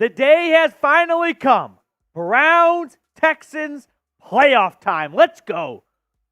The day has finally come. Browns, Texans, playoff time. Let's go.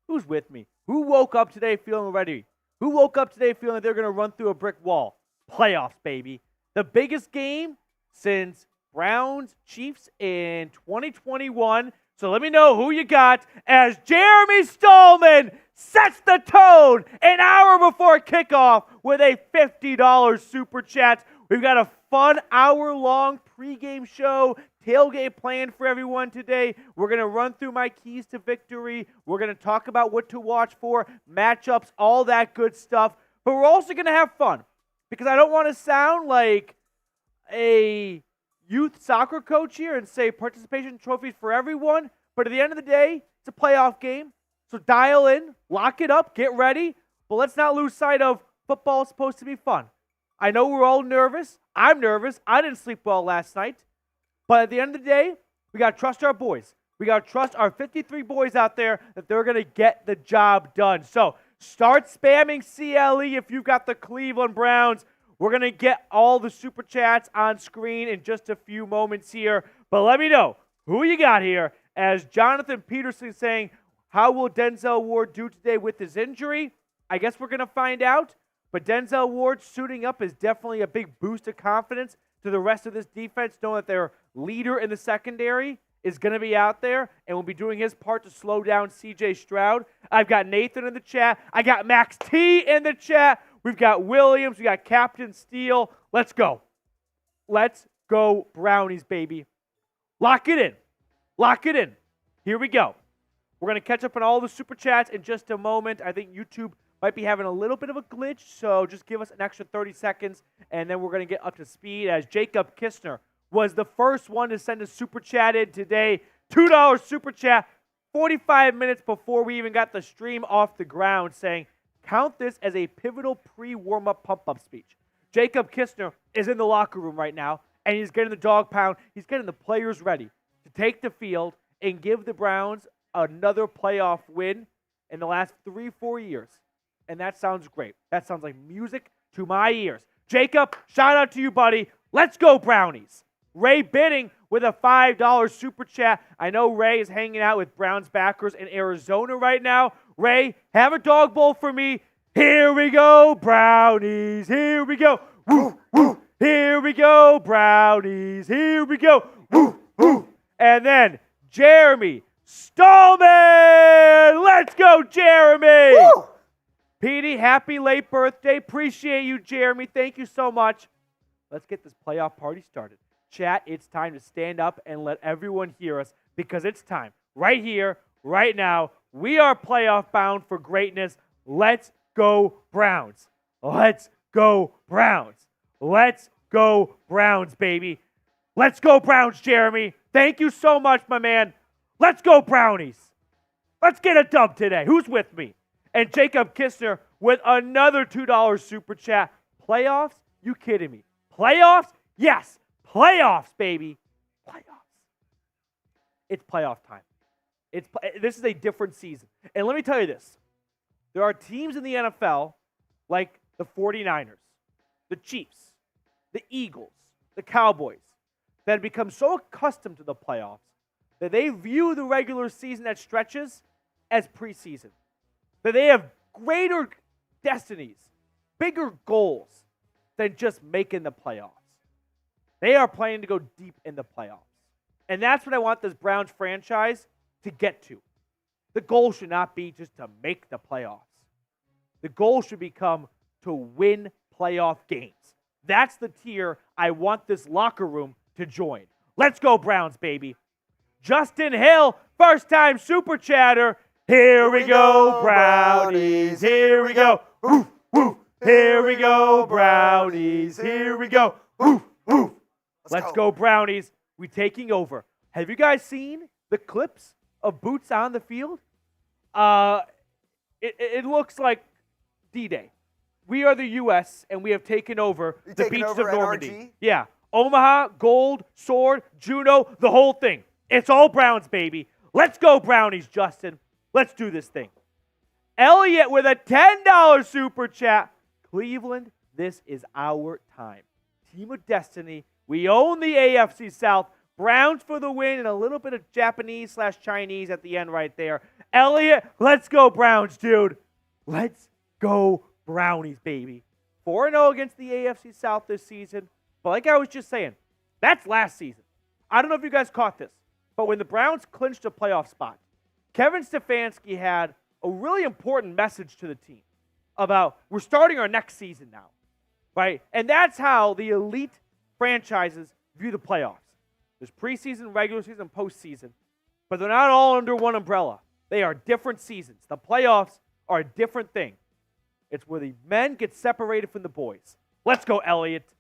Who's with me? Who woke up today feeling ready? Who woke up today feeling like they're going to run through a brick wall? Playoffs, baby. The biggest game since Browns, Chiefs in 2021. So let me know who you got as Jeremy Stallman sets the tone an hour before kickoff with a $50 super chat. We've got a fun hour-long pregame show, tailgate planned for everyone today. We're going to run through my keys to victory. We're going to talk about what to watch for, matchups, all that good stuff. But we're also going to have fun because I don't want to sound like a youth soccer coach here and say participation trophies for everyone. But at the end of the day, it's a playoff game. So dial in, lock it up, get ready. But let's not lose sight of football is supposed to be fun. I know we're all nervous. I'm nervous. I didn't sleep well last night. But at the end of the day, we got to trust our boys. We got to trust our 53 boys out there that they're going to get the job done. So start spamming CLE if you've got the Cleveland Browns. We're going to get all the super chats on screen in just a few moments here. But let me know who you got here as Jonathan Peterson saying, how will Denzel Ward do today with his injury? I guess we're going to find out. But Denzel Ward suiting up is definitely a big boost of confidence to the rest of this defense, knowing that their leader in the secondary is going to be out there and will be doing his part to slow down C.J. Stroud. I've got Nathan in the chat. I got Max T in the chat. We've got Williams. We got Captain Steele. Let's go. Let's go Brownies, baby. Lock it in. Lock it in. Here we go. We're going to catch up on all the super chats in just a moment. I think YouTube might be having a little bit of a glitch, so just give us an extra 30 seconds, and then we're going to get up to speed as Jacob Kistner was the first one to send a super chat in today. $2 super chat, 45 minutes before we even got the stream off the ground, saying, count this as a pivotal pre-warm-up pump-up speech. Jacob Kistner is in the locker room right now, and he's getting the dog pound. He's getting the players ready to take the field and give the Browns another playoff win in the last 3-4 years. And that sounds great. That sounds like music to my ears. Jacob, shout out to you, buddy. Let's go, Brownies. Ray Bidding with a $5 super chat. I know Ray is hanging out with Browns backers in Arizona right now. Ray, have a dog bowl for me. Here we go, Brownies. Here we go. Woo, woo. Here we go, Brownies. Here we go. Woo, woo. And then Jeremy Stallman. Let's go, Jeremy. Woo. Petey, happy late birthday. Appreciate you, Jeremy. Thank you so much. Let's get this playoff party started. Chat, it's time to stand up and let everyone hear us because it's time. Right here, right now. We are playoff bound for greatness. Let's go Browns. Let's go Browns. Let's go Browns, baby. Let's go Browns, Jeremy. Thank you so much, my man. Let's go Brownies. Let's get a dub today. Who's with me? And Jacob Kistner with another $2 super chat. Playoffs? You kidding me? Playoffs? Yes. Playoffs, baby. Playoffs. It's playoff time. This is a different season. And let me tell you this. There are teams in the NFL like the 49ers, the Chiefs, the Eagles, the Cowboys that have become so accustomed to the playoffs that they view the regular season that stretches as preseason. That they have greater destinies, bigger goals than just making the playoffs. They are planning to go deep in the playoffs. And that's what I want this Browns franchise to get to. The goal should not be just to make the playoffs. The goal should become to win playoff games. That's the tier I want this locker room to join. Let's go Browns, baby. Justin Hill, first-time super chatter. Here we go, Brownies. Here we go. Woo, woo. Here we go, Brownies. Here we go. Woo, woo. Let's go, Brownies. We're taking over. Have you guys seen the clips of boots on the field? It looks like D-Day. We are the U.S., and we have taken over the beaches of Normandy. NRG? Yeah. Omaha, Gold, Sword, Juneau, the whole thing. It's all Browns, baby. Let's go, Brownies, Justin. Let's do this thing. Elliot with a $10 super chat. Cleveland, this is our time. Team of Destiny, We own the AFC South. Browns for the win and a little bit of Japanese/Chinese at the end right there. Elliott, let's go Browns, dude. Let's go Brownies, baby. 4-0 against the AFC South this season. But like I was just saying, that's last season. I don't know if you guys caught this, but when the Browns clinched a playoff spot, Kevin Stefanski had a really important message to the team about we're starting our next season now, right? And that's how the elite franchises view the playoffs. There's preseason, regular season, postseason, but they're not all under one umbrella. They are different seasons. The playoffs are a different thing. It's where the men get separated from the boys. Let's go, Elliott.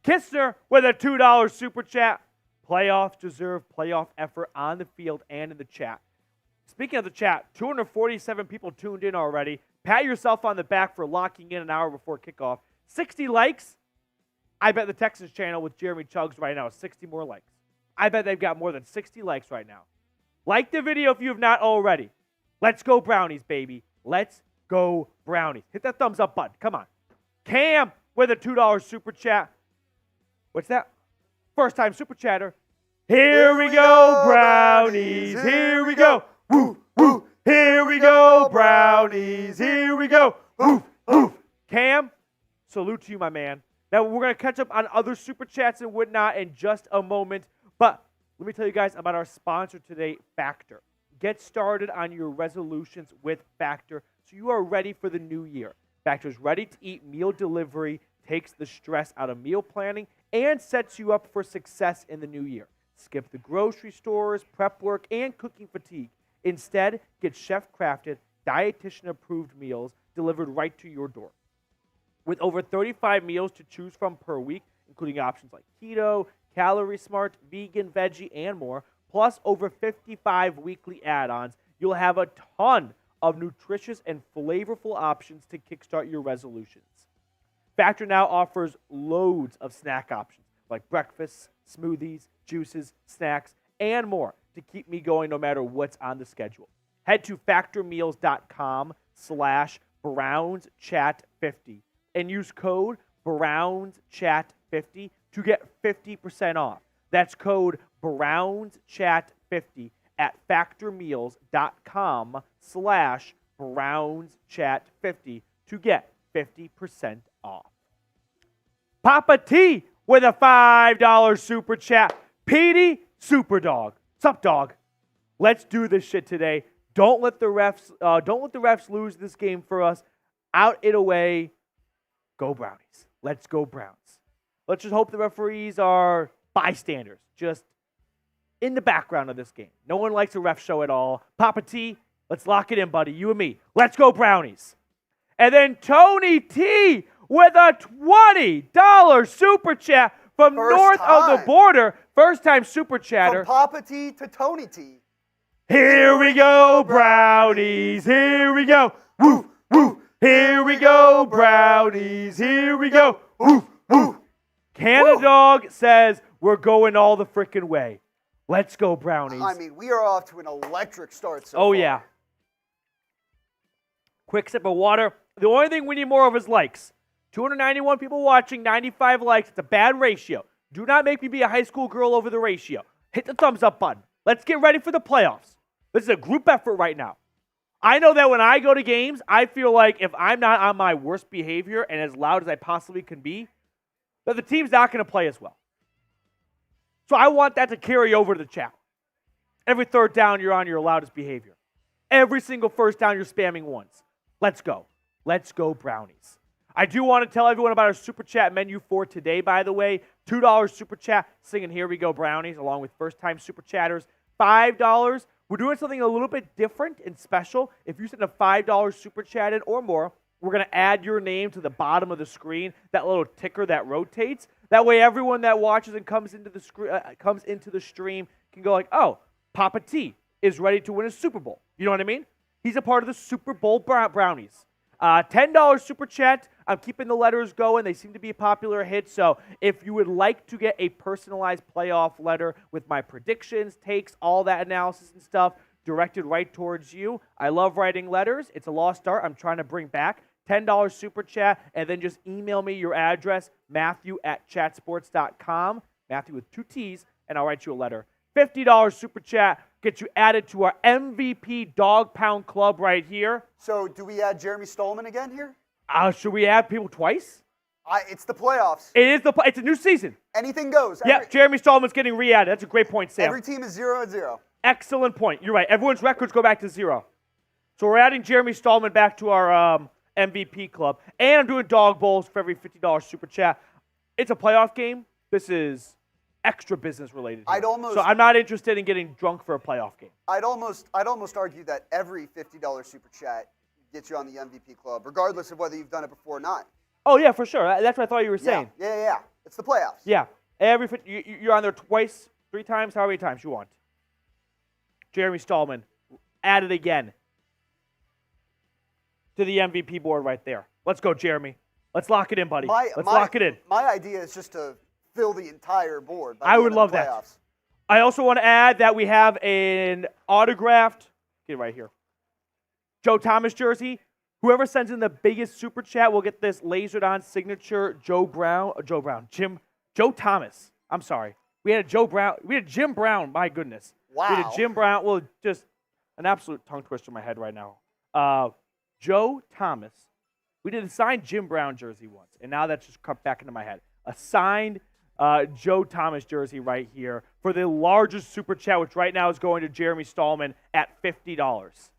Kistner with a $2 super chat. Playoffs deserve playoff effort on the field and in the chat. Speaking of the chat, 247 people tuned in already. Pat yourself on the back for locking in an hour before kickoff. 60 likes. I bet the Texans channel with Jeremy Chugs right now is 60 more likes. I bet they've got more than 60 likes right now. Like the video if you have not already. Let's go Brownies, baby. Let's go Brownies. Hit that thumbs up button. Come on. Cam with a $2 super chat. What's that? First time super chatter. Here we go, Brownies. Here we go. Woo, woo. Here we go, Brownies. Here we go. Woo, woo. Cam, salute to you, my man. Now, we're going to catch up on other super chats and whatnot in just a moment. But let me tell you guys about our sponsor today, Factor. Get started on your resolutions with Factor so you are ready for the new year. Factor's ready-to-eat meal delivery takes the stress out of meal planning and sets you up for success in the new year. Skip the grocery stores, prep work, and cooking fatigue. Instead, get chef-crafted, dietitian-approved meals delivered right to your door. With over 35 meals to choose from per week, including options like keto, calorie smart, vegan, veggie, and more, plus over 55 weekly add-ons, you'll have a ton of nutritious and flavorful options to kickstart your resolutions. Factor now offers loads of snack options like breakfasts, smoothies, juices, snacks, and more to keep me going no matter what's on the schedule. Head to factormeals.com/BrownsChat50 and use code BrownsChat50 to get 50% off. That's code BrownsChat50 at factormeals.com/BrownsChat50 to get 50% off. Papa T with a $5 super chat. Petey Superdog. Sup, dog? Let's do this shit today. Don't let the refs lose this game for us. Out it away. Go Brownies. Let's go Browns. Let's just hope the referees are bystanders, just in the background of this game. No one likes a ref show at all. Papa T, let's lock it in, buddy. You and me. Let's go Brownies. And then Tony T with a $20 super chat from north of the border. First time super chatter. From Papa T to Tony T. Here we go, Brownies. Here we go. Woo, woo. Here we go, Brownies. Here we go. Woo, woo. Canada Dog says we're going all the frickin' way. Let's go, Brownies. I mean, we are off to an electric start so far. Yeah. Quick sip of water. The only thing we need more of is likes. 291 people watching, 95 likes. It's a bad ratio. Do not make me be a high school girl over the ratio. Hit the thumbs up button. Let's get ready for the playoffs. This is a group effort right now. I know that when I go to games, I feel like if I'm not on my worst behavior and as loud as I possibly can be, that the team's not going to play as well. So I want that to carry over to the chat. Every third down, you're on your loudest behavior. Every single first down, you're spamming ones. Let's go. Let's go, Brownies. I do want to tell everyone about our Super Chat menu for today, by the way. $2 Super Chat, singing Here We Go, Brownies, along with first-time Super Chatters. $5, we're doing something a little bit different and special. If you send a $5 Super Chat in or more, we're going to add your name to the bottom of the screen, that little ticker that rotates. That way everyone that watches and comes into the stream can go like, oh, Papa T is ready to win a Super Bowl. You know what I mean? He's a part of the Super Bowl Brownies. $10 Super Chat. I'm keeping the letters going. They seem to be a popular hit. So if you would like to get a personalized playoff letter with my predictions, takes, all that analysis and stuff directed right towards you, I love writing letters. It's a lost art I'm trying to bring back. $10 super chat, and then just email me your address, Matthew@chatsports.com, Matthew with 2 T's, and I'll write you a letter. $50 super chat gets you added to our MVP Dog Pound Club right here. So do we add Jeremy Stallman again here? Should we add people twice? It's the playoffs. It's a new season. Anything goes. Yeah, Jeremy Stallman's getting re-added. That's a great point, Sam. Every team is 0-0. Excellent point. You're right. Everyone's records go back to 0. So we're adding Jeremy Stallman back to our MVP club. And I'm doing dog bowls for every $50 super chat. It's a playoff game. This is extra business related here. So I'm not interested in getting drunk for a playoff game. I'd almost argue that every $50 super chat gets you on the MVP club, regardless of whether you've done it before or not. Oh, yeah, for sure. That's what I thought you were saying. Yeah. It's the playoffs. Yeah. You're on there twice, 3 times, however many times you want. Jeremy Stallman, added again to the MVP board right there. Let's go, Jeremy. Let's lock it in, buddy. Let's lock it in. My idea is just to fill the entire board. I would love that. I also want to add that we have an autographed, get it right here, Joe Thomas jersey. Whoever sends in the biggest super chat will get this lasered on signature Joe Thomas. I'm sorry. We had Jim Brown. My goodness. Wow. We had a Jim Brown. Well, just an absolute tongue twister in my head right now. Joe Thomas. We did a signed Jim Brown jersey once, and now that's just come back into my head. A signed Joe Thomas jersey right here for the largest super chat, which right now is going to Jeremy Stallman at $50.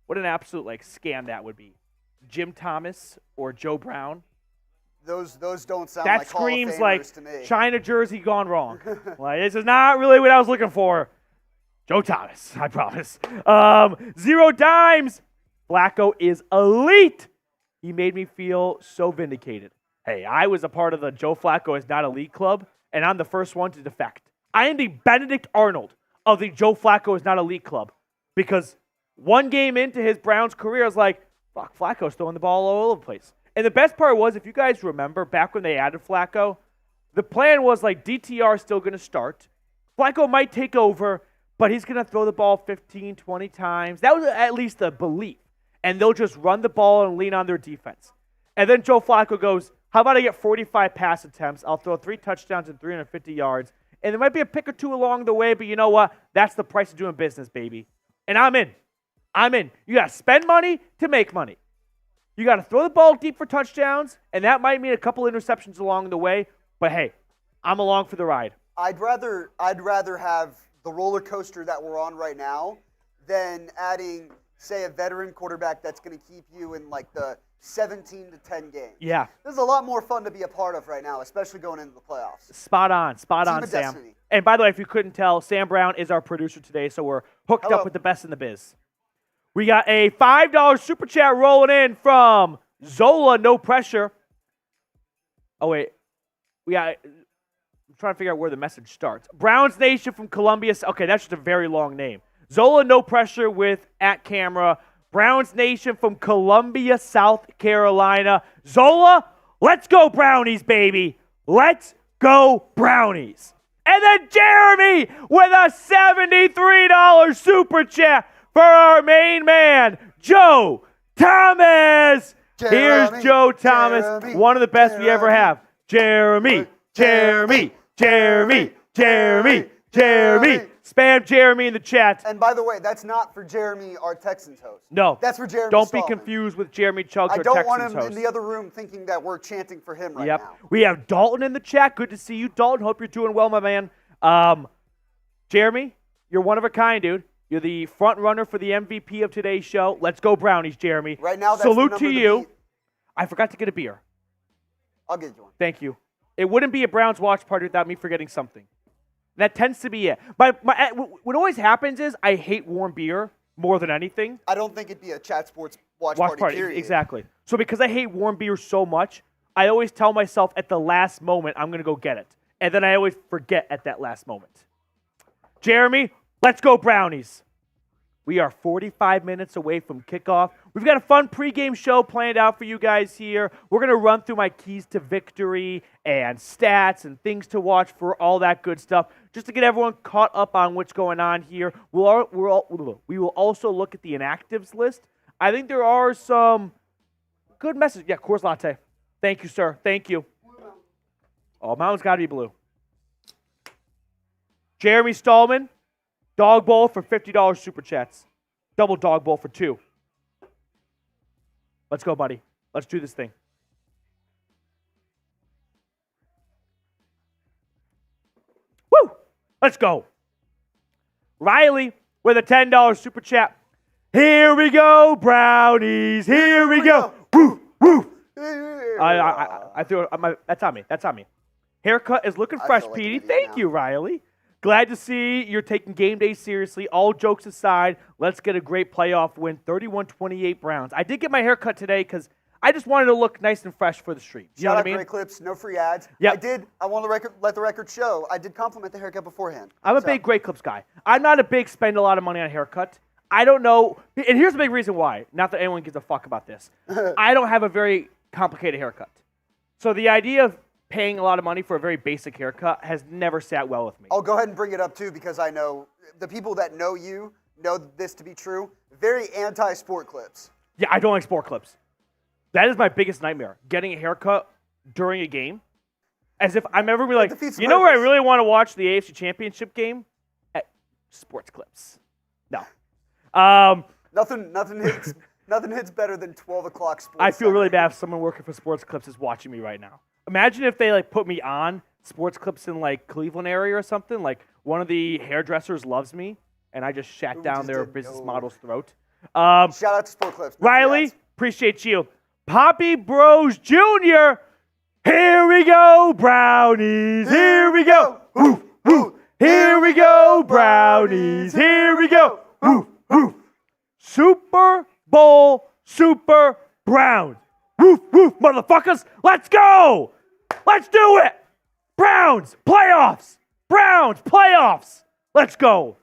What an absolute scam that would be. Jim Thomas or Joe Brown. Those don't sound that like Hall of screams Famers like to me. China jersey gone wrong. This is not really what I was looking for. Joe Thomas, I promise. 0 dimes. Flacco is elite. He made me feel so vindicated. Hey, I was a part of the Joe Flacco is not elite club, and I'm the first one to defect. I am the Benedict Arnold of the Joe Flacco is not elite club because one game into his Browns career, I was like, fuck, Flacco's throwing the ball all over the place. And the best part was, if you guys remember, back when they added Flacco, the plan was DTR is still going to start. Flacco might take over, but he's going to throw the ball 15, 20 times. That was at least the belief. And they'll just run the ball and lean on their defense. And then Joe Flacco goes, how about I get 45 pass attempts? I'll throw 3 touchdowns and 350 yards. And there might be a pick or 2 along the way, but you know what? That's the price of doing business, baby. And I'm in. You got to spend money to make money. You got to throw the ball deep for touchdowns, and that might mean a couple interceptions along the way. But hey, I'm along for the ride. I'd rather have the roller coaster that we're on right now than adding, say, a veteran quarterback that's going to keep you in the 17-10 games. Yeah. This is a lot more fun to be a part of right now, especially going into the playoffs. Spot on, Sam. Destiny. And by the way, if you couldn't tell, Sam Brown is our producer today, so we're hooked up with the best in the biz. We got a $5 super chat rolling in from Zola, no pressure. Oh, wait. I'm trying to figure out where the message starts. Browns Nation from Columbia. Okay, that's just a very long name. Zola, no pressure with @camera. Browns Nation from Columbia, South Carolina. Zola, let's go Brownies, baby. Let's go Brownies. And then Jeremy with a $73 super chat for our main man, Joe Thomas. Here's Joe Thomas, one of the best we ever have. Jeremy. Spam Jeremy in the chat. And by the way, that's not for Jeremy, our Texans host. No. That's for Jeremy Don't Stallman. be confused with Jeremy Chuggs, our I don't Texans want him host. in the other room thinking that we're chanting for him right now. We have Dalton in the chat. Good to see you, Dalton. Hope you're doing well, my man. Jeremy, you're one of a kind, dude. You're the front runner for the MVP of today's show. Let's go Brownies, Jeremy. Right now, that's salute the to number you. beat. I forgot to get a beer. I'll get you one. Thank you. It wouldn't be a Browns watch party without me forgetting something. That tends to be it. What always happens is I hate warm beer more than anything. I don't think it'd be a chat sports watch party, period. Exactly. So because I hate warm beer so much, I always tell myself at the last moment I'm going to go get it. And then I always forget at that last moment. Jeremy, let's go Brownies. We are 45 minutes away from kickoff. We've got a fun pregame show planned out for you guys here. We're going to run through my keys to victory and stats and things to watch for all that good stuff, just to get everyone caught up on what's going on here. We will also look at the inactives list. I think there are some good message. Yeah, Coors Latte. Thank you, sir. Thank you. Oh, mountain's got to be blue. Jeremy Stallman, dog bowl for $50 super chats. Double dog bowl for 2. Let's go, buddy. Let's do this thing. Woo! Let's go. Riley with a $10 super chat. Here we go, Brownies. Here we go. Woo, woo. I threw that's on me. That's on me. Haircut is looking fresh, like Petey. an idiot Thank now. you, Riley. Glad to see you're taking game day seriously. All jokes aside, let's get a great playoff win. 31-28 Browns. I did get my hair cut today because I just wanted to look nice and fresh for the street. You know Shout what out I mean? Great Clips, no free ads. Yep. I want to let the record show, I did compliment the haircut beforehand. I'm a big Great Clips guy. I'm not a big spend a lot of money on a haircut. I don't know. And here's the big reason why. Not that anyone gives a fuck about this. I don't have a very complicated haircut. So the idea of paying a lot of money for a very basic haircut has never sat well with me. I'll go ahead and bring it up too because I know the people that know you know this to be true. Very anti-sport clips. Yeah, I don't like sport clips. That is my biggest nightmare. Getting a haircut during a game. As if I'm ever be like, defeats the you know where I purpose. really want to watch the AFC Championship game? At sports clips. No. Nothing hits better than 12 o'clock sports. I feel really Sunday. bad if someone working for Sports Clips is watching me right now. Imagine if they put me on Sports Clips in Cleveland area or something. One of the hairdressers loves me, and I just shat down just their did? business No. model's throat. Shout out to Sport Clips. No free Riley, ads. appreciate you. Poppy Bros Jr. Here we go, Brownies. Here we go. Woo, woo. Here we go, Brownies. Here we go. Woo, woo. Super Bowl Super Browns. Woof, woof, motherfuckers. Let's go. Let's do it. Browns, playoffs. Browns, playoffs. Let's go.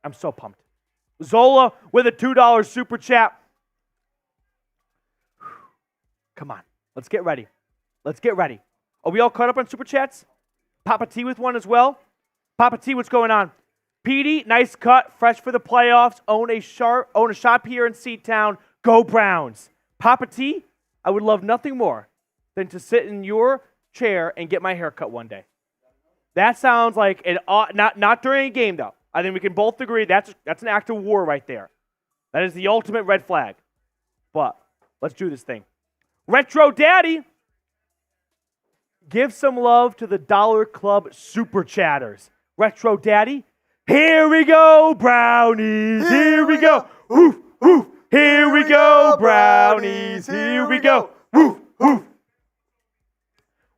I'm so pumped. Zola with a $2 super chat. Come on. Let's get ready. Let's get ready. Are we all caught up on super chats? Papa T with one as well. Papa T, what's going on? Petey, nice cut, fresh for the playoffs. Own a shop here in Seatown. Go Browns. Papa T, I would love nothing more than to sit in your chair and get my hair cut one day. That sounds like not during a game though. I think we can both agree that's an act of war right there. That is the ultimate red flag. But let's do this thing. Retro Daddy, give some love to the Dollar Club Super Chatters. Retro Daddy, here we go, Brownies. Here we go. Woof, woof. Here we go, Brownies. Here we go. Woof, woof.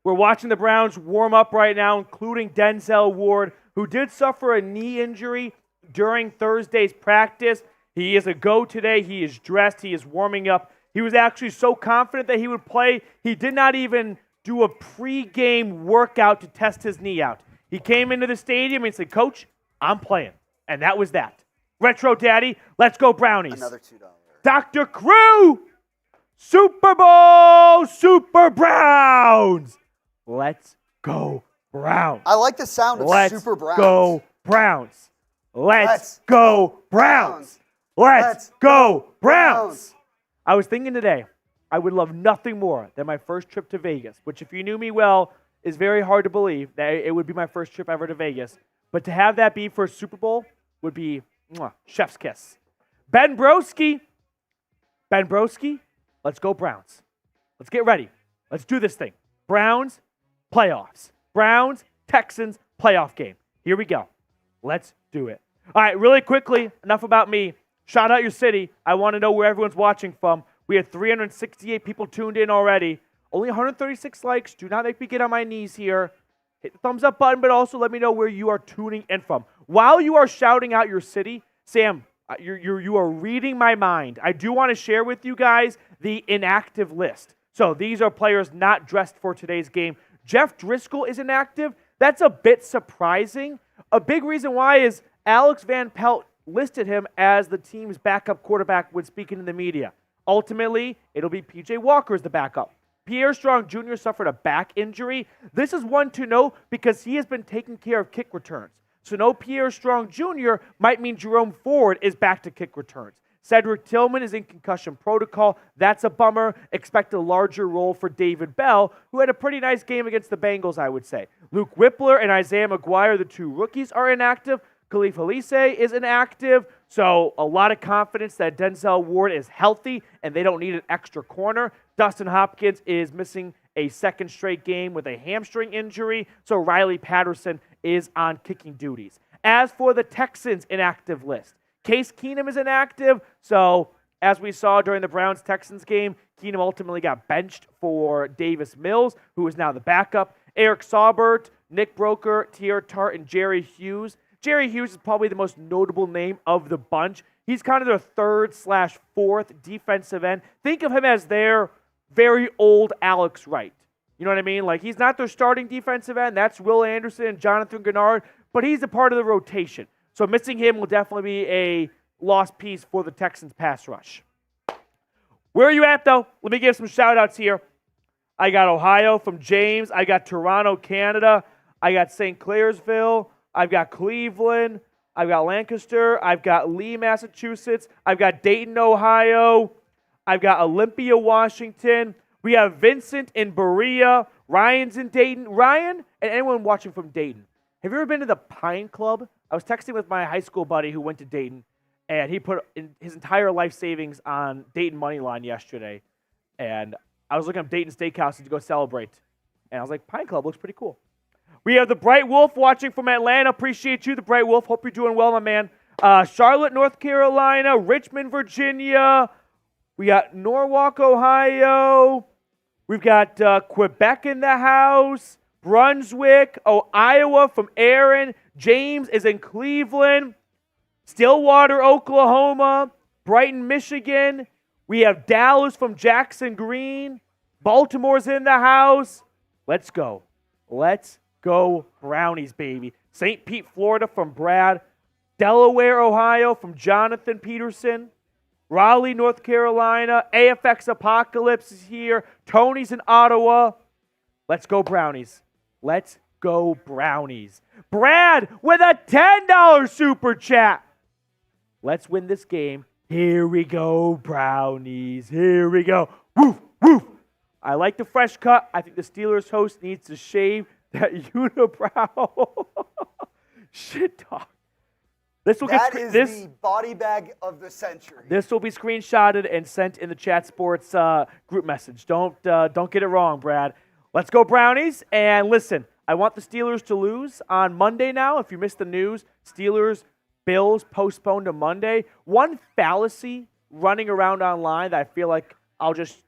We're watching the Browns warm up right now, including Denzel Ward, who did suffer a knee injury during Thursday's practice. He is a go today. He is dressed. He is warming up. He was actually so confident that he would play, he did not even do a pregame workout to test his knee out. He came into the stadium and said, Coach, I'm playing. And that was that. Retro Daddy, let's go Brownies. Another $2. Dr. Crew, Super Bowl Super Browns. Let's go Browns. I like the sound of Let's Super Browns. go Browns. Let's go Browns. Let's Let's go Browns. Browns. I was thinking today, I would love nothing more than my first trip to Vegas, which if you knew me well, is very hard to believe that it would be my first trip ever to Vegas. But to have that be for a Super Bowl would be chef's kiss. Ben Broski, let's go Browns. Let's get ready. Let's do this thing. Browns, playoffs. Browns, Texans, playoff game. Here we go. Let's do it. All right, really quickly, enough about me. Shout out your city. I want to know where everyone's watching from. We had 368 people tuned in already. Only 136 likes. Do not make me get on my knees here. Hit the thumbs up button, but also let me know where you are tuning in from. While you are shouting out your city, Sam, you are reading my mind. I do want to share with you guys the inactive list. So these are players not dressed for today's game. Jeff Driscoll is inactive. That's a bit surprising. A big reason why is Alex Van Pelt listed him as the team's backup quarterback when speaking to the media. Ultimately, it'll be P.J. Walker as the backup. Pierre Strong Jr. suffered a back injury. This is one to know because he has been taking care of kick returns. So no Pierre Strong Jr. might mean Jerome Ford is back to kick returns. Cedric Tillman is in concussion protocol. That's a bummer. Expect a larger role for David Bell, who had a pretty nice game against the Bengals, I would say. Luke Whippler and Isaiah McGuire, the two rookies, are inactive. Khalif Halise is inactive. So a lot of confidence that Denzel Ward is healthy and they don't need an extra corner. Dustin Hopkins is missing a second straight game with a hamstring injury. So Riley Patterson is on kicking duties. As for the Texans' inactive list, Case Keenum is inactive, so as we saw during the Browns-Texans game, Keenum ultimately got benched for Davis Mills, who is now the backup. Eric Saubert, Nick Broker, Tier Tart, and Jerry Hughes. Jerry Hughes is probably the most notable name of the bunch. He's kind of their third/fourth defensive end. Think of him as their very old Alex Wright. You know what I mean? Like, he's not their starting defensive end. That's Will Anderson and Jonathan Gennard, but he's a part of the rotation. So missing him will definitely be a lost piece for the Texans pass rush. Where are you at, though? Let me give some shout-outs here. I got Ohio from James. I got Toronto, Canada. I got St. Clairsville. I've got Cleveland. I've got Lancaster. I've got Lee, Massachusetts. I've got Dayton, Ohio. I've got Olympia, Washington. We have Vincent in Berea. Ryan's in Dayton. Ryan, and anyone watching from Dayton, have you ever been to the Pine Club? I was texting with my high school buddy who went to Dayton, and he put in his entire life savings on Dayton Moneyline yesterday. And I was looking up Dayton Steakhouse to go celebrate. And I was like, Pine Club looks pretty cool. We have the Bright Wolf watching from Atlanta. Appreciate you, the Bright Wolf. Hope you're doing well, my man. Charlotte, North Carolina. Richmond, Virginia. We got Norwalk, Ohio. We've got Quebec in the house. Brunswick, Iowa from Aaron. James is in Cleveland. Stillwater, Oklahoma. Brighton, Michigan. We have Dallas from Jackson Green. Baltimore's in the house. Let's go. Let's go Brownies, baby. St. Pete, Florida from Brad. Delaware, Ohio from Jonathan Peterson. Raleigh, North Carolina. AFX Apocalypse is here. Tony's in Ottawa. Let's go Brownies. Let's go Brownies. Brad with a $10 super chat. Let's win this game. Here we go, Brownies. Here we go. Woof, woof. I like the fresh cut. I think the Steelers host needs to shave that unibrow. Shit talk. This will that is the body bag of the century. This will be screenshotted and sent in the Chat Sports group message. Don't get it wrong, Brad. Let's go Brownies. And listen, I want the Steelers to lose on Monday now. If you missed the news, Steelers-Bills postponed to Monday. One fallacy running around online that I feel like I'll just,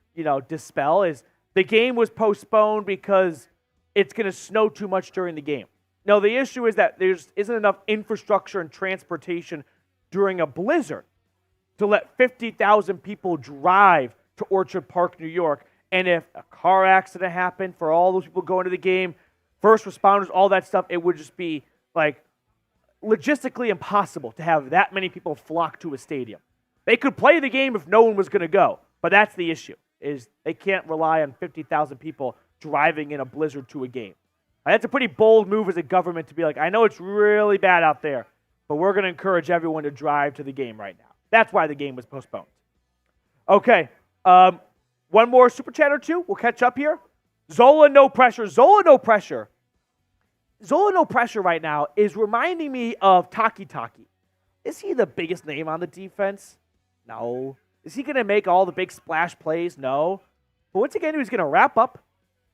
dispel is the game was postponed because it's going to snow too much during the game. No, the issue is that there isn't enough infrastructure and transportation during a blizzard to let 50,000 people drive to Orchard Park, New York. And if a car accident happened for all those people going to the game, first responders, all that stuff, it would just be like logistically impossible to have that many people flock to a stadium. They could play the game if no one was going to go, but that's the issue, is they can't rely on 50,000 people driving in a blizzard to a game. That's a pretty bold move as a government to be like, I know it's really bad out there, but we're going to encourage everyone to drive to the game right now. That's why the game was postponed. Okay, one more super chat or two. We'll catch up here. Zola, no pressure. Zola, no pressure. Zola, no pressure right now is reminding me of Taki Taki. Is he the biggest name on the defense? No. Is he going to make all the big splash plays? No. But once again, he's going to wrap up.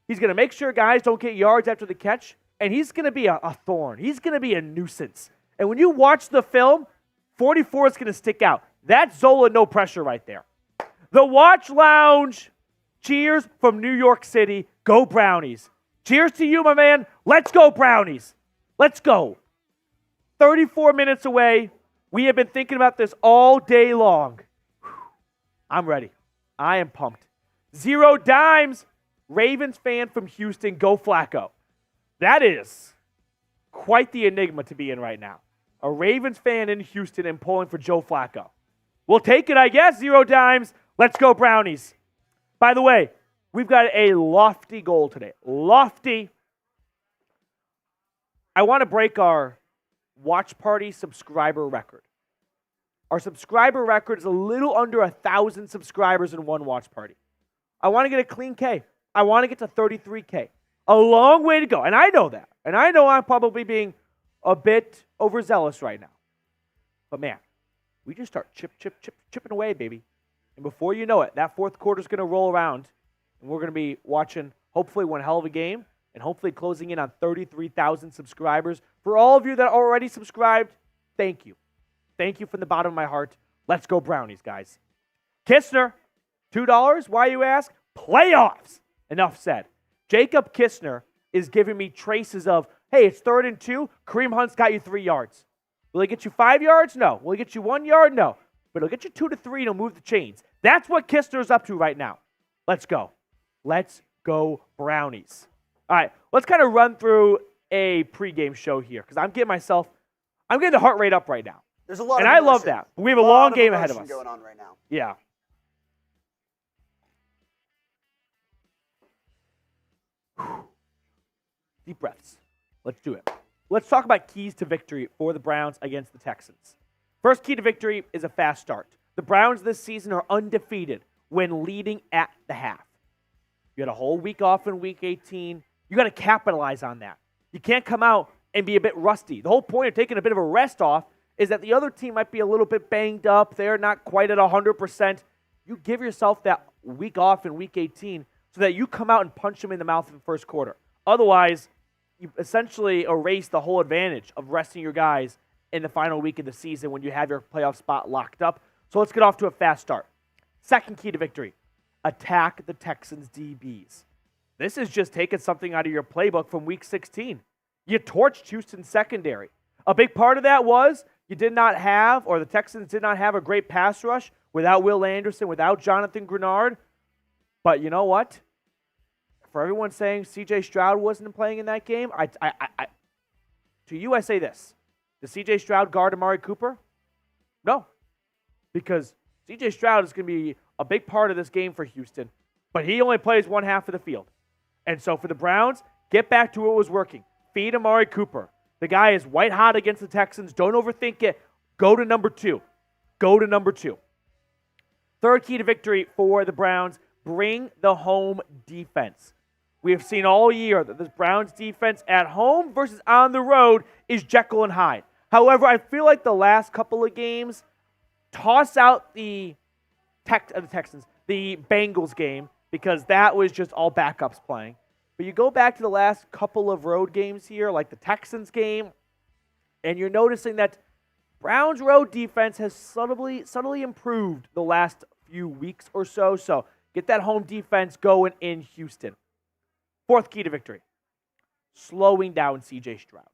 He's going to make sure guys don't get yards after the catch, and he's going to be a thorn. He's going to be a nuisance. And when you watch the film, 44 is going to stick out. That's Zola, no pressure right there. The Watch Lounge, cheers from New York City. Go Brownies. Cheers to you, my man. Let's go Brownies. Let's go. 34 minutes away. We have been thinking about this all day long. I'm ready. I am pumped. 0 dimes. Ravens fan from Houston, go Flacco. That is quite the enigma to be in right now. A Ravens fan in Houston and pulling for Joe Flacco. We'll take it, I guess. 0 dimes. Let's go Brownies. By the way, we've got a lofty goal today. Lofty. I want to break our watch party subscriber record. Our subscriber record is a little under 1,000 subscribers in one watch party. I want to get a clean K. I want to get to 33K. A long way to go. And I know that. And I know I'm probably being a bit overzealous right now. But man, we just start chipping away, baby. And before you know it, that fourth quarter is going to roll around. And we're going to be watching, hopefully, one hell of a game. And hopefully closing in on 33,000 subscribers. For all of you that are already subscribed, thank you. Thank you from the bottom of my heart. Let's go Brownies, guys. Kistner, $2. Why, you ask? Playoffs. Enough said. Jacob Kistner is giving me traces of, hey, it's 3rd and 2. Kareem Hunt's got you 3 yards. Will he get you 5 yards? No. Will he get you 1 yard? No. But he'll get you 2 to 3 and he'll move the chains. That's what Kistner's up to right now. Let's go. Let's go Brownies. All right, let's kind of run through a pregame show here because I'm getting the heart rate up right now. There's a lot and of I love that. We have a long game ahead of us. Going on right now. Yeah. Deep breaths. Let's do it. Let's talk about keys to victory for the Browns against the Texans. First key to victory is a fast start. The Browns this season are undefeated when leading at the half. You had a whole week off in Week 18. You got to capitalize on that. You can't come out and be a bit rusty. The whole point of taking a bit of a rest off is that the other team might be a little bit banged up. They're not quite at 100%. You give yourself that week off in Week 18 so that you come out and punch them in the mouth in the first quarter. Otherwise, you essentially erase the whole advantage of resting your guys in the final week of the season when you have your playoff spot locked up. So let's get off to a fast start. Second key to victory, attack the Texans' DBs. This is just taking something out of your playbook from Week 16. You torched Houston's secondary. A big part of that was you did not have, or the Texans did not have a great pass rush without Will Anderson, without Jonathan Grenard. But you know what? For everyone saying C.J. Stroud wasn't playing in that game, to you I say this. Does C.J. Stroud guard Amari Cooper? No. Because C.J. Stroud is going to be a big part of this game for Houston, but he only plays one half of the field. And so for the Browns, get back to what was working. Feed Amari Cooper. The guy is white hot against the Texans. Don't overthink it. Go to number 2. Go to number 2. Third key to victory for the Browns, bring the home defense. We have seen all year that this Browns defense at home versus on the road is Jekyll and Hyde. However, I feel like the last couple of games, toss out the Texans, the Bengals game, because that was just all backups playing. But you go back to the last couple of road games here, like the Texans game, and you're noticing that Browns' road defense has subtly improved the last few weeks or so. So get that home defense going in Houston. Fourth key to victory, slowing down C.J. Stroud.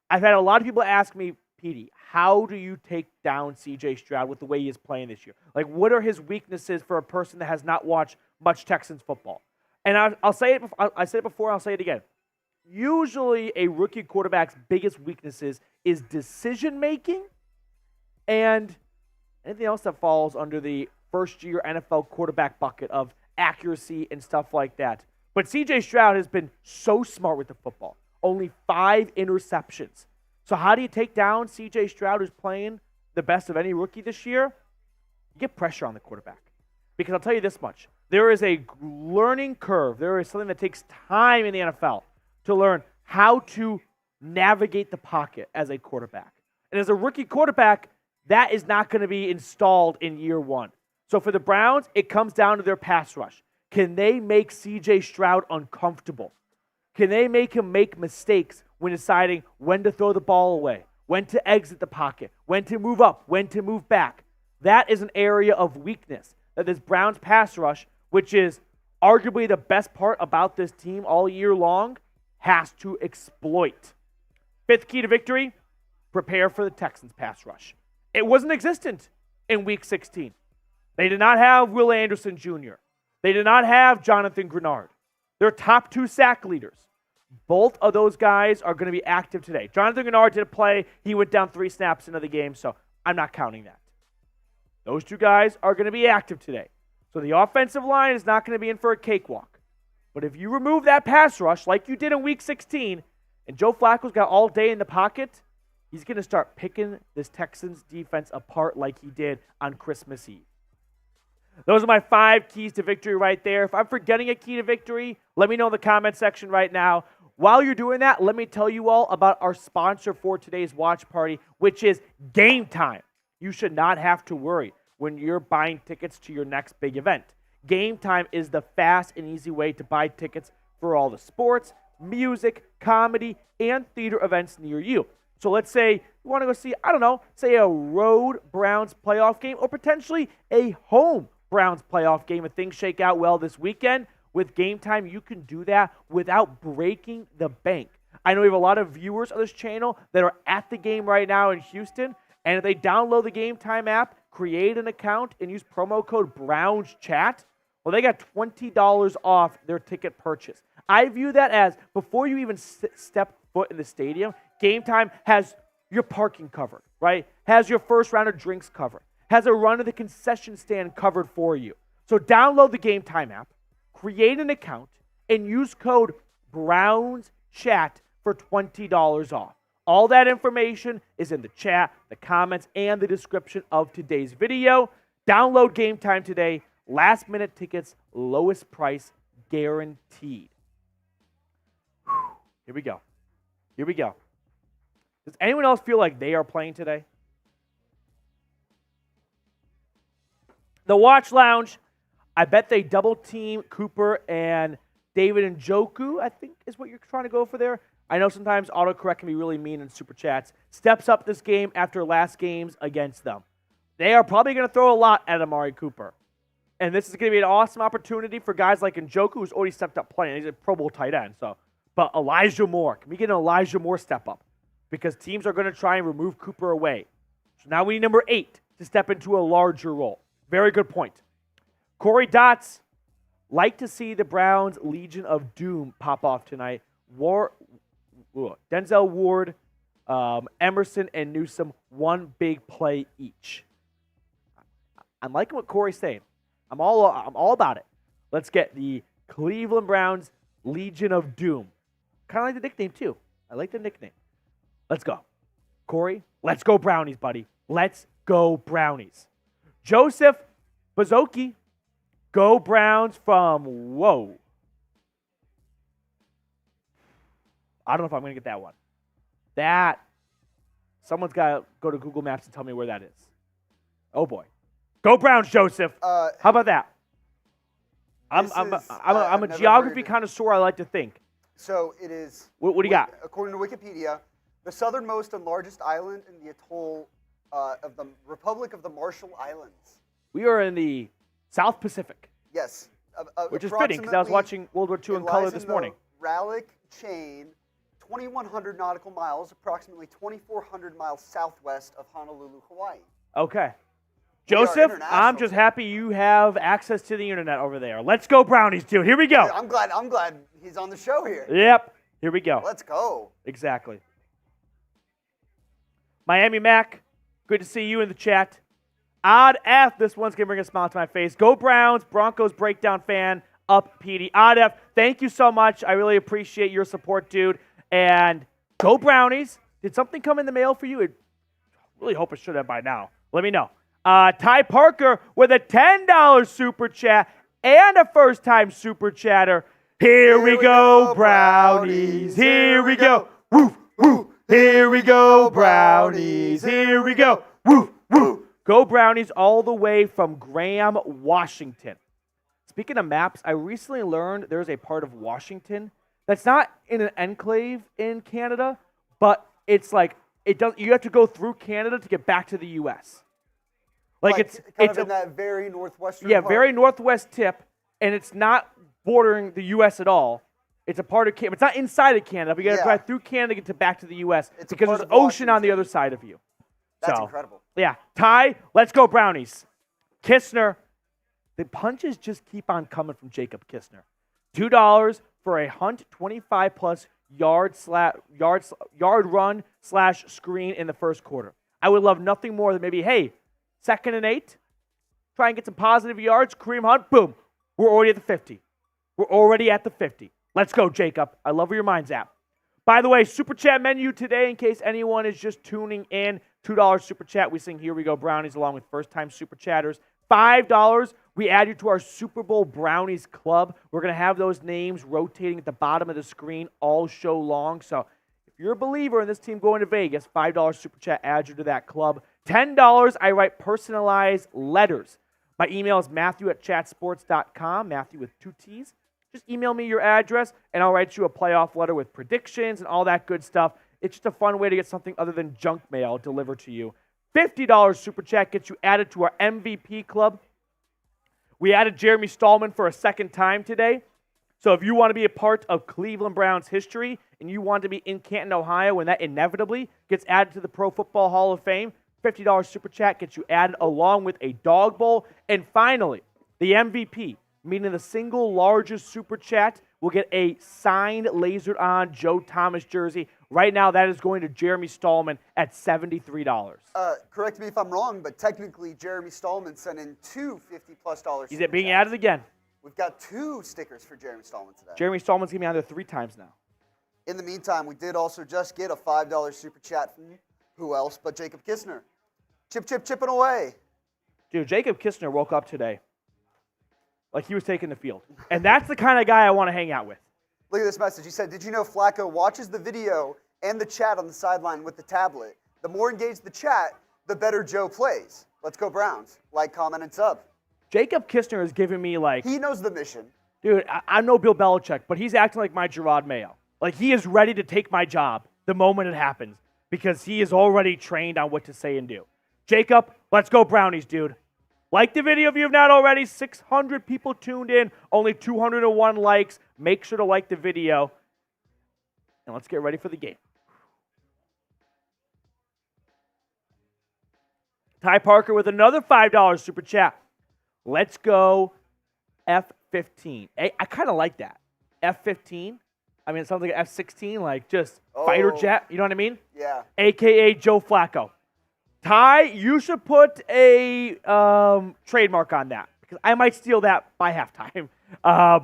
I've had a lot of people ask me, Petey, how do you take down C.J. Stroud with the way he is playing this year? Like, what are his weaknesses for a person that has not watched much Texans football? And I'll say it. I said it before. I'll say it again. Usually, a rookie quarterback's biggest weaknesses is decision making, and anything else that falls under the first-year NFL quarterback bucket of accuracy and stuff like that. But C.J. Stroud has been so smart with the football. Only 5 interceptions. So how do you take down C.J. Stroud, who's playing the best of any rookie this year? You get pressure on the quarterback. Because I'll tell you this much. There is a learning curve. There is something that takes time in the NFL to learn how to navigate the pocket as a quarterback. And as a rookie quarterback, that is not going to be installed in year 1. So for the Browns, it comes down to their pass rush. Can they make C.J. Stroud uncomfortable? Can they make him make mistakes when deciding when to throw the ball away, when to exit the pocket, when to move up, when to move back? That is an area of weakness that this Browns pass rush, which is arguably the best part about this team all year long, has to exploit. Fifth key to victory, prepare for the Texans pass rush. It wasn't existent in Week 16. They did not have Will Anderson Jr. They did not have Jonathan Grenard. Their top 2 sack leaders. Both of those guys are going to be active today. Jonathan Grenard did a play. He went down 3 snaps into the game, so I'm not counting that. Those 2 guys are going to be active today. So the offensive line is not going to be in for a cakewalk. But if you remove that pass rush like you did in Week 16, and Joe Flacco's got all day in the pocket, he's going to start picking this Texans defense apart like he did on Christmas Eve. Those are my 5 keys to victory right there. If I'm forgetting a key to victory, let me know in the comment section right now. While you're doing that, let me tell you all about our sponsor for today's watch party, which is Game Time. You should not have to worry when you're buying tickets to your next big event. Game Time is the fast and easy way to buy tickets for all the sports, music, comedy, and theater events near you. So let's say you want to go see, I don't know, say a road Browns playoff game or potentially a home Browns playoff game if things shake out well this weekend. With Game Time, you can do that without breaking the bank. I know we have a lot of viewers of this channel that are at the game right now in Houston, and if they download the Game Time app, create an account, and use promo code BrownsChat, well, they got $20 off their ticket purchase. I view that as before you even step foot in the stadium, Game Time has your parking covered, right? Has your first round of drinks covered. Has a run to the concession stand covered for you. So download the Game Time app, create an account, and use code BrownsChat for $20 off. All that information is in the chat, the comments, and the description of today's video. Download Game Time today. Last minute tickets, lowest price guaranteed. Here we go. Here we go. Does anyone else feel like they are playing today? The Watch Lounge, I bet they double team Cooper and David Njoku, I think is what you're trying to go for there. I know sometimes autocorrect can be really mean in super chats. Steps up this game after last games against them. They are probably going to throw a lot at Amari Cooper. And this is going to be an awesome opportunity for guys like Njoku, who's already stepped up playing. He's a Pro Bowl tight end. But Elijah Moore, can we get an Elijah Moore step up? Because teams are going to try and remove Cooper away. So now we need number 8 to step into a larger role. Very good point. Corey Dots, like to see the Browns' Legion of Doom pop off tonight. Denzel Ward, Emerson, and Newsome, one big play each. I'm liking what Corey's saying. I'm all about it. Let's get the Cleveland Browns Legion of Doom. Kind of like the nickname, too. I like the nickname. Let's go. Corey, let's go Brownies, buddy. Let's go Brownies. Joseph Bazoki, go Browns from whoa. I don't know if I'm going to get that one. Someone's got to go to Google Maps and tell me where that is. Oh, boy. Go Browns, Joseph. How about that? I'm a geography connoisseur, I like to think. So it is. What do you got? According to Wikipedia, the southernmost and largest island in the atoll of the Republic of the Marshall Islands. We are in the South Pacific. Yes. Which is fitting because I was watching World War II in color this morning. Raleigh chain, 2,100 nautical miles, approximately 2,400 miles southwest of Honolulu, Hawaii. Okay. Joseph, I'm just happy you have access to the internet over there. Let's go Brownies, dude. Here we go. I'm glad he's on the show here. Yep. Here we go. Let's go. Exactly. Miami Mac, good to see you in the chat. Odd F, this one's going to bring a smile to my face. Go Browns, Broncos breakdown fan, up Petey. Odd F, thank you so much. I really appreciate your support, dude. And go Brownies. Did something come in the mail for you? I really hope it should have by now. Let me know. Ty Parker with a $10 super chat and a first-time super chatter. Here we go, Brownies. Here we go. Woo, woo. Here we go, Brownies. Here we go. Woo, woo. Go Brownies all the way from Graham, Washington. Speaking of maps, I recently learned there's a part of Washington that's not in an enclave in Canada, but it's like you have to go through Canada to get back to the U.S. Like it's in that very northwestern part. Very northwest tip, and it's not bordering the U.S. at all. It's a part of Canada. It's not inside of Canada, but you got to drive through Canada to get back to the U.S. because there's ocean on the other side of you. That's incredible. Yeah. Ty, let's go Brownies. Kistner, the punches just keep on coming from Jacob Kistner. $2 for a Hunt 25-plus yard run / screen in the first quarter. I would love nothing more than maybe, hey, 2nd and 8, try and get some positive yards, Kareem Hunt, boom. We're already at the 50. We're already at the 50. Let's go, Jacob. I love where your mind's at. By the way, Super Chat menu today, in case anyone is just tuning in. $2 Super Chat. We sing Here We Go Brownies along with first-time Super Chatters. $5, we add you to our Super Bowl Brownies Club. We're going to have those names rotating at the bottom of the screen all show long. So if you're a believer in this team going to Vegas, $5 Super Chat adds you to that club. $10, I write personalized letters. My email is matthew@chatsports.com, Matthew with 2 T's. Just email me your address, and I'll write you a playoff letter with predictions and all that good stuff. It's just a fun way to get something other than junk mail delivered to you. $50 Super Chat gets you added to our MVP Club. We added Jeremy Stallman for a second time today. So if you want to be a part of Cleveland Browns history and you want to be in Canton, Ohio, when that inevitably gets added to the Pro Football Hall of Fame, $50 Super Chat gets you added along with a dog bowl. And finally, the MVP, meaning the single largest Super Chat, will get a signed lasered on Joe Thomas jersey. Right now, that is going to Jeremy Stallman at $73. Correct me if I'm wrong, but technically Jeremy Stallman sent in two $50+ He's being added again. We've got 2 stickers for Jeremy Stallman today. Jeremy Stallman's going to be on there 3 times now. In the meantime, we did also just get a $5 Super Chat from who else but Jacob Kistner. Chipping away. Dude, Jacob Kistner woke up today like he was taking the field. And that's the kind of guy I want to hang out with. Look at this message. He said, did you know Flacco watches the video and the chat on the sideline with the tablet? The more engaged the chat, the better Joe plays. Let's go Browns. Like, comment, and sub. Jacob Kistner is giving me like... He knows the mission. Dude, I'm no Bill Belichick, but he's acting like my Gerard Mayo. Like, he is ready to take my job the moment it happens because he is already trained on what to say and do. Jacob, let's go Brownies, dude. Like the video if you have not already. 600 people tuned in, only 201 likes. Make sure to like the video. And let's get ready for the game. Ty Parker with another $5 Super Chat. Let's go F-15. Hey, I kind of like that. F-15. I mean, it sounds like an F-16, like just fighter jet. You know what I mean? Yeah. AKA Joe Flacco. Ty, you should put a trademark on that because I might steal that by halftime.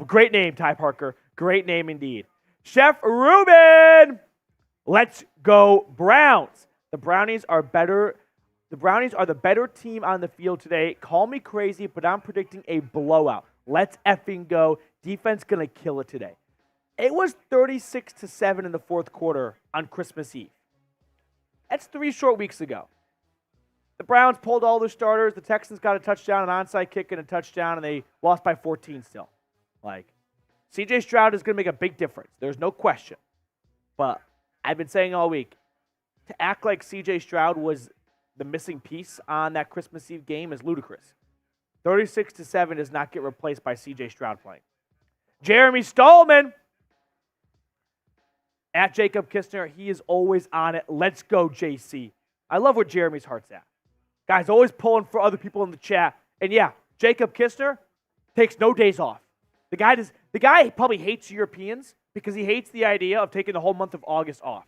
Great name, Ty Parker. Great name indeed. Chef Ruben, let's go Browns. The Brownies are better. The Brownies are the better team on the field today. Call me crazy, but I'm predicting a blowout. Let's effing go. Defense gonna kill it today. It was 36-7 in the fourth quarter on Christmas Eve. That's 3 short weeks ago. The Browns pulled all their starters. The Texans got a touchdown, an onside kick, and a touchdown, and they lost by 14 still. Like, C.J. Stroud is going to make a big difference. There's no question. But I've been saying all week, to act like C.J. Stroud was the missing piece on that Christmas Eve game is ludicrous. 36-7 does not get replaced by C.J. Stroud playing. Jeremy Stallman. At Jacob Kistner, he is always on it. Let's go, JC. I love where Jeremy's heart's at. Guys always pulling for other people in the chat. And yeah, Jacob Kistner takes no days off. The guy probably hates Europeans because he hates the idea of taking the whole month of August off.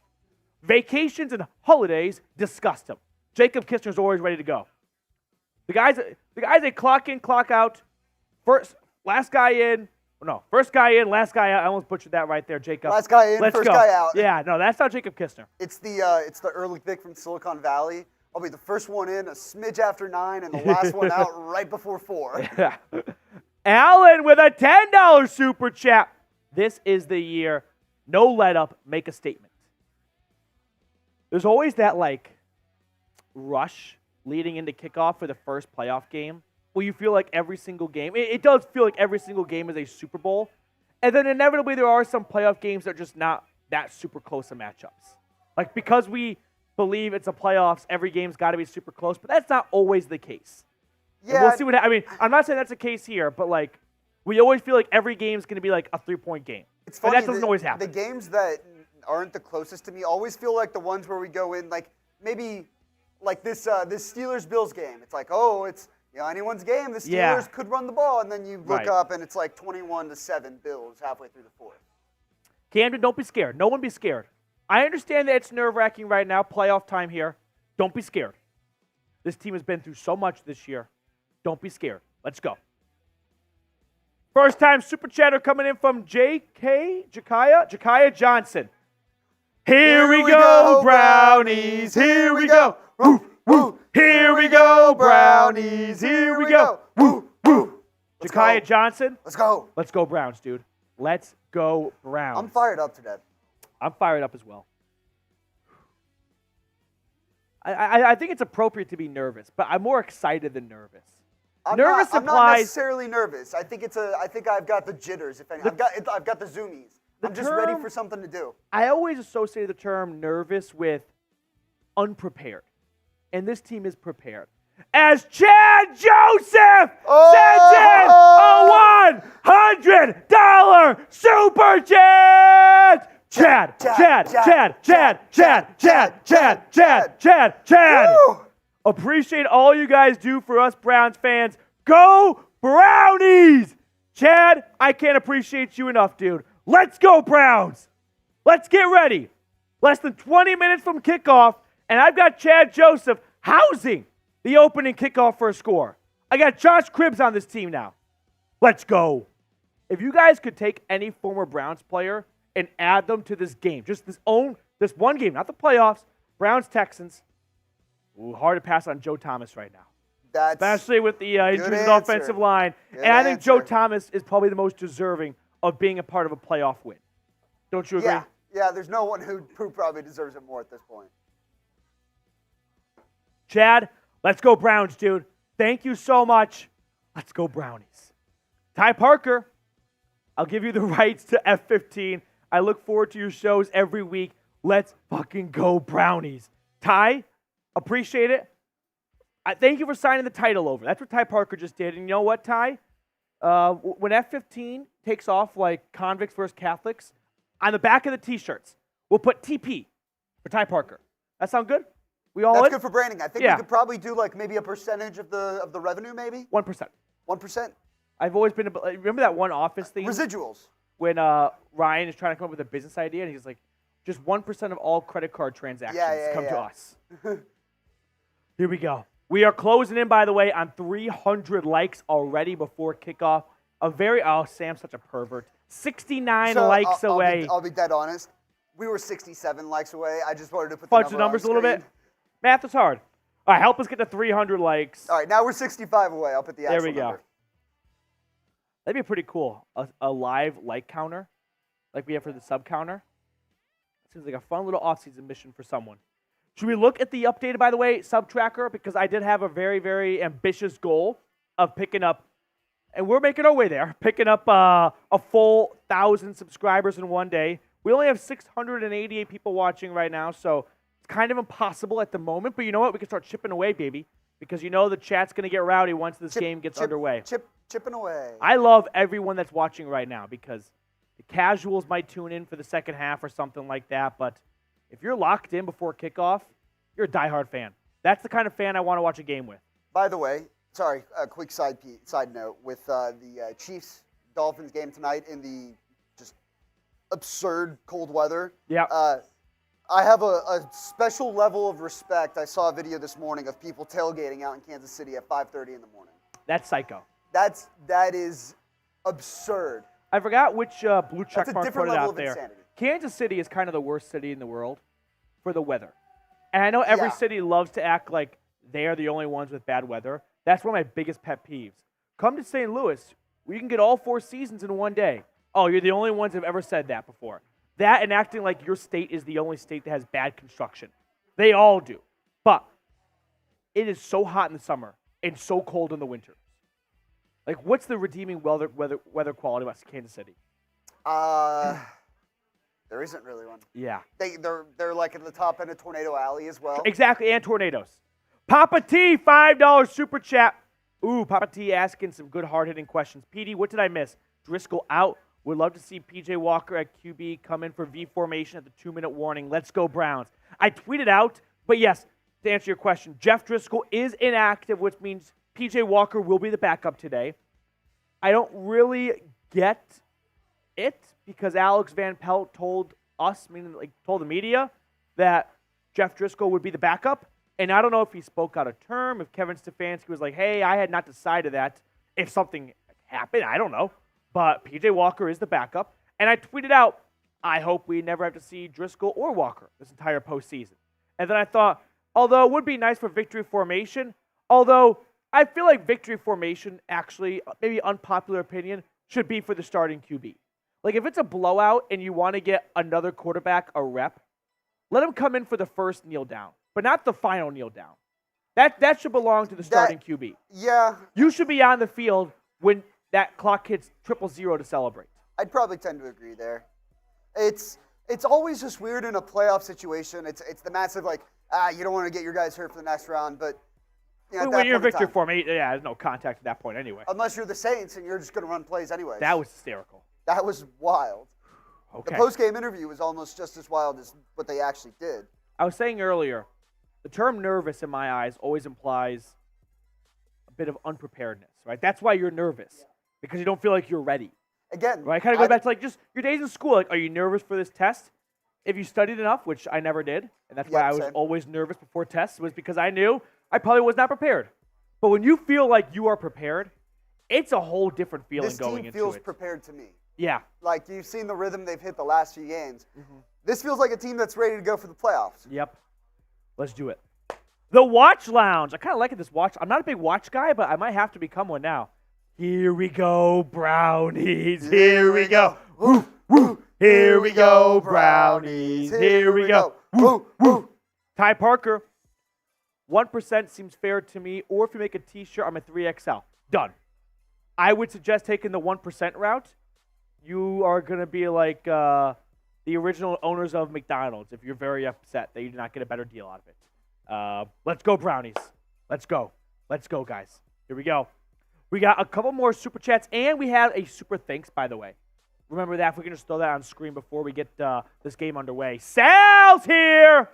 Vacations and holidays disgust him. Jacob Kistner's always ready to go. The guy's a clock in, clock out. First guy in, last guy out. I almost butchered that right there, Jacob. Last guy in, first guy out. Yeah, no, that's not Jacob Kistner. It's the early pick from Silicon Valley. I'll be the first one in, a smidge after 9, and the last one out right before 4. Yeah. Allen with a $10 Super Chat. This is the year. No let up. Make a statement. There's always that, rush leading into kickoff for the first playoff game where you feel like every single game, it does feel like every single game is a Super Bowl. And then inevitably there are some playoff games that are just not that super close of matchups. Because we believe it's a playoffs, every game's got to be super close, but that's not always the case. Yeah. And we'll see what I'm not saying that's the case here, but we always feel like every game's going to be a 3-point game. It's funny, that doesn't always happen. The games that aren't the closest to me always feel like the ones where we go in maybe this Steelers-Bills game. It's it's anyone's game. The Steelers could run the ball, and then you look up and it's 21-7 Bills halfway through the fourth. Camden, don't be scared. No one be scared. I understand that it's nerve-wracking right now, playoff time here. Don't be scared. This team has been through so much this year. Don't be scared. Let's go. First time Super Chatter coming in from Jakaya Johnson. Here we go, Brownies. Here we go. Woo, woo. Here we go, Brownies. Here we go. Woo, woo. Ja'Kiah Johnson. Let's go. Let's go, Browns, dude. Let's go, Browns. I'm fired up today. I'm fired up as well. I think it's appropriate to be nervous, but I'm more excited than nervous. I'm Nervous not implies necessarily nervous. I think I've got the jitters. If any, I've got the zoomies. I'm just ready for something to do. I always associate the term nervous with unprepared, and this team is prepared. As Chad Joseph sends in a $100 super chat. Chad. Woo! Appreciate all you guys do for us Browns fans. Go Brownies! Chad, I can't appreciate you enough, dude. Let's go Browns! Let's get ready. Less than 20 minutes from kickoff, and I've got Chad Joseph housing the opening kickoff for a score. I got Josh Cribbs on this team now. Let's go. If you guys could take any former Browns player and add them to this game, just this one game, not the playoffs, Browns Texans. Ooh, hard to pass on Joe Thomas right now. Especially with the injuries in the offensive line. And I think Joe Thomas is probably the most deserving of being a part of a playoff win. Don't you agree? Yeah, there's no one who probably deserves it more at this point. Chad, let's go Browns, dude. Thank you so much. Let's go Brownies. Ty Parker, I'll give you the rights to F15. I look forward to your shows every week. Let's fucking go Brownies. Ty, appreciate it. Thank you for signing the title over. That's what Ty Parker just did. And you know what, Ty? When F15 takes off like convicts versus Catholics, on the back of the T-shirts, we'll put TP for Ty Parker. That sound good? That's good for branding. I think we could probably do like maybe a percentage of the revenue, maybe? 1%. 1%? I've always been, remember that one office thing? Residuals. When Ryan is trying to come up with a business idea, and he's like, just 1% of all credit card transactions come to us. Here we go. We are closing in, by the way, on 300 likes already before kickoff. Sam's such a pervert. 69 likes away. I'll be dead honest. We were 67 likes away. I just wanted to put the numbers a little bit. Math is hard. All right, help us get to 300 likes. All right, now we're 65 away. I'll put the actual number. There we go. Number. That'd be pretty cool. A live like counter, like we have for the sub counter. Seems like a fun little off-season mission for someone. Should we look at the updated, by the way, sub tracker? Because I did have a very, very ambitious goal of picking up, and we're making our way there, picking up a full 1,000 subscribers in one day. We only have 688 people watching right now, so it's kind of impossible at the moment. But you know what? We can start chipping away, baby, because you know the chat's going to get rowdy once this game gets underway. Chipping away. I love everyone that's watching right now because the casuals might tune in for the second half or something like that, but if you're locked in before kickoff, you're a diehard fan. That's the kind of fan I want to watch a game with. By the way, sorry, a quick side note, with the Chiefs-Dolphins game tonight in the just absurd cold weather. Yeah. I have a special level of respect. I saw a video this morning of people tailgating out in Kansas City at 5:30 in the morning. That's psycho. That is absurd. I forgot which blue check mark put it out there. Insanity. Kansas City is kind of the worst city in the world for the weather. And I know every city loves to act like they are the only ones with bad weather. That's one of my biggest pet peeves. Come to St. Louis, where you can get all 4 seasons in one day. Oh, you're the only ones that have ever said that before. That and acting like your state is the only state that has bad construction. They all do. But it is so hot in the summer and so cold in the winter. Like, what's the redeeming weather quality about Kansas City? There isn't really one. Yeah. They're like at the top end of Tornado Alley as well. Exactly, and tornadoes. Papa T, $5 super chat. Ooh, Papa T asking some good hard-hitting questions. PD, what did I miss? Driscoll out. Would love to see P.J. Walker at QB come in for V formation at the 2-minute warning. Let's go Browns. I tweeted out, but yes, to answer your question, Jeff Driscoll is inactive, which means P.J. Walker will be the backup today. I don't really get it because Alex Van Pelt told us, told the media, that Jeff Driscoll would be the backup. And I don't know if he spoke out of term, if Kevin Stefanski was like, hey, I had not decided that. If something happened, I don't know. But P.J. Walker is the backup. And I tweeted out, I hope we never have to see Driscoll or Walker this entire postseason. And then I thought, although it would be nice for victory formation, although I feel like victory formation actually, maybe unpopular opinion, should be for the starting QB. Like if it's a blowout and you want to get another quarterback a rep, let him come in for the first kneel down, but not the final kneel down. That should belong to the starting QB. Yeah. You should be on the field when that clock hits 000 to celebrate. I'd probably tend to agree there. It's always just weird in a playoff situation. It's the massive you don't want to get your guys hurt for the next round, but when you're in victory form, there's no contact at that point anyway. Unless you're the Saints and you're just going to run plays anyway. That was hysterical. That was wild. Okay. The postgame interview was almost just as wild as what they actually did. I was saying earlier, the term nervous in my eyes always implies a bit of unpreparedness, right? That's why you're nervous, because you don't feel like you're ready. Again, right? Kind of go back to just your days in school. Like, are you nervous for this test? If you studied enough, which I never did, and that's why I was always nervous before tests, was because I knew I probably was not prepared. But when you feel like you are prepared, it's a whole different feeling going into it. This team feels prepared to me. Yeah. Like, you've seen the rhythm they've hit the last few games. Mm-hmm. This feels like a team that's ready to go for the playoffs. Yep. Let's do it. The Watch Lounge. I kind of like this watch. I'm not a big watch guy, but I might have to become one now. Here we go, Brownies. Here we go. Woo, woo. Here we go, Brownies. Here we go. Woo, woo. Ty Parker. 1% seems fair to me, or if you make a T-shirt, I'm a 3XL. Done. I would suggest taking the 1% route. You are going to be like the original owners of McDonald's if you're very upset that you did not get a better deal out of it. Let's go, Brownies. Let's go. Let's go, guys. Here we go. We got a couple more Super Chats, and we have a Super Thanks, by the way. Remember that. If we can just throw that on screen before we get this game underway. Sal's here.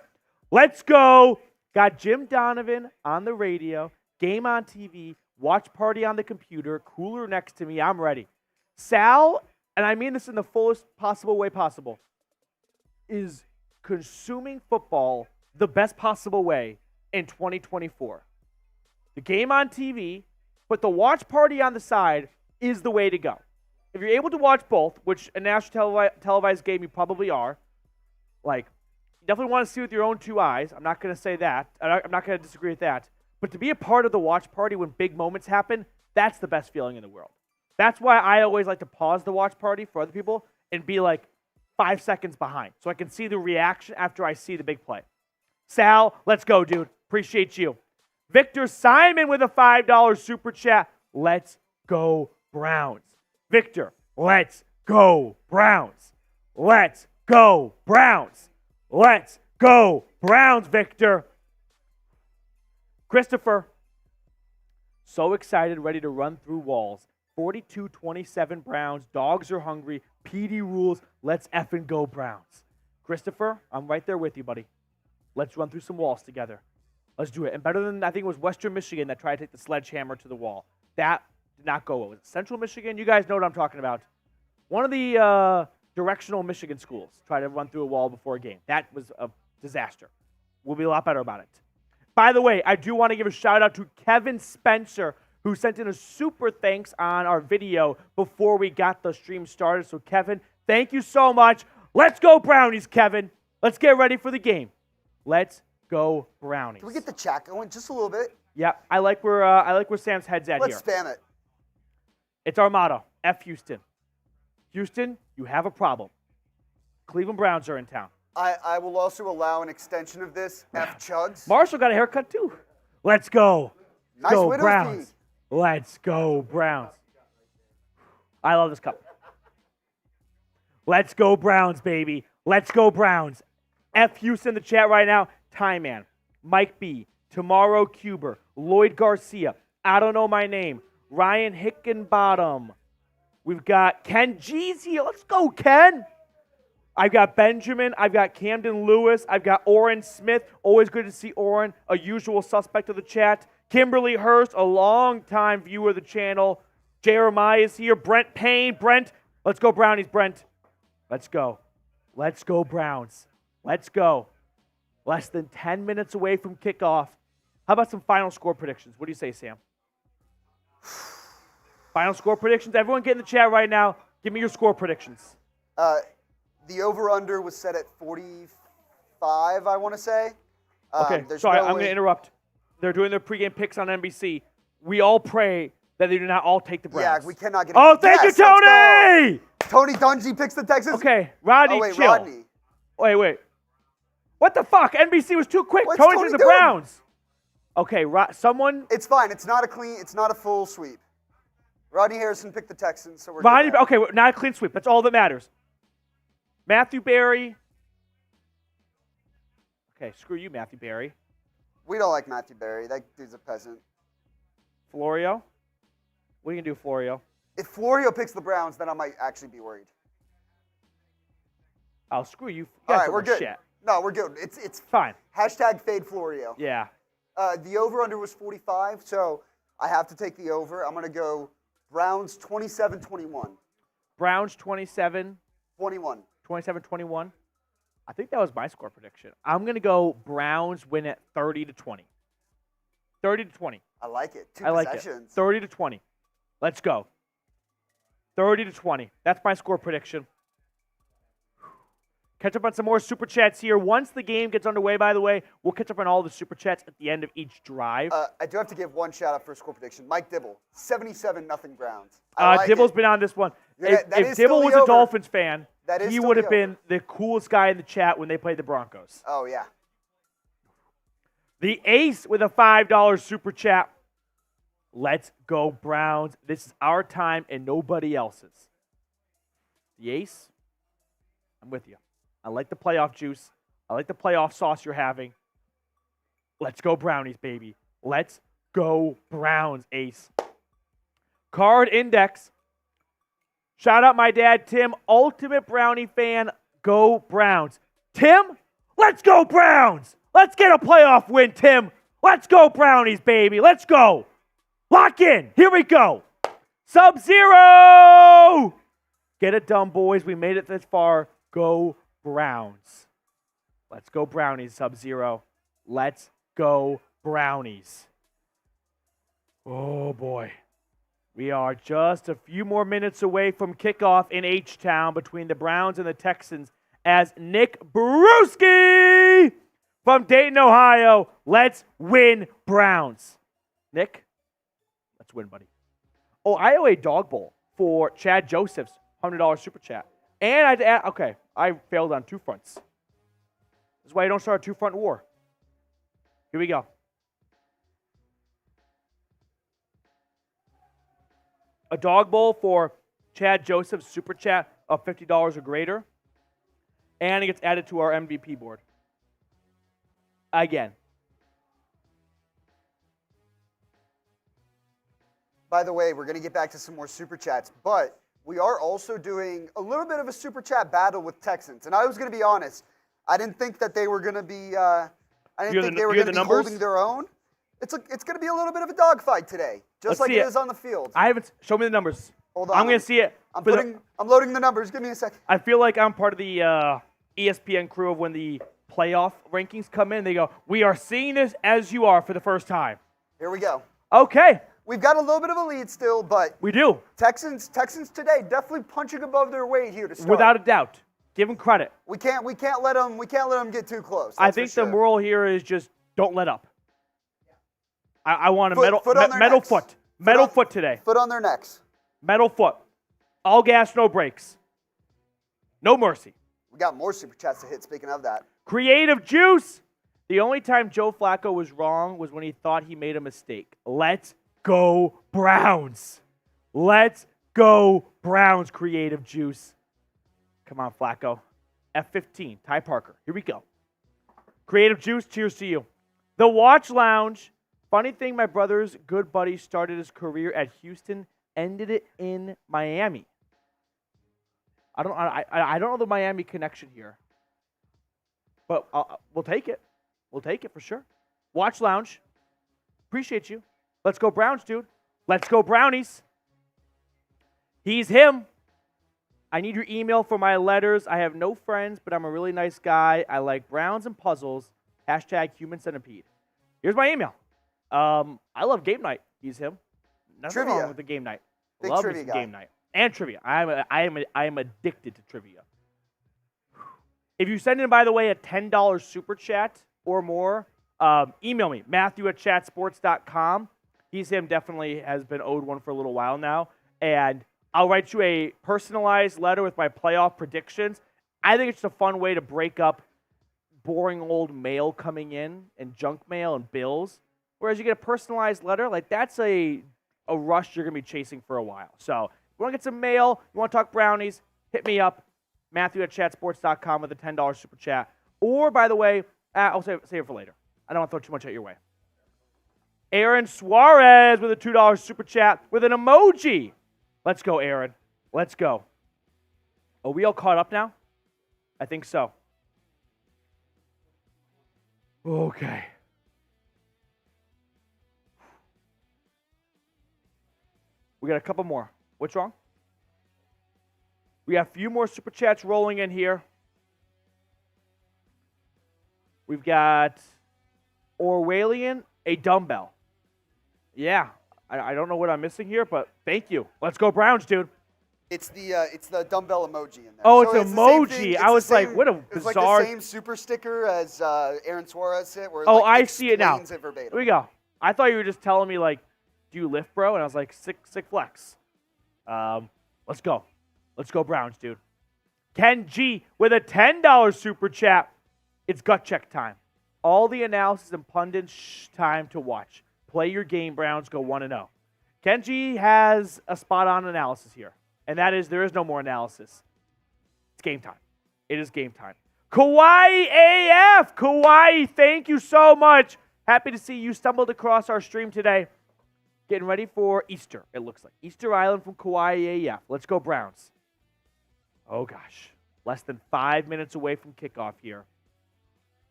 Let's go. Got Jim Donovan on the radio, game on TV, watch party on the computer, cooler next to me. I'm ready. Sal, and I mean this in the fullest possible way possible, is consuming football the best possible way in 2024. The game on TV, but the watch party on the side is the way to go. If you're able to watch both, which a national televised game you probably are, like, you definitely want to see with your own two eyes. I'm not going to say that. I'm not going to disagree with that. But to be a part of the watch party when big moments happen, that's the best feeling in the world. That's why I always like to pause the watch party for other people and be like 5 seconds behind so I can see the reaction after I see the big play. Sal, let's go, dude. Appreciate you. Victor Simon with a $5 super chat. Let's go, Browns. Victor, let's go, Browns. Let's go, Browns. Let's go, Browns, Victor. Christopher, so excited, ready to run through walls. 42-27 Browns. Dogs are hungry. PD rules. Let's effing go, Browns. Christopher, I'm right there with you, buddy. Let's run through some walls together. Let's do it. And better than, I think it was Western Michigan that tried to take the sledgehammer to the wall. That did not go well. Was it Central Michigan? You guys know what I'm talking about. One of the directional Michigan schools tried to run through a wall before a game. That was a disaster. We'll be a lot better about it. By the way, I do want to give a shout out to Kevin Spencer, who sent in a super thanks on our video before we got the stream started. So Kevin, thank you so much. Let's go, Brownies, Kevin. Let's get ready for the game. Let's go, Brownies. Can we get the chat going just a little bit? Yeah, I like where Sam's head's at here. Let's spam it. It's our motto, F Houston. Houston, you have a problem. Cleveland Browns are in town. I will also allow an extension of this, F Chugs. Marshall got a haircut too. Let's go. Nice go widow's Browns. peak. Let's go, Browns. I love this cup. Let's go, Browns, baby. Let's go, Browns. F Houston in the chat right now. Time Man, Mike B, Tomorrow Cuber, Lloyd Garcia, I don't know my name, Ryan Hickenbottom. We've got Ken Jeezy. Let's go, Ken. I've got Benjamin. I've got Camden Lewis. I've got Oren Smith. Always good to see Oren, a usual suspect of the chat. Kimberly Hurst, a long-time viewer of the channel. Jeremiah is here. Brent Payne. Brent, let's go, Brownies, Brent. Let's go. Let's go, Browns. Let's go. Less than 10 minutes away from kickoff. How about some final score predictions? What do you say, Sam? Final score predictions. Everyone get in the chat right now. Give me your score predictions. The over-under was set at 45, I want to say. Okay, sorry, I'm going to interrupt. They're doing their pregame picks on NBC. We all pray that they do not all take the Browns. Yeah, we cannot get. Oh, thank you, Tony! Tony Dungy picks the Texans. Okay, Rodney, chill. Rodney. Wait. What the fuck? NBC was too quick. What's Tony Tony took the doing? Browns. Okay, someone. It's fine. It's not a full sweep. Rodney Harrison picked the Texans, so we're Rodney. good there. Okay, not a clean sweep. That's all that matters. Matthew Berry. Okay, screw you, Matthew Berry. We don't like Matthew Berry. That dude's a peasant. Florio. What are you gonna do, Florio? If Florio picks the Browns, then I might actually be worried. Oh, screw you. All right, we're good. Shit. No, we're good. It's fine. Hashtag fade Florio. Yeah. The over-under was 45, so I have to take the over. I'm going to go Browns 27-21. Browns 27. 21. 27-21. I think that was my score prediction. I'm going to go Browns win at 30-20. 30-20. I like it. Two I like possessions. it. 30-20. Let's go. 30-20. That's my score prediction. Catch up on some more Super Chats here. Once the game gets underway, by the way, we'll catch up on all the Super Chats at the end of each drive. I do have to give one shout-out for a score prediction. Mike Dibble, 77-0 Browns. Dibble's been on this one. Yeah, if Dibble was a Dolphins fan, he would have been the the coolest guy in the chat when they played the Broncos. Oh, yeah. The Ace with a $5 Super Chat. Let's go, Browns. This is our time and nobody else's. The Ace, I'm with you. I like the playoff juice. I like the playoff sauce you're having. Let's go Brownies, baby. Let's go Browns, Ace. Card Index. Shout out my dad, Tim. Ultimate Brownie fan. Go Browns. Tim, let's go Browns. Let's get a playoff win, Tim. Let's go Brownies, baby. Let's go. Lock in. Here we go. Sub-Zero. Get it done, boys. We made it this far. Go Browns. Let's go Brownies, Sub-Zero. Let's go Brownies. Oh, boy. We are just a few more minutes away from kickoff in H-Town between the Browns and the Texans as Nick Brewski from Dayton, Ohio. Let's win Browns. Nick, let's win, buddy. Oh, I owe a dog bowl for Chad Joseph's $100 Super Chat. And I had to add, okay, I failed on two fronts. This is why you don't start a two-front war. Here we go. A dog bowl for Chad Joseph's Super Chat of $50 or greater. And it gets added to our MVP board. Again. By the way, we're going to get back to some more Super Chats, but we are also doing a little bit of a Super Chat battle with Texans. And I was going to be honest, I didn't think that they were going to be holding their own. It's going to be a little bit of a dogfight today, just like it is on the field. Show me the numbers. Hold on. I'm going to see it. I'm loading the numbers. Give me a second. I feel like I'm part of the ESPN crew of when the playoff rankings come in. They go, we are seeing this as you are for the first time. Here we go. Okay. We've got a little bit of a lead still, but we do. Texans today definitely punching above their weight here to start. Without a doubt. Give them credit. We can't let them get too close. I think the moral here is just don't let up. I want a metal foot today. Foot on their necks. Metal foot. All gas, no brakes. No mercy. We got more Super Chats to hit, speaking of that. Creative Juice. The only time Joe Flacco was wrong was when he thought he made a mistake. Let's go Browns. Let's go Browns, Creative Juice. Come on, Flacco. F15, Ty Parker. Here we go. Creative Juice, cheers to you. The Watch Lounge. Funny thing, my brother's good buddy started his career at Houston, ended it in Miami. I don't know the Miami connection here, but we'll take it. We'll take it for sure. Watch Lounge. Appreciate you. Let's go Browns, dude. Let's go Brownies. He's him. I need your email for my letters. I have no friends, but I'm a really nice guy. I like Browns and puzzles. # human centipede. Here's my email. I love game night. He's him. Nothing wrong with the game night. Big love trivia me some guy. game night. And trivia. I am addicted to trivia. If you send in, by the way, a $10 super chat or more, email me, Matthew@chatsports.com. Him definitely has been owed one for a little while now. And I'll write you a personalized letter with my playoff predictions. I think it's a fun way to break up boring old mail coming in and junk mail and bills. Whereas you get a personalized letter, like that's a rush you're going to be chasing for a while. So if you want to get some mail, you want to talk Brownies, hit me up, Matthew@chatsports.com with a $10 super chat. Or, by the way, I'll save it for later. I don't want to throw too much at your way. Aaron Suarez with a $2 super chat with an emoji. Let's go, Aaron. Let's go. Are we all caught up now? I think so. Okay. We got a couple more. What's wrong? We have a few more super chats rolling in here. We've got Orwellian, a dumbbell. Yeah, I don't know what I'm missing here, but thank you. Let's go Browns, dude. It's the dumbbell emoji in there. Oh, so it's emoji. I was like, what a bizarre. It's like the same super sticker as Aaron Suarez said. Where I see it now. It verbatim. Here we go. I thought you were just telling me, like, do you lift, bro? And I was like, sick flex. Let's go. Let's go Browns, dude. Ken G with a $10 super chat. It's gut check time. All the analysis and pundits time to watch. Play your game, Browns. Go 1-0. Ken G has a spot-on analysis here. And that is, there is no more analysis. It's game time. It is game time. Kauai AF. Kauai, thank you so much. Happy to see you stumbled across our stream today. Getting ready for Easter, it looks like. Easter Island from Kauai AF. Let's go Browns. Oh, gosh. Less than 5 minutes away from kickoff here.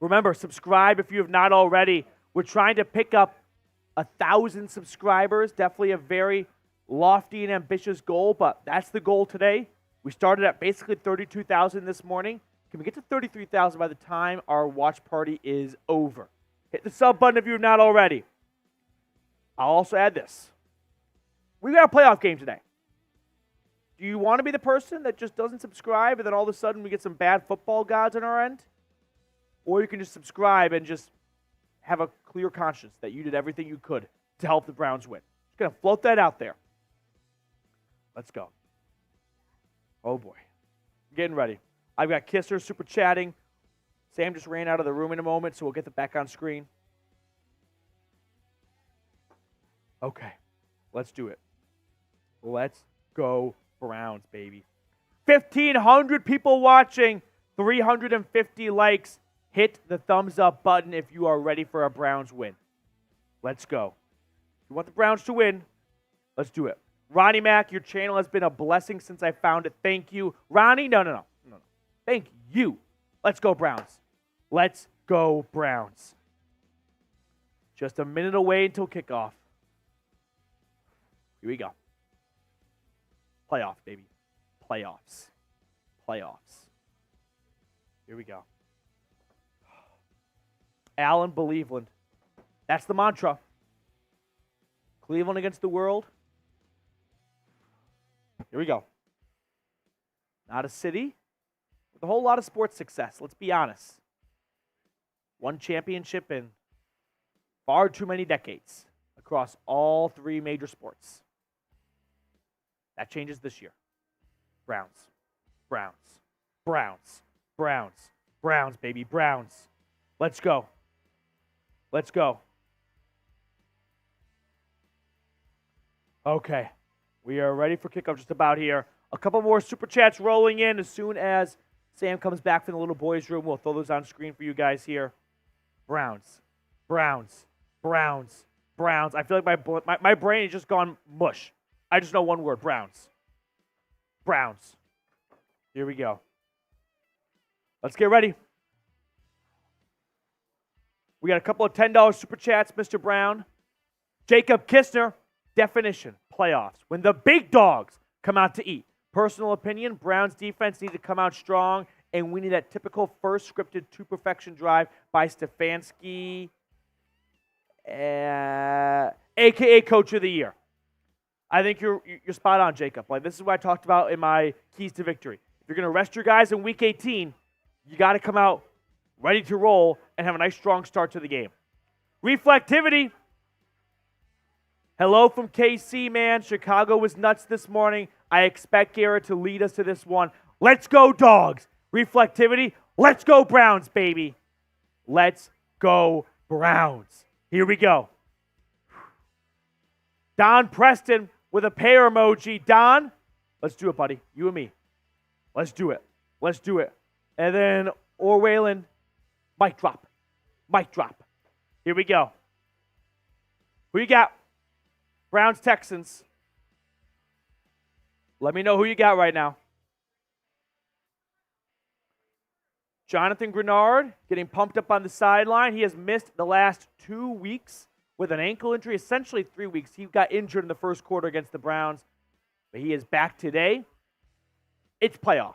Remember, subscribe if you have not already. We're trying to pick up 1,000 subscribers. Definitely a very lofty and ambitious goal, but that's the goal today. We started at basically 32,000 this morning. Can we get to 33,000 by the time our watch party is over? Hit the sub button if you have not already. I'll also add this. We got a playoff game today. Do you want to be the person that just doesn't subscribe and then all of a sudden we get some bad football gods on our end? Or you can just subscribe and just have a clear conscience that you did everything you could to help the Browns win. Just going to float that out there. Let's go. Oh, boy. I'm getting ready. I've got Kisser super chatting. Sam just ran out of the room in a moment, so we'll get the back on screen. Okay. Let's do it. Let's go Browns, baby. 1,500 people watching. 350 likes. Hit the thumbs up button if you are ready for a Browns win. Let's go. If you want the Browns to win, let's do it. Ronnie Mack, your channel has been a blessing since I found it. Thank you. Ronnie, no. Thank you. Let's go Browns. Let's go Browns. Just a minute away until kickoff. Here we go. Playoff, baby. Playoffs. Here we go. Allen, Believeland. That's the mantra. Cleveland against the world. Here we go. Not a city with a whole lot of sports success. Let's be honest. One championship in far too many decades across all three major sports. That changes this year. Browns, baby, Browns. Let's go. Okay. We are ready for kickoff just about here. A couple more super chats rolling in as soon as Sam comes back from the little boys' room. We'll throw those on screen for you guys here. Browns. I feel like my brain has just gone mush. I just know one word, Browns. Here we go. Let's get ready. We got a couple of $10 super chats, Mr. Brown. Jacob Kistner, definition, playoffs. When the big dogs come out to eat. Personal opinion, Browns defense need to come out strong, and we need that typical first scripted to perfection drive by Stefanski, a.k.a. Coach of the Year. I think you're spot on, Jacob. Like, this is what I talked about in my keys to victory. If you're going to rest your guys in Week 18, you got to come out ready to roll and have a nice, strong start to the game. Reflectivity. Hello from KC, man. Chicago was nuts this morning. I expect Garrett to lead us to this one. Let's go, Dogs. Reflectivity. Let's go, Browns, baby. Let's go, Browns. Here we go. Don Preston with a pair emoji. Don, let's do it, buddy. You and me. Let's do it. Let's do it. And then Orwellen, mic drop. Mic drop. Here we go. Who you got? Browns, Texans. Let me know who you got right now. Jonathan Grenard getting pumped up on the sideline. He has missed the last 2 weeks with an ankle injury, essentially 3 weeks. He got injured in the first quarter against the Browns, but he is back today. It's playoffs.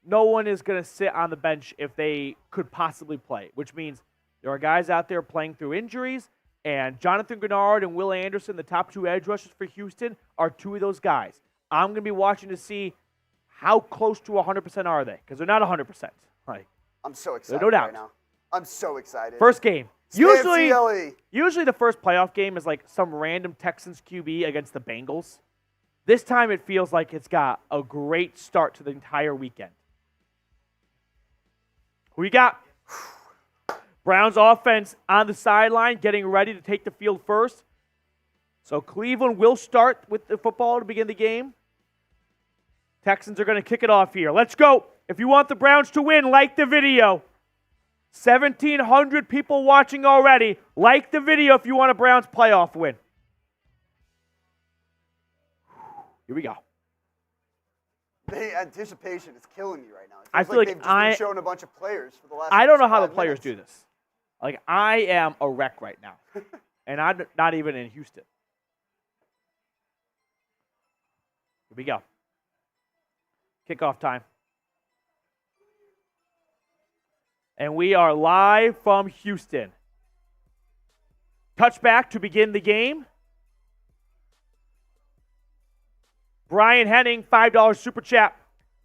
No one is going to sit on the bench if they could possibly play, which means there are guys out there playing through injuries, and Jonathan Grenard and Will Anderson, the top 2 edge rushers for Houston, are 2 of those guys. I'm going to be watching to see how close to 100% are they, because they're not 100%. Like, I'm so excited no doubt. right now. I'm so excited. First game. Usually the first playoff game is like some random Texans QB against the Bengals. This time it feels like it's got a great start to the entire weekend. Who you got? Browns offense on the sideline, getting ready to take the field first. So Cleveland will start with the football to begin the game. Texans are going to kick it off here. Let's go. If you want the Browns to win, like the video. 1,700 people watching already. Like the video if you want a Browns playoff win. Here we go. The anticipation is killing me right now. I feel like they've just been showing a bunch of players for the last. I don't know how the 5 players minutes. do this. Like, I am a wreck right now. And I'm not even in Houston. Here we go. Kickoff time. And we are live from Houston. Touchback to begin the game. Brian Henning, $5 super chat.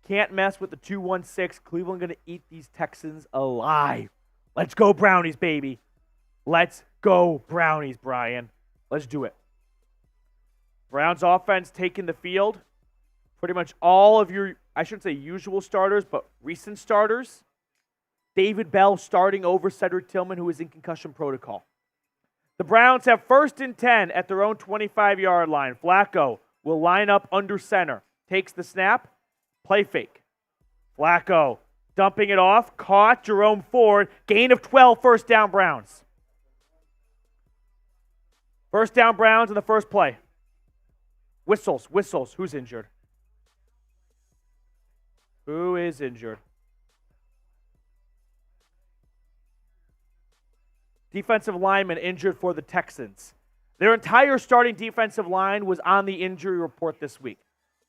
Can't mess with the 216. Cleveland going to eat these Texans alive. Let's go Brownies, baby. Let's go Brownies, Brian. Let's do it. Browns offense taking the field. Pretty much all of your, I shouldn't say usual starters, but recent starters. David Bell starting over Cedric Tillman, who is in concussion protocol. The Browns have 1st and 10 at their own 25-yard line. Flacco will line up under center. Takes the snap. Play fake. Flacco dumping it off. Caught. Jerome Ford. Gain of 12. First down Browns. First down Browns in the first play. Whistles. Whistles. Who's injured? Who is injured? Defensive lineman injured for the Texans. Their entire starting defensive line was on the injury report this week,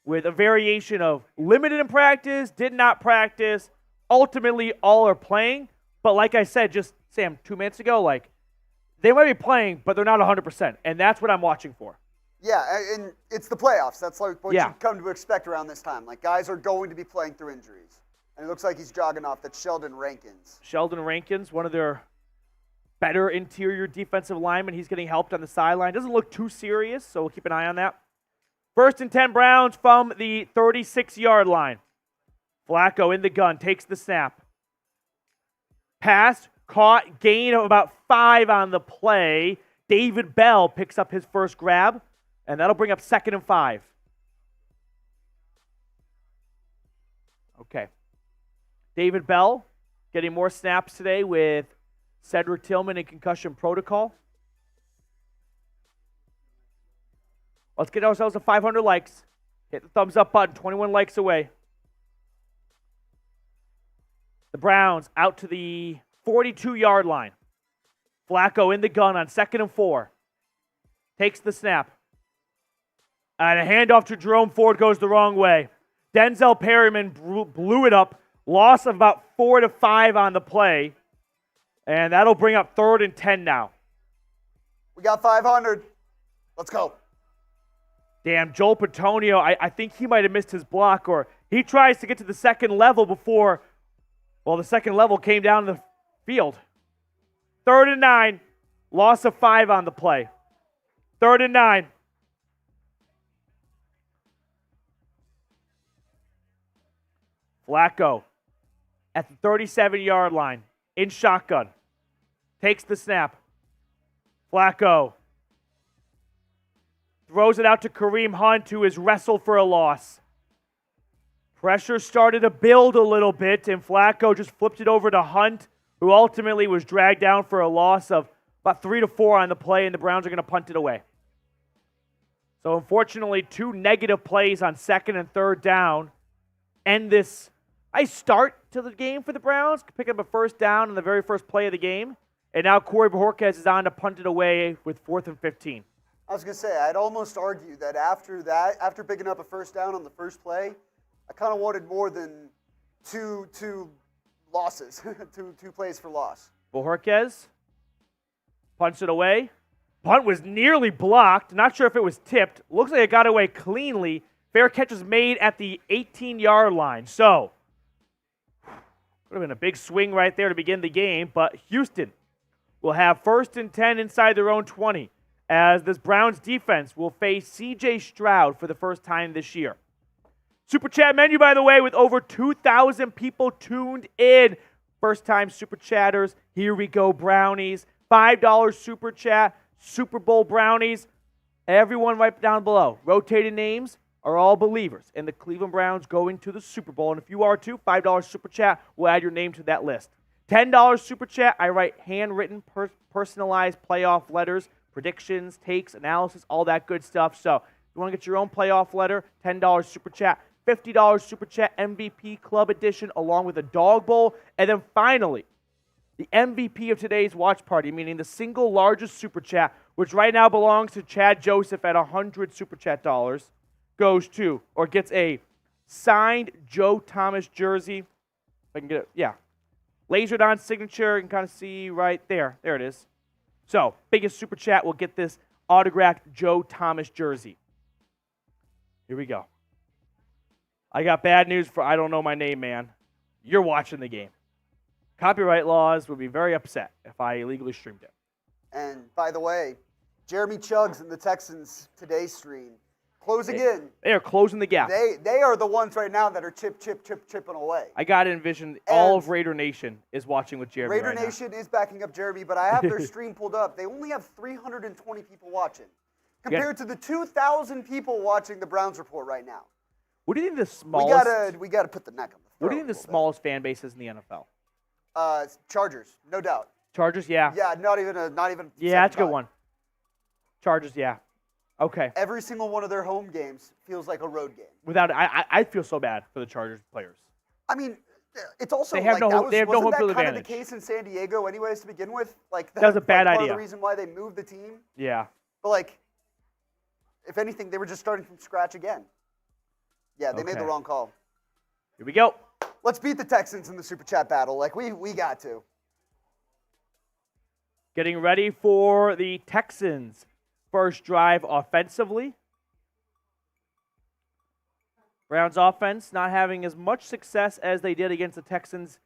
with a variation of limited in practice, did not practice. Ultimately, all are playing. But like I said, just, Sam, 2 minutes ago, like, they might be playing, but they're not 100%. And that's what I'm watching for. Yeah, and it's the playoffs. That's like what you come to expect around this time. Like, guys are going to be playing through injuries. And it looks like he's jogging off. That's Sheldon Rankins. Sheldon Rankins, one of their better interior defensive linemen. He's getting helped on the sideline. Doesn't look too serious, so we'll keep an eye on that. 1st and 10 Browns from the 36-yard line. Flacco in the gun, takes the snap. Pass, caught, gain of about 5 on the play. David Bell picks up his first grab, and that'll bring up 2nd and 5. Okay. David Bell getting more snaps today with Cedric Tillman in concussion protocol. Let's get ourselves to 500 likes. Hit the thumbs up button, 21 likes away. The Browns out to the 42-yard line. Flacco in the gun on 2nd and 4. Takes the snap. And a handoff to Jerome Ford goes the wrong way. Denzel Perryman blew it up. Loss of about 4 to 5 on the play. And that'll bring up 3rd and 10 now. We got 500. Let's go. Damn, Joel Petonio, I think he might have missed his block, or he tries to get to the second level before Well, the second level came down the field. 3rd and 9. Loss of 5 on the play. 3rd and 9. Flacco at the 37-yard line in shotgun. Takes the snap. Flacco throws it out to Kareem Hunt, who is wrestled for a loss. Pressure started to build a little bit, and Flacco just flipped it over to Hunt, who ultimately was dragged down for a loss of about 3 to 4 on the play, and the Browns are going to punt it away. So unfortunately, 2 negative plays on 2nd and 3rd down end this nice start to the game for the Browns, picking up a 1st down on the very first play of the game. And now Corey Bojorquez is on to punt it away with 4th and 15. I was going to say, I'd almost argue that after picking up a 1st down on the first play, I kind of wanted more than two losses, two plays for loss. Bojorquez punts it away. Punt was nearly blocked. Not sure if it was tipped. Looks like it got away cleanly. Fair catch was made at the 18-yard line. So, would have been a big swing right there to begin the game, but Houston will have 1st and 10 inside their own 20 as this Browns defense will face C.J. Stroud for the first time this year. Super Chat menu, by the way, with over 2,000 people tuned in. First-time Super Chatters. Here we go, Brownies. $5 Super Chat, Super Bowl Brownies. Everyone right down below. Rotated names are all believers in the Cleveland Browns going to the Super Bowl. And if you are too, $5 Super Chat, we'll add your name to that list. $10 Super Chat, I write handwritten, personalized playoff letters, predictions, takes, analysis, all that good stuff. So if you want to get your own playoff letter, $10 Super Chat. $50 Super Chat MVP Club Edition along with a dog bowl. And then finally, the MVP of today's watch party, meaning the single largest Super Chat, which right now belongs to Chad Joseph at 100 Super Chat dollars, goes to, or gets a signed Joe Thomas jersey. If I can get it, yeah. Lasered on signature, you can kind of see right there. There it is. So, biggest Super Chat will get this autographed Joe Thomas jersey. Here we go. I got bad news for I don't know my name, man. You're watching the game. Copyright laws would be very upset if I illegally streamed it. And by the way, Jeremy Chuggs and the Texans today stream closing in. They are closing the gap. They are the ones right now that are chipping away. I got to envision all of Raider Nation is watching with Jeremy Raider right Nation is backing up Jeremy, but I have their stream pulled up. They only have 320 people watching compared to the 2,000 people watching the Browns Report right now. What do you think the smallest? We gotta put the neck on the throat. What do you think the smallest fan base is in the NFL? Chargers, no doubt. Chargers, yeah. Yeah, not even. Yeah, that's a good one. Chargers, yeah. Okay. Every single one of their home games feels like a road game. Without, I feel so bad for the Chargers players. I mean, it's also they have no home field wasn't that kind advantage. of the case in San Diego, anyways, to begin with. Like that was a bad part idea. of the reason why they moved the team. Yeah. But like, if anything, they were just starting from scratch again. Yeah, they made the wrong call. Here we go. Let's beat the Texans in the Super Chat battle. Like, we got to. Getting ready for the Texans' first drive offensively. Browns offense not having as much success as they did against the Texans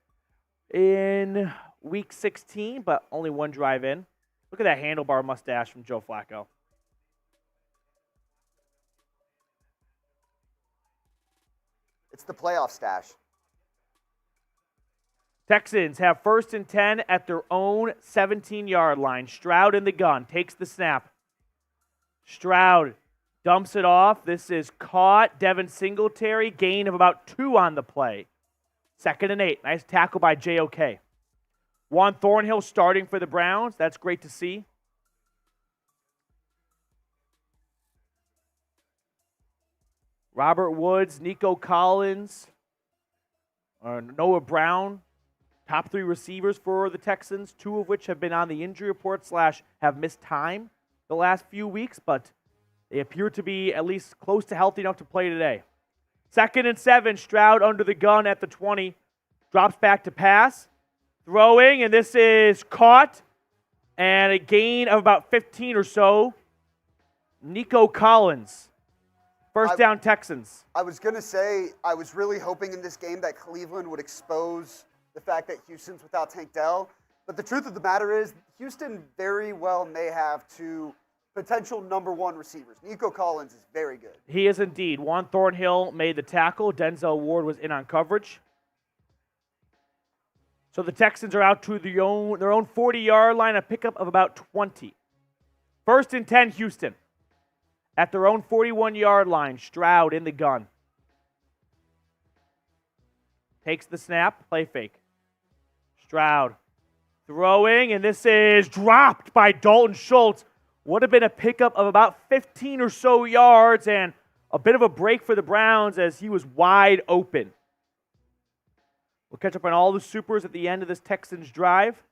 in Week 16, but only one drive in. Look at that handlebar mustache from Joe Flacco. It's the playoff stash. Texans have 1st and 10 at their own 17-yard line. Stroud in the gun, takes the snap. Stroud dumps it off. This is caught. Devin Singletary, gain of about 2 on the play. 2nd and 8. Nice tackle by JOK. Juan Thornhill starting for the Browns. That's great to see. Robert Woods, Nico Collins, Noah Brown, top 3 receivers for the Texans, 2 of which have been on the injury report / have missed time the last few weeks, but they appear to be at least close to healthy enough to play today. 2nd and 7, Stroud under the gun at the 20, drops back to pass, throwing, and this is caught, and a gain of about 15 or so. Nico Collins. First down, Texans. I was going to say, I was really hoping in this game that Cleveland would expose the the fact that Houston's without Tank Dell. But the truth of the matter is, Houston very well may have two potential number one receivers. Nico Collins is very good. He is indeed. Juan Thornhill made the tackle. Denzel Ward was in on coverage. So the Texans are out to their own 40-yard line, a pickup of about 20. 1st and 10, Houston. At their own 41-yard line, Stroud in the gun. Takes the snap, play fake. Stroud throwing, and this is dropped by Dalton Schultz. Would have been a pickup of about 15 or so yards and a bit of a break for the Browns as he was wide open. We'll catch up on all the supers at the end of this Texans drive.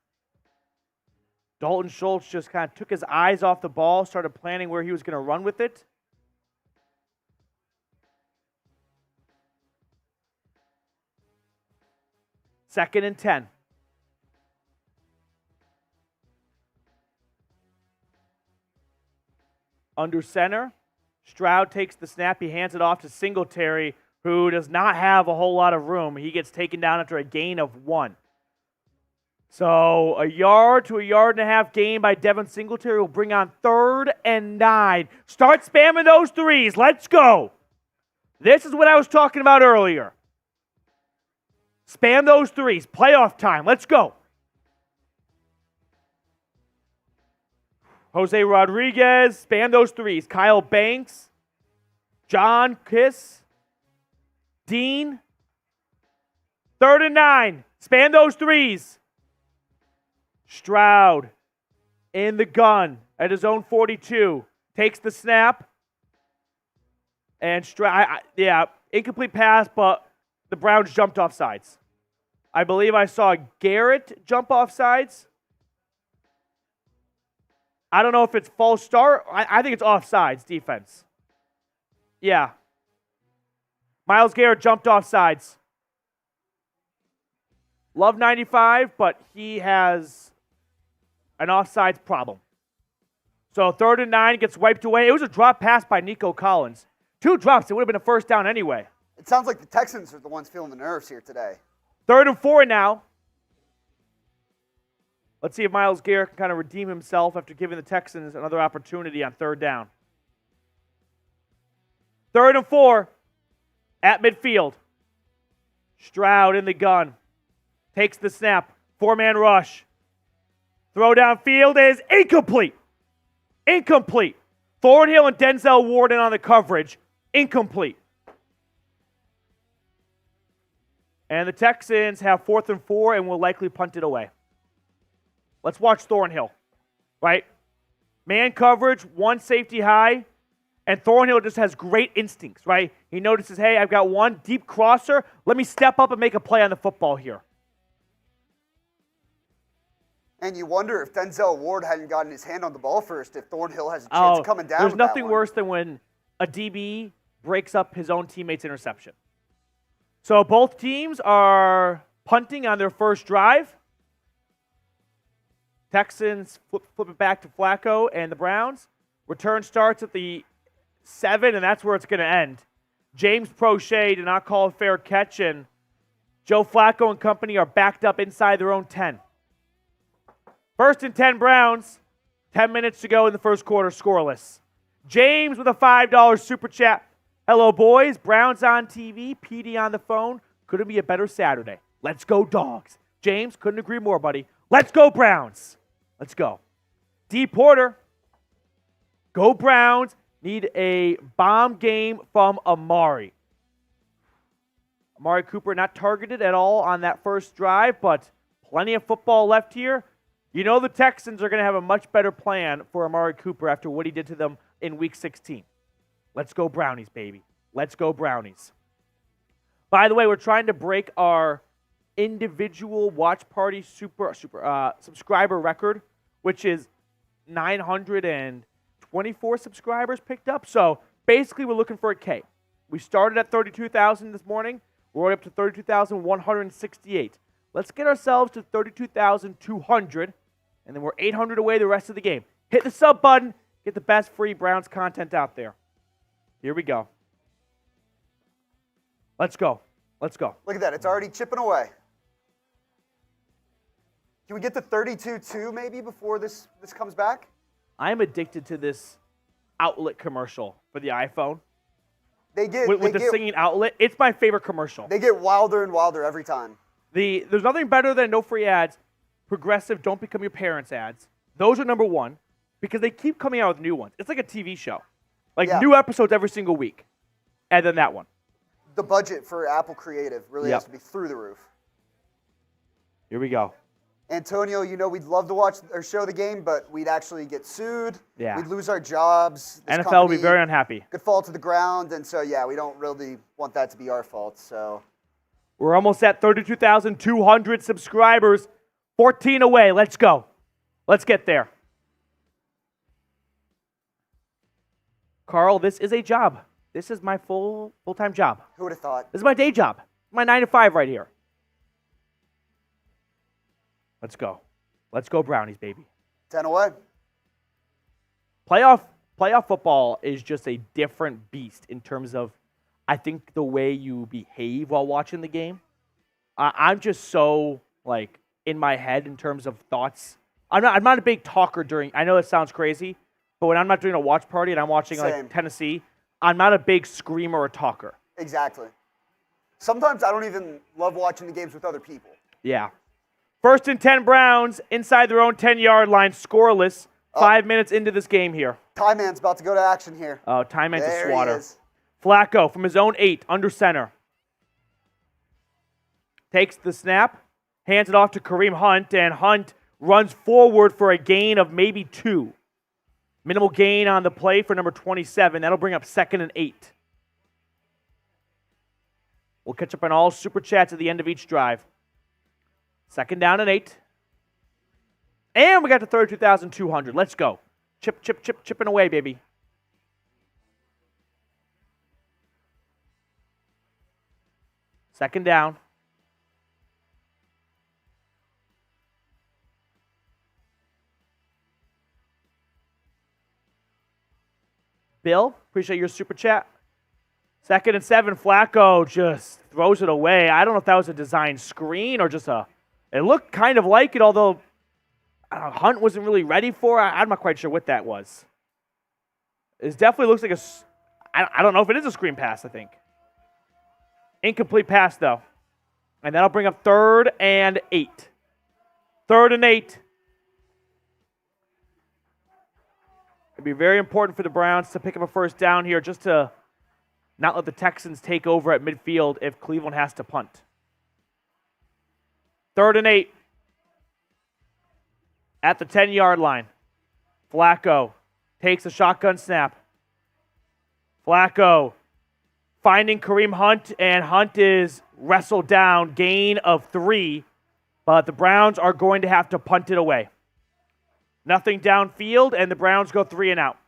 Dalton Schultz just kind of took his eyes off the ball, started planning where he was going to run with it. Second and 10. Under center, Stroud takes the snap. He hands it off to Singletary, who does not have a whole lot of room. He gets taken down after a gain of 1. So a yard to a yard and a half gain by Devin Singletary will bring on 3rd and 9. Start spamming those threes. Let's go. This is what I was talking about earlier. Spam those threes. Playoff time. Let's go. Jose Rodriguez, spam those threes. Kyle Banks, John Kiss, Dean. 3rd and 9. Spam those threes. Stroud in the gun at his own 42. Takes the snap. And Stroud, incomplete pass, but the Browns jumped off sides. I believe I saw Garrett jump off sides. I don't know if it's false start. I think it's offsides defense. Yeah. Myles Garrett jumped off sides. Love 95, but he has an offsides problem. So 3rd and 9 gets wiped away. It was a drop pass by Nico Collins. 2 drops. It would have been a first down anyway. It sounds like the Texans are the ones feeling the nerves here today. 3rd and 4 now. Let's see if Myles Garrett can kind of redeem himself after giving the Texans another opportunity on 3rd down. 3rd and 4 at midfield. Stroud in the gun. Takes the snap. 4-man rush. Throw downfield is incomplete. Incomplete. Thornhill and Denzel Ward in on the coverage. Incomplete. And the Texans have 4th and 4 and will likely punt it away. Let's watch Thornhill, right? Man coverage, 1 safety high, and Thornhill just has great instincts, right? He notices, hey, I've got 1 deep crosser. Let me step up and make a play on the football here. And you wonder if Denzel Ward hadn't gotten his hand on the ball first, if Thornhill has a chance of coming down. There's nothing worse than when a DB breaks up his own teammate's interception. So both teams are punting on their first drive. Texans flip it back to Flacco and the Browns. Return starts at the 7, and that's where it's going to end. James Prochet did not call a fair catch, and Joe Flacco and company are backed up inside their own 10. 1st and 10 Browns. 10 minutes to go in the first quarter, scoreless. James with a $5 super chat. Hello, boys. Browns on TV. PD on the phone. Couldn't be a better Saturday. Let's go, Dogs. James, couldn't agree more, buddy. Let's go, Browns. Let's go. D. Porter. Go, Browns. Need a bomb game from Amari. Amari Cooper not targeted at all on that first drive, but plenty of football left here. You know the Texans are going to have a much better plan for Amari Cooper after what he did to them in Week 16. Let's go Brownies, baby. Let's go Brownies. By the way, we're trying to break our individual watch party subscriber record, which is 924 subscribers picked up. So basically, we're looking for a K. We started at 32,000 this morning. We're up to 32,168. Let's get ourselves to 32,200, and then we're 800 away the rest of the game. Hit the sub button. Get the best free Browns content out there. Here we go. Let's go. Let's go. Look at that. It's already chipping away. Can we get to 32-2 maybe before this comes back? I'm addicted to this outlet commercial for the iPhone. With the singing outlet. It's my favorite commercial. They get wilder and wilder every time. There's nothing better than no free ads, progressive don't become your parents ads. Those are number one because they keep coming out with new ones. It's like a TV show. Like new episodes every single week. And then that one. The budget for Apple Creative really has to be through the roof. Here we go. Antonio, we'd love to watch or show the game, but we'd actually get sued. Yeah. We'd lose our jobs. This NFL would be very unhappy. Could fall to the ground, and so, we don't really want that to be our fault. So we're almost at 32,200 subscribers. 14 away. Let's go. Let's get there. Carl, this is a job. This is my full-time job. Who would have thought? This is my day job. My 9 to 5 right here. Let's go. Let's go Brownies, baby. 10 away. Playoff football is just a different beast in terms of, I think, the way you behave while watching the game. I'm just so, in my head in terms of thoughts. I'm not a big talker during, I know it sounds crazy, but when I'm not doing a watch party and I'm watching, Tennessee, I'm not a big screamer or talker. Exactly. Sometimes I don't even love watching the games with other people. Yeah. 1st and 10 Browns inside their own 10-yard line, scoreless. 5 minutes into this game here. Ty Man's about to go to action here. Oh, Ty Man's a There swatter. he is. Flacco from his own 8, under center. Takes the snap, hands it off to Kareem Hunt, and Hunt runs forward for a gain of maybe 2. Minimal gain on the play for number 27. That'll bring up 2nd and 8. We'll catch up on all Super Chats at the end of each drive. 2nd down and 8. And we got to 32,200. Let's go. Chipping away, baby. Second down. Bill, appreciate your super chat. 2nd and 7, Flacco just throws it away. I don't know if that was a design screen or just it looked kind of like it, although Hunt wasn't really ready for it. I'm not quite sure what that was. It definitely looks like I don't know if it is a screen pass, I think. Incomplete pass, though. And that'll bring up 3rd and 8. 3rd and 8. It'd be very important for the Browns to pick up a first down here just to not let the Texans take over at midfield if Cleveland has to punt. 3rd and 8. At the 10-yard line. Flacco takes a shotgun snap. Flacco finding Kareem Hunt, and Hunt is wrestled down, gain of 3, but the Browns are going to have to punt it away. Nothing downfield, and the Browns go 3 and out.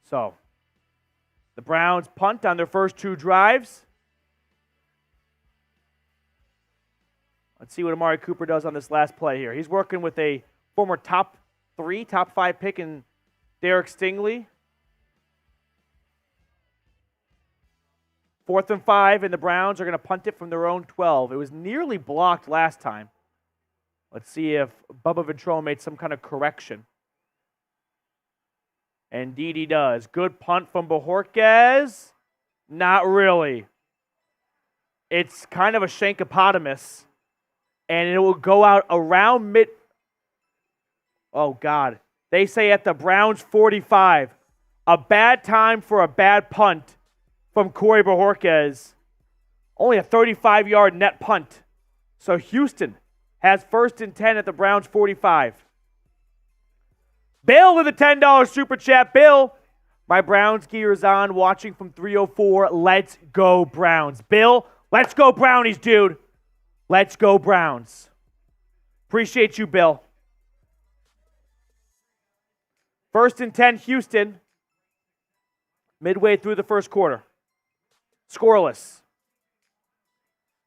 So, the Browns punt on their first 2 drives. Let's see what Amari Cooper does on this last play here. He's working with a former top 5 pick in Derek Stingley. 4th and 5, and the Browns are going to punt it from their own 12. It was nearly blocked last time. Let's see if Bubba Ventrone made some kind of correction. Indeed he does. Good punt from Bojorquez. Not really. It's kind of a shankopotamus. And it will go out around mid... Oh, God. They say at the Browns 45. A bad time for a bad punt from Corey Bojorquez. Only a 35-yard net punt. So Houston has 1st and 10 at the Browns 45. Bill with a $10 super chat. Bill, my Browns gear is on, watching from 304. Let's go Browns. Bill, let's go Brownies, dude. Let's go Browns. Appreciate you, Bill. 1st and 10, Houston. Midway through the first quarter. Scoreless.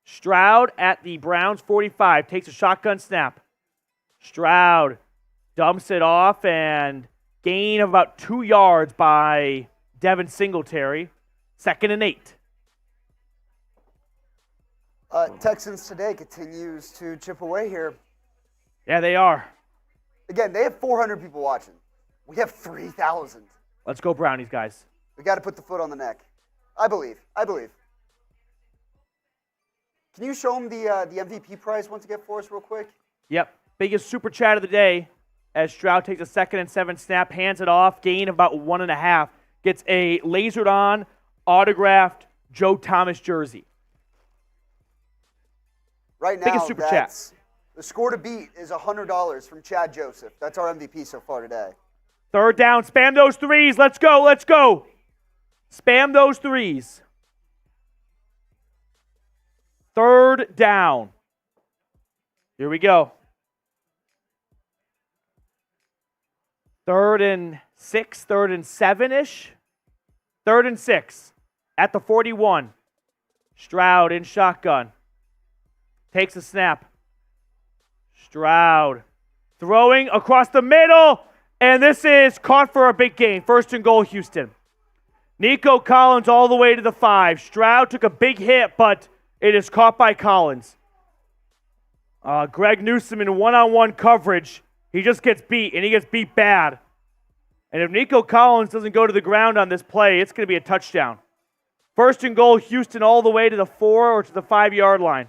Stroud at the Browns 45 takes a shotgun snap. Stroud dumps it off and gain of about 2 yards by Devin Singletary. 2nd and 8. Texans today continues to chip away here. Yeah, they are. Again, they have 400 people watching. We have 3,000. Let's go Brownies, guys. We got to put the foot on the neck. I believe. Can you show them the MVP prize once again for us real quick? Yep. Biggest super chat of the day as Stroud takes a 2nd and 7 snap, hands it off, gain of about 1.5, gets a lasered on, autographed Joe Thomas jersey. Right now, biggest super chat. The score to beat is $100 from Chad Joseph. That's our MVP so far today. 3rd down, spam those threes. Let's go. Spam those threes. 3rd down. Here we go. 3rd and 6, 3rd and 7-ish. 3rd and 6 at the 41. Stroud in shotgun. Takes a snap. Stroud throwing across the middle. And this is caught for a big gain. 1st and goal, Houston. Nico Collins all the way to the 5. Stroud took a big hit, but it is caught by Collins. Greg Newsome in one-on-one coverage. He just gets beat, and he gets beat bad. And if Nico Collins doesn't go to the ground on this play, it's going to be a touchdown. 1st and goal, Houston all the way to the 4 or to the 5-yard line.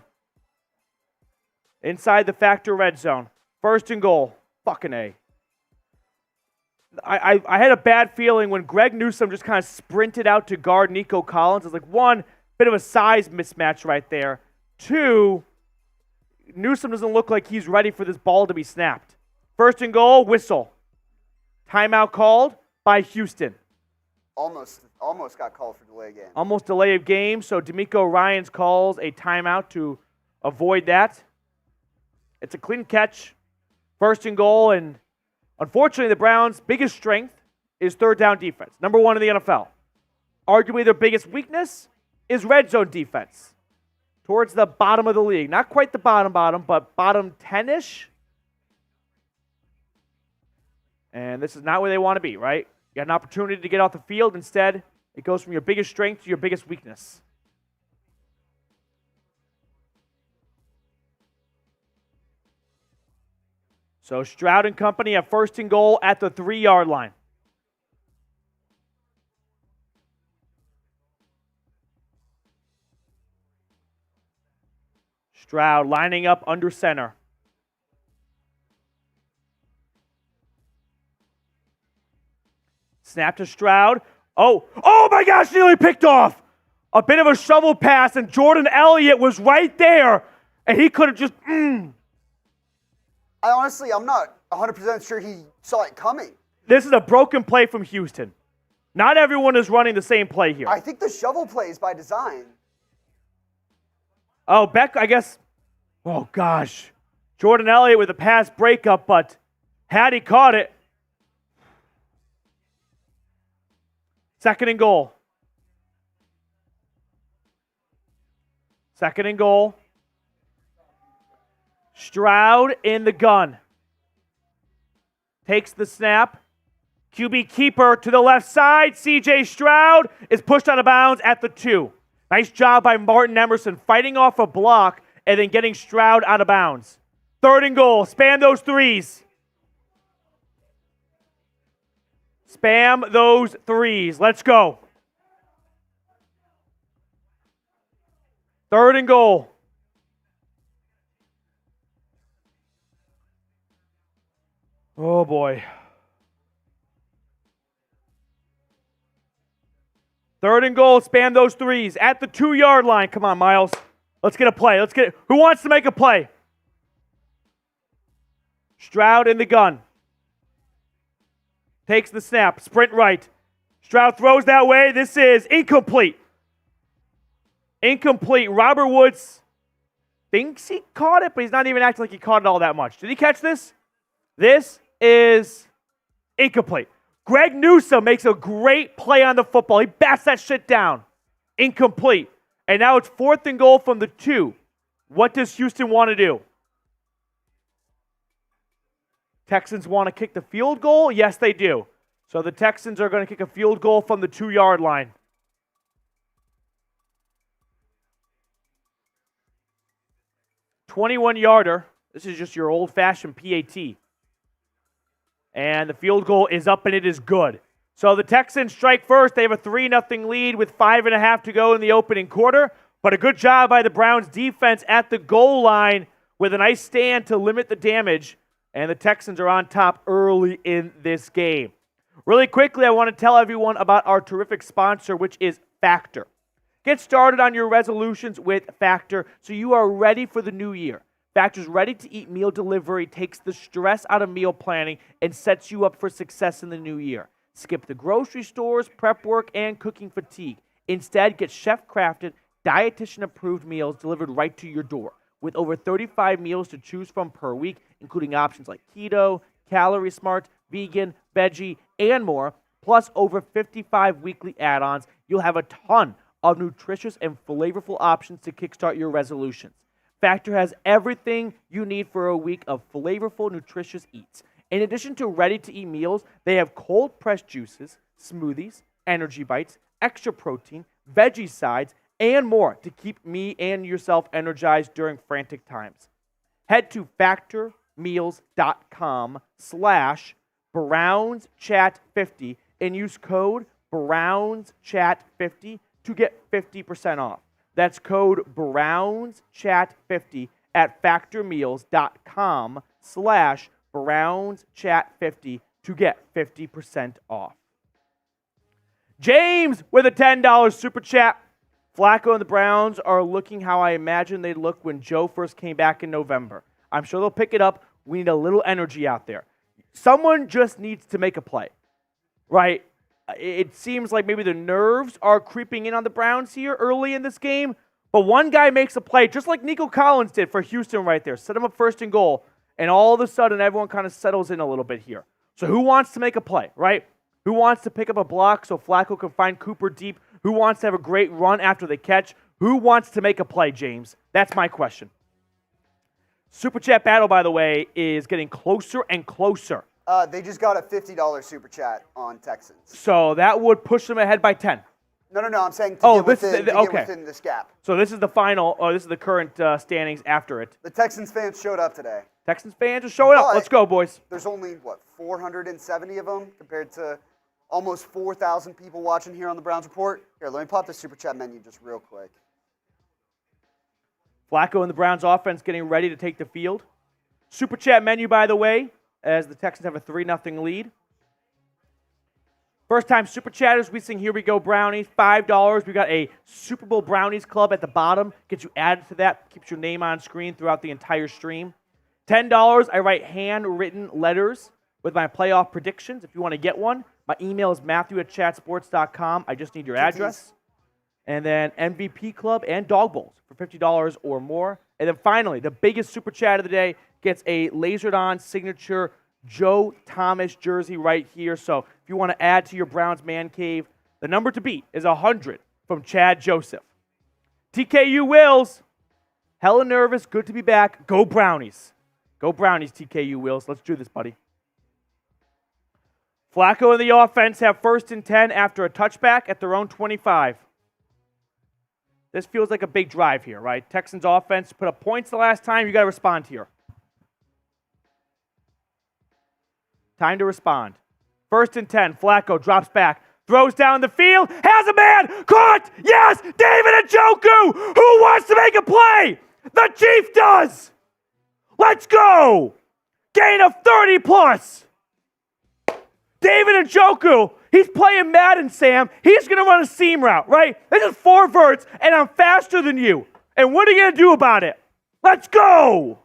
Inside the Factor red zone. 1st and goal. Fucking A. I had a bad feeling when Greg Newsome just kind of sprinted out to guard Nico Collins. I was like, 1, bit of a size mismatch right there. 2, Newsome doesn't look like he's ready for this ball to be snapped. 1st and goal, whistle. Timeout called by Houston. Almost got called for delay of game. Almost delay of game, so D'Amico Ryans calls a timeout to avoid that. It's a clean catch. 1st and goal, and unfortunately the Browns' biggest strength is 3rd down defense. Number 1 in the NFL. Arguably their biggest weakness is red zone defense. Towards the bottom of the league. Not quite the bottom, but bottom 10-ish. And this is not where they want to be, right? You got an opportunity to get off the field. Instead, it goes from your biggest strength to your biggest weakness. So Stroud and company have 1st and goal at the 3-yard line. Stroud lining up under center. Snap to Stroud. Oh my gosh, nearly picked off. A bit of a shovel pass, and Jordan Elliott was right there, and he could have just, I'm not 100% sure he saw it coming. This is a broken play from Houston. Not everyone is running the same play here. I think the shovel play is by design. Oh, Beck, I guess. Oh, gosh. Jordan Elliott with a pass breakup, but had he caught it. 2nd and goal. 2nd and goal. Stroud in the gun. Takes the snap. QB keeper to the left side. C.J. Stroud is pushed out of bounds at the 2. Nice job by Martin Emerson fighting off a block and then getting Stroud out of bounds. 3rd and goal. Spam those threes. Spam those threes. Let's go. 3rd and goal. Oh, boy. 3rd and goal. Spam those threes at the 2-yard line. Come on, Miles. Let's get a play. Who wants to make a play? Stroud in the gun. Takes the snap. Sprint right. Stroud throws that way. This is incomplete. Incomplete. Robert Woods thinks he caught it, but he's not even acting like he caught it all that much. Did he catch this? This is incomplete. Greg Newsome makes a great play on the football. He bats that shit down. Incomplete. And now it's 4th and goal from the 2. What does Houston want to do? Texans want to kick the field goal? Yes, they do. So the Texans are going to kick a field goal from the 2-yard line. 21-yarder. This is just your old-fashioned PAT. And the field goal is up, and it is good. So the Texans strike first. They have a 3-0 lead with 5.5 to go in the opening quarter. But a good job by the Browns defense at the goal line with a nice stand to limit the damage. And the Texans are on top early in this game. Really quickly, I want to tell everyone about our terrific sponsor, which is Factor. Get started on your resolutions with Factor so you are ready for the new year. Factor's ready-to-eat meal delivery takes the stress out of meal planning and sets you up for success in the new year. Skip the grocery stores, prep work, and cooking fatigue. Instead, get chef-crafted, dietitian-approved meals delivered right to your door. With over 35 meals to choose from per week, including options like keto, calorie smart, vegan, veggie, and more, plus over 55 weekly add-ons, you'll have a ton of nutritious and flavorful options to kickstart your resolutions. Factor has everything you need for a week of flavorful, nutritious eats. In addition to ready-to-eat meals, they have cold-pressed juices, smoothies, energy bites, extra protein, veggie sides, and more to keep me and yourself energized during frantic times. Head to factormeals.com/BrownsChat50 and use code BrownsChat50 to get 50% off. That's code BrownsChat50 at factormeals.com/BrownsChat50 to get 50% off. James with a $10 super chat. Flacco and the Browns are looking how I imagine they'd look when Joe first came back in November. I'm sure they'll pick it up. We need a little energy out there. Someone just needs to make a play, right? It seems like maybe the nerves are creeping in on the Browns here early in this game, but one guy makes a play, just like Nico Collins did for Houston right there. Set him up first and goal, and all of a sudden everyone kind of settles in a little bit here. So who wants to make a play, right? Who wants to pick up a block so Flacco can find Cooper deep? Who wants to have a great run after the catch? Who wants to make a play, James? That's my question. Super Chat battle, by the way, is getting closer and closer. They just got a $50 super chat on Texans. So that would push them ahead by 10. No. I'm saying get within this gap. So this is the final, this is the current standings after it. The Texans fans showed up today. Texans fans are showing up. Let's go, boys. There's only, 470 of them compared to almost 4,000 people watching here on the Browns Report. Here, let me pop the super chat menu just real quick. Flacco and the Browns offense getting ready to take the field. Super chat menu, by the way, as the Texans have a 3-0 lead. First-time Super Chatters, we sing Here We Go Brownies, $5. We got a Super Bowl Brownies Club at the bottom. Gets you added to that. Keeps your name on screen throughout the entire stream. $10, I write handwritten letters with my playoff predictions. If you want to get one, my email is matthew@chatsports.com. I just need your address. And then MVP Club and Dog Bowls for $50 or more. And then finally, the biggest Super Chat of the day gets a lasered-on signature Joe Thomas jersey right here. So if you want to add to your Browns man cave, the number to beat is 100 from Chad Joseph. TKU Wills, hella nervous, good to be back. Go Brownies. Go Brownies, TKU Wills. Let's do this, buddy. Flacco and the offense have 1st and 10 after a touchback at their own 25. This feels like a big drive here, right? Texans offense put up points the last time. You got to respond here. Time to respond. 1st and 10. Flacco drops back. Throws down the field. Has a man. Caught. Yes. David Njoku. Who wants to make a play? The Chief does. Let's go. Gain of 30 plus. David Njoku. He's playing Madden, Sam. He's going to run a seam route, right? This is 4 verts, and I'm faster than you. And what are you going to do about it? Let's go.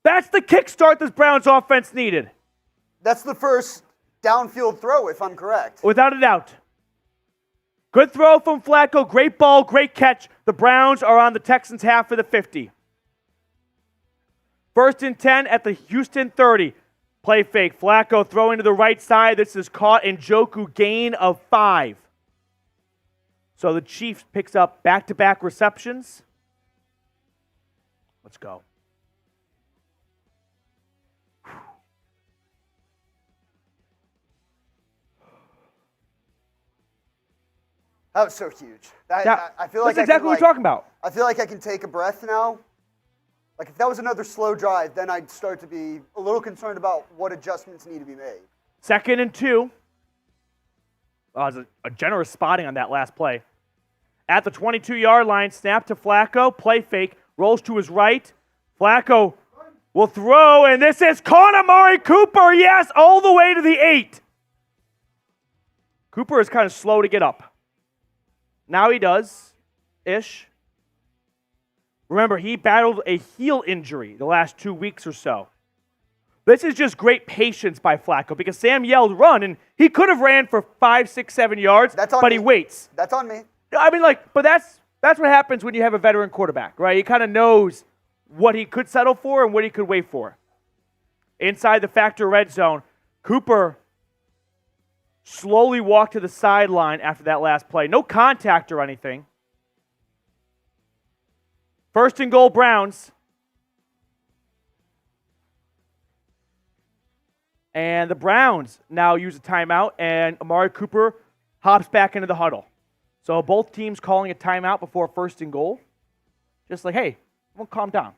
That's the kickstart this Browns offense needed. That's the first downfield throw, if I'm correct. Without a doubt. Good throw from Flacco. Great ball, great catch. The Browns are on the Texans' half of the 50. 1st and 10 at the Houston 30. Play fake. Flacco throwing to the right side. This is caught. Njoku gain of 5. So the Chiefs picks up back-to-back receptions. Let's go. That was so huge. I feel like that's exactly what we're talking about. I feel like I can take a breath now. Like, if that was another slow drive, then I'd start to be a little concerned about what adjustments need to be made. 2nd and 2. Oh, it was a generous spotting on that last play. At the 22-yard line, snap to Flacco, play fake, rolls to his right. Flacco will throw, and this is caught Amari Cooper, yes, all the way to the 8. Cooper is kind of slow to get up. Now he does-ish. Remember, he battled a heel injury the last 2 weeks or so. This is just great patience by Flacco because Sam yelled run, and he could have ran for 5, 6, 7 yards, but he waits. That's on me. I mean, but that's what happens when you have a veteran quarterback, right? He kind of knows what he could settle for and what he could wait for. Inside the Factor red zone, Cooper slowly walked to the sideline after that last play. No contact or anything. 1st and goal, Browns. And the Browns now use a timeout, and Amari Cooper hops back into the huddle. So both teams calling a timeout before 1st and goal. Just like, hey, everyone calm down.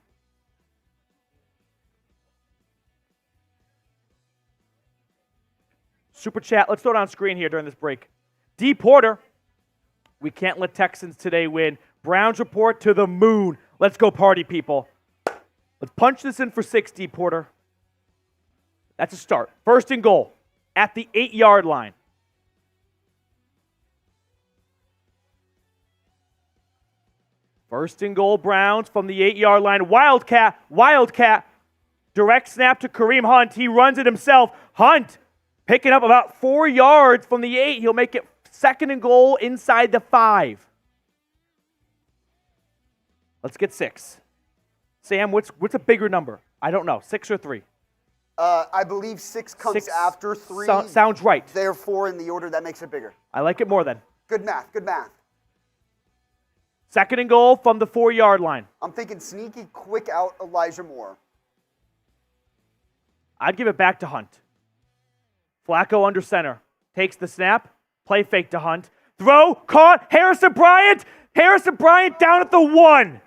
Super chat, let's throw it on screen here during this break. D. Porter, we can't let Texans today win. Browns report to the moon. Let's go party, people. Let's punch this in for 6, D. Porter. That's a start. 1st and goal at the 8-yard line. First and goal, Browns from the 8-yard line. Wildcat. Direct snap to Kareem Hunt. He runs it himself. Hunt picking up about 4 yards from the 8. He'll make it 2nd and goal inside the 5. Let's get 6. Sam, what's a bigger number? I don't know. 6 or 3? I believe 6 comes after 3. Sounds right. Therefore, in the order, that makes it bigger. I like it more then. Good math. 2nd and goal from the 4-yard line. I'm thinking sneaky, quick out Elijah Moore. I'd give it back to Hunt. Flacco under center. Takes the snap. Play fake to Hunt. Throw. Caught. Harrison Bryant down at the 1.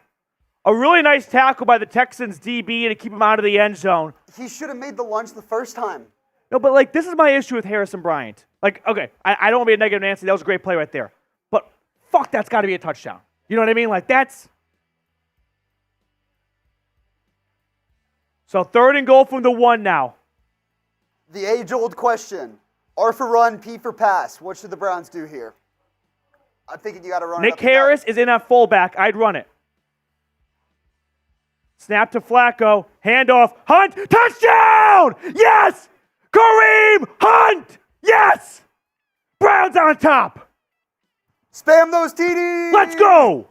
A really nice tackle by the Texans DB to keep him out of the end zone. He should have made the lunge the first time. No, but this is my issue with Harrison Bryant. Okay, I don't want to be a negative Nancy. That was a great play right there. But fuck, that's got to be a touchdown. You know what I mean? That's... So 3rd and goal from the 1 now. The age-old question. R for run, P for pass. What should the Browns do here? I'm thinking you got to run it. Nick Harris is in at fullback. I'd run it. Snap to Flacco. Handoff. Hunt. Touchdown! Yes! Kareem Hunt! Yes! Browns on top. Spam those TDs! Let's go!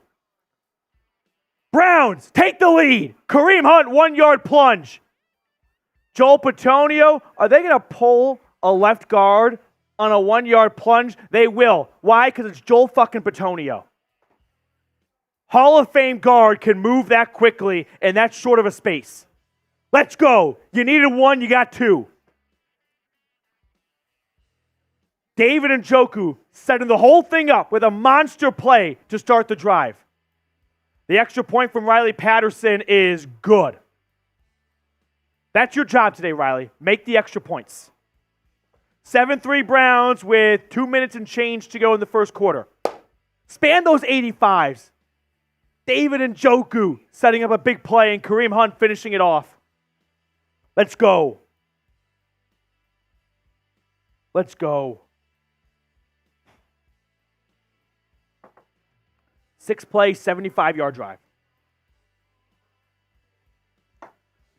Browns take the lead. Kareem Hunt, 1-yard plunge. Joel Petonio, are they going to pull a left guard on a 1-yard plunge? They will. Why? Because it's Joel fucking Petonio. Hall of Fame guard can move that quickly in that short of a space. Let's go. You needed 1, you got 2. David Njoku setting the whole thing up with a monster play to start the drive. The extra point from Riley Patterson is good. That's your job today, Riley. Make the extra points. 7-3 Browns with 2 minutes and change to go in the first quarter. Span those 85s. David Njoku setting up a big play and Kareem Hunt finishing it off. Let's go. Let's go. 6-play, 75-yard drive.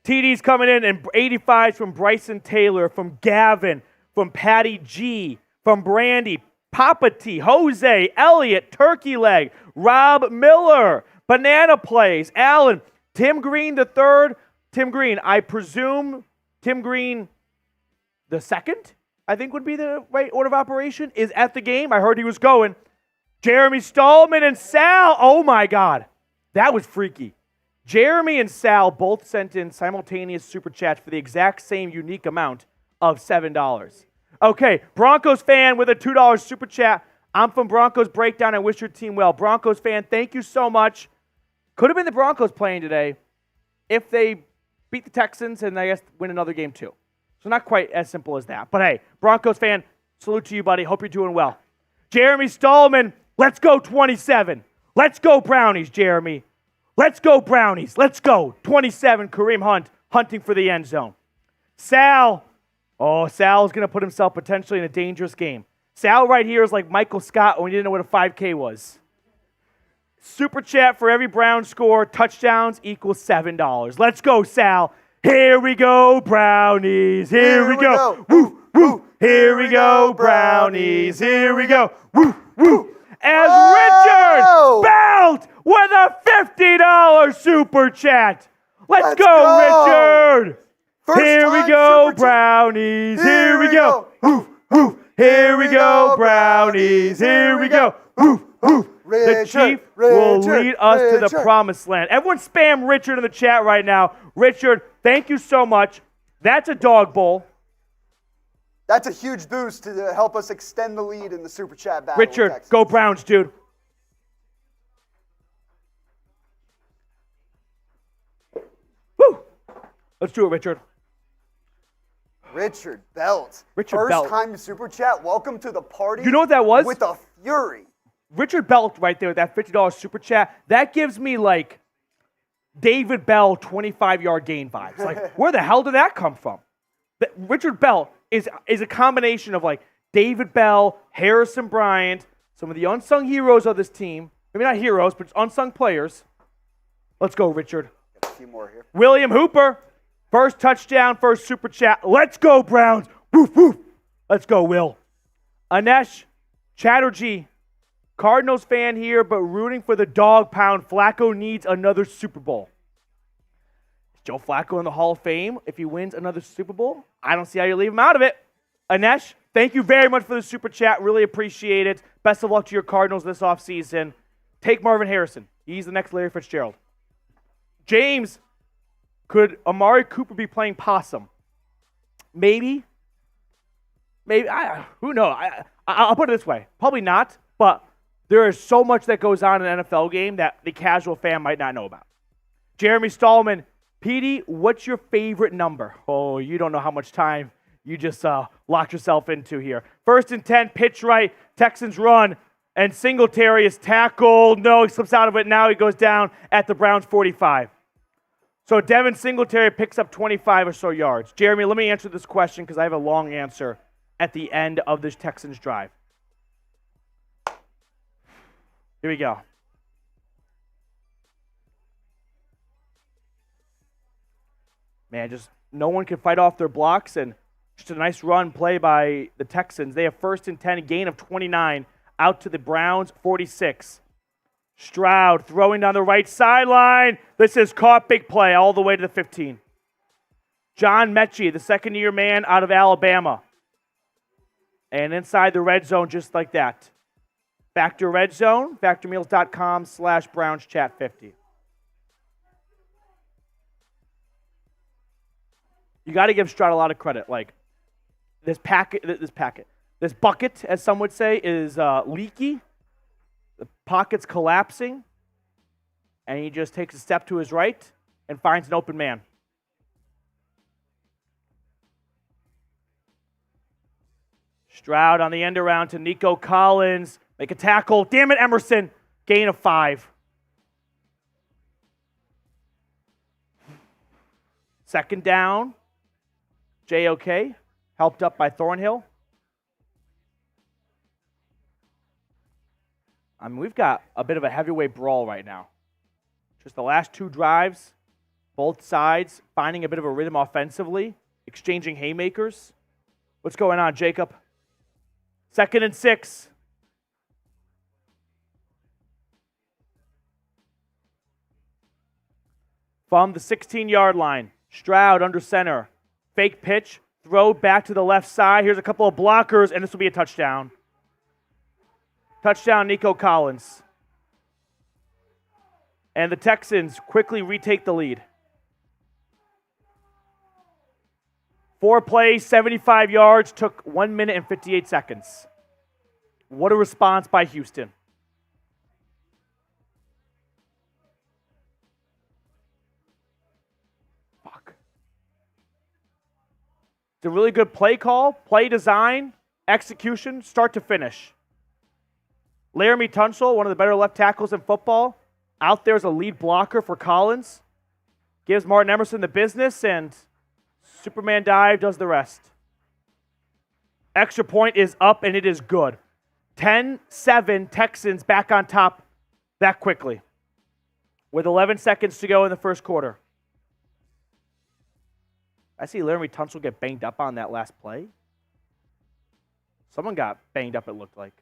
TD's coming in and 85s from Bryson Taylor, from Gavin, from Patty G, from Brandy, Papa T, Jose, Elliott, Turkey Leg, Rob Miller, Banana Plays, Allen, Tim Green the third. Tim Green, I presume Tim Green the second, I think would be the right order of operation, is at the game. I heard he was going. Jeremy Stallman and Sal. Oh, my God. That was freaky. Jeremy and Sal both sent in simultaneous super chats for the exact same unique amount of $7. Okay, Broncos fan with a $2 super chat. I'm from Broncos Breakdown. I wish your team well. Broncos fan, thank you so much. Could have been the Broncos playing today if they beat the Texans and I guess win another game too. So not quite as simple as that. But hey, Broncos fan, salute to you, buddy. Hope you're doing well. Jeremy Stallman, let's go 27. Let's go Brownies, Jeremy. Let's go Brownies. Let's go. 27, Kareem Hunt, hunting for the end zone. Sal's going to put himself potentially in a dangerous game. Sal right here is like Michael Scott when he didn't know what a 5K was. Super chat for every Brown score. Touchdowns equals $7. Let's go, Sal. Here we go, Brownies. Here we go. Woo, woo. Here we go, Brownies. Here we go. Woo, woo. As Richard Belt with a $50 super chat. Let's go, Richard. Here we go, Brownies. Here we go. Woo, woo. Here we go, Brownies. Here we go. Woo, woo. The Chief will lead us to the promised land. Everyone spam Richard in the chat right now. Richard, thank you so much. That's a dog bowl. That's a huge boost to help us extend the lead in the Super Chat battle. Richard, go Browns, dude. Woo! Let's do it, Richard. Richard Belt. Richard Belt. First time Super Chat. Welcome to the party. You know what that was? With a fury. Richard Belt right there with that $50 super chat. That gives me like David Bell 25-yard gain vibes. Like, where the hell did that come from? Richard Bell is a combination of like David Bell, Harrison Bryant, some of the unsung heroes of this team. Maybe not heroes, but unsung players. Let's go, Richard. Got a few more here. William Hooper, first touchdown, first super chat. Let's go, Browns. Woof, woof. Let's go, Will. Anesh Chatterjee, Cardinals fan here, but rooting for the dog pound. Flacco needs another Super Bowl. Is Joe Flacco in the Hall of Fame if he wins another Super Bowl? I don't see how you leave him out of it. Anesh, thank you very much for the super chat. Really appreciate it. Best of luck to your Cardinals this offseason. Take Marvin Harrison. He's the next Larry Fitzgerald. James, could Amari Cooper be playing possum? Maybe. Who knows? I'll put it this way. Probably not, but there is so much that goes on in an NFL game that the casual fan might not know about. Jeremy Stallman, Petey, what's your favorite number? Oh, you don't know how much time you just locked yourself into here. 1st and 10, pitch right, Texans run, and Singletary is tackled. No, he slips out of it. Now he goes down at the Browns 45. So Devin Singletary picks up 25 or so yards. Jeremy, let me answer this question because I have a long answer at the end of this Texans drive. Here we go. Man, just no one can fight off their blocks, and just a nice run play by the Texans. They have 1st and 10, a gain of 29, out to the Browns 46. Stroud throwing down the right sideline. This is caught, big play all the way to the 15. John Mechie, the second-year man out of Alabama. And inside the red zone just like that. Factor Red Zone, factormeals.com/BrownsChat50. You got to give Stroud a lot of credit. Like, this bucket, as some would say, is leaky. The pocket's collapsing. And he just takes a step to his right and finds an open man. Stroud on the end around to Nico Collins. Make a tackle. Damn it, Emerson. Gain of 5. 2nd down. JOK. Helped up by Thornhill. I mean, we've got a bit of a heavyweight brawl right now. Just the last 2 drives. Both sides finding a bit of a rhythm offensively. Exchanging haymakers. What's going on, Jacob? 2nd and 6. From the 16-yard line, Stroud under center. Fake pitch, throw back to the left side. Here's a couple of blockers, and this will be a touchdown. Touchdown, Nico Collins. And the Texans quickly retake the lead. 4 plays, 75 yards, took 1 minute and 58 seconds. What a response by Houston. Fuck. It's a really good play call, play design, execution, start to finish. Laramie Tunsil, one of the better left tackles in football, out there as a lead blocker for Collins. Gives Martin Emerson the business, and Superman dive does the rest. Extra point is up, and it is good. 10-7 Texans back on top that quickly with 11 seconds to go in the first quarter. I see Laramie Tunsil get banged up on that last play. Someone got banged up, it looked like.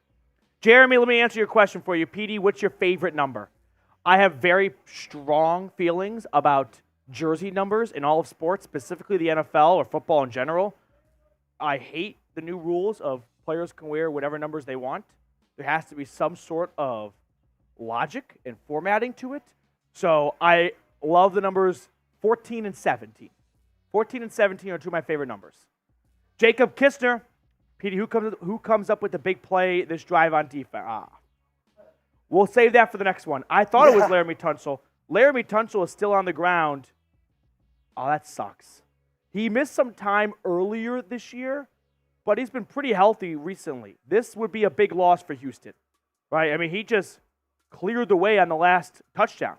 Jeremy, let me answer your question for you. PD, what's your favorite number? I have very strong feelings about jersey numbers in all of sports, specifically the NFL or football in general. I hate the new rules of players can wear whatever numbers they want. There has to be some sort of logic and formatting to it. So I love the numbers 14 and 17. 14 and 17 are two of my favorite numbers. Jacob Kistner, Petey, who comes up with the big play this drive on defense? We'll save that for the next one. I thought it was Laramie Tunsil. Laramie Tunsil is still on the ground. Oh, that sucks. He missed some time earlier this year, but he's been pretty healthy recently. This would be a big loss for Houston, right? I mean, he just cleared the way on the last touchdown.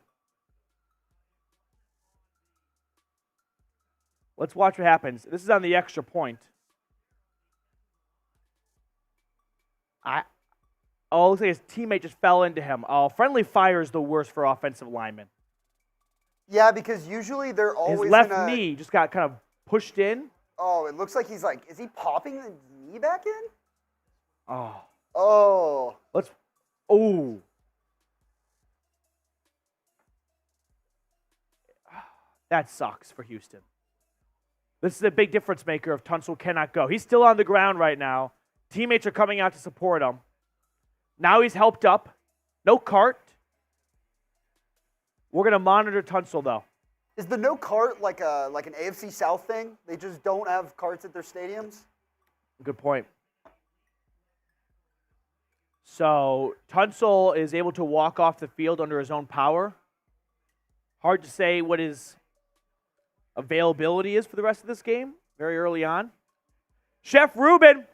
Let's watch what happens. This is on the extra point. Looks like his teammate just fell into him. Oh, friendly fire is the worst for offensive linemen. Yeah, because usually they're always his left knee just got kind of pushed in. Oh, it looks like he's like, is he popping the knee back in? Oh. That sucks for Houston. This is a big difference maker if Tunsil cannot go. He's still on the ground right now. Teammates are coming out to support him. Now he's helped up. No cart. We're going to monitor Tunsil, though. Is the no cart like an AFC South thing? They just don't have carts at their stadiums? Good point. So Tunsil is able to walk off the field under his own power. Hard to say what his availability is for the rest of this game. Very early on. Chef Rubin.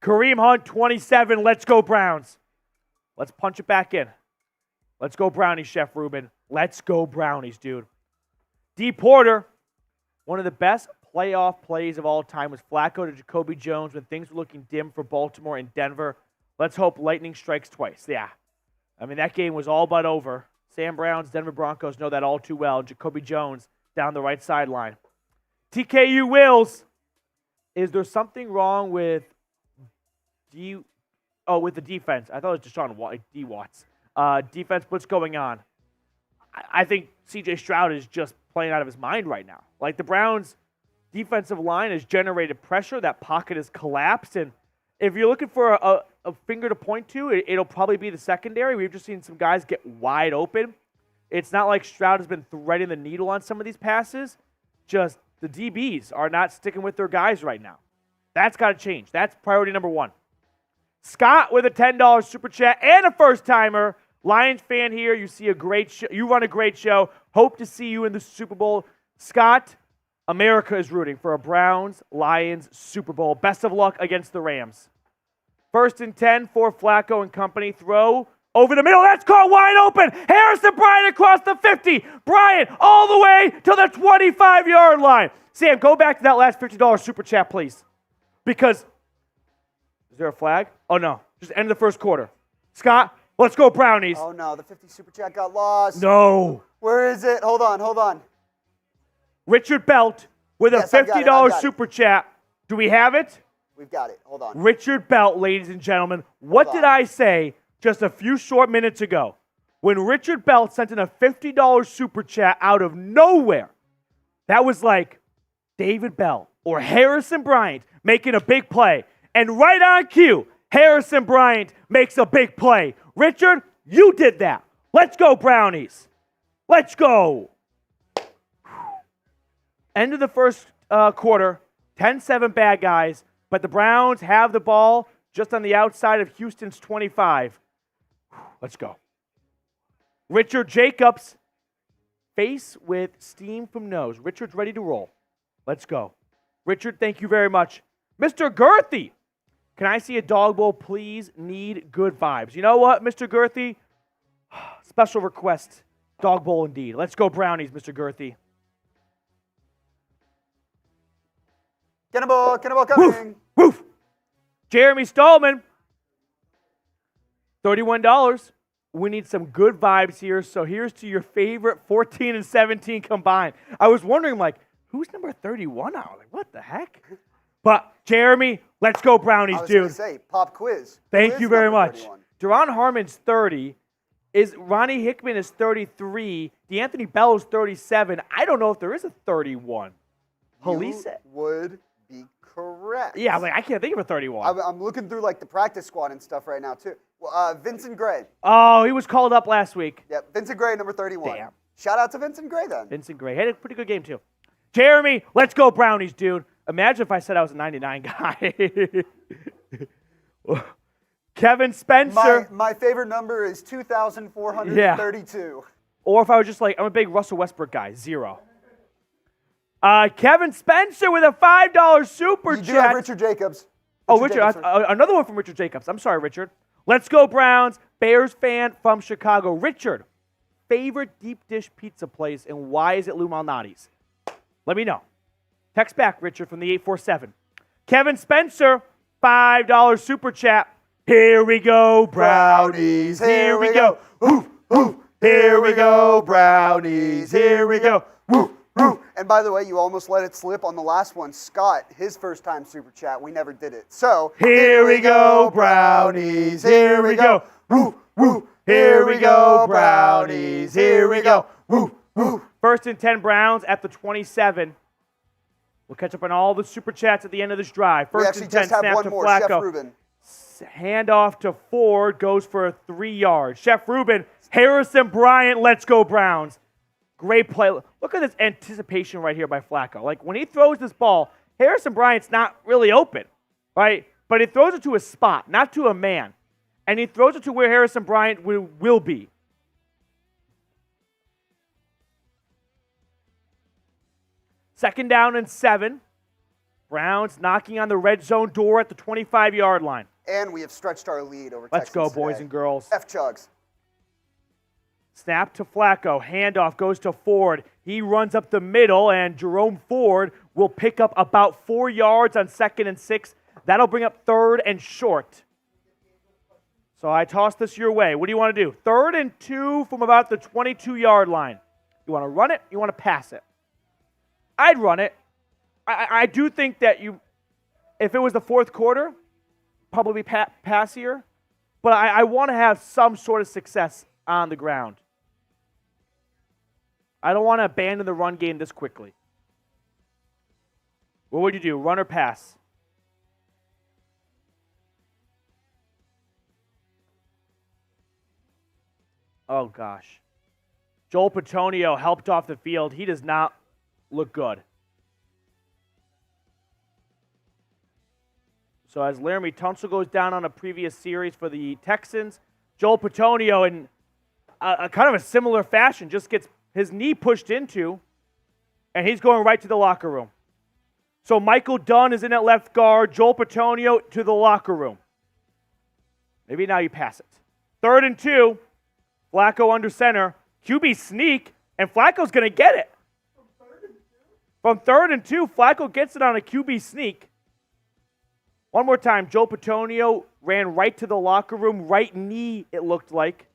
Kareem Hunt, 27. Let's go, Browns. Let's punch it back in. Let's go, Brownies, Chef Rubin. Let's go, Brownies, dude. D. Porter, one of the best playoff plays of all time was Flacco to Jacoby Jones when things were looking dim for Baltimore and Denver. Let's hope lightning strikes twice. Yeah. I mean, that game was all but over. Sam Brown's Denver Broncos know that all too well. Jacoby Jones down the right sideline. TKU Wills, is there something wrong with with the defense? I thought it was Deshaun D. Watts. Defense, what's going on? I think C.J. Stroud is just playing out of his mind right now. Like, the Browns' defensive line has generated pressure. That pocket has collapsed. And if you're looking for a finger to point to, it'll probably be the secondary. We've just seen some guys get wide open. It's not like Stroud has been threading the needle on some of these passes. Just the DBs are not sticking with their guys right now. That's got to change. That's priority number one. Scott with a $10 super chat and a first-timer. Lions fan here. You see a great show. You run a great show. Hope to see you in the Super Bowl. Scott, America is rooting for a Browns-Lions Super Bowl. Best of luck against the Rams. 1st and 10 for Flacco and company. Throw over the middle. That's caught wide open. Harrison Bryant across the 50. Bryant all the way to the 25-yard line. Sam, go back to that last $50 super chat, please. Because, is there a flag? Oh, no. Just end of the first quarter. Scott, let's go Brownies. Oh, no. The 50 super chat got lost. No. Where is it? Hold on. Richard Belt with a $50 super chat. Do we have it? We've got it. Hold on. Richard Belt, ladies and gentlemen. What did I say just a few short minutes ago when Richard Belt sent in a $50 super chat out of nowhere? That was like David Bell or Harrison Bryant making a big play. And right on cue, Harrison Bryant makes a big play. Richard, you did that. Let's go, Brownies. Let's go. End of the first quarter, 10-7 bad guys, but the Browns have the ball, just on the outside of Houston's 25. Let's go. Richard Jacobs, face with steam from nose. Richard's ready to roll. Let's go. Richard, thank you very much. Mr. Girthy, can I see a dog bowl, please? Need good vibes. You know what, Mr. Girthy? Special request. Dog bowl indeed. Let's go Brownies, Mr. Girthy. Cannonball coming. Woof, woof. Jeremy Stallman, $31. We need some good vibes here. So here's to your favorite 14 and 17 combined. I was wondering, like, who's number 31 now? Like, what the heck? But, Jeremy, let's go Brownies, dude. I was going to say, pop quiz. Thank you very much. 31? Deron Harmon's 30. Ronnie Hickman is 33. DeAnthony Bell is 37. I don't know if there is a 31. Police would be correct. Yeah, I can't think of a 31. I'm looking through like the practice squad and stuff right now too. Vincent Gray. Oh, he was called up last week. Yep, Vincent Gray, number 31. Damn. Shout out to Vincent Gray then. Vincent Gray had a pretty good game too. Jeremy, let's go Brownies, dude. Imagine if I said I was a 99 guy. Kevin Spencer. My favorite number is 2,432. Yeah. Or if I was just like, I'm a big Russell Westbrook guy, 0. Kevin Spencer with a $5 super chat. You do have Richard Jacobs. Richard, another one from Richard Jacobs. I'm sorry, Richard. Let's go Browns. Bears fan from Chicago. Richard, favorite deep dish pizza place and why is it Lou Malnati's? Let me know. Text back, Richard, from the 847. Kevin Spencer, $5 super chat. Here we go, Brownies. Here we go. Woo, woo. Here we go, Brownies. Here we go. Woo, woo. And by the way, you almost let it slip on the last one. Scott, his first time super chat, we never did it. So, here we go, Brownies. Here we go. Woo, woo. Here we go, Brownies. Here we go. Woo, woo. First and 10 Browns at the 27. We'll catch up on all the super chats at the end of this drive. First and 10, snap to Flacco. Chef Rubin. Handoff to Ford, goes for a 3 yard. Chef Rubin, Harrison Bryant, let's go Browns. Great play. Look at this anticipation right here by Flacco. Like when he throws this ball, Harrison Bryant's not really open, right? But he throws it to a spot, not to a man. And he throws it to where Harrison Bryant will be. Second down and 7. Browns knocking on the red zone door at the 25-yard line. And we have stretched our lead over Let's Texans go, boys today. and girls. F-Chugs. Snap to Flacco. Handoff goes to Ford. He runs up the middle, and Jerome Ford will pick up about 4 yards on 2nd and 6. That'll bring up 3rd and short. So I toss this your way. What do you want to do? 3rd and 2 from about the 22-yard line. You want to run it? You want to pass it? I'd run it. I do think that if it was the 4th quarter, probably passier, but I want to have some sort of success on the ground. I don't want to abandon the run game this quickly. What would you do, run or pass? Oh, gosh. Joel Petonio helped off the field. He does not look good. So as Laramie Tunsil goes down on a previous series for the Texans, Joel Petonio in a kind of a similar fashion just gets his knee pushed into, and he's going right to the locker room. So Michael Dunn is in at left guard, Joel Petonio to the locker room. Maybe now you pass it. 3rd and 2, Flacco under center, QB sneak, and Flacco's going to get it. From 3rd and 2, Flacco gets it on a QB sneak. One more time, Joe Petonio ran right to the locker room, right knee, it looked like.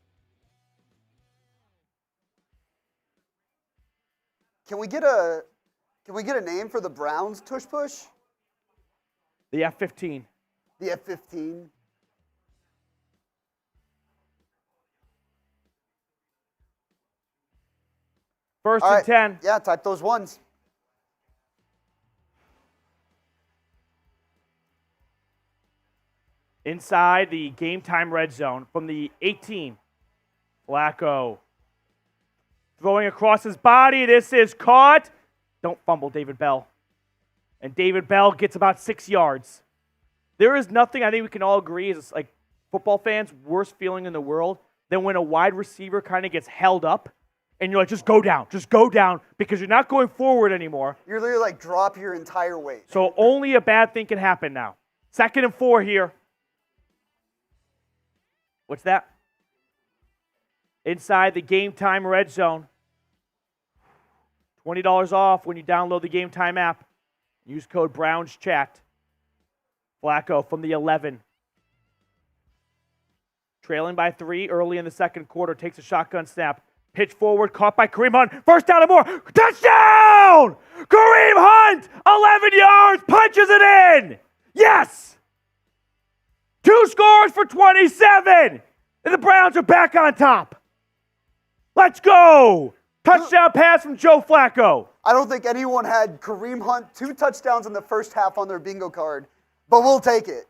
Can we get a name for the Browns tush push? The F-15. The F-15. First and 10. Yeah, type those ones. Inside the game time red zone from the 18. Flacco throwing across his body. This is caught. Don't fumble, David Bell. And David Bell gets about 6 yards. There is nothing I think we can all agree is like football fans' worst feeling in the world than when a wide receiver kind of gets held up and you're like, just go down because you're not going forward anymore. You're literally like, drop your entire weight. So only a bad thing can happen now. 2nd and 4 here. What's that? Inside the Game Time red zone. $20 off when you download the Game Time app. Use code BROWNSCHAT. Flacco from the 11. Trailing by 3 early in the second quarter. Takes a shotgun snap. Pitch forward, caught by Kareem Hunt. First down and more. Touchdown! Kareem Hunt! 11 yards, punches it in! Yes! 2 scores for 27! And the Browns are back on top. Let's go! Touchdown pass from Joe Flacco. I don't think anyone had Kareem Hunt 2 touchdowns in the first half on their bingo card, but we'll take it.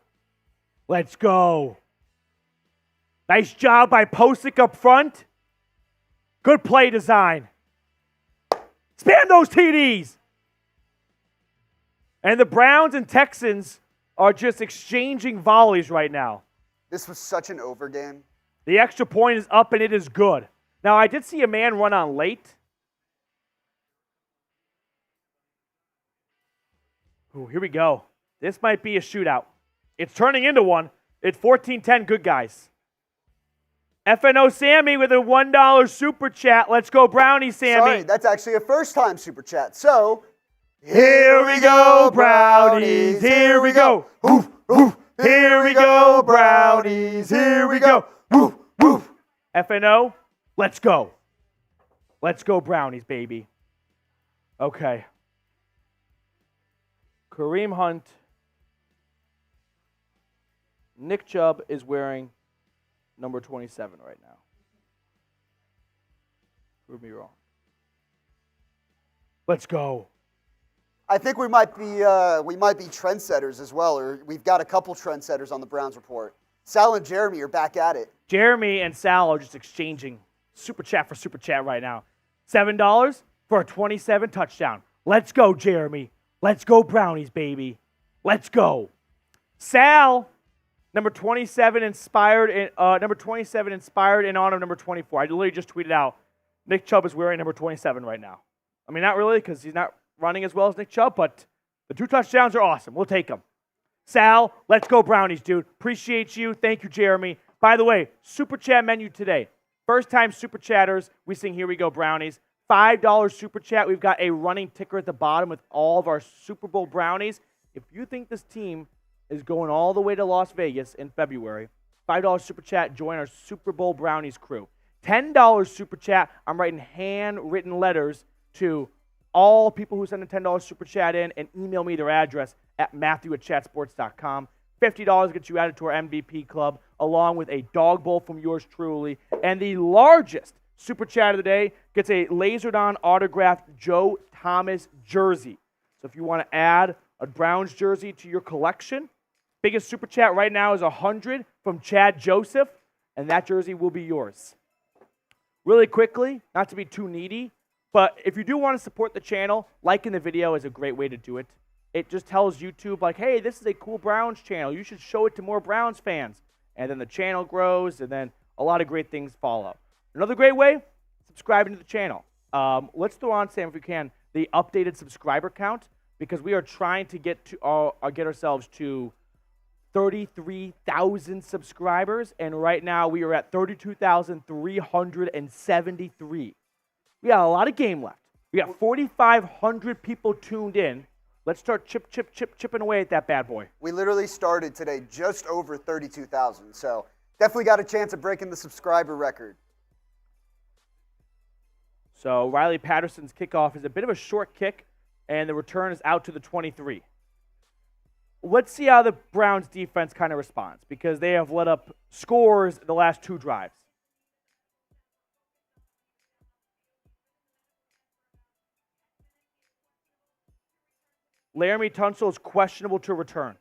Let's go. Nice job by Posick up front. Good play design. Span those TDs. And the Browns and Texans are just exchanging volleys right now. This was such an over game. The extra point is up and it is good. Now, I did see a man run on late. Ooh, here we go. This might be a shootout. It's turning into one. It's 14-10, good guys. FNO Sammy with a $1 super chat. Let's go, Brownie Sammy. Sorry, that's actually a first-time super chat. So, here we go, Brownies. Here we go. Oof, oof. Here we go, Brownies. Here we go. Oof, oof. FNO, let's go. Let's go, Brownies, baby. Okay. Kareem Hunt. Nick Chubb is wearing number 27 right now. Prove me wrong. Let's go. I think we might be trendsetters as well, or we've got a couple trendsetters on the Browns report. Sal and Jeremy are back at it. Jeremy and Sal are just exchanging super chat for super chat right now. $7 for a 27 touchdown. Let's go, Jeremy. Let's go, Brownies, baby. Let's go. Sal, number 27 inspired in honor of number 24. I literally just tweeted out Nick Chubb is wearing number 27 right now. I mean, not really because he's not running as well as Nick Chubb, but the 2 touchdowns are awesome. We'll take them. Sal, let's go, Brownies, dude. Appreciate you. Thank you, Jeremy. By the way, super chat menu today. First time super chatters, we sing Here We Go, Brownies. $5 super chat. We've got a running ticker at the bottom with all of our Super Bowl brownies. If you think this team is going all the way to Las Vegas in February, $5 super chat, join our Super Bowl brownies crew. $10 super chat, I'm writing handwritten letters to all people who send a $10 super chat in and email me their address at matthew@chatsports.com. $50 gets you added to our MVP club, along with a dog bowl from yours truly. And the largest super chat of the day gets a lasered-on autographed Joe Thomas jersey. So if you want to add a Browns jersey to your collection, biggest super chat right now is 100 from Chad Joseph, and that jersey will be yours. Really quickly, not to be too needy, but if you do want to support the channel, liking the video is a great way to do it. It just tells YouTube, like, hey, this is a cool Browns channel. You should show it to more Browns fans. And then the channel grows, and then a lot of great things follow. Another great way, subscribing to the channel. Let's throw on, Sam, if we can, the updated subscriber count, because we are trying to get ourselves to 33,000 subscribers, and right now we are at 32,373. We got a lot of game left. We got 4,500 people tuned in. Let's start chipping away at that bad boy. We literally started today just over 32,000, so definitely got a chance of breaking the subscriber record. So Riley Patterson's kickoff is a bit of a short kick, and the return is out to the 23. Let's see how the Browns defense kind of responds, because they have let up scores the last 2 drives. Laramie Tunsil is questionable to return.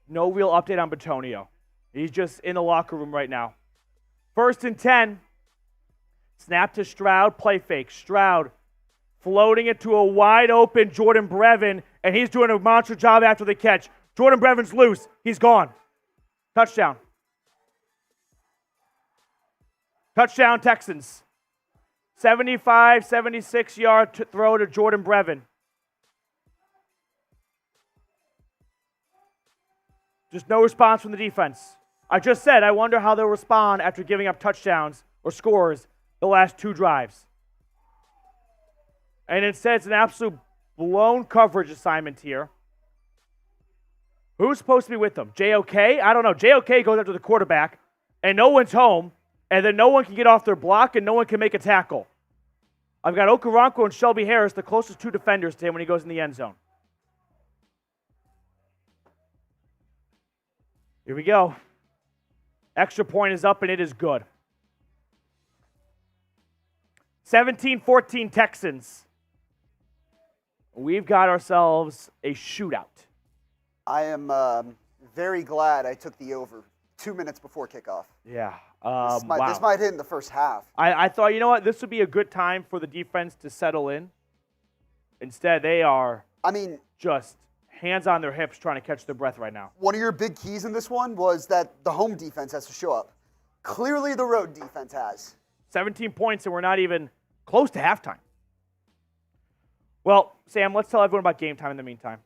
No real update on Batonio. He's just in the locker room right now. 1st and 10. Snap to Stroud, play fake. Stroud floating it to a wide open Jordan Brevin, and he's doing a monster job after the catch. Jordan Brevin's loose. He's gone. Touchdown. Touchdown, Texans. 75, 76-yard throw to Jordan Brevin. Just no response from the defense. I just said I wonder how they'll respond after giving up touchdowns or scores the last 2 drives. And instead, it's an absolute blown coverage assignment here. Who's supposed to be with them? JOK? I don't know. JOK goes after the quarterback, and no one's home, and then no one can get off their block, and no one can make a tackle. I've got Okoronkwo and Shelby Harris, the closest 2 defenders to him when he goes in the end zone. Here we go. Extra point is up, and it is good. 17-14 Texans. We've got ourselves a shootout. I am very glad I took the over 2 minutes before kickoff. Yeah. This wow. might hit in the first half. I thought, you know what, this would be a good time for the defense to settle in. Instead, they are just hands on their hips trying to catch their breath right now. One of your big keys in this one was that the home defense has to show up. Clearly, the road defense has. 17 points, and we're not even close to halftime. Well, Sam, let's tell everyone about game time in the meantime.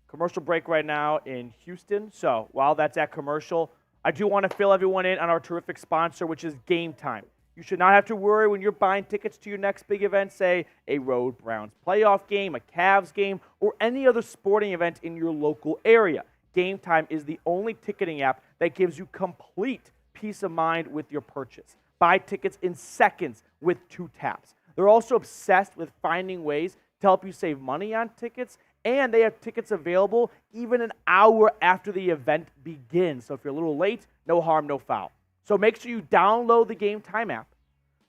Commercial break right now in Houston. So while that's at commercial, I do want to fill everyone in on our terrific sponsor, which is Game Time. You should not have to worry when you're buying tickets to your next big event, say a Road Browns playoff game, a Cavs game, or any other sporting event in your local area. Game Time is the only ticketing app that gives you complete peace of mind with your purchase. Buy tickets in seconds with 2 taps. They're also obsessed with finding ways to help you save money on tickets, and they have tickets available even an hour after the event begins. So if you're a little late, no harm, no foul. So make sure you download the Game Time app,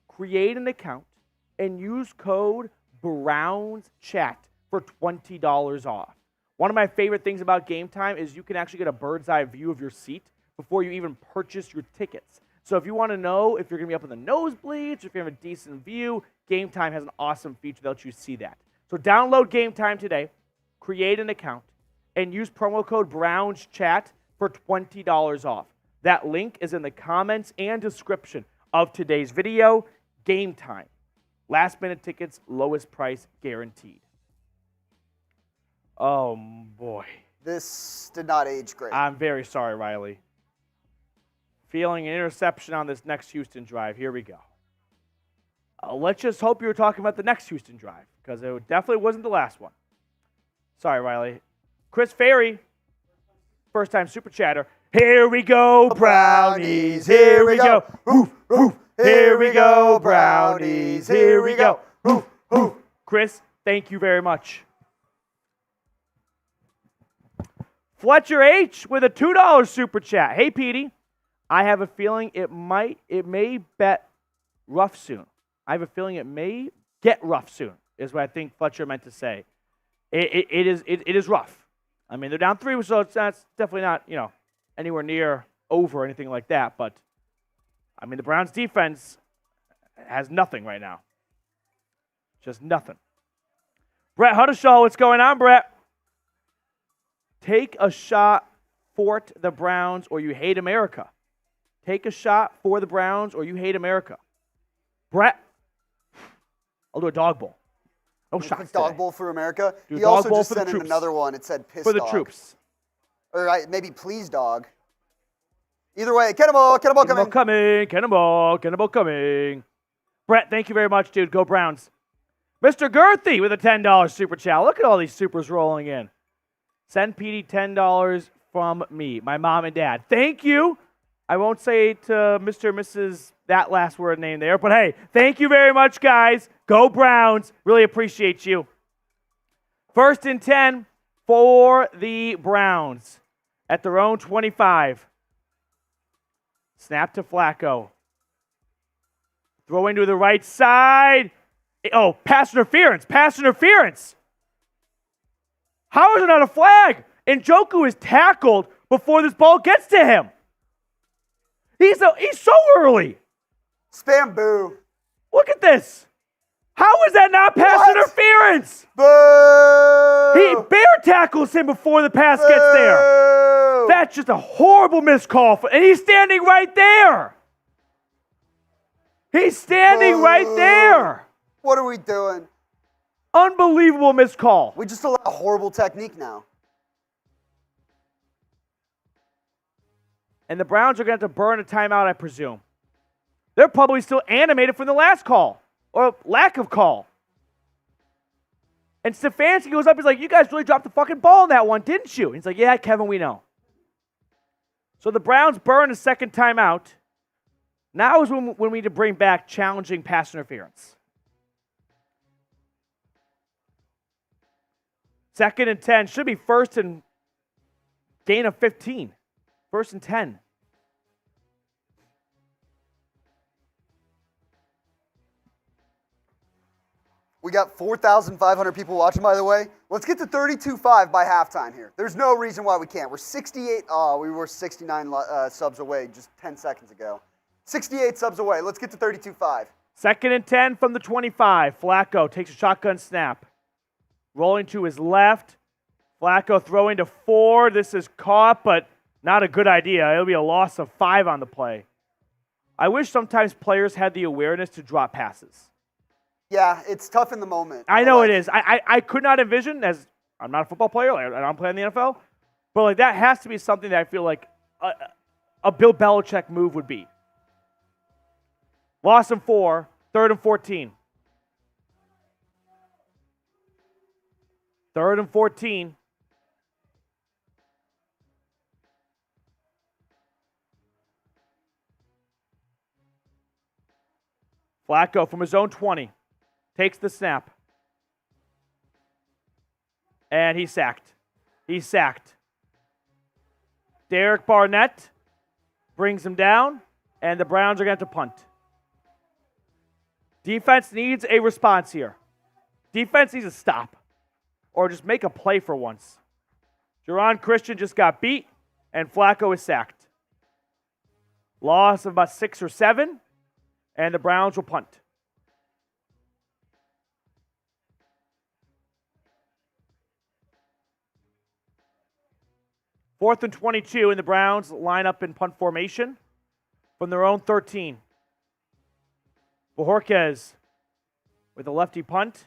create an account, and use code BROWNSCHAT for $20 off. One of my favorite things about Game Time is you can actually get a bird's eye view of your seat before you even purchase your tickets. So if you want to know if you're going to be up in the nosebleeds, or if you have a decent view, Game Time has an awesome feature that lets you see that. So download Game Time today, create an account, and use promo code BROWNSCHAT for $20 off. That link is in the comments and description of today's video. Game Time. Last minute tickets, lowest price guaranteed. Oh, boy. This did not age great. I'm very sorry, Riley. Feeling an interception on this next Houston drive. Here we go. Let's just hope you were talking about the next Houston drive, because it definitely wasn't the last one. Sorry, Riley. Chris Ferry, first-time super chatter. Here we go, Brownies. Here we go. Woof, woof. Here we go, Brownies. Here we go. Woof, woof. Chris, thank you very much. Fletcher H with a $2 super chat. Hey, Petey. I have a feeling it may bet rough soon. I have a feeling it may get rough soon, is what I think Fletcher meant to say. It is rough. I mean, they're down 3, so it's definitely not, anywhere near over or anything like that. But, I mean, the Browns' defense has nothing right now. Just nothing. Brett Huddishaw, what's going on, Brett? Take a shot, Fort the Browns, or you hate America. Take a shot for the Browns, or you hate America. Brett, I'll do a dog bowl. No shots Dog today. bowl for America. Do He also just for the sent in troops. another one. It said piss For the dog. troops. Or maybe please dog. Either way, cannonball coming. Cannonball coming. Brett, thank you very much, dude. Go Browns. Mr. Girthy with a $10 super chat. Look at all these supers rolling in. Send PD $10 from me, my mom and dad. Thank you. I won't say to Mr. and Mrs. that last word name there, but hey, thank you very much, guys. Go Browns. Really appreciate you. 1st and 10 for the Browns at their own 25. Snap to Flacco. Throwing to the right side. Oh, pass interference. How is it not a flag? Njoku is tackled before this ball gets to him. He's so early. Spam boo. Look at this. How is that not pass interference? Boo! He bear tackles him before the pass gets there. That's just a horrible missed call. And he's standing right there. He's standing right there. What are we doing? Unbelievable missed call. We just allow horrible technique now. And the Browns are going to have to burn a timeout, I presume. They're probably still animated from the last call. Or lack of call. And Stefanski goes up, he's like, you guys really dropped the fucking ball on that one, didn't you? And he's like, yeah, Kevin, we know. So the Browns burn a second timeout. Now is when we need to bring back challenging pass interference. 2nd and 10. Should be 1st and gain of 15. 1st and 10. We got 4,500 people watching, by the way. Let's get to 32-5 by halftime here. There's no reason why we can't. We're 68. Oh, we were 69 subs away just 10 seconds ago. 68 subs away. Let's get to 32-5. 2nd and 10 from the 25. Flacco takes a shotgun snap. Rolling to his left. Flacco throwing to 4. This is caught, but not a good idea. It'll be a loss of 5 on the play. I wish sometimes players had the awareness to drop passes. Yeah, it's tough in the moment. I know it is. I could not envision, as I'm not a football player, like, I don't play in the NFL, but like that has to be something that I feel like a Bill Belichick move would be. Loss of 4, 3rd and 14. 3rd and 14. Flacco from his own 20. Takes the snap. And he's sacked. He's sacked. Derek Barnett brings him down, and the Browns are going to have to punt. Defense needs a response here. Defense needs to stop or just make a play for once. Jerron Christian just got beat, and Flacco is sacked. Loss of about 6 or 7, and the Browns will punt. Fourth and 22, and the Browns line up in punt formation from their own 13. Bojorquez with a lefty punt.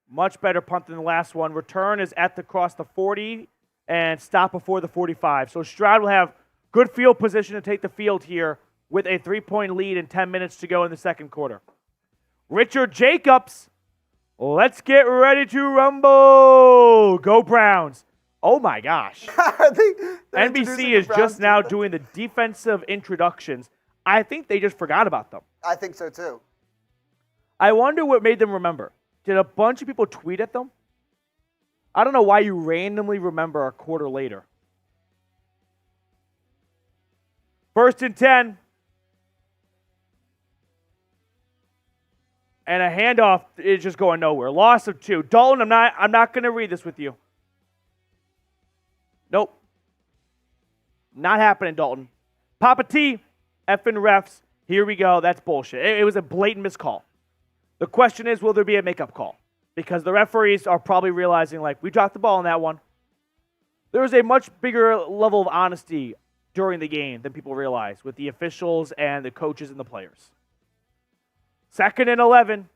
Much better punt than the last one. Return is across the 40 and stop before the 45. So Stroud will have good field position to take the field here with a 3-point lead and 10 minutes to go in the second quarter. Richard Jacobs, let's get ready to rumble. Go Browns. Oh my gosh. NBC is just now doing the defensive introductions. I think they just forgot about them. I think so too. I wonder what made them remember. Did a bunch of people tweet at them? I don't know why you randomly remember a quarter later. 1st and 10. And a handoff is just going nowhere. Loss of 2. Dalton, I'm not going to read this with you. Nope. Not happening, Dalton. Papa T, effing refs. Here we go. That's bullshit. It was a blatant miscall. The question is, will there be a makeup call? Because the referees are probably realizing, like, we dropped the ball on that one. There was a much bigger level of honesty during the game than people realize with the officials and the coaches and the players. 2nd and 11.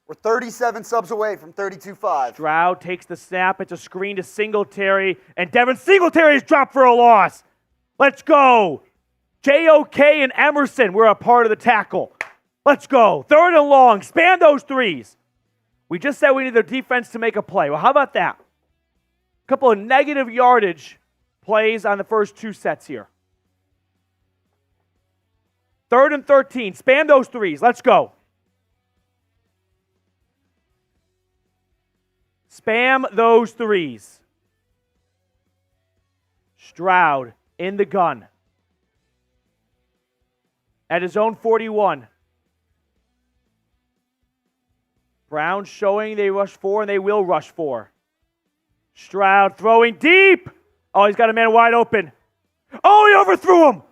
We're 37 subs away from 32-5. Stroud takes the snap. It's a screen to Singletary, and Devin Singletary is dropped for a loss. Let's go. J.O.K. and Emerson were a part of the tackle. Let's go. 3rd and long. Span those threes. We just said we need the defense to make a play. Well, how about that? A couple of negative yardage plays on the first 2 sets here. 3rd and 13. Spam those threes. Let's go. Spam those threes. Stroud in the gun. At his own 41. Browns showing they rush 4, and they will rush 4. Stroud throwing deep. Oh, he's got a man wide open. Oh, he overthrew him.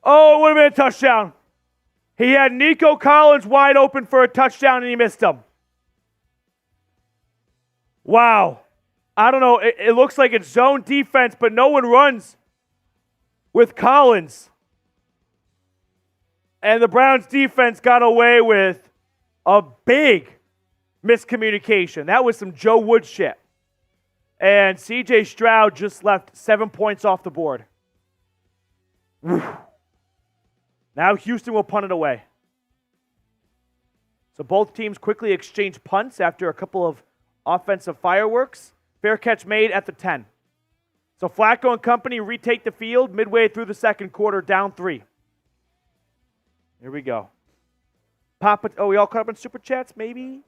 Oh, it would have been a touchdown. He had Nico Collins wide open for a touchdown, and he missed him. Wow. I don't know. It looks like it's zone defense, but no one runs with Collins. And the Browns defense got away with a big miscommunication. That was some Joe Wood shit. And C.J. Stroud just left 7 points off the board. Whew. Now Houston will punt it away. So both teams quickly exchange punts after a couple of offensive fireworks. Fair catch made at the 10. So Flacco and company retake the field midway through the second quarter, down 3. Here we go. We all caught up in Super Chats, maybe?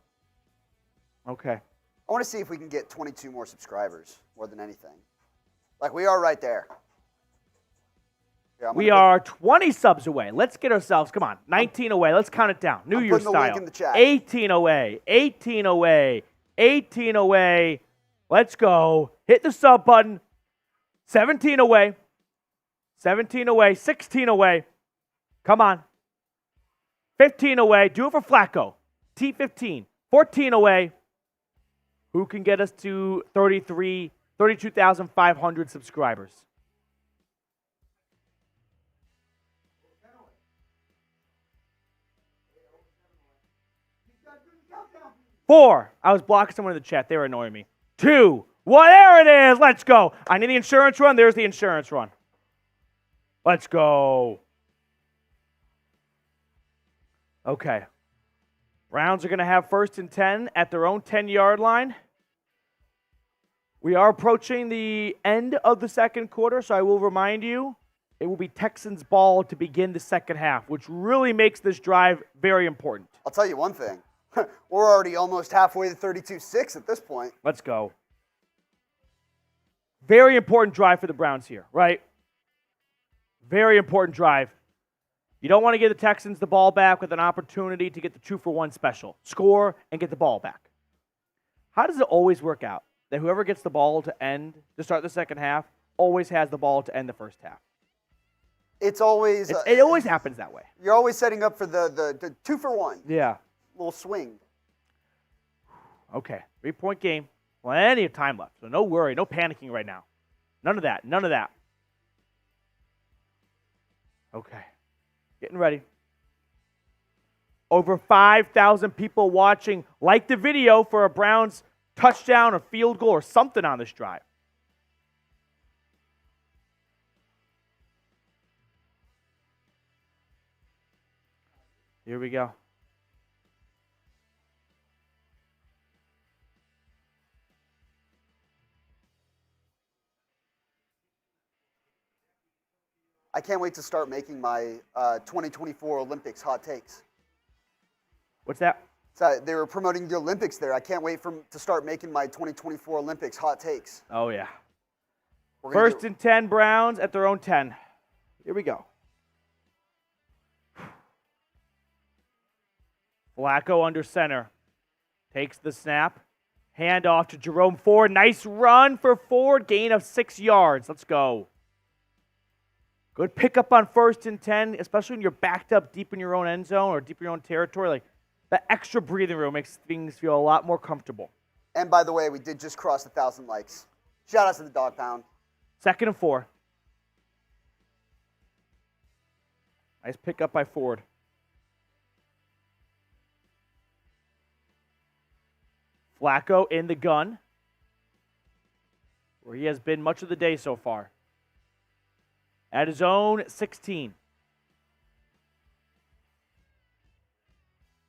Okay. I want to see if we can get 22 more subscribers, more than anything. Like, we are right there. Yeah, we are 20 subs away. Let's get ourselves, come on, 19 away. Let's count it down. New Year style. Link in the chat. 18 away, 18 away, 18 away. Let's go. Hit the sub button. 17 away. 17 away. 16 away. Come on. 15 away. Do it for Flacco. T15. 14 away. Who can get us to 32,500 subscribers? 4. I was blocking someone in the chat. They were annoying me. 2. Well, there it is. Let's go. I need the insurance run. There's the insurance run. Let's go. Okay. Browns are going to have 1st and 10 at their own 10-yard line. We are approaching the end of the second quarter, so I will remind you, it will be Texans ball to begin the second half, which really makes this drive very important. I'll tell you one thing. We're already almost halfway to 32-6 at this point. Let's go. Very important drive for the Browns here, right? Very important drive. You don't want to give the Texans the ball back with an opportunity to get the 2-for-1 special. Score and get the ball back. How does it always work out that whoever gets the ball to start the second half always has the ball to end the first half? It always happens that way. You're always setting up for the 2-for-1. Yeah. Little swing. Okay. 3-point game. Plenty of time left. So no worry. No panicking right now. None of that. None of that. Okay. Getting ready. Over 5,000 people watching. Like the video for a Browns touchdown or field goal or something on this drive. Here we go. I can't wait to start making my 2024 Olympics hot takes. What's that? So they were promoting the Olympics there. I can't wait to start making my 2024 Olympics hot takes. Oh, yeah. 1st and 10 Browns at their own 10. Here we go. Flacco under center. Takes the snap. Hand off to Jerome Ford. Nice run for Ford. Gain of 6 yards. Let's go. Good pickup on 1st and 10, especially when you're backed up deep in your own end zone or deep in your own territory. Like, that extra breathing room makes things feel a lot more comfortable. And by the way, we did just cross 1,000 likes. Shout out to the Dog Pound. 2nd and 4. Nice pickup by Ford. Flacco in the gun, where he has been much of the day so far. At his own 16.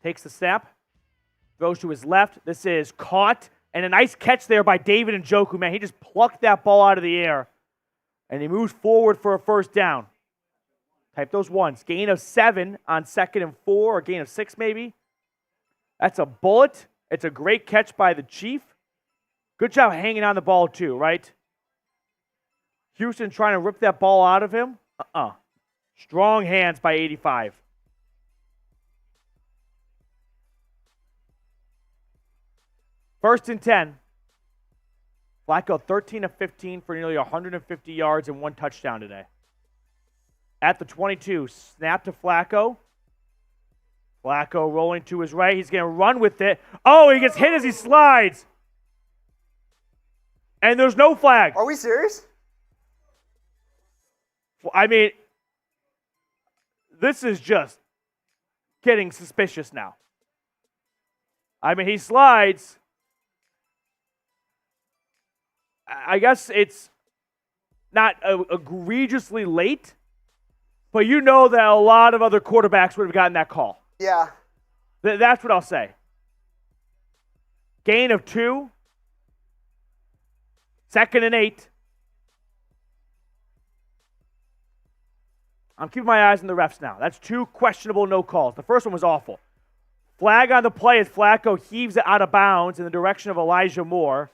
Takes the snap. Throws to his left. This is caught. And a nice catch there by David Njoku, man. He just plucked that ball out of the air. And he moves forward for a 1st down. Type those ones. Gain of 7 on 2nd and 4, or gain of 6 maybe. That's a bullet. It's a great catch by the Chief. Good job hanging on the ball too, right? Houston trying to rip that ball out of him. Strong hands by 85. First and 10. Flacco 13 of 15 for nearly 150 yards and 1 touchdown today. At the 22, snap to Flacco. Flacco rolling to his right. He's going to run with it. Oh, he gets hit as he slides. And there's no flag. Are we serious? I mean, this is just getting suspicious now. I mean, he slides. I guess it's not egregiously late, but you know that a lot of other quarterbacks would have gotten that call. Yeah. That's what I'll say. Gain of 2. 2nd and 8. I'm keeping my eyes on the refs now. That's 2 questionable no calls. The first one was awful. Flag on the play as Flacco heaves it out of bounds in the direction of Elijah Moore.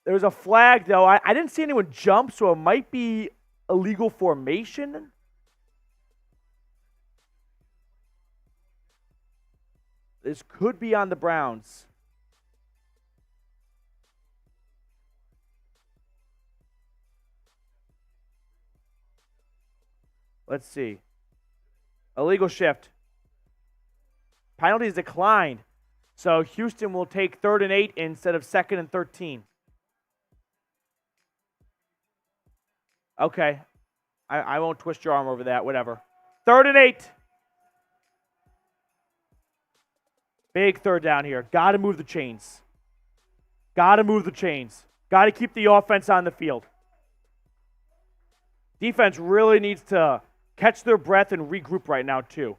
There's a flag, though. I didn't see anyone jump, so it might be illegal formation. This could be on the Browns. Let's see. Illegal shift. Penalties declined. So Houston will take 3rd and 8 instead of 2nd and 13. Okay. I won't twist your arm over that. Whatever. 3rd and 8. Big 3rd down here. Got to move the chains. Got to move the chains. Got to keep the offense on the field. Defense really needs to catch their breath and regroup right now, too.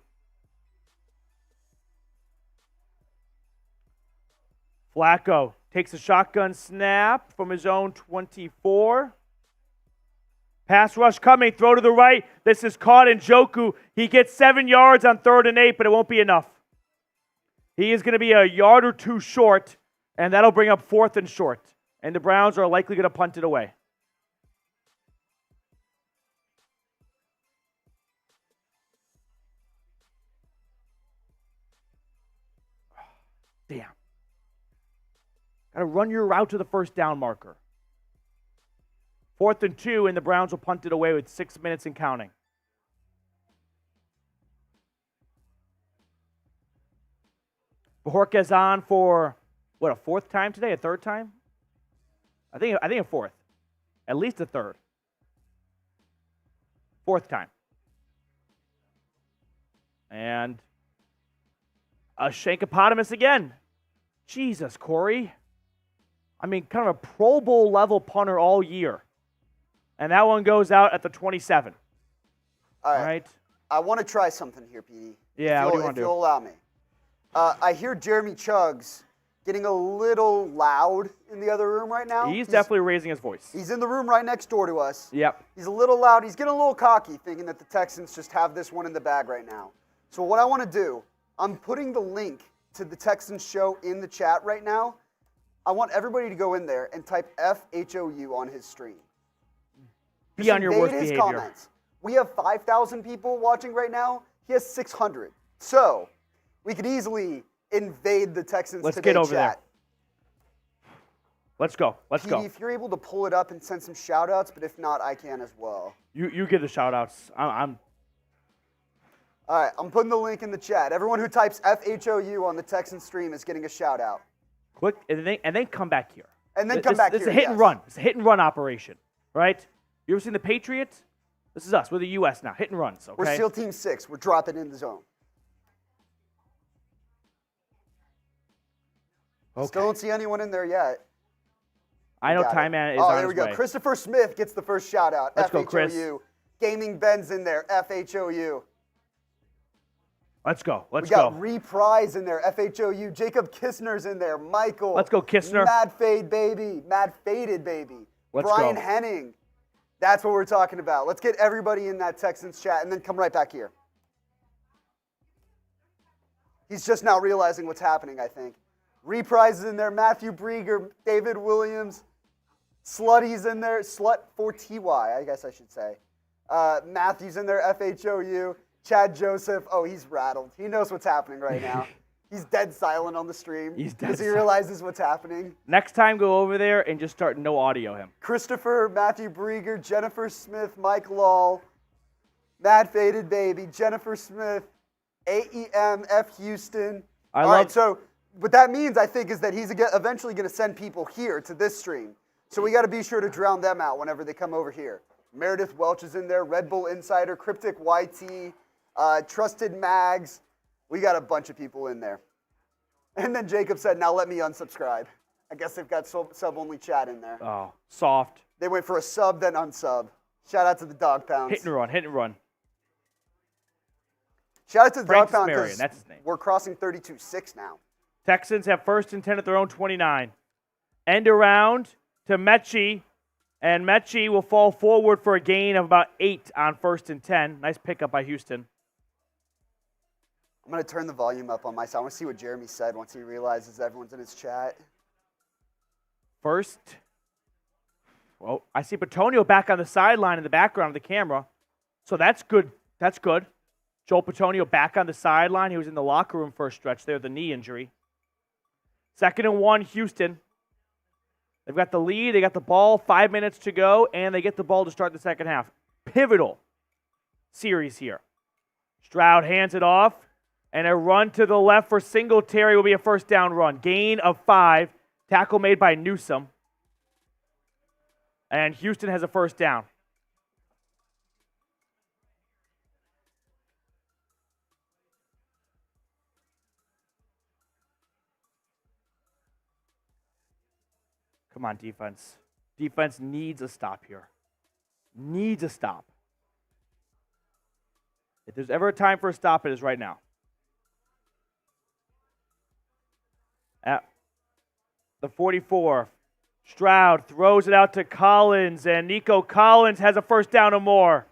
Flacco takes a shotgun snap from his own 24. Pass rush coming, throw to the right. This is caught in Njoku. He gets 7 yards on 3rd and 8, but it won't be enough. He is going to be a yard or 2 short, and that'll bring up 4th and short. And the Browns are likely going to punt it away. Damn. Got to run your route to the 1st down marker. 4th and 2, and the Browns will punt it away with 6 minutes and counting. Bajorquez on for, what, a 4th time today? A 3rd time? I think a 4th. At least a 3rd. 4th time. And a Shankopotamus again. Jesus, Corey. I mean, kind of a Pro Bowl level punter all year. And that one goes out at the 27. All right. I want to try something here, PD. Yeah, what do you want to do? If you'll allow me. I hear Jeremy Chuggs getting a little loud in the other room right now. He's definitely raising his voice. He's in the room right next door to us. Yep. He's a little loud. He's getting a little cocky, thinking that the Texans just have this one in the bag right now. So what I want to do, I'm putting the link to the Texans show in the chat right now. I want everybody to go in there and type FHOU on his stream. Be on your worst behavior. Comments. We have 5,000 people watching right now. He has 600. So we could easily invade the Texans Let's Today get over chat. there. Let's go. Let's PD, go. if you're able to pull it up and send some shout-outs, but if not, I can as well. You give the shout-outs. I'm All right, I'm putting the link in the chat. Everyone who types FHOU on the Texans stream is getting a shout-out. Click, and then come back here. And then come back here, It's a hit and run. It's a hit and run operation, right? You ever seen the Patriots? This is us. We're the U.S. now. Hit and runs, okay? We're SEAL Team 6. We're dropping in the zone. Okay. Still don't see anyone in there yet. I know Time Man is on his way. there we go. Christopher Smith gets the first shout-out. Let's FHOU. go, Chris. Gaming Ben's in there. FHOU. Let's go. We got Reprise in there. FHOU. Jacob Kistner's in there. Michael. Let's go, Kistner. Mad Fade Baby. Mad Faded Baby. Brian Henning. That's what we're talking about. Let's get everybody in that Texans chat and then come right back here. He's just now realizing what's happening, I think. Reprise is in there. Matthew Brieger. David Williams. Slutty's in there. Slut4TY, I guess I should say. Matthew's in there. FHOU. Chad Joseph. Oh, he's rattled. He knows what's happening right now. He's dead silent on the stream. He's dead because he silent. realizes what's happening. Next time, go over there and just start no audio him. Christopher, Matthew Brieger, Jennifer Smith, Mike Lall, Mad Faded Baby, Jennifer Smith, AEM, F Houston. All right, so what that means, I think, is that he's eventually going to send people here to this stream. So we got to be sure to drown them out whenever they come over here. Meredith Welch is in there, Red Bull Insider, Cryptic YT, Trusted Mags. We got a bunch of people in there. And then Jacob said, now let me unsubscribe. I guess they've got sub-only chat in there. Oh, soft. They went for a sub, then unsub. Shout out to the Dog Pounds. Hit and run, hit and run. Shout out to the Frank Dog Pound Marion, that's his name. We're crossing 32-6 now. Texans have 1st and 10 at their own 29. End around to Mechie, and Mechie will fall forward for a gain of about 8 on 1st and 10. Nice pickup by Houston. I'm going to turn the volume up on my side. I want to see what Jeremy said once he realizes everyone's in his chat. First, well, I see Petonio back on the sideline in the background of the camera. So that's good. That's good. Joel Petonio back on the sideline. He was in the locker room for a stretch there, the knee injury. 2nd and 1, Houston. They've got the lead. They got the ball, 5 minutes to go, and they get the ball to start the second half. Pivotal series here. Stroud hands it off, and a run to the left for Singletary will be a first down run. Gain of 5. Tackle made by Newsome. And Houston has a first down. Come on, defense. Defense needs a stop here. Needs a stop. If there's ever a time for a stop, it is right now. At the 44, Stroud throws it out to Collins, and Nico Collins has a first down or more.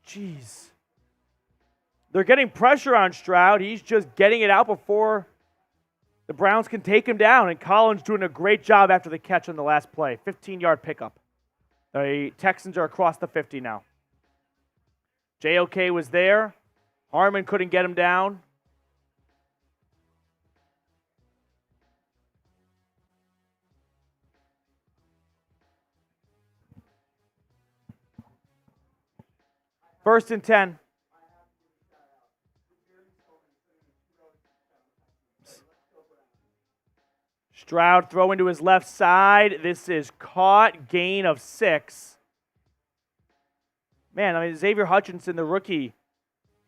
Jeez. They're getting pressure on Stroud. He's just getting it out before the Browns can take him down, and Collins doing a great job after the catch on the last play. 15-yard pickup. The Texans are across the 50 now. JOK was there. Harmon couldn't get him down. First and 10. Stroud throwing to his left side. This is caught. Gain of 6. Man, I mean, Xavier Hutchinson, the rookie,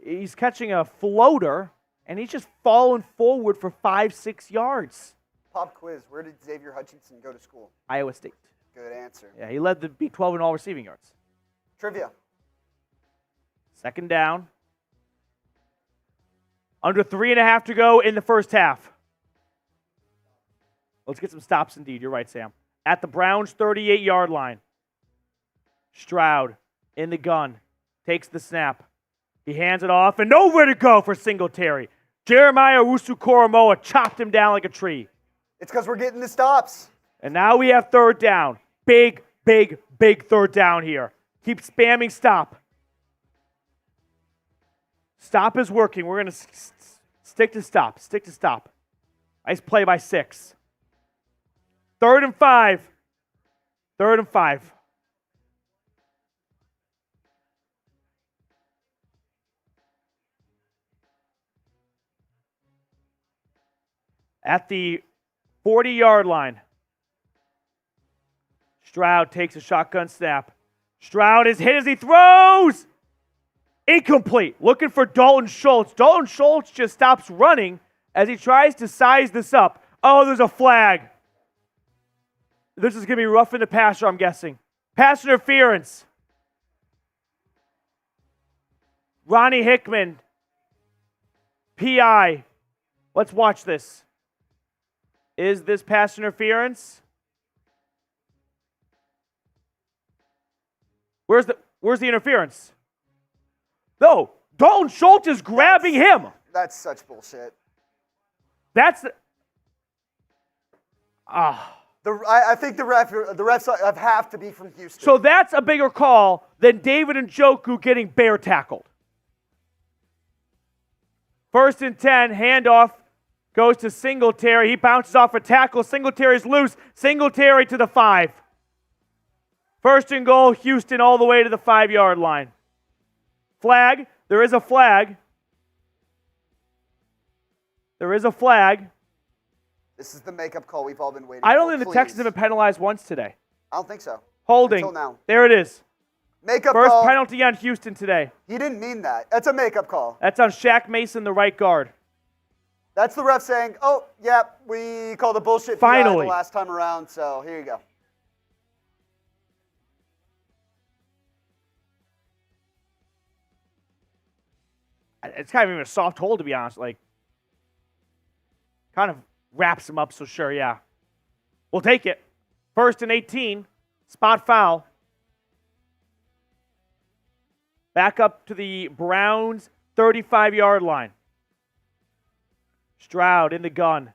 he's catching a floater, and he's just falling forward for 5-6 yards. Pop quiz. Where did Xavier Hutchinson go to school? Iowa State. Good answer. Yeah, he led the Big 12 in all receiving yards. Trivia. 2nd down. Under 3.5 to go in the first half. Let's get some stops indeed. You're right, Sam. At the Browns' 38-yard line. Stroud in the gun. Takes the snap. He hands it off, and nowhere to go for Singletary. Jeremiah Owusu-Koramoah chopped him down like a tree. It's because we're getting the stops. And now we have 3rd down. Big, big, big 3rd down here. Keep spamming stop. Stop is working. We're going to stick to stop. Stick to stop. Nice play by 6. 3rd and 5. 3rd and 5. At the 40-yard line, Stroud takes a shotgun snap. Stroud is hit as he throws. Incomplete. Looking for Dalton Schultz. Dalton Schultz just stops running as he tries to size this up. Oh, there's a flag. This is going to be rough in the passer, I'm guessing. Pass interference. Ronnie Hickman. PI. Let's watch this. Is this pass interference? Where's the interference? No, Dalton Schultz is grabbing him. That's such bullshit. That's I think the refs have to be from Houston. So that's a bigger call than David Njoku getting bear tackled. 1st and 10, handoff Goes to Singletary. He bounces off a tackle. Singletary's loose. Singletary to the 5. First and goal, Houston all the way to the 5-yard line. Flag. There is a flag. There is a flag. This is the makeup call we've all been waiting I don't for. think the Texans have been penalized once today. I don't think so. Holding. Until now. There it is. Makeup First call. penalty on Houston today. He didn't mean that. That's a makeup call. That's on Shaq Mason, the right guard. That's the ref saying, oh, yeah, we called a bullshit Finally. PI the last time around, so here you go. It's kind of even a soft hold, to be honest. Like, kind of wraps him up, so sure, yeah. We'll take it. First and 18, spot foul. Back up to the Browns' 35-yard line. Stroud in the gun.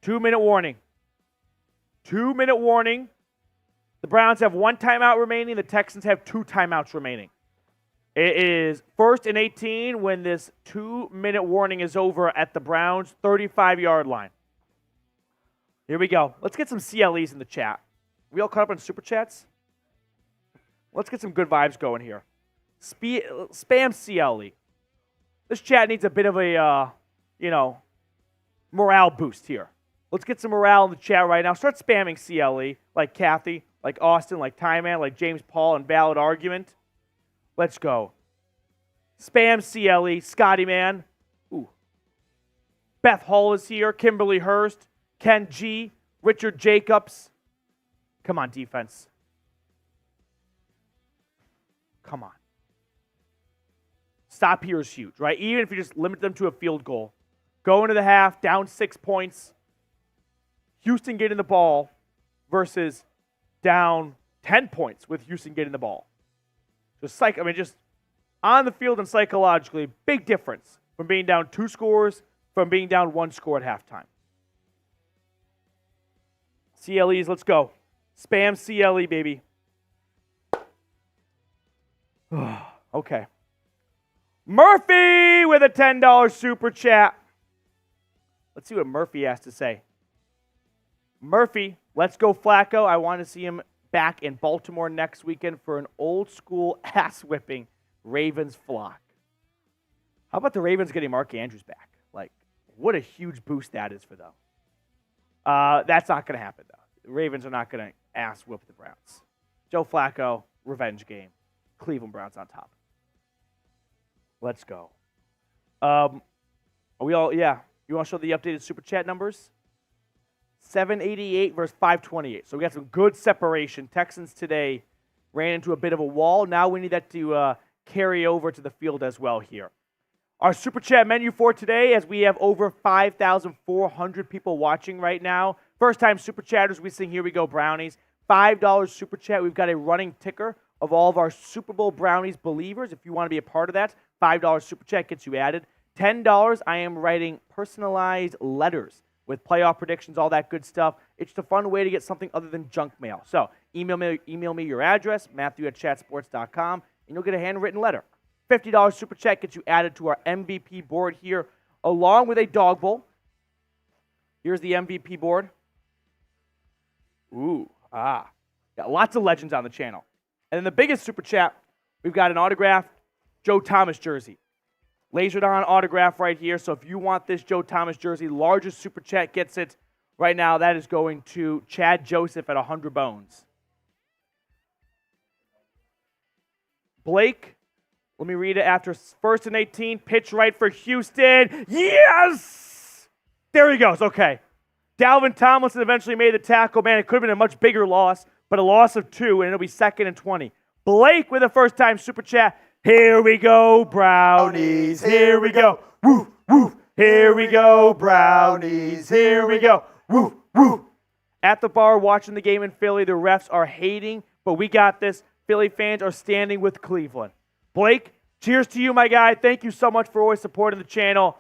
2-minute warning. 2-minute warning. The Browns have 1 timeout remaining. The Texans have 2 timeouts remaining. It is first and 18 when this 2-minute warning is over at the Browns' 35-yard line. Here we go. Let's get some CLEs in the chat. We all caught up on Super Chats? Let's get some good vibes going here. Spam CLE. This chat needs a bit of a, morale boost here. Let's get some morale in the chat right now. Start spamming CLE, like Kathy, like Austin, like Time Man, like James Paul, and Valid Argument. Let's go. Spam CLE, Scotty Man. Ooh. Beth Hall is here. Kimberly Hurst. Ken G. Richard Jacobs. Come on, defense. Come on. Stop here is huge, right? Even if you just limit them to a field goal. Go into the half, down 6 points. Houston getting the ball versus down 10 points with Houston getting the ball. Just on the field and psychologically, big difference from being down 2 scores from being down 1 score at halftime. CLEs, let's go. Spam CLE, baby. Okay. Murphy with a $10 super chat. Let's see what Murphy has to say. Murphy, let's go Flacco. I want to see him back in Baltimore next weekend for an old school ass-whipping Ravens flock. How about the Ravens getting Mark Andrews back? Like, what a huge boost that is for them. That's not going to happen, though. The Ravens are not going to ass-whip the Browns. Joe Flacco, revenge game. Cleveland Browns on top. Let's go. Are we all, yeah. You want to show the updated super chat numbers? 788 versus 528. So we got some good separation. Texans today ran into a bit of a wall. Now we need that to carry over to the field as well here. Our super chat menu for today, as we have over 5,400 people watching right now. First time super chatters, we sing Here We Go Brownies. $5 super chat. We've got a running ticker of all of our Super Bowl Brownies believers. If you want to be a part of that, $5 super chat gets you added. $10, I am writing personalized letters with playoff predictions, all that good stuff. It's just a fun way to get something other than junk mail. So email me your address, Matthew@chatsports.com, and you'll get a handwritten letter. $50 super chat gets you added to our MVP board here, along with a dog bowl. Here's the MVP board. Got lots of legends on the channel. And then the biggest super chat, we've got an autographed Joe Thomas jersey. Lasered on autograph right here. So if you want this Joe Thomas jersey, largest super chat gets it. Right now, that is going to Chad Joseph at 100 bones. Blake, let me read it after first and 18. Pitch right for Houston. Yes! There he goes. Okay. Dalvin Tomlinson eventually made the tackle. Man, it could have been a much bigger loss, but a loss of 2, and it'll be 2nd and 20. Blake with a first-time super chat. Here we go, Brownies. Here we go. Woo, woo. Here we go, Brownies. Here we go. Woo, woo. At the bar watching the game in Philly, the refs are hating, but we got this. Philly fans are standing with Cleveland. Blake, cheers to you, my guy. Thank you so much for always supporting the channel.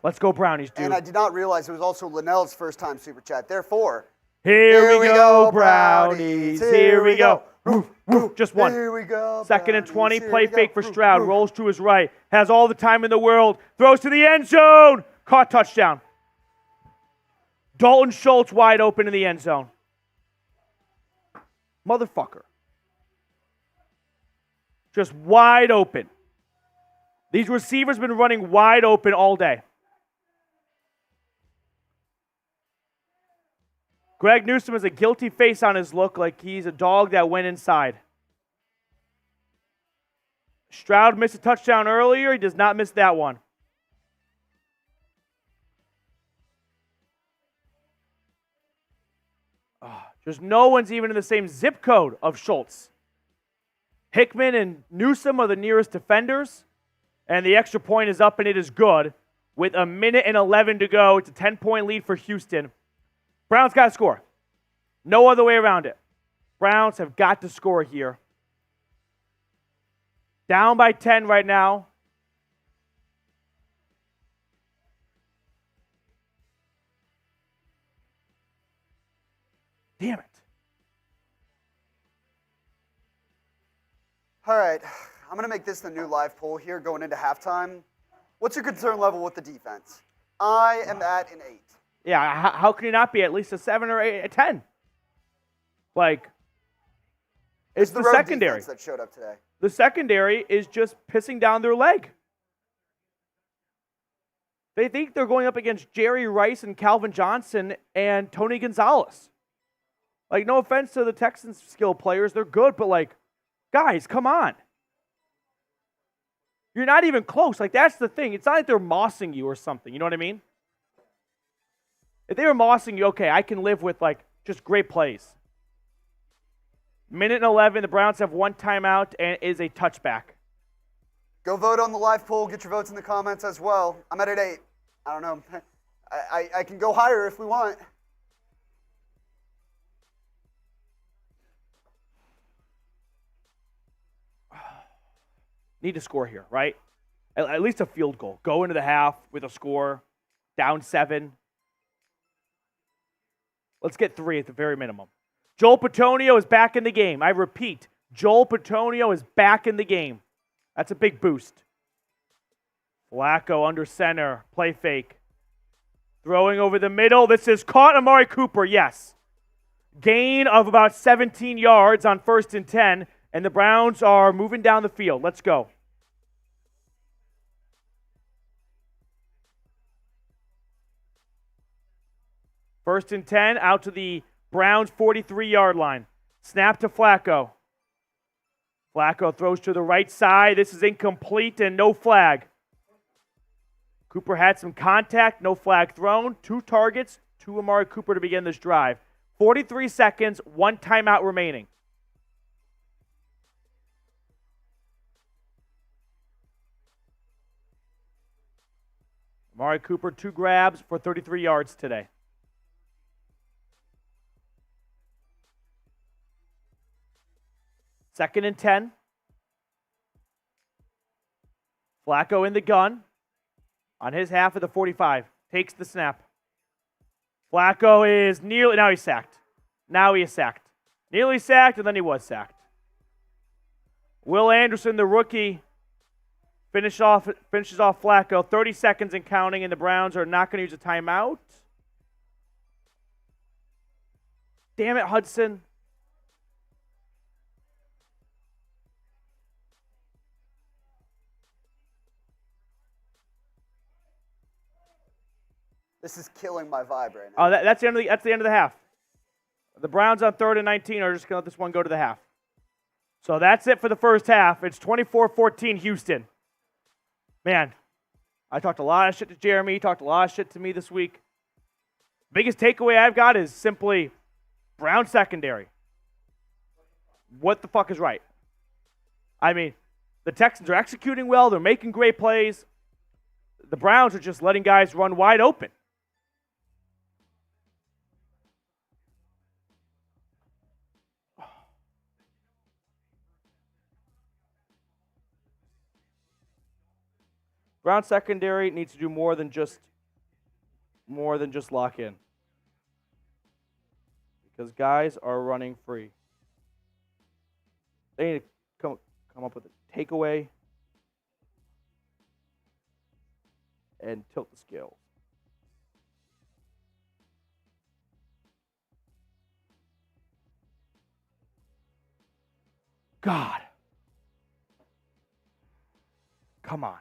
Let's go, Brownies, dude. And I did not realize it was also Linnell's first-time super chat. Therefore, here we go, Brownies. Here we go. Woo, woo. Just one. Here we go. 2nd and 20. Play fake for Stroud. Rolls to his right. Has all the time in the world. Throws to the end zone. Caught touchdown. Dalton Schultz wide open in the end zone. Motherfucker. Just wide open. These receivers have been running wide open all day. Greg Newsome has a guilty face on his look like he's a dog that went inside. Stroud missed a touchdown earlier. He does not miss that one. Just no one's even in the same zip code of Schultz. Hickman and Newsome are the nearest defenders. And the extra point is up, and it is good. With a minute and 11 to go, it's a 10-point lead for Houston. Browns got to score. No other way around it. Browns have got to score here. Down by 10 right now. Damn it. All right. I'm going to make this the new live poll here going into halftime. What's your concern level with the defense? I am at an 8. Yeah, how can you not be at least a 7 or 8, a 10? Like, it's the road secondary defense that showed up today. The secondary is just pissing down their leg. They think they're going up against Jerry Rice and Calvin Johnson and Tony Gonzalez. Like, no offense to the Texans' skill players. They're good, but, like, guys, come on. You're not even close. Like, that's the thing. It's not like they're mossing you or something. You know what I mean? If they were mossing you, okay, I can live with, like, just great plays. Minute and 11, the Browns have one timeout, and it is a touchback. Go vote on the live poll. Get your votes in the comments as well. I'm at an 8. I don't know. I can go higher if we want. Need to score here, right? At least a field goal. Go into the half with a score. Down 7. Let's get 3 at the very minimum. Joel Petonio is back in the game. I repeat, Joel Petonio is back in the game. That's a big boost. Flacco under center. Play fake. Throwing over the middle. This is caught. Amari Cooper, yes. Gain of about 17 yards on 1st and 10. And the Browns are moving down the field. Let's go. First and 10, out to the Browns' 43-yard line. Snap to Flacco. Flacco throws to the right side. This is incomplete and no flag. Cooper had some contact, no flag thrown. 2 targets to Amari Cooper to begin this drive. 43 seconds, 1 timeout remaining. Amari Cooper, 2 grabs for 33 yards today. Second and 10. Flacco in the gun on his half of the 45. Takes the snap. Flacco is nearly, now he's sacked. Now he is sacked. Nearly sacked, and then he was sacked. Will Anderson, the rookie, finishes off Flacco. 30 seconds and counting, and the Browns are not going to use a timeout. Damn it, Hudson. This is killing my vibe right now. Oh, that's the end of the half. The Browns on 3rd and 19 are just going to let this one go to the half. So that's it for the first half. It's 24-14 Houston. Man, I talked a lot of shit to Jeremy. He talked a lot of shit to me this week. Biggest takeaway I've got is simply Brown secondary. What the fuck is right? I mean, the Texans are executing well. They're making great plays. The Browns are just letting guys run wide open. Brown secondary needs to do more than just lock in. Because guys are running free. They need to come up with a takeaway and tilt the scales. God. Come on.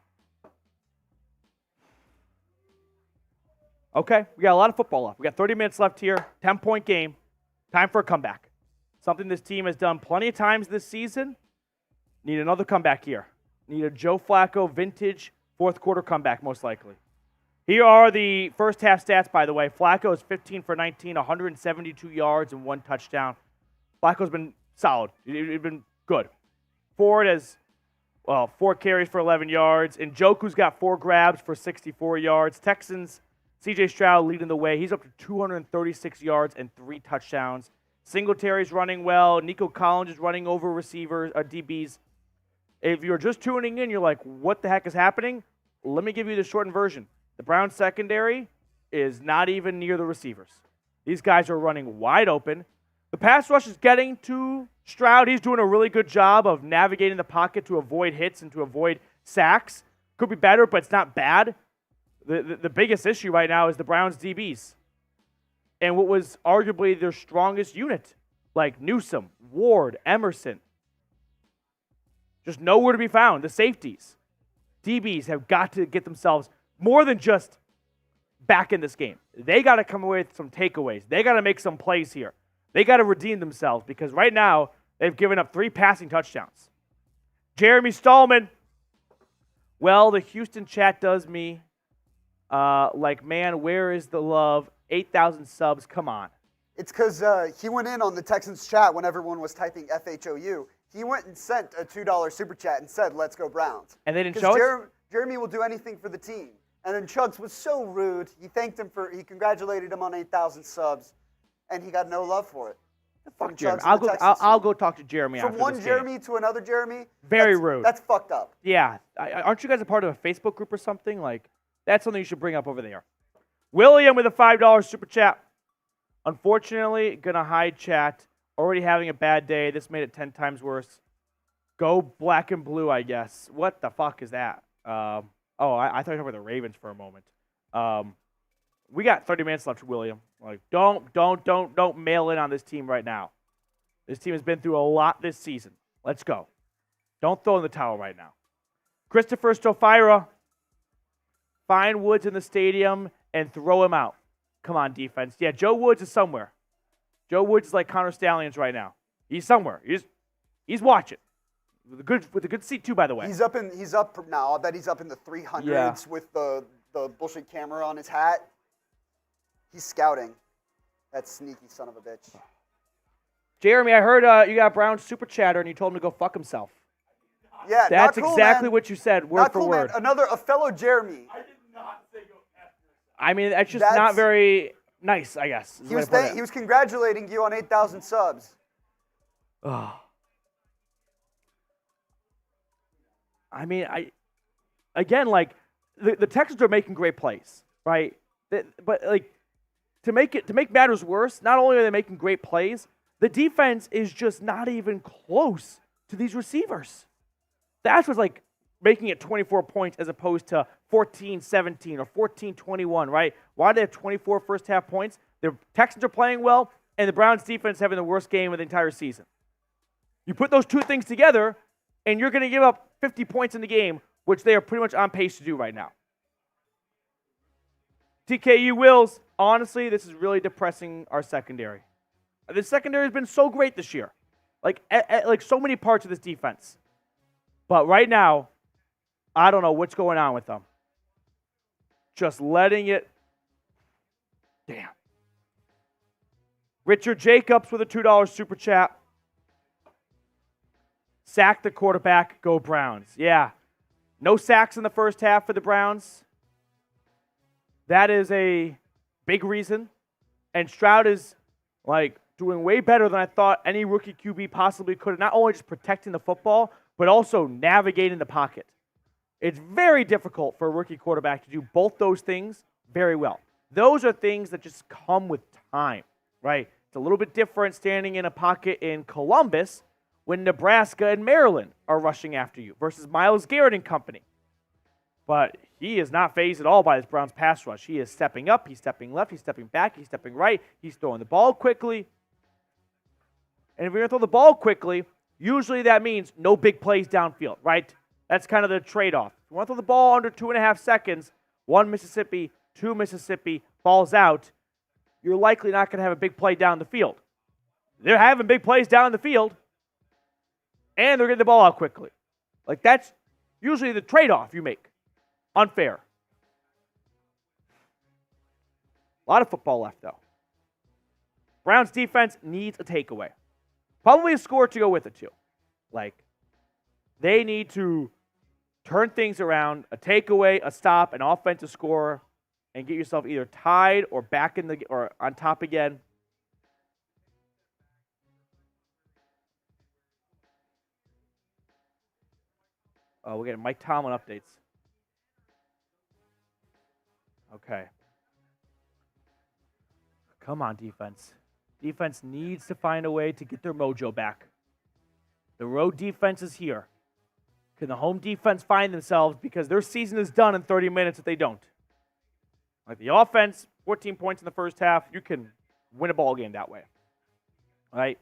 Okay, we got a lot of football left. We got 30 minutes left here, 10-point game. Time for a comeback. Something this team has done plenty of times this season. Need another comeback here. Need a Joe Flacco vintage fourth quarter comeback, most likely. Here are the first half stats, by the way. Flacco is 15 for 19, 172 yards and 1 touchdown. Flacco's been solid. He's been good. Ford has, 4 carries for 11 yards. And Njoku's got 4 grabs for 64 yards. Texans, C.J. Stroud leading the way. He's up to 236 yards and 3 touchdowns. Singletary's running well. Nico Collins is running over receivers, DBs. If you're just tuning in, you're like, what the heck is happening? Let me give you the shortened version. The Browns secondary is not even near the receivers. These guys are running wide open. The pass rush is getting to Stroud. He's doing a really good job of navigating the pocket to avoid hits and to avoid sacks. Could be better, but it's not bad. The biggest issue right now is the Browns' DBs. And what was arguably their strongest unit, like Newsome, Ward, Emerson, just nowhere to be found. The safeties. DBs have got to get themselves more than just back in this game. They got to come away with some takeaways. They got to make some plays here. They got to redeem themselves because right now they've given up 3 passing touchdowns. Jeremy Stallman. Well, the Houston chat does me like, man, where is the love? 8,000 subs, come on. It's because he went in on the Texans chat when everyone was typing FHOU. He went and sent a $2 super chat and said, let's go Browns. And they didn't show it? Jeremy will do anything for the team. And then Chugs was so rude. He he congratulated him on 8,000 subs, and he got no love for it. Fuck Jeremy. I'll go talk to Jeremy after From one this Jeremy game. to another Jeremy? Very rude. That's fucked up. Yeah. Aren't you guys a part of a Facebook group or something? Like, that's something you should bring up over there. William with a $5 super chat. Unfortunately, gonna hide chat. Already having a bad day. This made it 10 times worse. Go black and blue, I guess. What the fuck is that? I thought you were talking about the Ravens for a moment. We got 30 minutes left, William. Like, don't mail in on this team right now. This team has been through a lot this season. Let's go. Don't throw in the towel right now. Christopher Stofira. Find Woods in the stadium and throw him out. Come on, defense. Yeah, Joe Woods is somewhere. Joe Woods is like Connor Stallions right now. He's somewhere. He's watching. With a good seat too, by the way. He's up now. I bet he's up in the 300s with the bullshit camera on his hat. He's scouting. That sneaky son of a bitch. Jeremy, I heard you got Brown's super chatter and you told him to go fuck himself. Yeah, that's not cool, exactly man. what you said, word not for cool, word. Man. A fellow Jeremy. I did not say go after. I mean, that's just not very nice, I guess. He was congratulating you on 8,000 subs. Oh. I mean, the Texans are making great plays, right? But like to make matters worse, not only are they making great plays, the defense is just not even close to these receivers. That's what's like making it 24 points as opposed to 14-17 or 14-21, right? Why do they have 24 first half points? The Texans are playing well, and the Browns defense having the worst game of the entire season. You put those two things together, and you're going to give up 50 points in the game, which they are pretty much on pace to do right now. TKU Wills, honestly, this is really depressing our secondary. The secondary has been so great this year. Like so many parts of this defense. But right now, I don't know what's going on with them. Just letting it. Damn. Richard Jacobs with a $2 super chat. Sack the quarterback, go Browns. Yeah. No sacks in the first half for the Browns. That is a big reason. And Stroud is like doing way better than I thought any rookie QB possibly could. Not only just protecting the football, but also navigating the pocket. It's very difficult for a rookie quarterback to do both those things very well. Those are things that just come with time, right? It's a little bit different standing in a pocket in Columbus when Nebraska and Maryland are rushing after you versus Myles Garrett and company. But he is not fazed at all by this Browns pass rush. He is stepping up, he's stepping left, he's stepping back, he's stepping right, he's throwing the ball quickly. And if you're going to throw the ball quickly, Usually that means no big plays downfield, right? That's kind of the trade-off. If you want to throw the ball under 2.5 seconds, 1 Mississippi, 2 Mississippi, falls out, you're likely not going to have a big play down the field. They're having big plays down the field, and they're getting the ball out quickly. Like, that's usually the trade-off you make. Unfair. A lot of football left, though. Browns defense needs a takeaway. Probably a score to go with it, too. Like, they need to turn things around, a takeaway, a stop, an offensive score, and get yourself either tied or back in the or on top again. Oh, we're getting Mike Tomlin updates. Okay. Come on, defense. Defense needs to find a way to get their mojo back. The road defense is here. Can the home defense find themselves? Because their season is done in 30 minutes if they don't. Like the offense, 14 points in the first half, you can win a ball game that way. All right?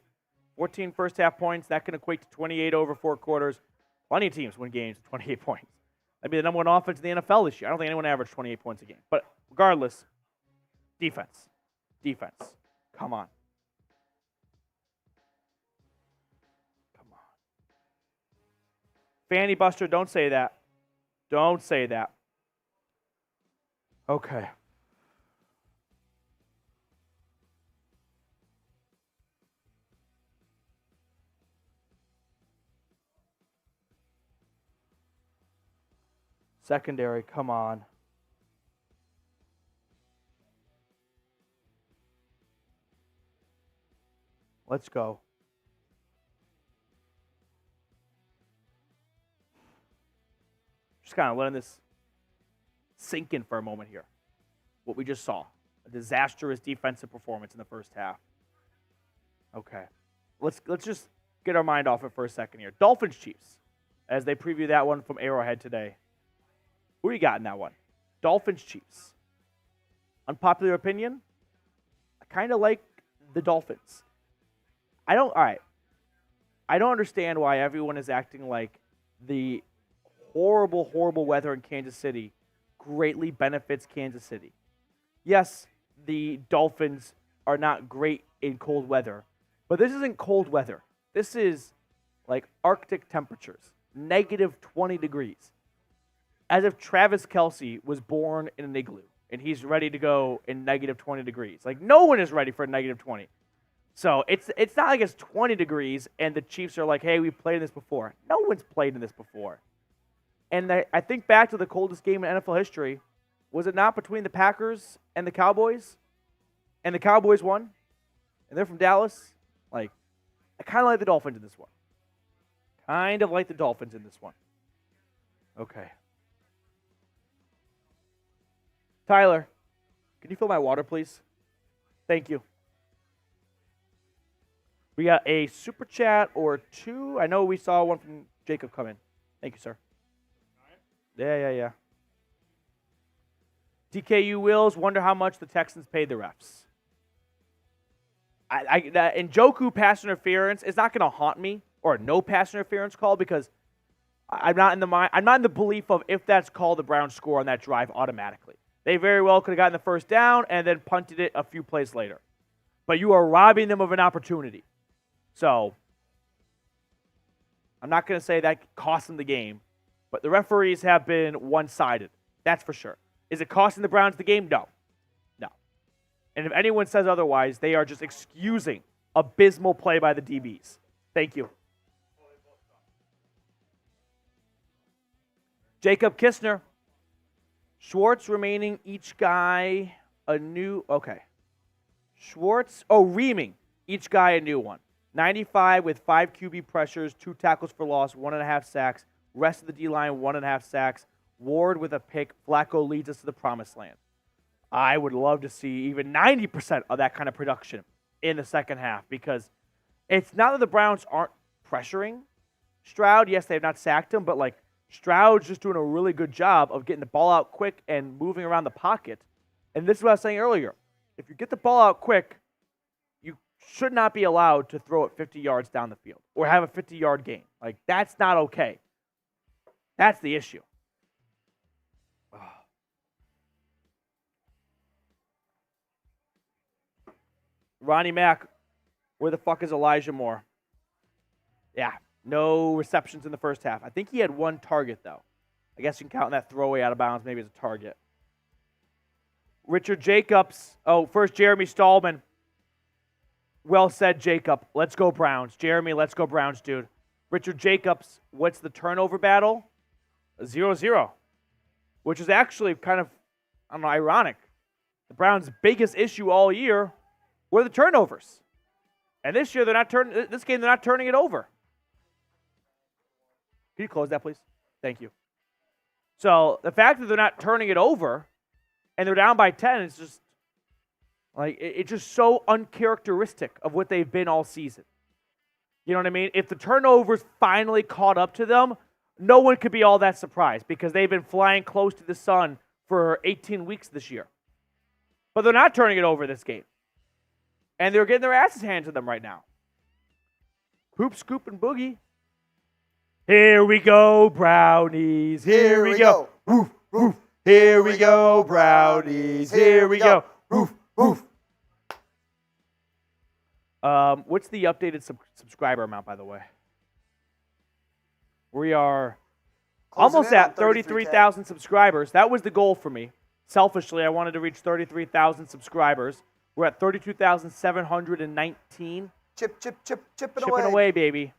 14 first half points, that can equate to 28 over 4 quarters. Plenty of teams win games with 28 points. That'd be the number one offense in the NFL this year. I don't think anyone averaged 28 points a game. But regardless, defense. Defense. Come on. Come on. Fanny Buster, don't say that. Don't say that. Okay. Secondary, come on. Let's go. Just kind of letting this sink in for a moment here. What we just saw. A disastrous defensive performance in the first half. Okay. Let's just get our mind off it for a second here. Dolphins Chiefs, as they preview that one from Arrowhead today. Who do you got in that one? Dolphins Chiefs. Unpopular opinion? I kind of like the Dolphins. I don't understand why everyone is acting like the horrible, horrible weather in Kansas City greatly benefits Kansas City. Yes, the Dolphins are not great in cold weather, but this isn't cold weather. This is like Arctic temperatures, negative 20 degrees. As if Travis Kelce was born in an igloo and he's ready to go in negative 20 degrees. Like, no one is ready for negative 20. So it's not like it's 20 degrees and the Chiefs are like, hey, we've played in this before. No one's played in this before. And I think back to the coldest game in NFL history. Was it not between the Packers and the Cowboys? And the Cowboys won? And they're from Dallas? Like, I kind of like the Dolphins in this one. Kind of like the Dolphins in this one. Okay. Tyler, can you fill my water, please? Thank you. We got a super chat or two. I know we saw one from Jacob come in. Thank you, sir. Yeah. DKU Wills, wonder how much the Texans paid the refs. That Njoku pass interference is not going to haunt me, or no pass interference call, because I'm not in the belief of if that's called, the Browns score on that drive automatically. They very well could have gotten the first down and then punted it a few plays later. But you are robbing them of an opportunity. So, I'm not going to say that cost them the game, but the referees have been one-sided. That's for sure. Is it costing the Browns the game? No. And if anyone says otherwise, they are just excusing abysmal play by the DBs. Thank you. Jacob Kistner. Schwartz remaining each guy a new... Okay. Schwartz... Oh, reaming each guy a new one. 95 with 5 QB pressures, 2 tackles for loss, 1.5 sacks. Rest of the D-line, 1.5 sacks. Ward with a pick. Flacco leads us to the promised land. I would love to see even 90% of that kind of production in the second half, because it's not that the Browns aren't pressuring Stroud. Yes, they have not sacked him, but like Stroud's just doing a really good job of getting the ball out quick and moving around the pocket. And this is what I was saying earlier. If you get the ball out quick, you should not be allowed to throw it 50 yards down the field or have a 50-yard gain. Like, that's not okay. That's the issue. Ronnie Mack, where the fuck is Elijah Moore? Yeah, no receptions in the first half. I think he had one target, though. I guess you can count that throwaway out of bounds maybe as a target. Richard Jacobs. Oh, first Jeremy Stallman. Well said, Jacob. Let's go Browns. Jeremy, let's go Browns, dude. Richard Jacobs, what's the turnover battle? 0-0, which is actually kind of, I don't know, ironic. The Browns' biggest issue all year were the turnovers. And this year, they're not turning it over. Can you close that, please? Thank you. So the fact that they're not turning it over and they're down by 10 is just like, it's just so uncharacteristic of what they've been all season. You know what I mean? If the turnovers finally caught up to them, no one could be all that surprised because they've been flying close to the sun for 18 weeks this year. But they're not turning it over this game. And they're getting their asses handed to them right now. Hoop, scoop, and boogie. Here we go, Brownies. Here we go. Woof, woof. Here we go, Brownies. Here we go. Woof, woof. What's the updated subscriber amount, by the way? We are almost at 33,000 subscribers. That was the goal for me. Selfishly, I wanted to reach 33,000 subscribers. We're at 32,719. Chipping Chipping away, baby.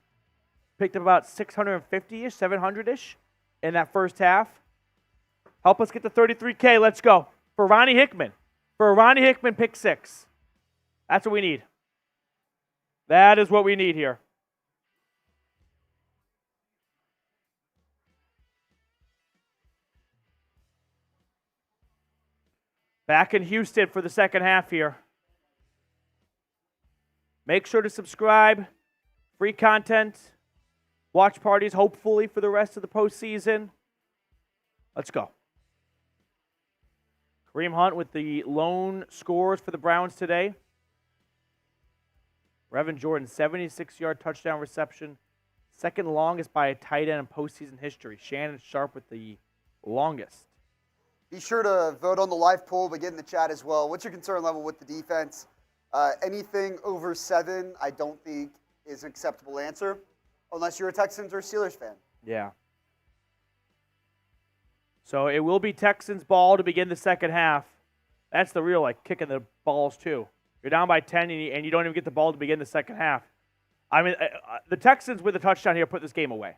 Picked up about 650-ish, 700-ish in that first half. Help us get to 33K. Let's go. For Ronnie Hickman. For Ronnie Hickman, pick 6. That's what we need. That is what we need here. Back in Houston for the second half here. Make sure to subscribe. Free content. Watch parties, hopefully, for the rest of the postseason. Let's go. Kareem Hunt with the lone scores for the Browns today. Brevin Jordan, 76-yard touchdown reception. Second longest by a tight end in postseason history. Shannon Sharp with the longest. Be sure to vote on the live poll, but get in the chat as well. What's your concern level with the defense? Anything over 7, I don't think is an acceptable answer, unless you're a Texans or Steelers fan. Yeah. So it will be Texans ball to begin the second half. That's the real, kicking the balls, too. You're down by 10, and you don't even get the ball to begin the second half. I mean, the Texans with a touchdown here put this game away.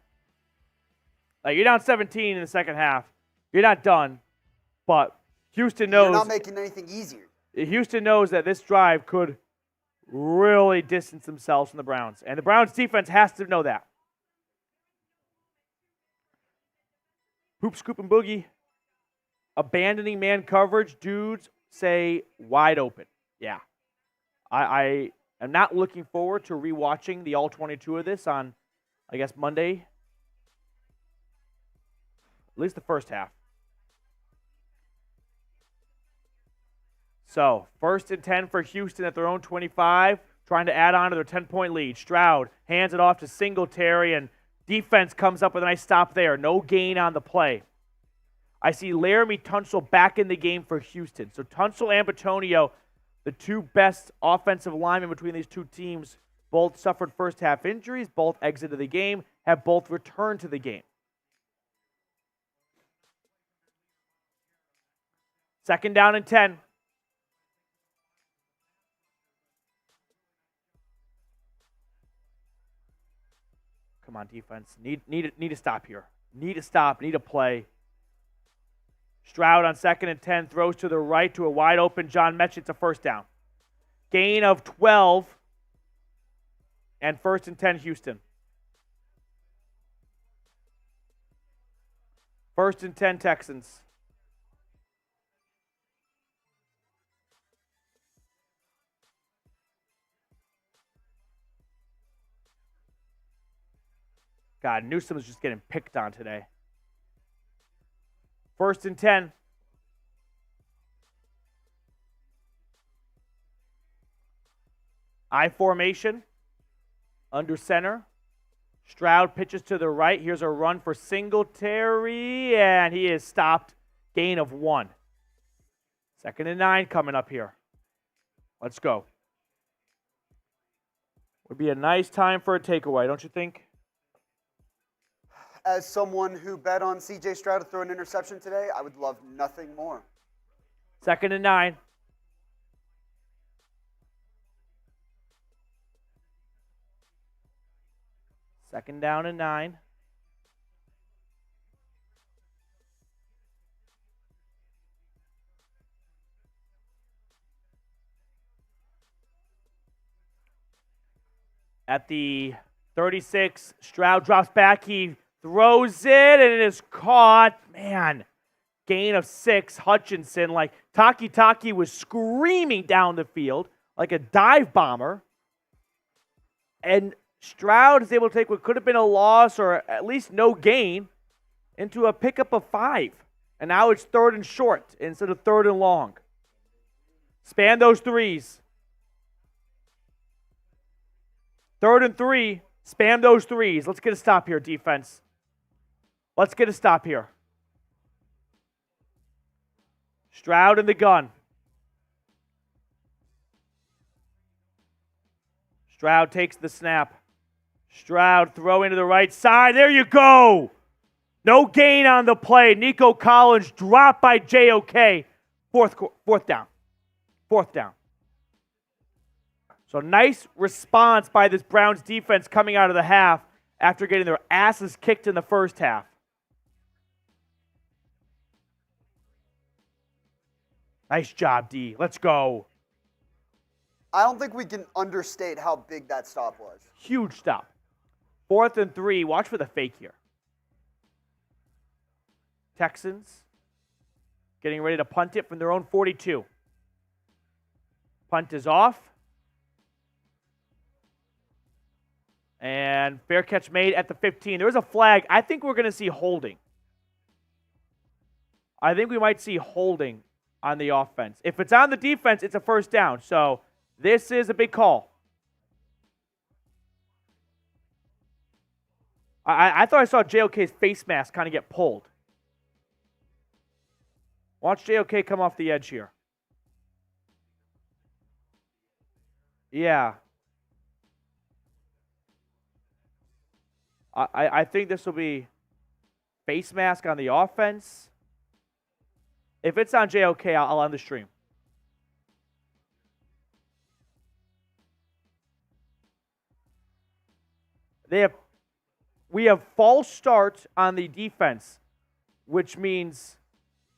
You're down 17 in the second half. You're not done. But Houston knows. You're not making anything easier. Houston knows that this drive could really distance themselves from the Browns. And the Browns defense has to know that. Hoop, scoop, and boogie. Abandoning man coverage. Dudes say wide open. Yeah. I am not looking forward to rewatching the all-22 of this on, I guess, Monday. At least the first half. So, 1st and 10 for Houston at their own 25, trying to add on to their 10-point lead. Stroud hands it off to Singletary, and defense comes up with a nice stop there. No gain on the play. I see Laramie Tunsil back in the game for Houston. So, Tunsil and Bitonio, the two best offensive linemen between these two teams, both suffered first-half injuries, both exited the game, have both returned to the game. Second down and 10. Come on, defense. Need to stop here. Need to stop. Need to play. Stroud on 2nd and 10 throws to the right to a wide open John Mechie. It's a first down. Gain of 12. And 1st and 10 Houston. 1st and 10 Texans. God, Newsom is just getting picked on today. 1st and 10. I formation. Under center. Stroud pitches to the right. Here's a run for Singletary, and he is stopped. Gain of 1. 2nd and 9 coming up here. Let's go. Would be a nice time for a takeaway, don't you think? As someone who bet on C.J. Stroud to throw an interception today, I would love nothing more. 2nd and 9. Second down and 9. At the 36, Stroud drops back. He throws it, and it is caught. Man, gain of 6. Hutchinson, like Taki was screaming down the field like a dive bomber. And Stroud is able to take what could have been a loss or at least no gain into a pickup of 5. And now it's 3rd and short instead of 3rd and long. Span those 3s. 3rd and 3. Spam those 3s. Let's get a stop here, defense. Let's get a stop here. Stroud in the gun. Stroud takes the snap. Stroud throwing to the right side. There you go. No gain on the play. Nico Collins dropped by JOK. Fourth down. 4th down. So nice response by this Browns defense coming out of the half after getting their asses kicked in the first half. Nice job, D. Let's go. I don't think we can understate how big that stop was. Huge stop. 4th and 3. Watch for the fake here. Texans getting ready to punt it from their own 42. Punt is off. And fair catch made at the 15. There was a flag. I think we're going to see holding. I think we might see holding on the offense. If it's on the defense, it's a 1st down. So this is a big call. I thought I saw JOK's face mask kind of get pulled. Watch JOK come off the edge here. Yeah. I think this will be face mask on the offense. If it's on JOK, I'll end the stream. We have false start on the defense, which means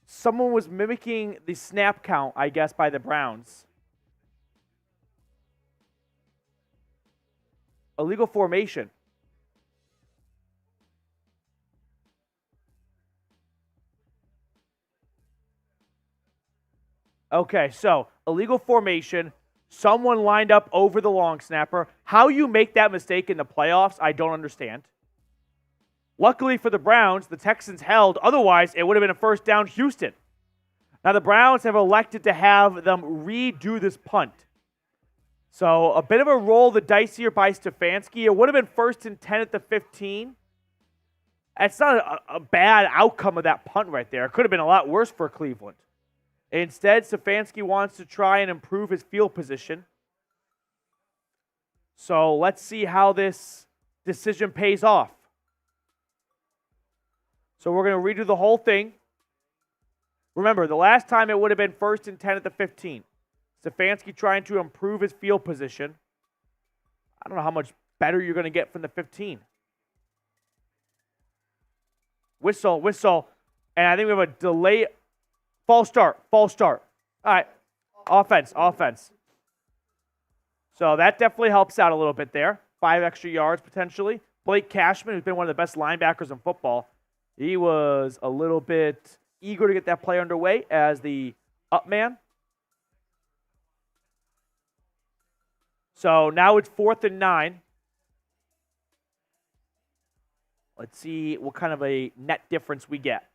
someone was mimicking the snap count, I guess, by the Browns. Illegal formation. Okay, so illegal formation. Someone lined up over the long snapper. How you make that mistake in the playoffs, I don't understand. Luckily for the Browns, the Texans held. Otherwise, it would have been a 1st down Houston. Now, the Browns have elected to have them redo this punt. So, a bit of a roll the dice here by Stefanski. It would have been 1st and 10 at the 15. That's not a bad outcome of that punt right there. It could have been a lot worse for Cleveland. Instead, Stefanski wants to try and improve his field position. So let's see how this decision pays off. So we're going to redo the whole thing. Remember, the last time it would have been 1st and 10 at the 15. Stefanski trying to improve his field position. I don't know how much better you're going to get from the 15. Whistle, whistle. And I think we have a delay. False start. All right. Offense. So that definitely helps out a little bit there. 5 extra yards potentially. Blake Cashman, who's been one of the best linebackers in football, he was a little bit eager to get that play underway as the up man. So now it's 4th and 9. Let's see what kind of a net difference we get.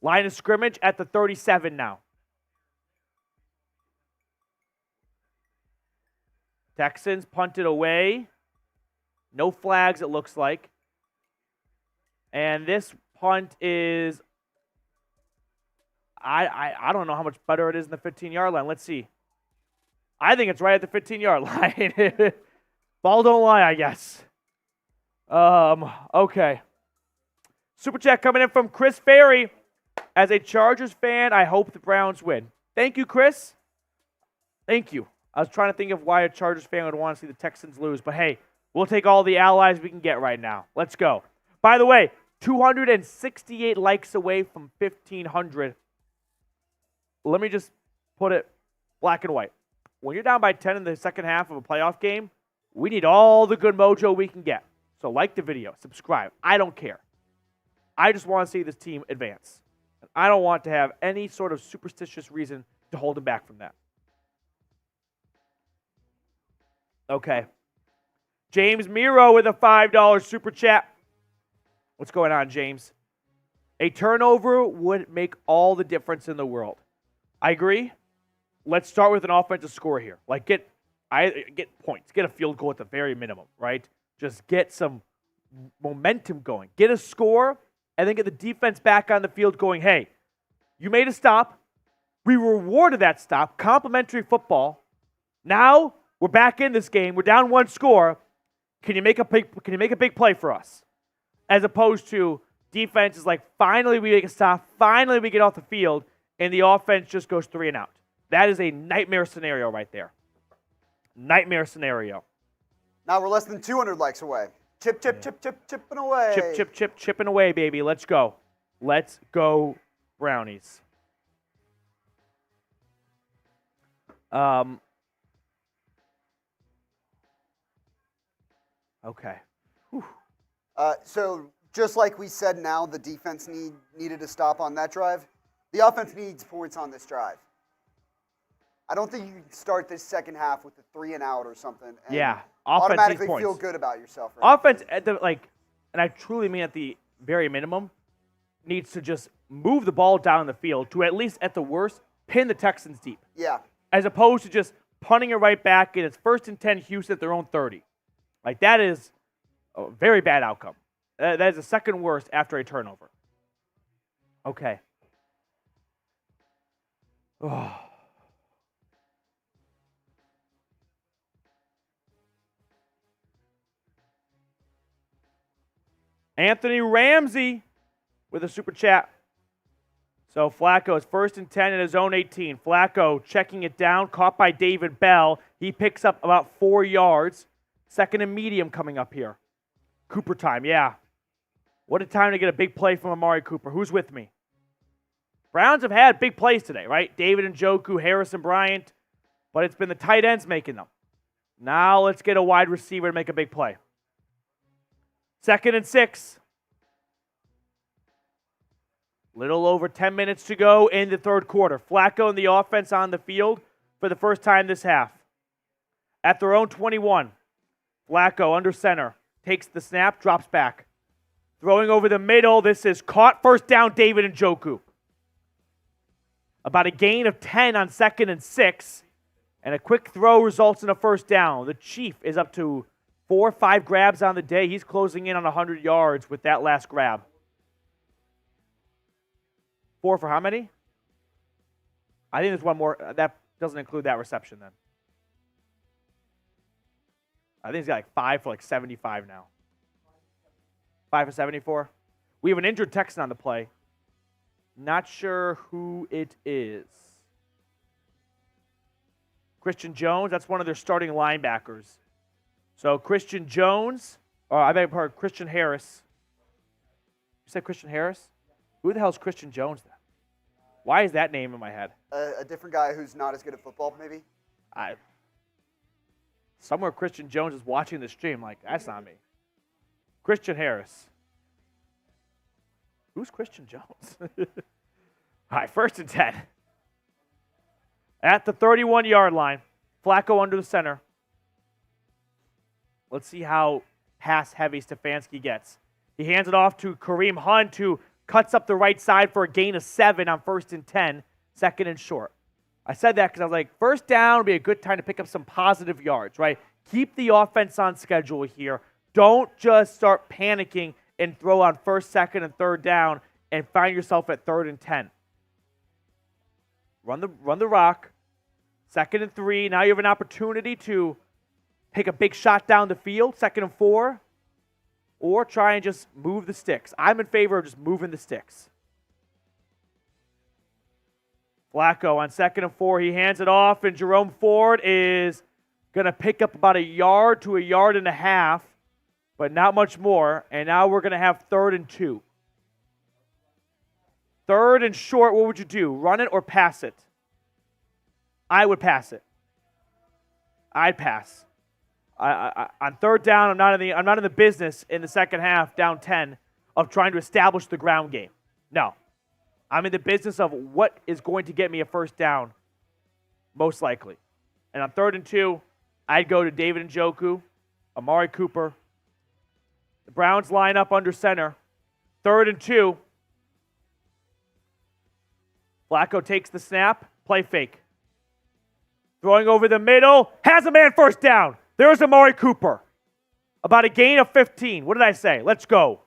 Line of scrimmage at the 37 now. Texans punted away. No flags, it looks like. And this punt is, I don't know how much better it is in the 15-yard line. Let's see. I think it's right at the 15-yard line. Ball don't lie, I guess. Okay. Super chat coming in from Chris Ferry. As a Chargers fan, I hope the Browns win. Thank you, Chris. Thank you. I was trying to think of why a Chargers fan would want to see the Texans lose, but hey, we'll take all the allies we can get right now. Let's go. By the way, 268 likes away from 1,500. Let me just put it black and white. When you're down by 10 in the second half of a playoff game, we need all the good mojo we can get. So like the video, subscribe. I don't care. I just want to see this team advance. And I don't want to have any sort of superstitious reason to hold them back from that. Okay. James Miro with a $5 super chat. What's going on, James? A turnover would make all the difference in the world. I agree. Let's start with an offensive score here. Like, get points. Get a field goal at the very minimum, right? Just get some momentum going. Get a score, and then get the defense back on the field going, hey, you made a stop. We rewarded that stop. Complimentary football. Now we're back in this game. We're down one score. Can you make a big play for us? As opposed to defense is like, finally we make a stop. Finally we get off the field, and the offense just goes 3 and out. That is a nightmare scenario right there. Nightmare scenario. Now we're less than 200 likes away. Chipping away. Chipping away, baby. Let's go. Let's go, Brownies. Okay. So just like we said, now the defense needed to stop on that drive. The offense needs points on this drive. I don't think you can start this second half with a 3 and out or something. And automatically feel good about yourself. Right? Offense at the and I truly mean at the very minimum, needs to just move the ball down the field to at least at the worst pin the Texans deep. Yeah. As opposed to just punting it right back and it's 1st and 10 Houston at their own 30. Like that is a very bad outcome. That is the second worst after a turnover. Okay. Oh. Anthony Ramsey with a super chat. So Flacco is 1st and 10 in his own 18. Flacco checking it down, caught by David Bell. He picks up about 4 yards. 2nd and medium coming up here. Cooper time, yeah. What a time to get a big play from Amari Cooper. Who's with me? Browns have had big plays today, right? David Njoku, Harrison Bryant, but it's been the tight ends making them. Now let's get a wide receiver to make a big play. 2nd and 6. Little over 10 minutes to go in the third quarter. Flacco and the offense on the field for the first time this half. At their own 21, Flacco under center. Takes the snap, drops back. Throwing over the middle. This is caught. First down, David Njoku. About a gain of 10 on 2nd and 6. And a quick throw results in a first down. The Chief is up to 4 or 5 grabs on the day. He's closing in on 100 yards with that last grab. 4 for how many? I think there's one more. That doesn't include that reception then. I think he's got like 5 for like 75 now. 5 for 74. We have an injured Texan on the play. Not sure who it is. Christian Jones, that's one of their starting linebackers. So Christian Jones, I beg your pardon, Christian Harris. You said Christian Harris? Who the hell is Christian Jones then? Why is that name in my head? A different guy who's not as good at football, maybe? Somewhere Christian Jones is watching the stream like, that's not me. Christian Harris. Who's Christian Jones? All right, 1st and 10. At the 31-yard line, Flacco under the center. Let's see how pass-heavy Stefanski gets. He hands it off to Kareem Hunt, who cuts up the right side for a gain of 7 on 1st and 10, 2nd and short. I said that because I was like, first down would be a good time to pick up some positive yards, right? Keep the offense on schedule here. Don't just start panicking and throw on first, second, and third down and find yourself at 3rd and 10. Run the rock. 2nd and 3. Now you have an opportunity to take a big shot down the field, 2nd and 4, or try and just move the sticks. I'm in favor of just moving the sticks. Flacco on 2nd and 4. He hands it off, and Jerome Ford is going to pick up about 1 yard to 1.5 yards, but not much more. And now we're going to have 3rd and 2. 3rd and short, what would you do? Run it or pass it? I would pass it. I'd pass. On 3rd down, I'm not in the business in the second half, down 10, of trying to establish the ground game. No. I'm in the business of what is going to get me a first down, most likely. And on 3rd and 2, I'd go to David Njoku, Amari Cooper. The Browns line up under center. 3rd and 2. Flacco takes the snap, play fake. Throwing over the middle, has a man first down. There's Amari Cooper. About a gain of 15. What did I say? Let's go.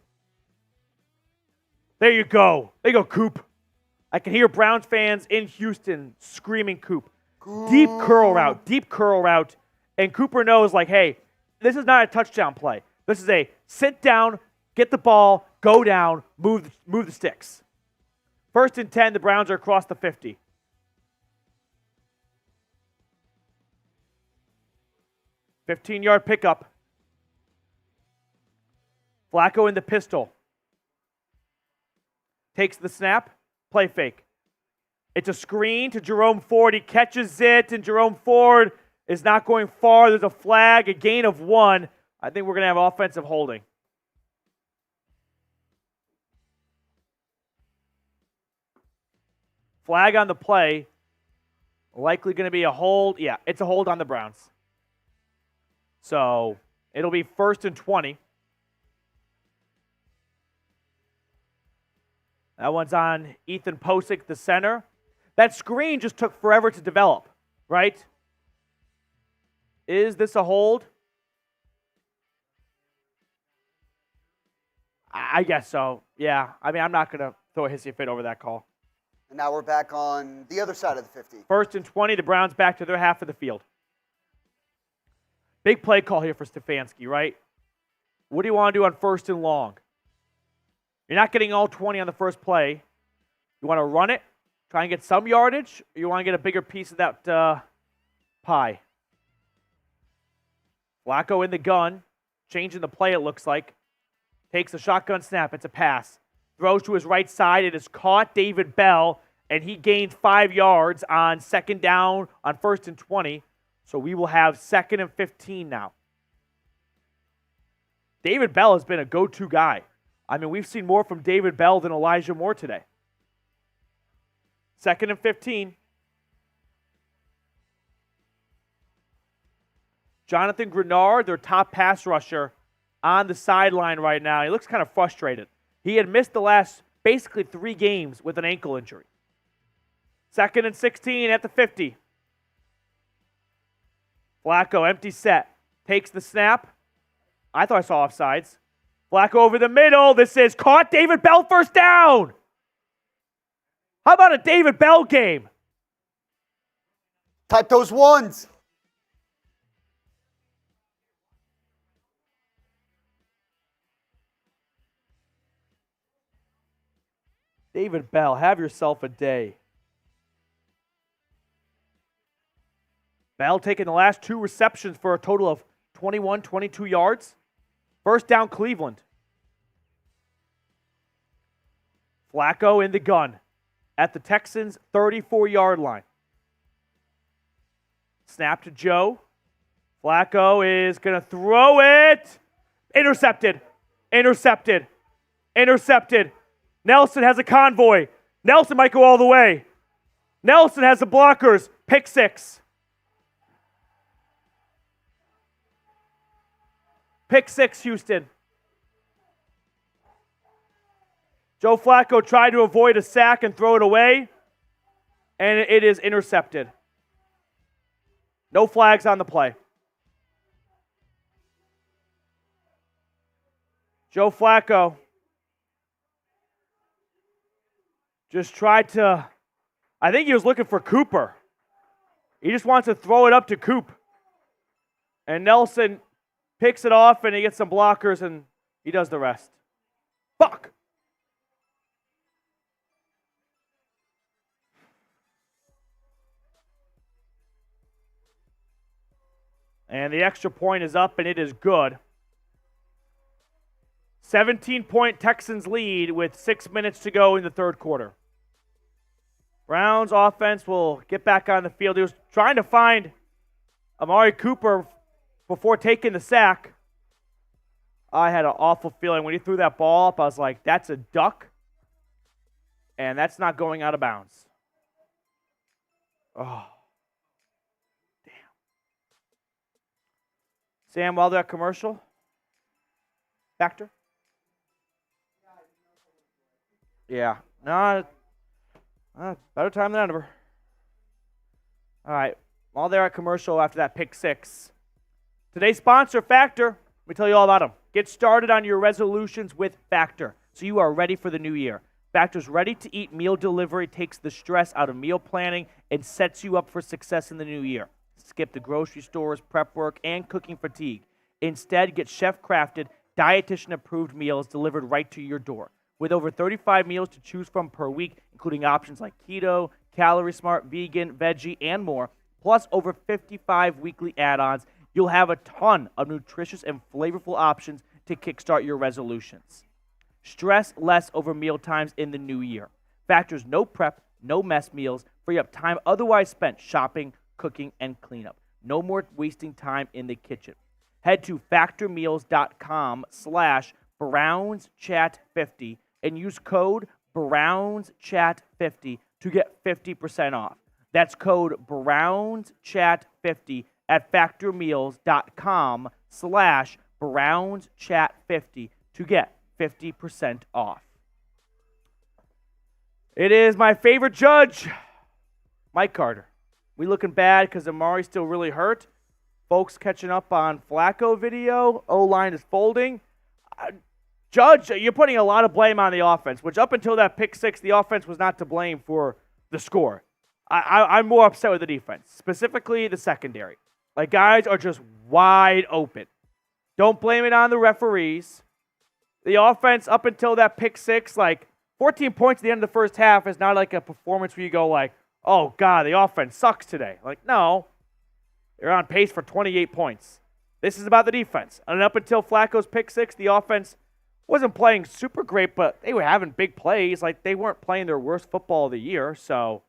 There you go. There you go, Coop. I can hear Browns fans in Houston screaming Coop. Deep curl route. And Cooper knows, like, hey, this is not a touchdown play. This is a sit down, get the ball, go down, move the sticks. 1st and 10, the Browns are across the 50. $15-yard pickup. Flacco in the pistol. Takes the snap, play fake. It's a screen to Jerome Ford. He catches it, and Jerome Ford is not going far. There's a flag, a gain of 1. I think we're going to have offensive holding. Flag on the play. Likely going to be a hold. Yeah, it's a hold on the Browns. So it'll be 1st and 20. That one's on Ethan Posick, the center. That screen just took forever to develop, right? Is this a hold? I guess so. Yeah. I mean, I'm not going to throw a hissy fit over that call. And now we're back on the other side of the 50. 1st and 20, the Browns back to their half of the field. Big play call here for Stefanski, right? What do you want to do on 1st and long? You're not getting all 20 on the first play. You want to run it, try and get some yardage, or you want to get a bigger piece of that pie? Flacco in the gun, changing the play it looks like. Takes a shotgun snap, it's a pass. Throws to his right side, it is caught David Bell, and he gained 5 yards on 2nd down on 1st and 20. So we will have 2nd and 15 now. David Bell has been a go-to guy. I mean, we've seen more from David Bell than Elijah Moore today. 2nd and 15. Jonathan Grenard, their top pass rusher, on the sideline right now. He looks kind of frustrated. He had missed the last basically 3 games with an ankle injury. 2nd and 16 at the 50. Flacco, empty set. Takes the snap. I thought I saw offsides. Flacco over the middle. This is caught. David Bell first down. How about a David Bell game? Type those ones. David Bell, have yourself a day. Bell taking the last 2 receptions for a total of 21, 22 yards. First down, Cleveland. Flacco in the gun at the Texans' 34-yard line. Snap to Joe. Flacco is going to throw it. Intercepted. Nelson has a convoy. Nelson might go all the way. Nelson has the blockers. Pick 6. Pick 6, Houston. Joe Flacco tried to avoid a sack and throw it away. And it is intercepted. No flags on the play. Joe Flacco just tried to, I think he was looking for Cooper. He just wants to throw it up to Coop. And Nelson picks it off, and he gets some blockers, and he does the rest. Fuck! And the extra point is up, and it is good. 17-point Texans lead with 6 minutes to go in the third quarter. Browns offense will get back on the field. He was trying to find Amari Cooper before taking the sack. I had an awful feeling when he threw that ball up. I was like, that's a duck, and that's not going out of bounds. Oh, damn. Sam, while they're at commercial, Factor? Yeah. No, better time than ever. All right. While they're at commercial after that pick six, today's sponsor, Factor. Let me tell you all about them. Get started on your resolutions with Factor so you are ready for the new year. Factor's ready-to-eat meal delivery takes the stress out of meal planning and sets you up for success in the new year. Skip the grocery stores, prep work, and cooking fatigue. Instead, get chef-crafted, dietitian-approved meals delivered right to your door. With over 35 meals to choose from per week, including options like keto, calorie smart, vegan, veggie, and more, plus over 55 weekly add-ons, you'll have a ton of nutritious and flavorful options to kickstart your resolutions. Stress less over meal times in the new year. Factor's no prep, no mess meals, free up time otherwise spent shopping, cooking, and cleanup. No more wasting time in the kitchen. Head to factormeals.com/BrownsChat50 and use code BrownsChat50 to get 50% off. That's code BrownsChat50 at factormeals.com/BrownsChat50 to get 50% off. It is my favorite judge, Mike Carter. We looking bad because Amari's still really hurt. Folks catching up on Flacco video. O-line is folding. Judge, you're putting a lot of blame on the offense, which up until that pick six, the offense was not to blame for the score. I'm more upset with the defense, specifically the secondary. Like, guys are just wide open. Don't blame it on the referees. The offense, up until that pick six, like 14 points at the end of the first half is not like a performance where you go like, oh, God, the offense sucks today. Like, no. They're on pace for 28 points. This is about the defense. And up until Flacco's pick six, the offense wasn't playing super great, but they were having big plays. Like, they weren't playing their worst football of the year. So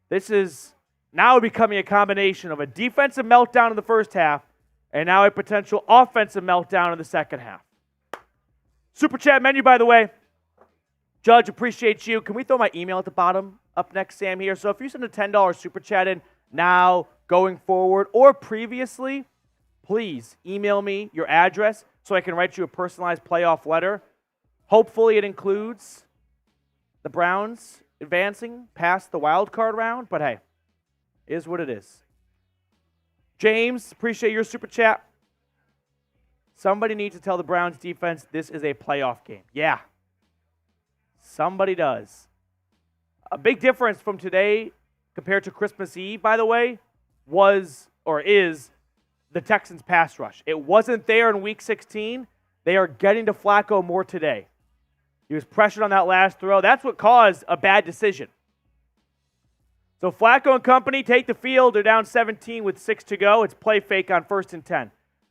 this is now becoming a combination of a defensive meltdown in the first half and now a potential offensive meltdown in the second half. Super chat menu, by the way. Judge, appreciate you. Can we throw my email at the bottom up next, Sam, here? So if you send a $10 super chat in now, going forward, or previously, please email me your address so I can write you a personalized playoff letter. Hopefully it includes the Browns advancing past the wild card round, but hey, is what it is. James, appreciate your super chat. Somebody needs to tell the Browns defense this is a playoff game. Yeah, somebody does. A big difference from today compared to Christmas Eve, by the way, was or is the Texans' pass rush. It wasn't there in Week 16. They are getting to Flacco more today. He was pressured on that last throw. That's what caused a bad decision. So Flacco and company take the field. They're down 17 with 6 to go. It's play fake on 1st and 10.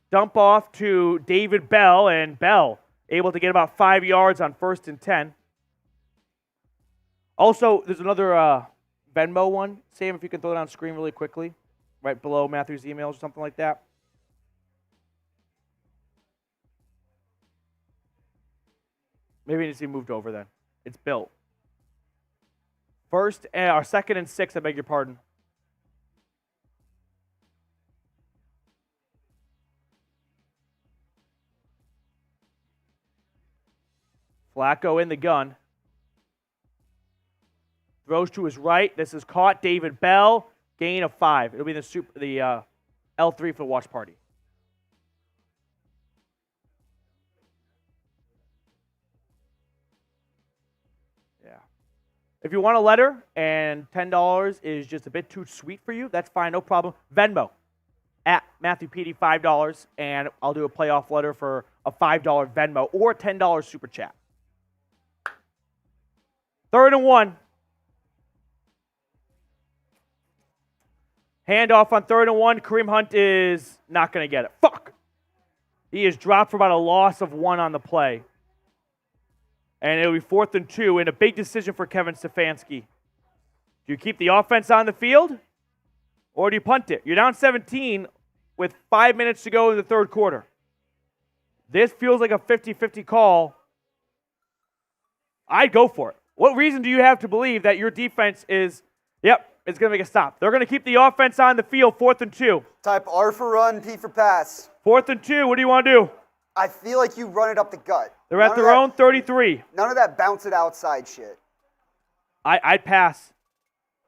Dump off to David Bell, and Bell able to get about 5 yards on 1st and 10. Also, there's another Venmo one. Sam, if you can throw it on screen really quickly, right below Matthew's emails or something like that. Maybe it needs to be moved over then. It's built. 2nd and 6, I beg your pardon. Flacco in the gun. Throws to his right. This is caught. David Bell. Gain of 5. It'll be the L3 for the watch party. Yeah. If you want a letter and $10 is just a bit too sweet for you, that's fine. No problem. Venmo at Matthew Petey, $5, and I'll do a playoff letter for a $5 Venmo or $10 super chat. 3rd and 1. Handoff on 3rd and 1. Kareem Hunt is not going to get it. Fuck! He is dropped for about a loss of 1 on the play. And it'll be 4th and 2, and a big decision for Kevin Stefanski. Do you keep the offense on the field, or do you punt it? You're down 17 with 5 minutes to go in the 3rd quarter. This feels like a 50-50 call. I'd go for it. What reason do you have to believe that your defense is, it's going to make a stop? They're going to keep the offense on the field, 4th and 2. Type R for run, P for pass. 4th and 2, what do you want to do? I feel like you run it up the gut. They're at their own 33. None of that bounce it outside shit. I'd pass.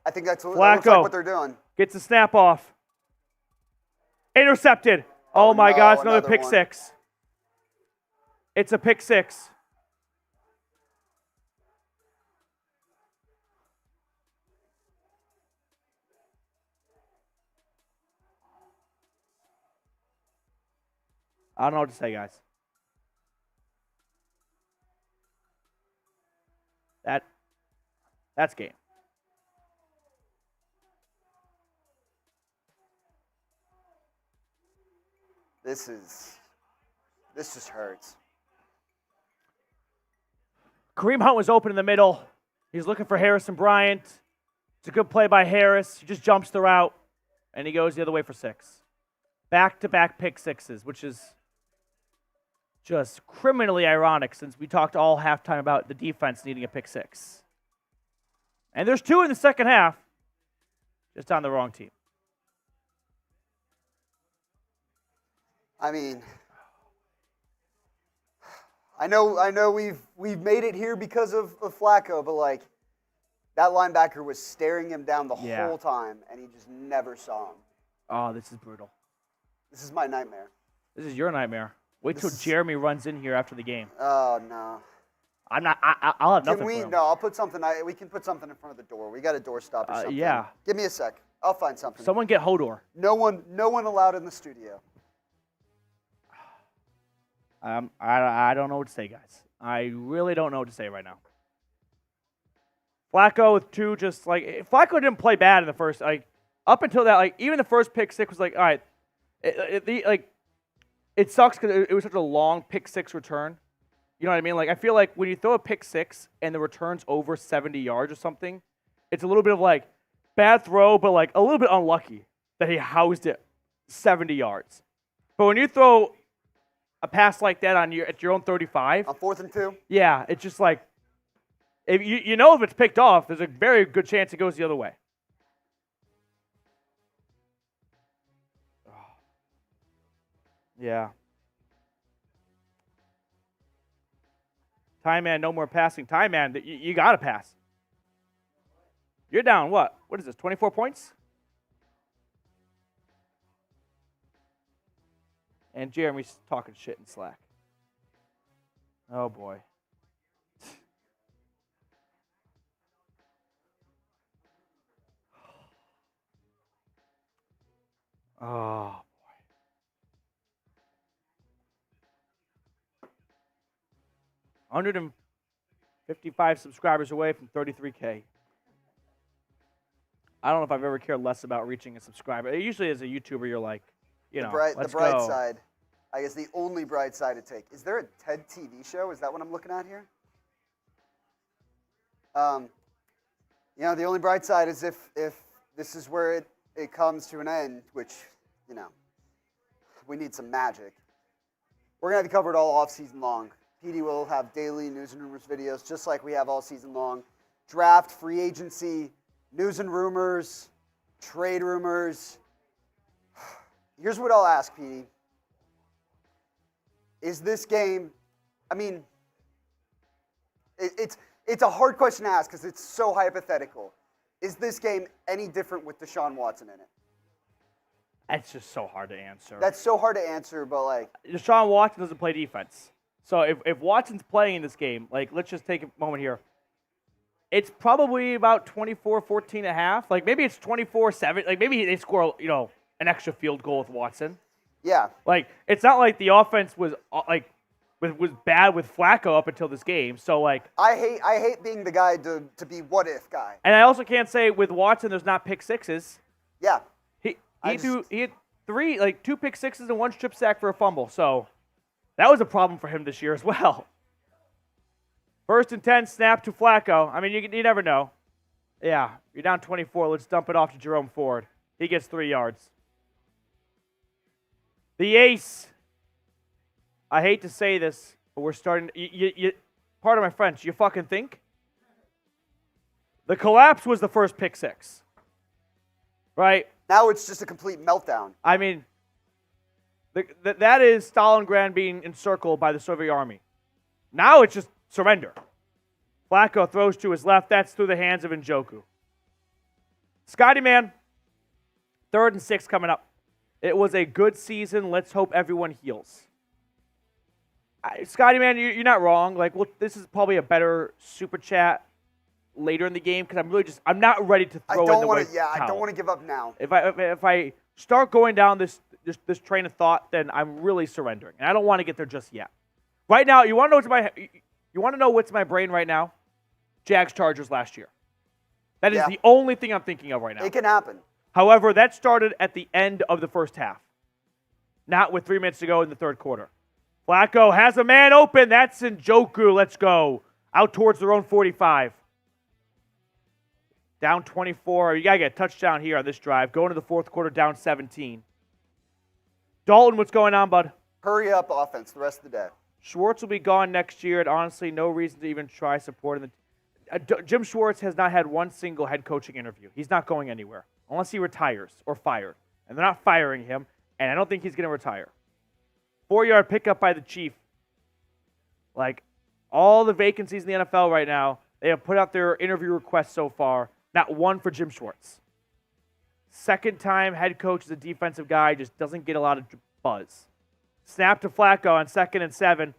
I think that looks Flacco like what they're doing. Gets the snap off. Intercepted. Oh my God, it's another pick 6. It's a pick 6. I don't know what to say, guys. That's game. This just hurts. Kareem Hunt was open in the middle. He's looking for Harrison Bryant. It's a good play by Harris. He just jumps the route, and he goes the other way for 6. Back-to-back pick 6s, which is just criminally ironic since we talked all halftime about the defense needing a pick 6. And there's 2 in the second half, just on the wrong team. I mean, I know we've made it here because of Flacco, but like that linebacker was staring him down the whole time, and he just never saw him. Oh, this is brutal. This is my nightmare. This is your nightmare. Wait till Jeremy runs in here after the game. Oh no. I'm not. I'll have nothing for him. No, I'll put something. We can put something in front of the door. We got a doorstop or something. Yeah. Give me a sec. I'll find something. Someone get Hodor. No one allowed in the studio. I don't know what to say, guys. I really don't know what to say right now. Flacco with 2, just like Flacco didn't play bad in the first. Like up until that, like even the first pick 6 was like, all right. It sucks because it was such a long pick 6 return. You know what I mean? Like I feel like when you throw a pick 6 and the return's over 70 yards or something, it's a little bit of like bad throw, but like a little bit unlucky that he housed it 70 yards. But when you throw a pass like that at your own 35, on 4th and 2, yeah, it's just like if if it's picked off, there's a very good chance it goes the other way. Yeah. Time man, no more passing. Time man, you got to pass. You're down what? What is this, 24 points? And Jeremy's talking shit in Slack. Oh, boy. Oh. 155 subscribers away from 33K. I don't know if I've ever cared less about reaching a subscriber. Usually as a YouTuber, you're like, let's the bright go. side. I guess the only bright side to take. Is there a TED TV show? Is that what I'm looking at here? The only bright side is if this is where it comes to an end, which, we need some magic. We're going to have you covered all off season long. PD will have daily news and rumors videos, just like we have all season long. Draft, free agency, news and rumors, trade rumors. Here's what I'll ask, PD. Is this game, it's it's a hard question to ask because it's so hypothetical. Is this game any different with Deshaun Watson in it? That's just so hard to answer. That's so hard to answer, but like Deshaun Watson doesn't play defense. So if Watson's playing in this game, like let's just take a moment here. It's probably about 24-14 and a half. Like maybe it's 24-7. Like maybe they score, an extra field goal with Watson. Yeah. Like it's not like the offense was was bad with Flacco up until this game. So like I hate being the guy to be what if guy. And I also can't say with Watson there's not pick sixes. Yeah. He had two pick sixes and one strip sack for a fumble. So that was a problem for him this year as well. 1st and 10, snap to Flacco. I mean, you never know. Yeah, you're down 24. Let's dump it off to Jerome Ford. He gets 3 yards. The ace. I hate to say this, but we're starting. Pardon my French. You fucking think? The collapse was the first pick six, right? Now it's just a complete meltdown. I mean, that is Stalingrad being encircled by the Soviet army. Now it's just surrender. Flacco throws to his left. That's through the hands of Njoku. Scotty, man, 3rd and 6 coming up. It was a good season. Let's hope everyone heals. Scotty, man, you're not wrong. Like, well, this is probably a better super chat later in the game because I'm not ready to throw in the towel. I don't want to give up now. If I start going down this train of thought, then I'm really surrendering, and I don't want to get there just yet. Right now, you want to know what's in my brain right now? Jags Chargers last year. That is the only thing I'm thinking of right now. It can happen. However, that started at the end of the first half, not with 3 minutes to go in the third quarter. Flacco has a man open. That's Njoku. Let's go. Out towards their own 45. Down 24. You got to get a touchdown here on this drive. Going to the fourth quarter, down 17. Dalton, what's going on, bud? Hurry up offense the rest of the day. Schwartz will be gone next year, and honestly, no reason to even try supporting the Jim Schwartz has not had one single head coaching interview. He's not going anywhere unless he retires or fired. And they're not firing him, and I don't think he's going to retire. 4-yard pickup by the Chief. Like, all the vacancies in the NFL right now, they have put out their interview requests so far. Not one for Jim Schwartz. Second-time head coach is a defensive guy, just doesn't get a lot of buzz. Snap to Flacco on 2nd and 7.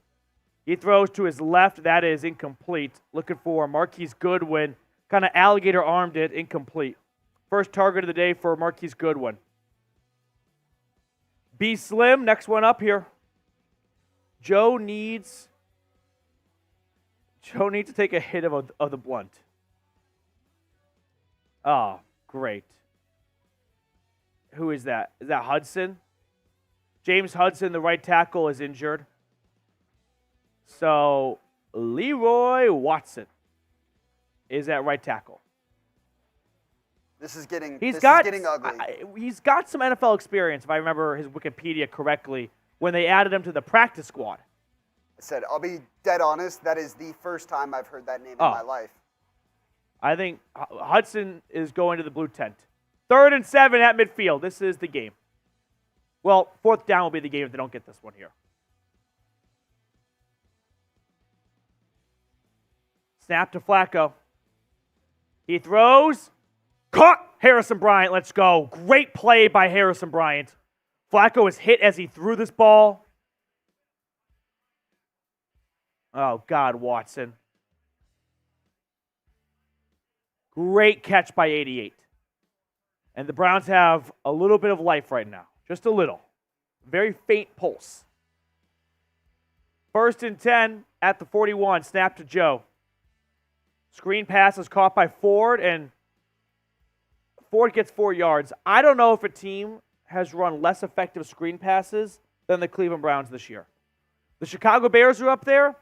He throws to his left. That is incomplete. Looking for Marquise Goodwin. Kind of alligator armed it. Incomplete. First target of the day for Marquise Goodwin. B Slim, next one up here. Joe needs to take a hit of the blunt. Oh, great. Who is that? Is that Hudson? James Hudson, the right tackle, is injured. So Leroy Watson is at right tackle. This is getting ugly. He's got some NFL experience, if I remember his Wikipedia correctly, when they added him to the practice squad. I said, I'll be dead honest, that is the first time I've heard that name in my life. I think Hudson is going to the blue tent. 3rd and 7 at midfield. This is the game. Well, 4th down will be the game if they don't get this one here. Snap to Flacco. He throws. Caught Harrison Bryant. Let's go. Great play by Harrison Bryant. Flacco is hit as he threw this ball. Oh, God, Watson. Great catch by 88. And the Browns have a little bit of life right now. Just a little. Very faint pulse. 1st and 10 at the 41. Snap to Joe. Screen pass is caught by Ford, and Ford gets 4 yards. I don't know if a team has run less effective screen passes than the Cleveland Browns this year. The Chicago Bears are up there,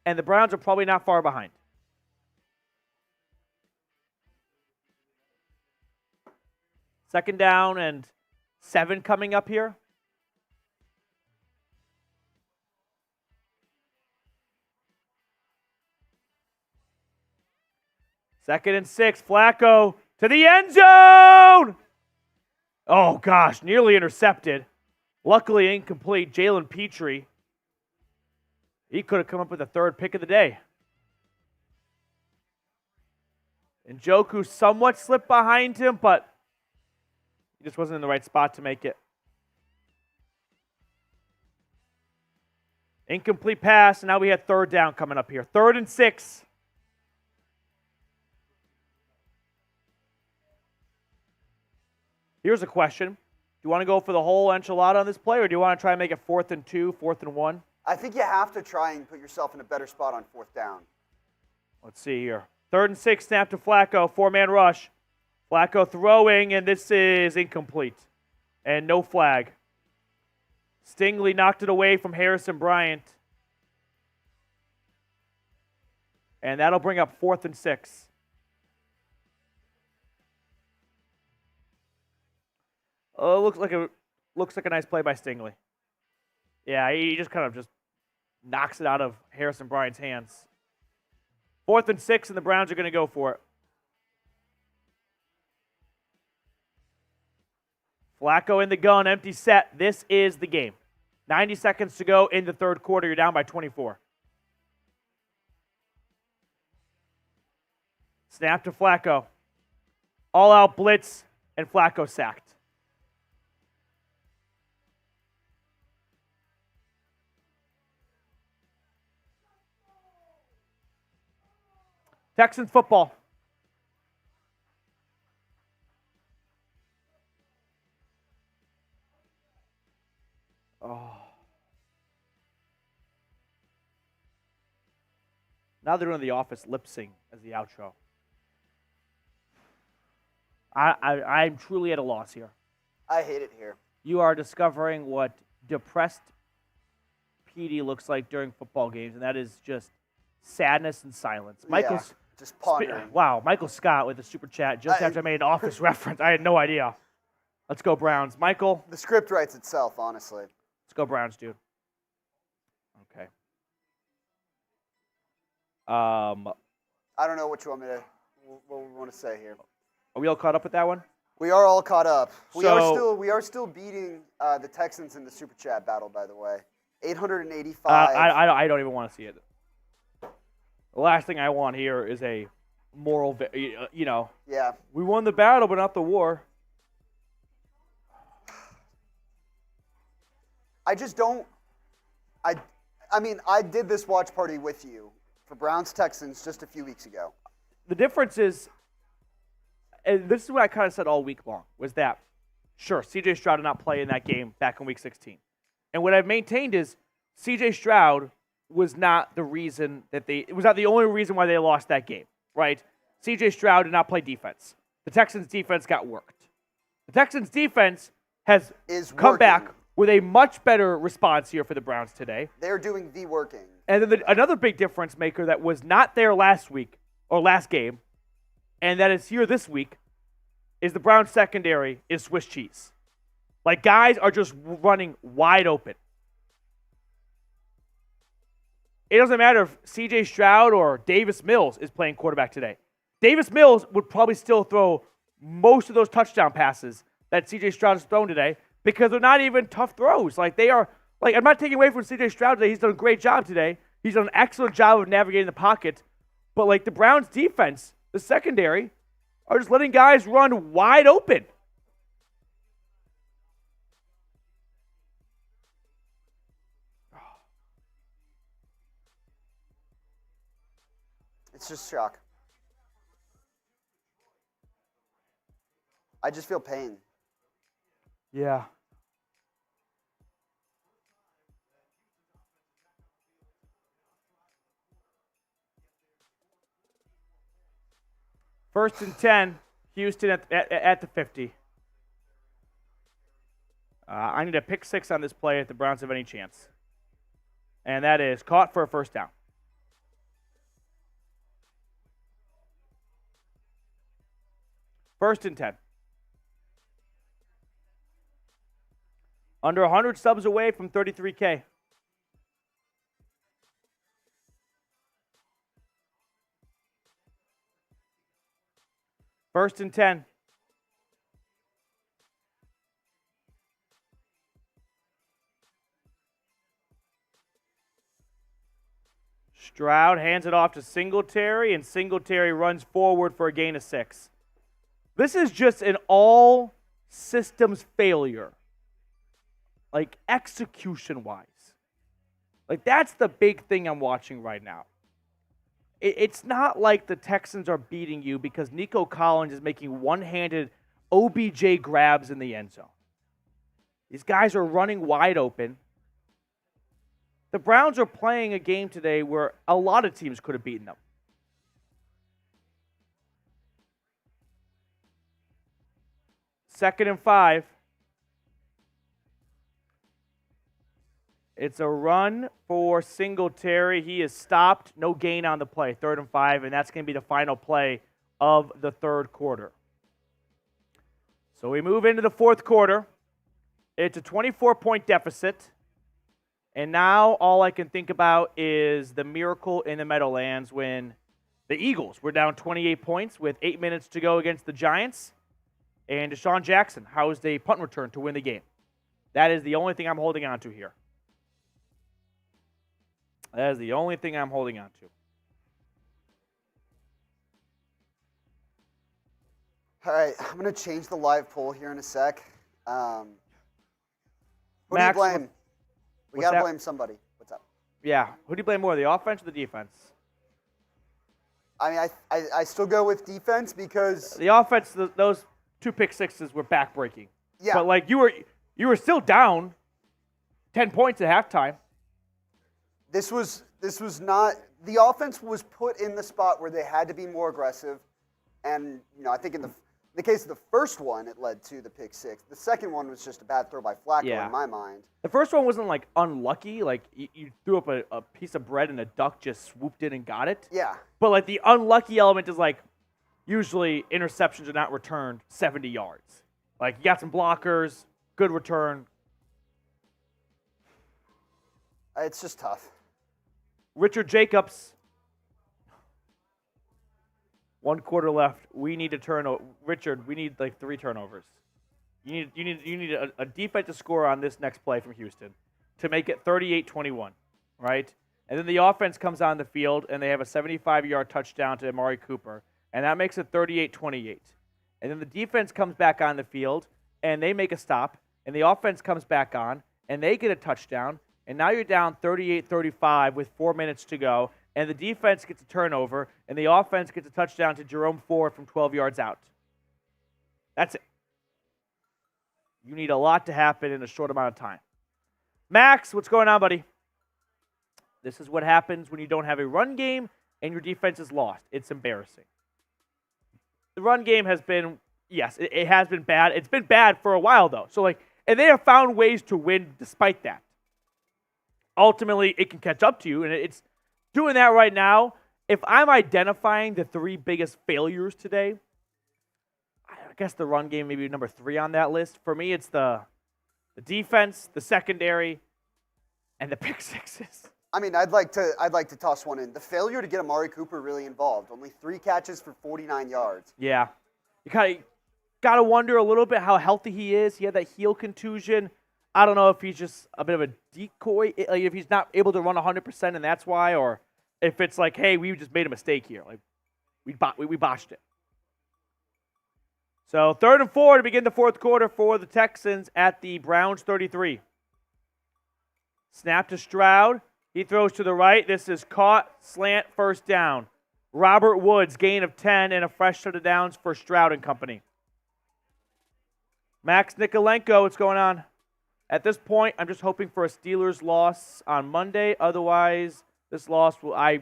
and the Browns are probably not far behind. Second down and 7 coming up here. Second and 6, Flacco to the end zone. Oh, gosh, nearly intercepted. Luckily incomplete. Jalen Petrie. He could have come up with the 3rd pick of the day. And Njoku somewhat slipped behind him, but he just wasn't in the right spot to make it. Incomplete pass, and now we had third down coming up here. 3rd and 6. Here's a question. Do you want to go for the whole enchilada on this play, or do you want to try and make it 4th and 2, 4th and 1? I think you have to try and put yourself in a better spot on 4th down. Let's see here. 3rd and 6, snap to Flacco, 4-man rush. Flacco throwing, and this is incomplete. And no flag. Stingley knocked it away from Harrison Bryant. And that'll bring up 4th and 6. Oh, looks like a nice play by Stingley. Yeah, he just kind of just knocks it out of Harrison Bryant's hands. 4th and 6, and the Browns are going to go for it. Flacco in the gun, empty set. This is the game. 90 seconds to go in the 3rd quarter. You're down by 24. Snap to Flacco. All-out blitz, and Flacco sacked. Texans football. Oh. Now they're doing The Office lip sync as the outro. I'm truly at a loss here. I hate it here. You are discovering what depressed PD looks like during football games, and that is just sadness and silence. Michael's just pondering. Wow, Michael Scott with a super chat just after I made an Office reference. I had no idea. Let's go Browns. Michael? The script writes itself, honestly. Let's go Browns, dude. Okay. I don't know what we want to say here. Are we all caught up with that one? We are all caught up. We So- are still beating the Texans in the super chat battle, by the way. 885. I don't even want to see it. The last thing I want here is a moral, Yeah. we won the battle, but not the war. I just don't. I mean, I did this watch party with you for Browns Texans just a few weeks ago. The difference is, and this is what I kind of said all week long, was that, sure, C.J. Stroud did not play in that game back in Week 16. And what I've maintained is C.J. Stroud was not the reason that it was not the only reason why they lost that game, right? C.J. Stroud did not play defense. The Texans' defense got worked. The Texans' defense has come back with a much better response here for the Browns today. They're doing the working. And then another big difference maker that was not there last week or last game, and that is here this week, is the Browns secondary is Swiss cheese. Like, guys are just running wide open. It doesn't matter if C.J. Stroud or Davis Mills is playing quarterback today. Davis Mills would probably still throw most of those touchdown passes that C.J. Stroud has thrown today because they're not even tough throws. Like, they are, like, I'm not taking away from C.J. Stroud today. He's done a great job today. He's done an excellent job of navigating the pocket. But, like, the Browns' defense, the secondary, are just letting guys run wide open. It's just shock. I just feel pain. Yeah. First and 10, Houston at the 50. I need a pick six on this play if the Browns have any chance. And that is caught for a first down. First and 10. Under 100 subs away from 33K. First and 10. Stroud hands it off to Singletary, and Singletary runs forward for a gain of 6. This is just an all systems failure, like execution-wise. Like, that's the big thing I'm watching right now. It's not like the Texans are beating you because Nico Collins is making one-handed OBJ grabs in the end zone. These guys are running wide open. The Browns are playing a game today where a lot of teams could have beaten them. Second and 5. It's a run for Singletary. He is stopped. No gain on the play. 3rd and 5, and that's going to be the final play of the third quarter. So we move into the fourth quarter. It's a 24-point deficit. And now all I can think about is the miracle in the Meadowlands when the Eagles were down 28 points with 8 minutes to go against the Giants. And Deshaun Jackson housed a punt return to win the game. That is the only thing I'm holding on to here. That is the only thing I'm holding on to. All right, I'm going to change the live poll here in a sec. Who Max, do you blame? We got to that? blame somebody. What's up? Yeah. Who do you blame more, the offense or the defense? I mean, I still go with defense because The offense, those 2 pick sixes were backbreaking. yeah, But, like, you were still down 10 points at halftime. this was not the offense was put in the spot where they had to be more aggressive, and I think in the case of the first one, it led to the pick 6. The second one was just a bad throw by Flacco in my mind. The first one wasn't, like, unlucky. Like, you threw up a piece of bread and a duck just swooped in and got it. Yeah. But, like, the unlucky element is, like, usually interceptions are not returned 70 yards. Like, you got some blockers, good return. It's just tough. Richard Jacobs, 1 quarter left. We need to Richard, we need, like, 3 turnovers. You need a defensive score on this next play from Houston to make it 38-21, right? And then the offense comes on the field, and they have a 75-yard touchdown to Amari Cooper, and that makes it 38-28. And then the defense comes back on the field, and they make a stop, and the offense comes back on, and they get a touchdown, and now you're down 38-35 with 4 minutes to go, and the defense gets a turnover, and the offense gets a touchdown to Jerome Ford from 12 yards out. That's it. You need a lot to happen in a short amount of time. Max, what's going on, buddy? This is what happens when you don't have a run game and your defense is lost. It's embarrassing. The run game has been, yes, it has been bad. It's been bad for a while, though. So, like, and they have found ways to win despite that. Ultimately, it can catch up to you, and it's doing that right now. If I'm identifying the 3 biggest failures today, I guess the run game may be number 3 on that list. For me, it's the defense, the secondary, and the pick sixes. I mean, I'd like to toss one in. The failure to get Amari Cooper really involved. Only 3 catches for 49 yards. Yeah. You kind of got to wonder a little bit how healthy he is. He had that heel contusion. I don't know if he's just a bit of a decoy, like if he's not able to run 100% and that's why, or if it's like, hey, we just made a mistake here. Like, we botched it. So 3rd and 4 to begin the fourth quarter for the Texans at the Browns 33. Snap to Stroud. He throws to the right. This is caught. Slant, first down. Robert Woods, gain of 10 and a fresh set of downs for Stroud and company. Max Nikolenko, what's going on? At this point, I'm just hoping for a Steelers loss on Monday. Otherwise, this loss I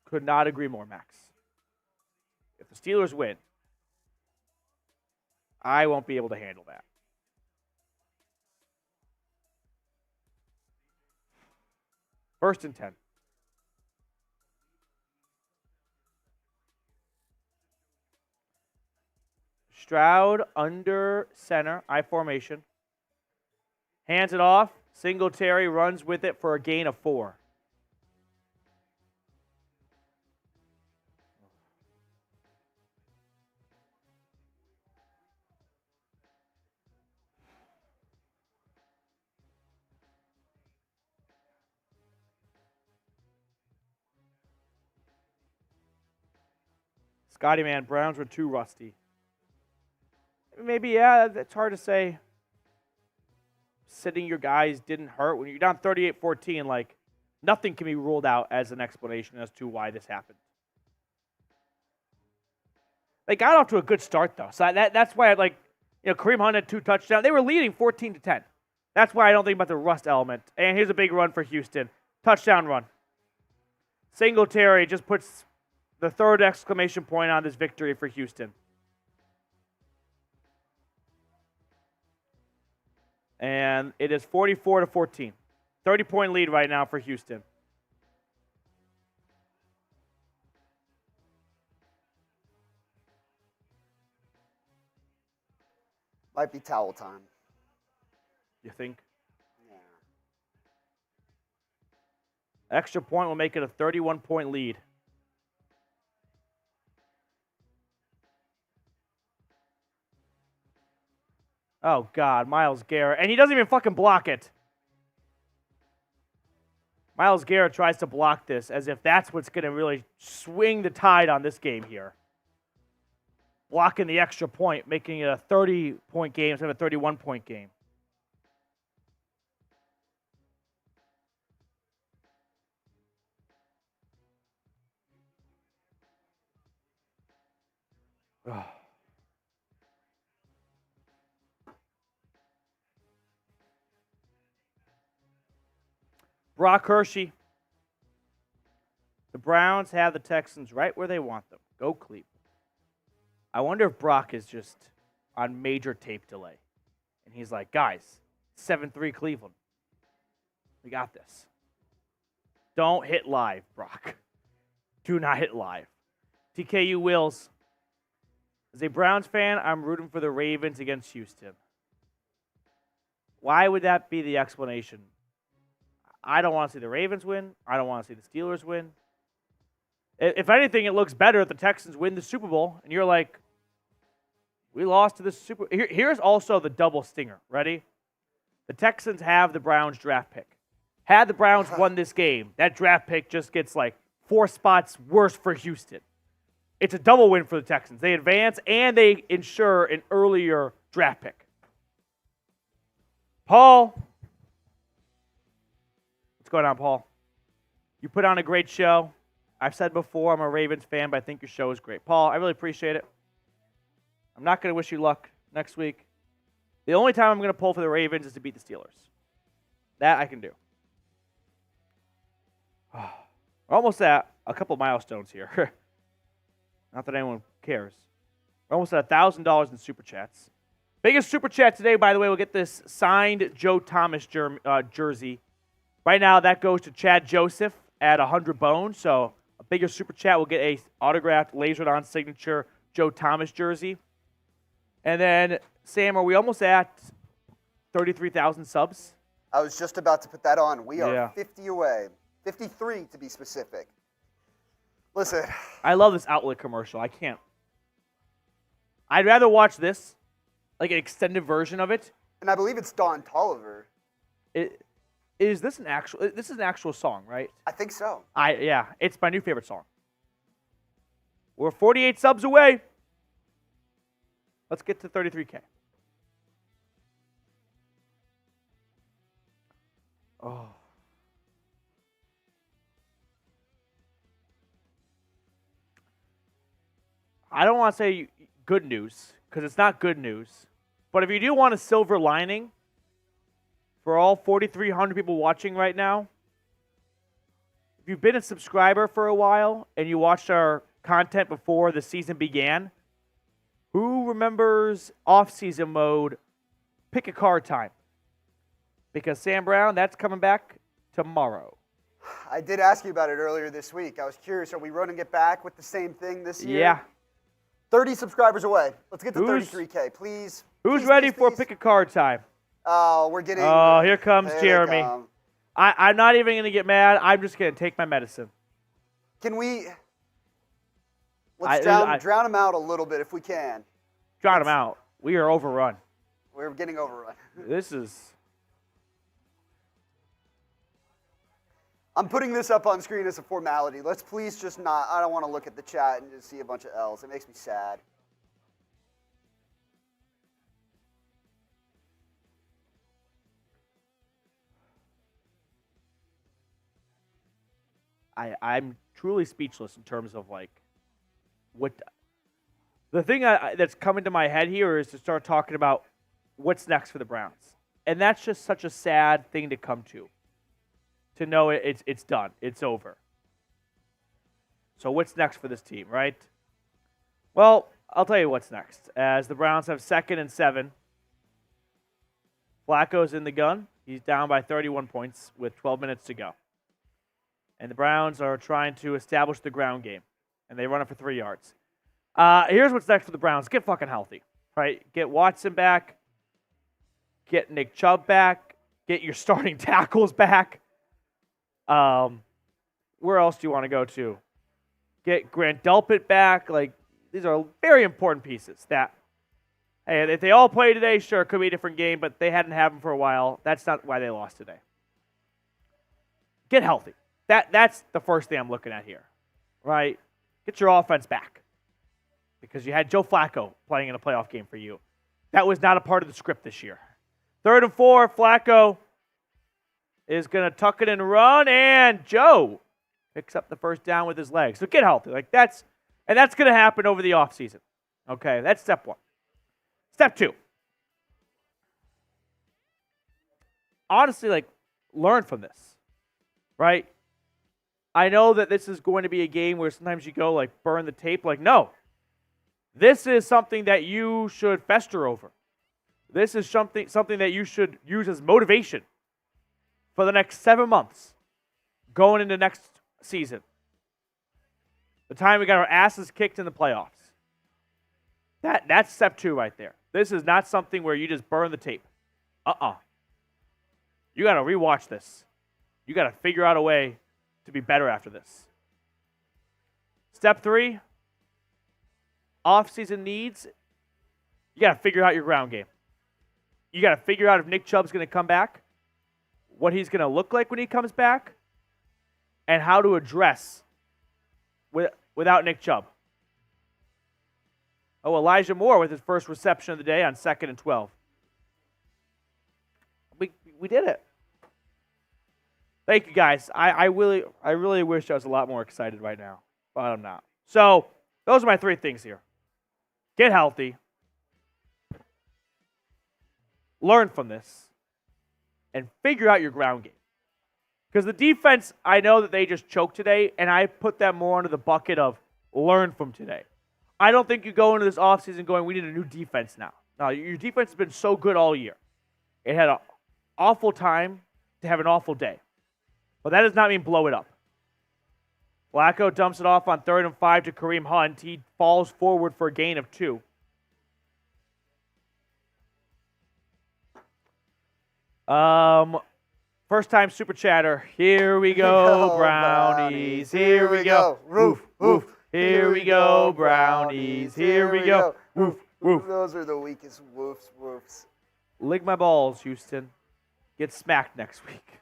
could not agree more, Max. If the Steelers win, I won't be able to handle that. First and 10. Stroud under center, I formation. Hands it off. Singletary runs with it for a gain of 4. Scotty, man, Browns were too rusty. Maybe, yeah, it's hard to say. Sitting your guys didn't hurt. When you're down 38-14, like, nothing can be ruled out as an explanation as to why this happened. They got off to a good start, though. So that's why, Kareem Hunt had 2 touchdowns. They were leading 14-10. That's why I don't think about the rust element. And here's a big run for Houston. Touchdown run. Singletary just puts the 3rd exclamation point on this victory for Houston. And it is 44-14. 30-point lead right now for Houston. Might be towel time. You think? Yeah. Extra point will make it a 31-point lead. Oh, God, Myles Garrett. And he doesn't even fucking block it. Myles Garrett tries to block this as if that's what's going to really swing the tide on this game here. Blocking the extra point, making it a 30-point game instead of a 31-point game. Ugh. Brock Hershey. The Browns have the Texans right where they want them. Go Cleveland. I wonder if Brock is just on major tape delay. And he's like, guys, 7-3 Cleveland. We got this. Don't hit live, Brock. Do not hit live. TKU Wills. As a Browns fan, I'm rooting for the Ravens against Houston. Why would that be the explanation? I don't want to see the Ravens win. I don't want to see the Steelers win. If anything, it looks better if the Texans win the Super Bowl. And you're like, we lost to the Super Bowl. Here's also the double stinger. Ready? The Texans have the Browns draft pick. Had the Browns won this game, that draft pick just gets like 4 spots worse for Houston. It's a double win for the Texans. They advance and they ensure an earlier draft pick. Paul. What's going on, Paul? You put on a great show. I've said before, I'm a Ravens fan, but I think your show is great. Paul, I really appreciate it. I'm not going to wish you luck next week. The only time I'm going to pull for the Ravens is to beat the Steelers. That I can do. We're almost at a couple milestones here. Not that anyone cares. We're almost at $1,000 in Super Chats. Biggest Super Chat today, by the way, we'll get this signed Joe Thomas jersey. Right now, that goes to Chad Joseph at 100 bones. So a bigger Super Chat will get a autographed, lasered-on signature Joe Thomas jersey. And then, Sam, are we almost at 33,000 subs? I was just about to put that on. We are Yeah. 50 away. 53 to be specific. Listen. I love this outlet commercial. I can't. I'd rather watch this, like an extended version of it. And I believe it's Don Tolliver. Is this an actual? This is an actual song, right? I think so. Yeah, it's my new favorite song. We're 48 subs away. Let's get to 33K. Oh. I don't want to say good news, because it's not good news. But if you do want a silver lining for all 4,300 people watching right now, if you've been a subscriber for a while and you watched our content before the season began, who remembers off-season mode, pick a card time? Because Sam Brown, that's coming back tomorrow. I did ask you about it earlier this week. I was curious, are we running it back with the same thing this year? Yeah. 30 subscribers away. Let's get to 33K, please. Who's Please, ready please, for please. pick a card time? Oh, we're getting... Oh, here comes There they Jeremy. come. I'm not even going to get mad. I'm just going to take my medicine. Can we... Let's drown them out a little bit if we can. Drown him out. We are overrun. We're getting overrun. This is... I'm putting this up on screen as a formality. Let's please just not. I don't want to look at the chat and just see a bunch of L's. It makes me sad. I'm truly speechless in terms of like what the thing that's coming to my head here is to start talking about what's next for the Browns, and that's just such a sad thing to come to. To know it's done, it's over. So what's next for this team, right? Well, I'll tell you what's next. As the Browns have 2nd and 7, Flacco's in the gun. He's down by 31 points with 12 minutes to go. And the Browns are trying to establish the ground game. And they run it for 3 yards. Here's what's next for the Browns. Get fucking healthy, right? Get Watson back. Get Nick Chubb back. Get your starting tackles back. Where else do you want to go to? Get Grant Delpit back. Like, these are very important pieces that, hey, if they all play today, sure, it could be a different game, but they hadn't had them for a while. That's not why they lost today. Get healthy. That's the first thing I'm looking at here, right? Get your offense back because you had Joe Flacco playing in a playoff game for you. That was not a part of the script this year. 3rd and 4, Flacco is going to tuck it and run, and Joe picks up the first down with his legs. So get healthy. That's going to happen over the offseason. Okay, that's step 1. Step 2. Honestly, learn from this, right? I know that this is going to be a game where sometimes you go, burn the tape. No. This is something that you should fester over. This is something that you should use as motivation for the next 7 months going into next season. The time we got our asses kicked in the playoffs. That's step 2 right there. This is not something where you just burn the tape. You got to rewatch this. You got to figure out a way to be better after this. Step 3, off-season needs. You got to figure out your ground game. You got to figure out if Nick Chubb's going to come back, what he's going to look like when he comes back, and how to address without Nick Chubb. Oh, Elijah Moore with his first reception of the day on 2nd and 12. We did it. Thank you, guys. I really wish I was a lot more excited right now, but I'm not. So those are my 3 things here. Get healthy. Learn from this. And figure out your ground game. Because the defense, I know that they just choked today, and I put that more under the bucket of learn from today. I don't think you go into this offseason going, we need a new defense now. No, your defense has been so good all year. It had an awful time to have an awful day. But that does not mean blow it up. Flacco dumps it off on 3rd and 5 to Kareem Hunt. He falls forward for a gain of 2. First time super chatter. Here we go, Brownies. Here we go. Woof, woof. Here we go, Brownies. Here we go. Woof, woof. Those are the weakest woofs, woofs. Lick my balls, Houston. Get smacked next week.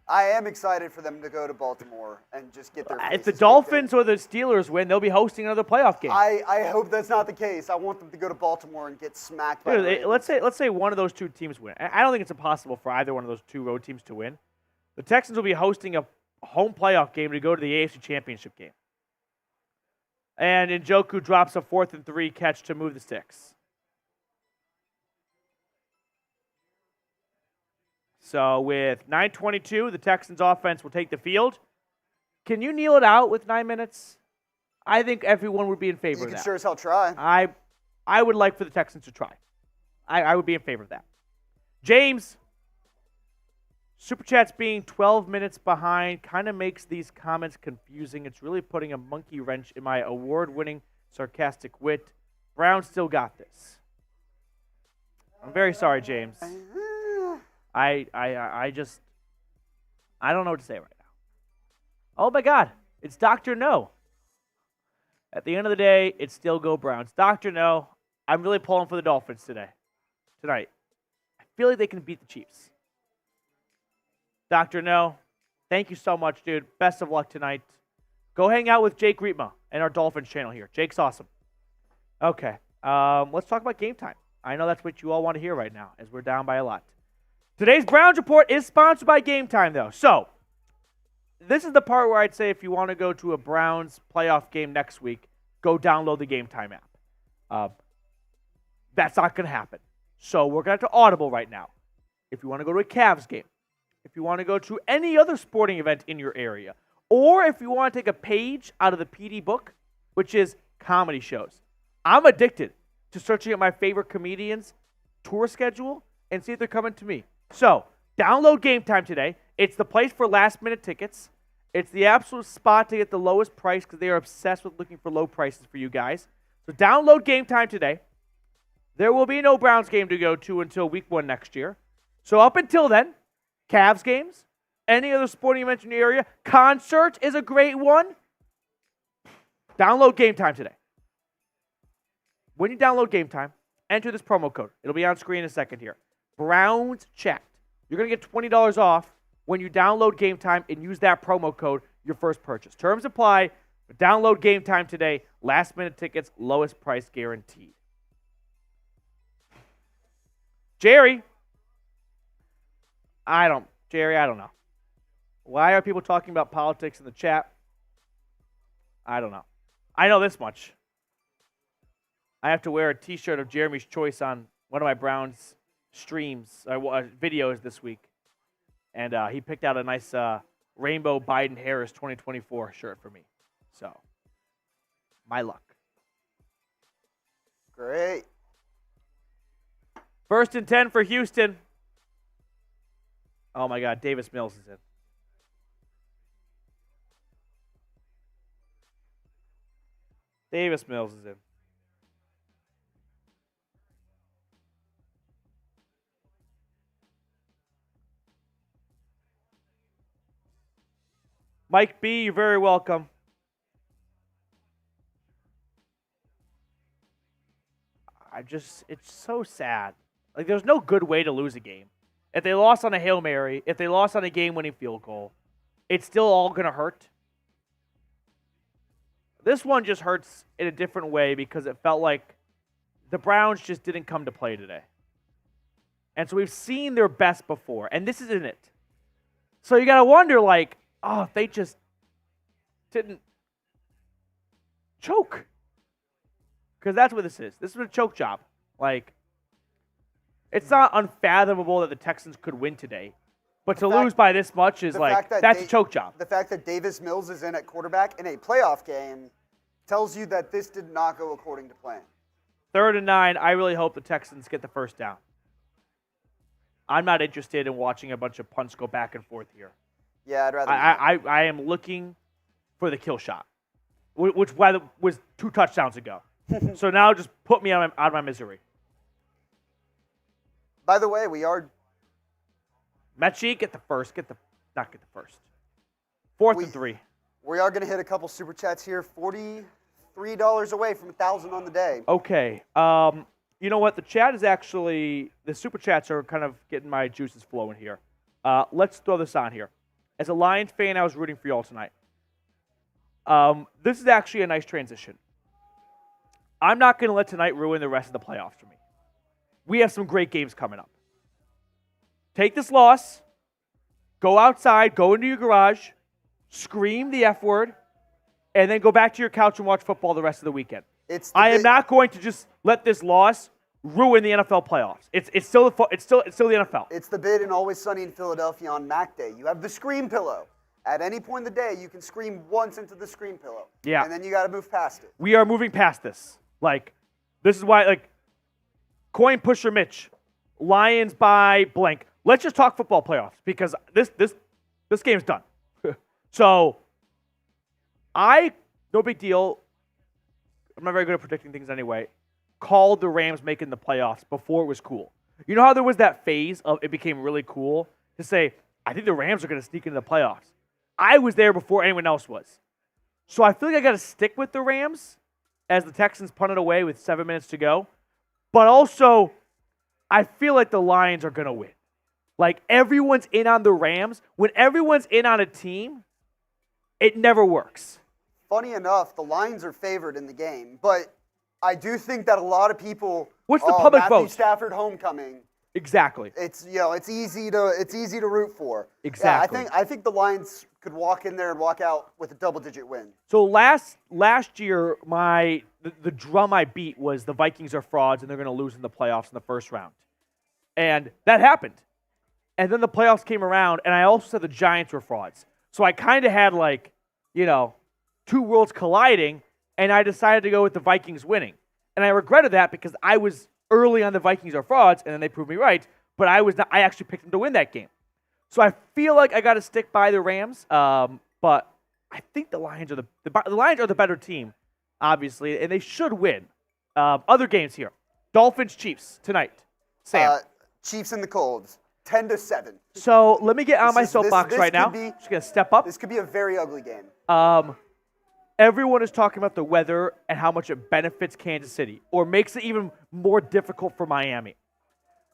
I am excited for them to go to Baltimore and just get their faces If the Dolphins or the Steelers win, they'll be hosting another playoff game. I hope that's not the case. I want them to go to Baltimore and get smacked by the Ravens. Let's say one of those 2 teams win. I don't think it's impossible for either one of those 2 road teams to win. The Texans will be hosting a home playoff game to go to the AFC Championship game. And Njoku drops a 4th and 3 catch to move the sticks. So with 9:22, the Texans offense will take the field. Can you kneel it out with 9 minutes? I think everyone would be in favor of that. You can sure as hell try. I would like for the Texans to try. I would be in favor of that. James, Super Chat's being 12 minutes behind kind of makes these comments confusing. It's really putting a monkey wrench in my award-winning sarcastic wit. Brown still got this. I'm very sorry, James. I don't know what to say right now. Oh my God, it's Dr. No. At the end of the day, it's still go Browns. Dr. No, I'm really pulling for the Dolphins tonight. I feel like they can beat the Chiefs. Dr. No, Thank you so much, dude. Best of luck tonight. Go hang out with Jake Rietma and our Dolphins channel here. Jake's awesome. Okay, let's talk about game time. I know that's what you all want to hear right now, as we're down by a lot. Today's Browns Report is sponsored by Game Time, though. So, this is the part where I'd say if you want to go to a Browns playoff game next week, go download the Game Time app. That's not going to happen. So, we're going to have to Audible right now. If you want to go to a Cavs game, if you want to go to any other sporting event in your area, or if you want to take a page out of the PD book, which is comedy shows. I'm addicted to searching at my favorite comedians' tour schedule and see if they're coming to me. So, download Game Time today. It's the place for last-minute tickets. It's the absolute spot to get the lowest price because they are obsessed with looking for low prices for you guys. So, download Game Time today. There will be no Browns game to go to until week 1 next year. So, up until then, Cavs games, any other sporting event in your area, concert is a great one. Download Game Time today. When you download Game Time, enter this promo code. It'll be on screen in a second here. Browns Chat. You're going to get $20 off when you download Game Time and use that promo code your first purchase. Terms apply. But download Game Time today. Last minute tickets, lowest price guaranteed. Jerry, I don't know. Why are people talking about politics in the chat? I don't know. I know this much. I have to wear a t-shirt of Jeremy's choice on one of my Browns streams, videos this week. And he picked out a nice rainbow Biden-Harris 2024 shirt for me. So, my luck. Great. 1st and 10 for Houston. Oh, my God. Davis Mills is in. Davis Mills is in. Mike B., you're very welcome. It's so sad. Like, there's no good way to lose a game. If they lost on a Hail Mary, if they lost on a game-winning field goal, it's still all going to hurt. This one just hurts in a different way because it felt like the Browns just didn't come to play today. And so we've seen their best before, and this isn't it. So you got to wonder, like, oh, if they just didn't choke. Because that's what this is. This is a choke job. Like, it's not unfathomable that the Texans could win today. But to lose by this much is like, that's a choke job. The fact that Davis Mills is in at quarterback in a playoff game tells you that this did not go according to plan. 3rd and 9, I really hope the Texans get the first down. I'm not interested in watching a bunch of punts go back and forth here. Yeah, I'd rather I am looking for the kill shot, which was 2 touchdowns ago. So now just put me out of my misery. By the way, we are... Mechie, get the first. Not get the first. 4th and 3. We are going to hit a couple super chats here. $43 away from 1,000 on the day. Okay. You know what? The super chats are kind of getting my juices flowing here. Let's throw this on here. As a Lions fan, I was rooting for you all tonight. This is actually a nice transition. I'm not going to let tonight ruin the rest of the playoffs for me. We have some great games coming up. Take this loss, go outside, go into your garage, scream the F word, and then go back to your couch and watch football the rest of the weekend. I am not going to just let this loss ruin the NFL playoffs. It's still the NFL. It's the bid in Always Sunny in Philadelphia on Mac Day. You have the scream pillow. At any point in the day, you can scream once into the scream pillow. Yeah. And then you got to move past it. We are moving past this. Like, this is why, like, coin pusher Mitch, Lions by blank. Let's just talk football playoffs because this game's done. So, no big deal. I'm not very good at predicting things anyway. Called the Rams making the playoffs before it was cool. You know how there was that phase of it became really cool to say, I think the Rams are going to sneak into the playoffs. I was there before anyone else was. So I feel like I got to stick with the Rams as the Texans punted away with 7 minutes to go. But also, I feel like the Lions are going to win. Like, everyone's in on the Rams. When everyone's in on a team, it never works. Funny enough, the Lions are favored in the game, but I do think that a lot of people. What's the public Matthew vote? Stafford homecoming. Exactly. It's it's easy to root for. Exactly. Yeah, I think the Lions could walk in there and walk out with a double-digit win. So last year, the drum I beat was the Vikings are frauds and they're going to lose in the playoffs in the first round, and that happened. And then the playoffs came around, and I also said the Giants were frauds. So I kind of had two worlds colliding, and I decided to go with the Vikings winning. And I regretted that because I was early on the Vikings are frauds, and then they proved me right. But I actually picked them to win that game. So I feel like I got to stick by the Rams. But I think the Lions are the better team, obviously, and they should win. Other games here: Dolphins Chiefs tonight. Sam. Chiefs in the cold, 10-7. So let me get on my soapbox right now. Just gonna step up. This could be a very ugly game. Everyone is talking about the weather and how much it benefits Kansas City or makes it even more difficult for Miami.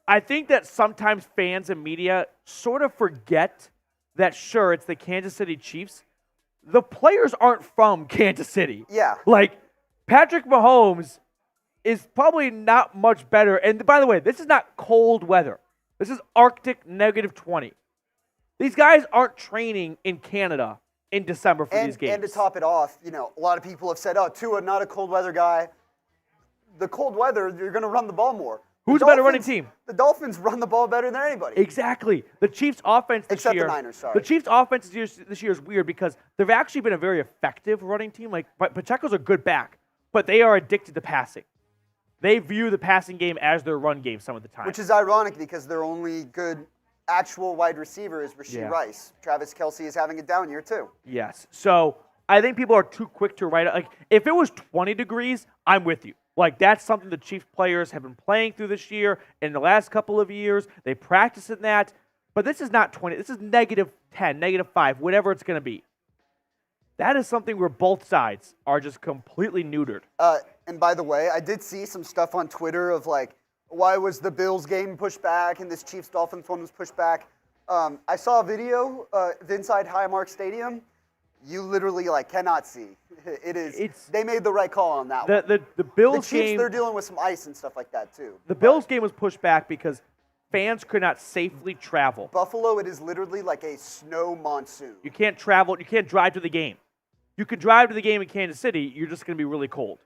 I think that sometimes fans and media sort of forget that, sure, it's the Kansas City Chiefs. The players aren't from Kansas City. Yeah. Like, Patrick Mahomes is probably not much better. And by the way, this is not cold weather. This is Arctic -20. These guys aren't training in Canada in December for these games. And to top it off, a lot of people have said, Tua, not a cold weather guy. The cold weather, you're going to run the ball more. Who's a better running team? The Dolphins run the ball better than anybody. Exactly. The Chiefs' offense this year. Except the Niners, sorry. The Chiefs' offense this year is weird because they've actually been a very effective running team. Like, Pacheco's a good back, but they are addicted to passing. They view the passing game as their run game some of the time. Which is ironic because their only good actual wide receiver is Rashee Rice. Travis Kelce is having a down year too. Yes. So I think people are too quick to write it. Like, if it was 20 degrees, I'm with you. Like, that's something the Chiefs players have been playing through this year and the last couple of years. They practice in that. But this is not 20. This is -10, -5, whatever it's going to be. That is something where both sides are just completely neutered. And by the way, I did see some stuff on Twitter of like, why was the Bills game pushed back and this Chiefs-Dolphins one was pushed back? I saw a video of inside Highmark Stadium. You literally cannot see. They made the right call on that one. The Bills the Chiefs, game, they're dealing with some ice and stuff like that too. The Bills game was pushed back because fans could not safely travel. Buffalo, it is literally like a snow monsoon. You can't travel. You can't drive to the game. You could drive to the game in Kansas City. You're just going to be really cold.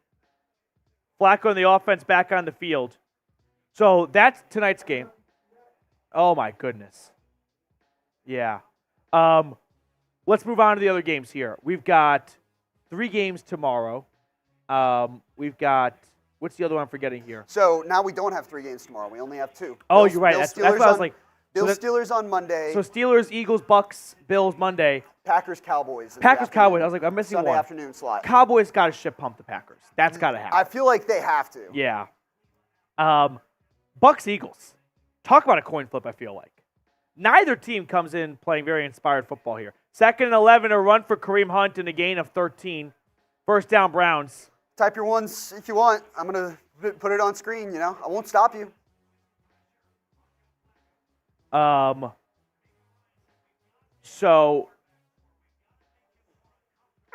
Flacco and the offense back on the field. So that's tonight's game. Oh, my goodness. Yeah. Let's move on to the other games here. We've got 3 games tomorrow. We've got, what's the other one I'm forgetting here? So now we don't have 3 games tomorrow. We only have 2. Oh, you're right. That's what I was like. Bills, Steelers on Monday. So Steelers, Eagles, Bucks, Bills Monday. Packers, Cowboys. Packers, Cowboys. I was like, I'm missing Sunday one. Afternoon slot. Cowboys got to ship pump the Packers. That's got to happen. I feel like they have to. Yeah. Bucks, Eagles. Talk about a coin flip, I feel like. Neither team comes in playing very inspired football here. 2nd and 11, a run for Kareem Hunt and a gain of 13. First down, Browns. Type your ones if you want. I'm going to put it on screen, I won't stop you. So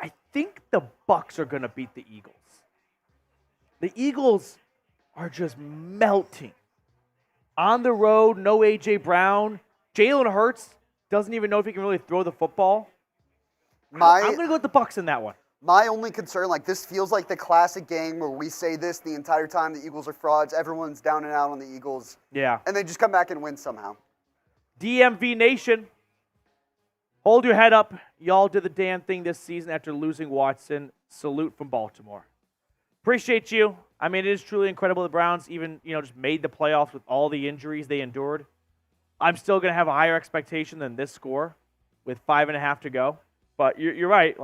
I think the Bucks are going to beat the Eagles. The Eagles are just melting. On the road, no A.J. Brown. Jalen Hurts doesn't even know if he can really throw the football. I'm going to go with the Bucks in that one. My only concern, this feels like the classic game where we say this the entire time the Eagles are frauds. Everyone's down and out on the Eagles. Yeah. And they just come back and win somehow. DMV Nation, hold your head up. Y'all did the damn thing this season after losing Watson. Salute from Baltimore. Appreciate you. I mean, it is truly incredible the Browns even, just made the playoffs with all the injuries they endured. I'm still going to have a higher expectation than this score with 5.5 to go. But you're right.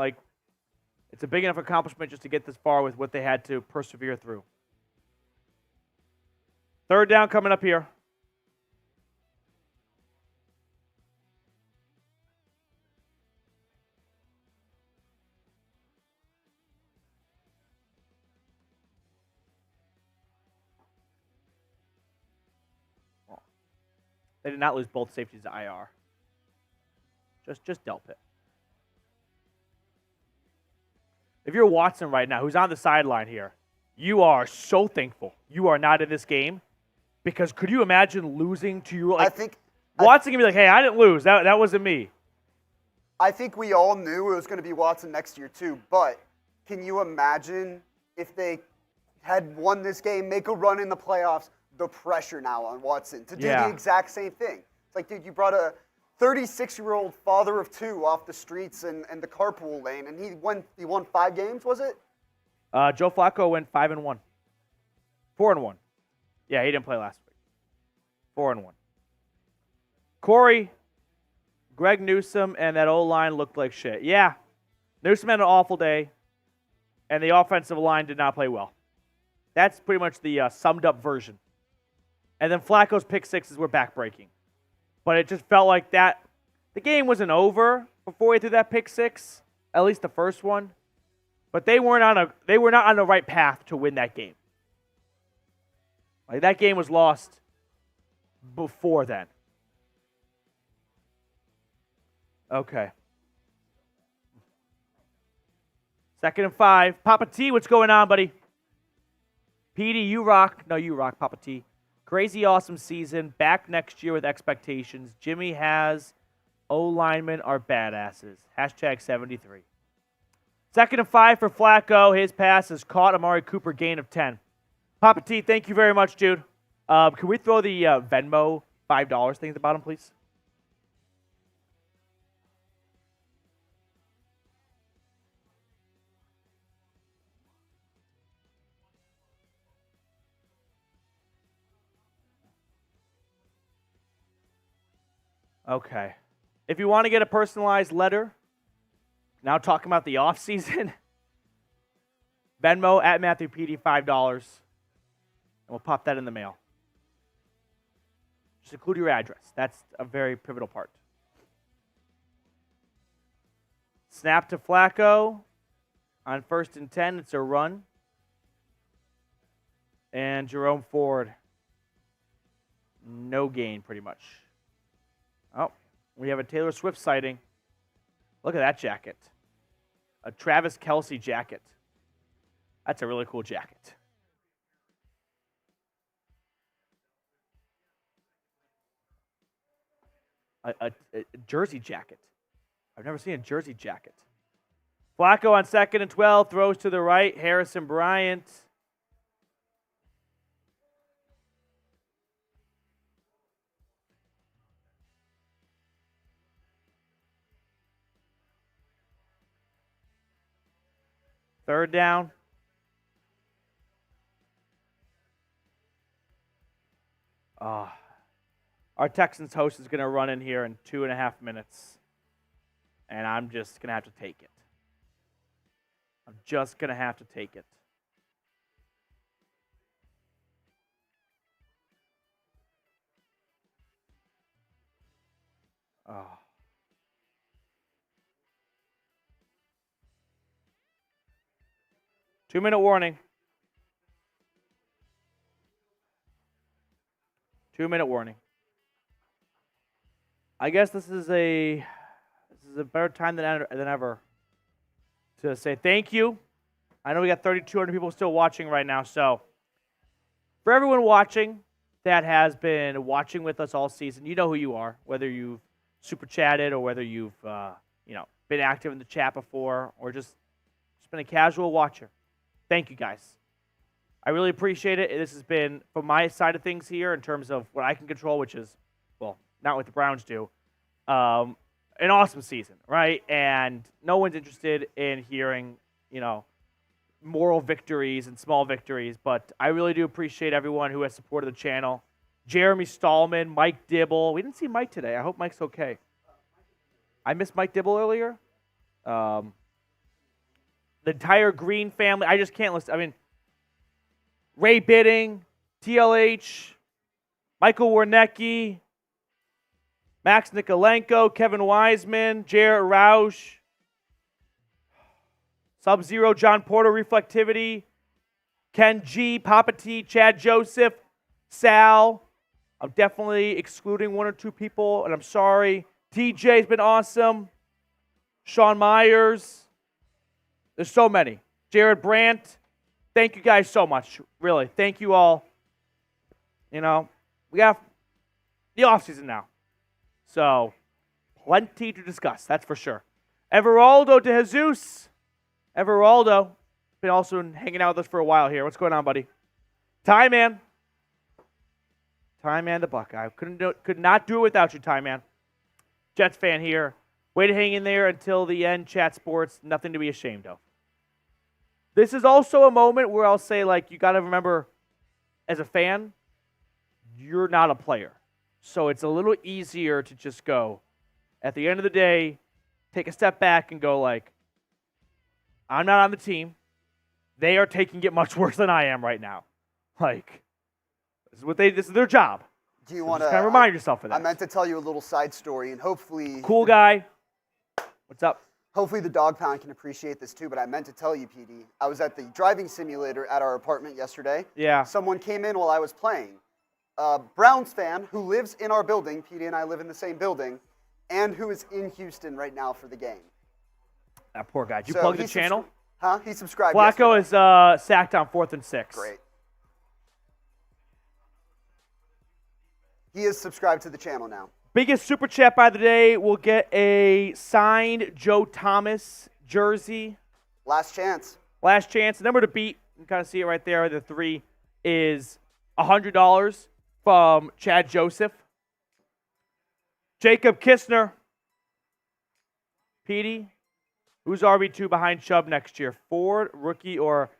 It's a big enough accomplishment just to get this far with what they had to persevere through. 3rd down coming up here. They did not lose both safeties to IR. Just Delpit. If you're Watson right now, who's on the sideline here, you are so thankful you are not in this game, because could you imagine losing to your? Like, Watson can be like, "Hey, I didn't lose. That wasn't me." I think we all knew it was going to be Watson next year too. But can you imagine if they had won this game, make a run in the playoffs? The pressure now on Watson to do the exact same thing. It's like, dude, you brought a 36-year-old father of two off the streets and the carpool lane, and he won 5 games, was it? Joe Flacco went 5-1. 4-1. Yeah, he didn't play last week. 4-1. Corey, Greg Newsome, and that O-line looked like shit. Yeah, Newsome had an awful day, and the offensive line did not play well. That's pretty much the summed-up version. And then Flacco's pick sixes were backbreaking. But it just felt like that. The game wasn't over before he threw that pick six, at least the first one. But they were not on the right path to win that game. Like, that game was lost before then. Okay. 2nd and 5. Papa T, what's going on, buddy? Petey, you rock. No, you rock, Papa T. Crazy awesome season. Back next year with expectations. Jimmy has O-linemen are badasses. Hashtag 73. 2nd and 5 for Flacco. His pass has caught Amari Cooper, gain of 10. Papa T, thank you very much, dude. Can we throw the Venmo $5 thing at the bottom, please? Okay. If you want to get a personalized letter, now talking about the offseason, Venmo at Matthew PD, $5. And we'll pop that in the mail. Just include your address. That's a very pivotal part. Snap to Flacco. On 1st and 10, it's a run. And Jerome Ford, no gain pretty much. Oh, we have a Taylor Swift sighting. Look at that jacket. A Travis Kelce jacket. That's a really cool jacket. A jersey jacket. I've never seen a jersey jacket. Flacco on 2nd and 12, throws to the right. Harrison Bryant. Third down. Our Texans host is going to run in here in 2.5 minutes. And I'm just going to have to take it. I'm just going to have to take it. Oh. Two-minute warning. 2-minute warning. I guess this is a better time than ever to say thank you. I know we got 3,200 people still watching right now, so for everyone watching that has been watching with us all season, you know who you are, whether you've super chatted or whether you've been active in the chat before or just been a casual watcher. Thank you, guys. I really appreciate it. This has been, from my side of things here, in terms of what I can control, which is, well, not what the Browns do, an awesome season, right? And no one's interested in hearing, moral victories and small victories, but I really do appreciate everyone who has supported the channel. Jeremy Stallman, Mike Dibble. We didn't see Mike today. I hope Mike's okay. I missed Mike Dibble earlier. The entire Green family. I just can't list. I mean, Ray Bidding, TLH, Michael Warnecki, Max Nikolenko, Kevin Wiseman, Jarrett Roush, Sub-Zero, John Porter, Reflectivity, Ken G, Papa T, Chad Joseph, Sal, I'm definitely excluding one or two people, and I'm sorry. TJ's been awesome. Sean Myers. There's so many. Jared Brandt. Thank you guys so much. Really. Thank you all. You know, we got the offseason now. So, plenty to discuss, that's for sure. Everaldo de Jesus. Everaldo. Been also hanging out with us for a while here. What's going on, buddy? Ty Man. Ty Man the Buckeye. Could not do it without you, Ty Man. Jets fan here. Way to hang in there until the end. Chat Sports. Nothing to be ashamed of. This is also a moment where I'll say, like, you got to remember, as a fan, you're not a player. So it's a little easier to just go, at the end of the day, take a step back and go, like, I'm not on the team. They are taking it much worse than I am right now. Like, this is their job. Do you want to kind of remind yourself of that? I meant to tell you a little side story, and hopefully... Cool guy. What's up? Hopefully the dog pound can appreciate this too, but I meant to tell you, PD, I was at the driving simulator at our apartment yesterday. Yeah. Someone came in while I was playing. A Browns fan who lives in our building, PD and I live in the same building, and who is in Houston right now for the game. That poor guy. Did you plug the channel? He subscribed Flacco yesterday. is sacked on 4th and 6. Great. He is subscribed to the channel now. Biggest super chat by the day will get a signed Joe Thomas jersey. Last chance. Last chance. The number to beat, you can kind of see it right there. The 3 is $100 from Chad Joseph. Jacob Kistner. Petey, who's RB2 behind Chubb next year? Ford, rookie, or...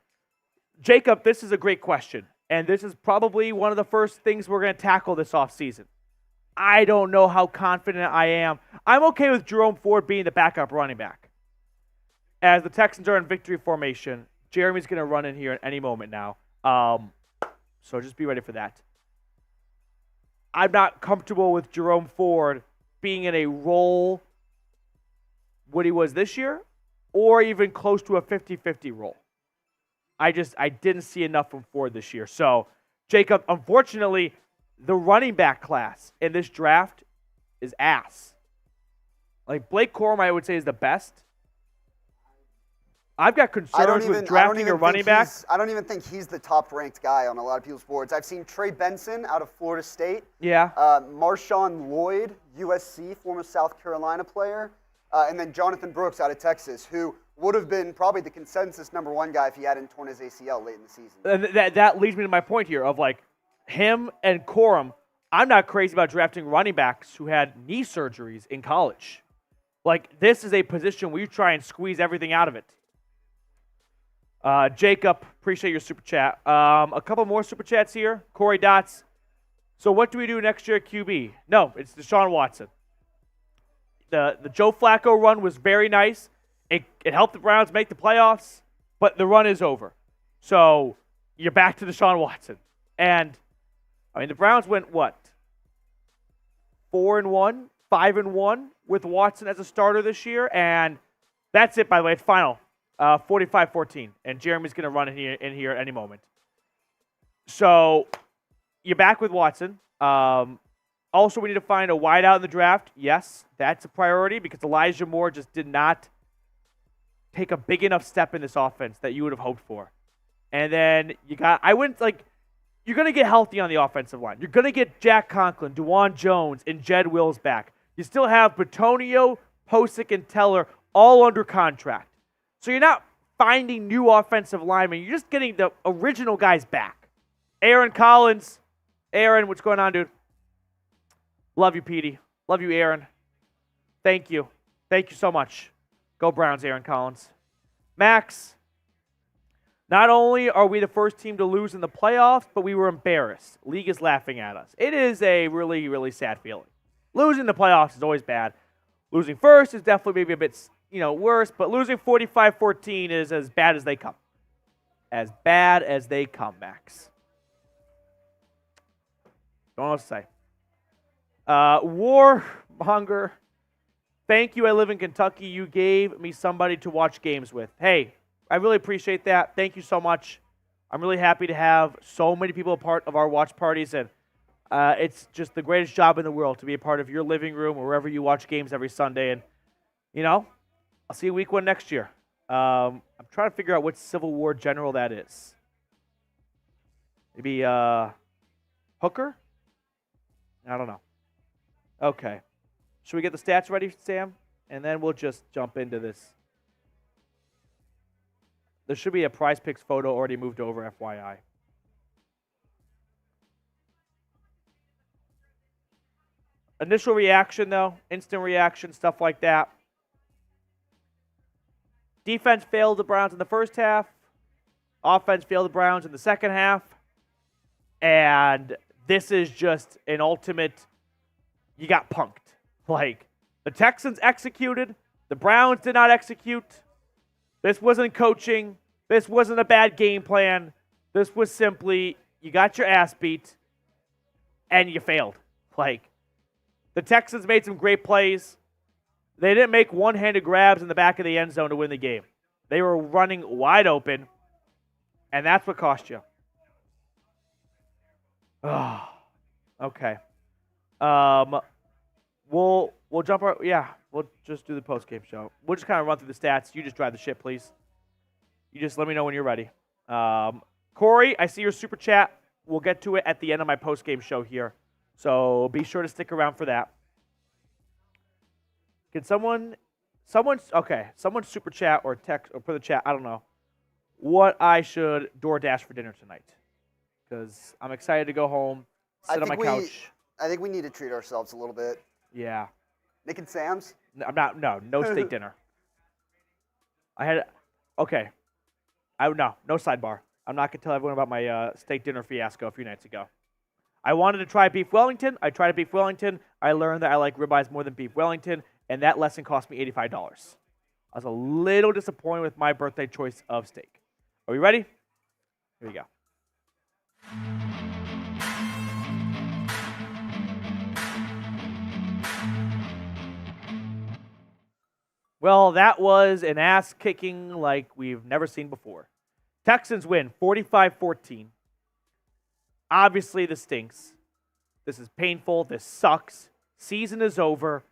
Jacob, this is a great question. And this is probably one of the first things we're going to tackle this offseason. I don't know how confident I am. I'm okay with Jerome Ford being the backup running back. As the Texans are in victory formation, Jeremy's going to run in here at any moment now. So just be ready for that. I'm not comfortable with Jerome Ford being in a role what he was this year or even close to a 50-50 role. I didn't see enough from Ford this year. So, Jacob, unfortunately, the running back class in this draft is ass. Like, Blake Corum, I would say, is the best. I've got concerns with drafting a running back. I don't even think he's the top-ranked guy on a lot of people's boards. I've seen Trey Benson out of Florida State. Yeah. Marshawn Lloyd, USC, former South Carolina player. And then Jonathan Brooks out of Texas, who would have been probably the consensus number 1 guy if he hadn't torn his ACL late in the season. And that leads me to my point here of, like, him and Corum. I'm not crazy about drafting running backs who had knee surgeries in college. Like, this is a position where you try and squeeze everything out of it. Jacob, appreciate your super chat. A couple more super chats here. Corey Dots. So what do we do next year at QB? No, it's Deshaun Watson. The Joe Flacco run was very nice. It helped the Browns make the playoffs, but the run is over. So you're back to Deshaun Watson. And, I mean, the Browns went, what? 4-1, 5-1 with Watson as a starter this year. And that's it, by the way. It's final. 45-14. And Jeremy's going to run in here at any moment. So you're back with Watson. Also, we need to find a wideout in the draft. Yes, that's a priority because Elijah Moore just did not take a big enough step in this offense that you would have hoped for. And then you're going to get healthy on the offensive line. You're going to get Jack Conklin, DeJuan Jones, and Jed Wills back. You still have Bitonio, Posick, and Teller all under contract. So you're not finding new offensive linemen. You're just getting the original guys back. Aaron Collins. Aaron, what's going on, dude? Love you, Petey. Love you, Aaron. Thank you. Thank you so much. Go Browns, Aaron Collins. Max, not only are we the first team to lose in the playoffs, but we were embarrassed. League is laughing at us. It is a really, really sad feeling. Losing the playoffs is always bad. Losing first is definitely maybe a bit, worse, but losing 45-14 is as bad as they come. As bad as they come, Max. Don't know what to say. Warmonger, thank you. I live in Kentucky. You gave me somebody to watch games with. Hey, I really appreciate that. Thank you so much. I'm really happy to have so many people a part of our watch parties, and It's just the greatest job in the world to be a part of your living room or wherever you watch games every Sunday. And, I'll see you week 1 next year. I'm trying to figure out which Civil War general that is. Maybe Hooker? I don't know. Okay. Should we get the stats ready, Sam? And then we'll just jump into this. There should be a Prize Picks photo already moved over, FYI. Initial reaction, though, instant reaction, stuff like that. Defense failed the Browns in the first half. Offense failed the Browns in the second half. And this is just an ultimate, you got punked. Like, the Texans executed. The Browns did not execute. This wasn't coaching. This wasn't a bad game plan. This was simply, you got your ass beat, and you failed. Like, the Texans made some great plays. They didn't make one-handed grabs in the back of the end zone to win the game. They were running wide open, and that's what cost you. Oh, okay. We'll jump our, we'll just do the post-game show. We'll just kind of run through the stats. You just drive the ship, please. You just let me know when you're ready. Corey, I see your super chat. We'll get to it at the end of my post-game show here. So be sure to stick around for that. Can someone super chat or text or put in the chat, I don't know, what I should DoorDash for dinner tonight. Because I'm excited to go home, sit on my couch. I think we need to treat ourselves a little bit. Yeah. Nick and Sam's? No steak dinner. No sidebar. I'm not going to tell everyone about my steak dinner fiasco a few nights ago. I wanted to try beef Wellington. I tried a beef Wellington. I learned that I like ribeyes more than beef Wellington, and that lesson cost me $85. I was a little disappointed with my birthday choice of steak. Are we ready? Here we go. Well, that was an ass-kicking like we've never seen before. Texans win 45-14. Obviously, this stinks. This is painful. This sucks. Season is over.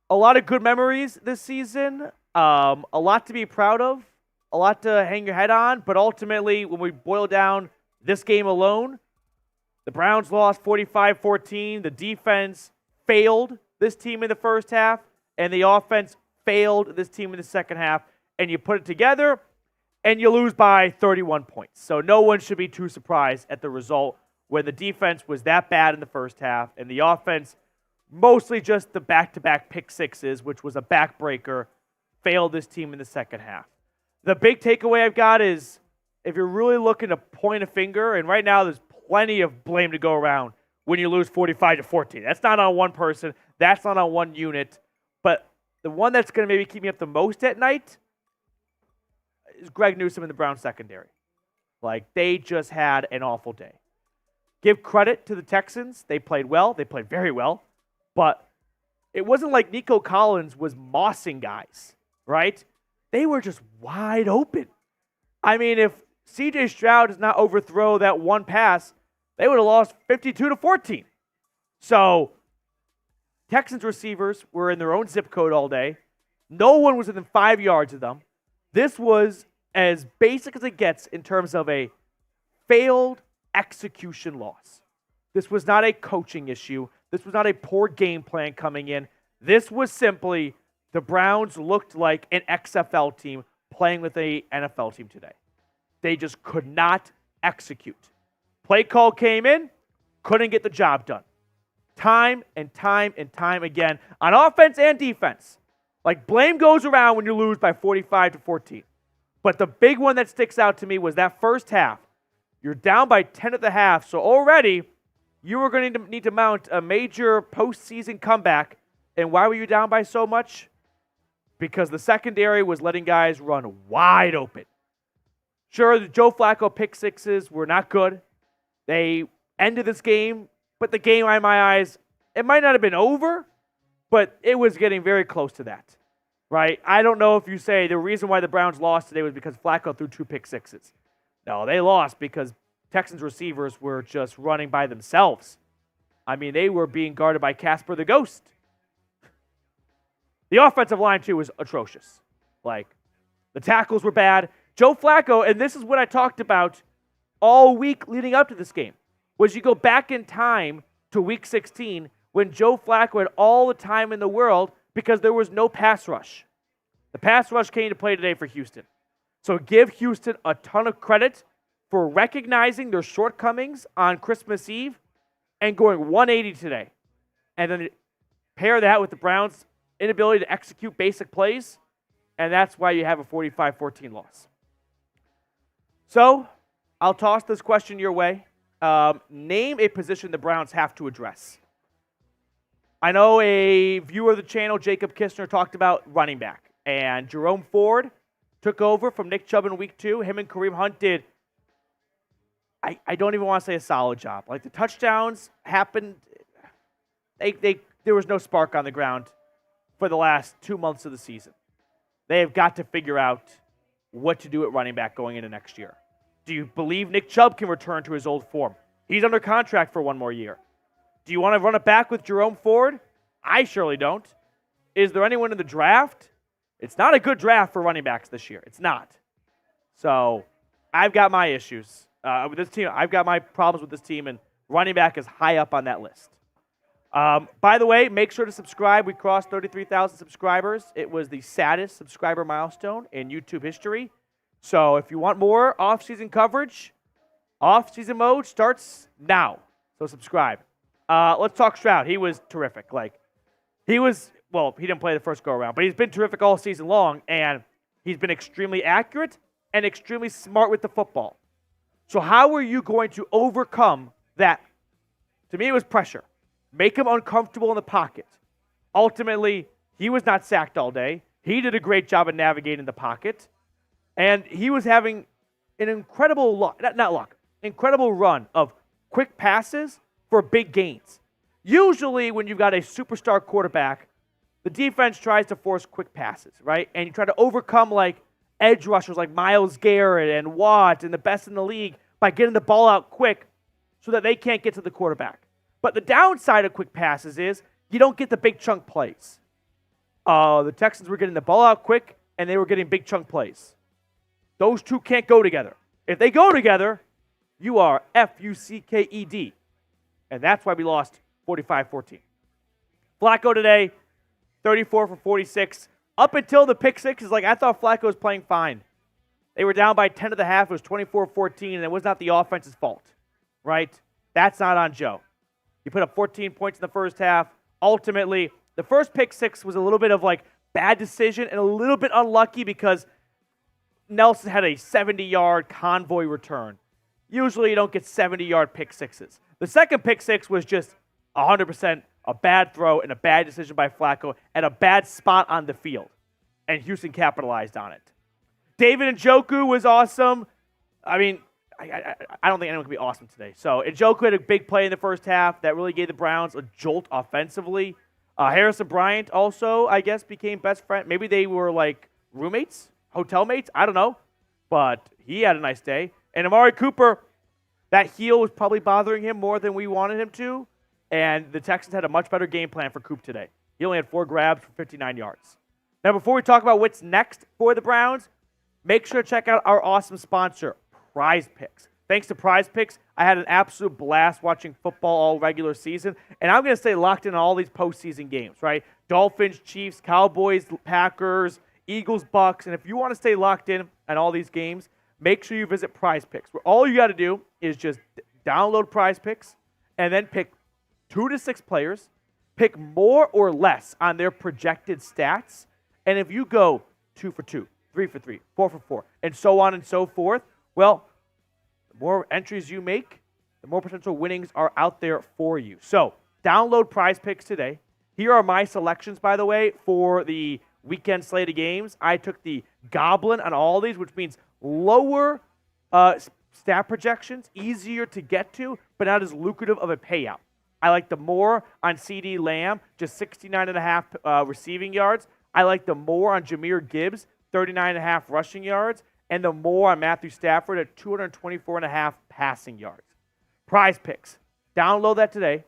A lot of good memories this season. A lot to be proud of. A lot to hang your head on. But ultimately, when we boil down this game alone, the Browns lost 45-14. The defense failed this team in the first half. And the offense failed this team in the second half. And you put it together, and you lose by 31 points. So no one should be too surprised at the result when the defense was that bad in the first half and the offense, mostly just the back-to-back pick sixes, which was a backbreaker, failed this team in the second half. The big takeaway I've got is if you're really looking to point a finger, and right now there's plenty of blame to go around when you lose 45-14. That's not on one person. That's not on one unit. But the one that's going to maybe keep me up the most at night is Greg Newsome and the Browns secondary. Like, they just had an awful day. Give credit to the Texans. They played well. They played very well. But it wasn't like Nico Collins was mossing guys, right? They were just wide open. I mean, if C.J. Stroud does not overthrow that one pass, they would have lost 52-14. So, Texans receivers were in their own zip code all day. No one was within 5 yards of them. This was as basic as it gets in terms of a failed execution loss. This was not a coaching issue. This was not a poor game plan coming in. This was simply the Browns looked like an XFL team playing with an NFL team today. They just could not execute. Play call came in, couldn't get the job done. Time and time and time again on offense and defense. Like, blame goes around when you lose by 45-14. But the big one that sticks out to me was that first half. You're down by 10 at the half, so already you were going to need to mount a major postseason comeback. And why were you down by so much? Because the secondary was letting guys run wide open. Sure, the Joe Flacco pick sixes were not good. They ended this game, but the game, in my eyes, it might not have been over, but it was getting very close to that, right? I don't know if you say the reason why the Browns lost today was because Flacco threw 2 pick sixes. No, they lost because Texans receivers were just running by themselves. I mean, they were being guarded by Casper the Ghost. The offensive line, too, was atrocious. Like, the tackles were bad. Joe Flacco, and this is what I talked about all week leading up to this game, was you go back in time to Week 16 when Joe Flacco had all the time in the world because there was no pass rush. The pass rush came to play today for Houston. So give Houston a ton of credit for recognizing their shortcomings on Christmas Eve and going 180 today. And then pair that with the Browns' inability to execute basic plays, and that's why you have a 45-14 loss. So I'll toss this question your way. Name a position the Browns have to address. I know a viewer of the channel, Jacob Kistner, talked about running back. And Jerome Ford took over from Nick Chubb in Week 2. Him and Kareem Hunt did, I don't even want to say a solid job. Like, the touchdowns happened, there was no spark on the ground for the last 2 months of the season. They have got to figure out what to do at running back going into next year. Do you believe Nick Chubb can return to his old form? He's under contract for 1 more year. Do you want to run it back with Jerome Ford? I surely don't. Is there anyone in the draft? It's not a good draft for running backs this year. It's not. So I've got my issues with this team. I've got my problems with this team, and running back is high up on that list. By the way, make sure to subscribe. We crossed 33,000 subscribers. It was the saddest subscriber milestone in YouTube history. So if you want more off-season coverage, off-season mode starts now. So subscribe. Let's talk Stroud. He was terrific. He didn't play the first go-around, but he's been terrific all season long, and he's been extremely accurate and extremely smart with the football. So how are you going to overcome that? To me, it was pressure. Make him uncomfortable in the pocket. Ultimately, he was not sacked all day. He did a great job of navigating the pocket. And he was having an incredible incredible run of quick passes for big gains. Usually when you've got a superstar quarterback, the defense tries to force quick passes, right? And you try to overcome like edge rushers like Myles Garrett and Watt and the best in the league by getting the ball out quick so that they can't get to the quarterback. But the downside of quick passes is you don't get the big chunk plays. The Texans were getting the ball out quick, and they were getting big chunk plays. Those two can't go together. If they go together, you are F-U-C-K-E-D. And that's why we lost 45-14. Flacco today, 34 for 46. Up until the pick six, I thought Flacco was playing fine. They were down by 10 at the half. It was 24-14, and it was not the offense's fault, right? That's not on Joe. He put up 14 points in the first half. Ultimately, the first pick six was a little bit of bad decision and a little bit unlucky because Nelson had a 70-yard convoy return. Usually you don't get 70-yard pick sixes. The second pick six was just 100% a bad throw and a bad decision by Flacco at a bad spot on the field. And Houston capitalized on it. David Njoku was awesome. I mean, I don't think anyone can be awesome today. So Njoku had a big play in the first half that really gave the Browns a jolt offensively. Harrison Bryant also, I guess, became best friend. Maybe they were roommates, hotel mates. I don't know. But he had a nice day. And Amari Cooper, that heel was probably bothering him more than we wanted him to. And the Texans had a much better game plan for Coop today. He only had 4 grabs for 59 yards. Now, before we talk about what's next for the Browns, make sure to check out our awesome sponsor, Prize Picks. Thanks to Prize Picks, I had an absolute blast watching football all regular season. And I'm going to stay locked in on all these postseason games, right? Dolphins, Chiefs, Cowboys, Packers, Eagles, Bucks. And if you want to stay locked in on all these games, make sure you visit Prize Picks, where all you got to do is just download Prize Picks and then pick 2 to 6 players, pick more or less on their projected stats. And if you go 2 for 2, 3 for 3, 4 for 4, and so on and so forth, well, the more entries you make, the more potential winnings are out there for you. So download Prize Picks today. Here are my selections, by the way, for the weekend slate of games. I took the Goblin on all these, which means lower stat projections, easier to get to, but not as lucrative of a payout. I like the more on CD Lamb, just 69.5 receiving yards. I like the more on Jahmyr Gibbs, 39.5 rushing yards, and the more on Matthew Stafford at 224.5 passing yards. Prize Picks. Download that today.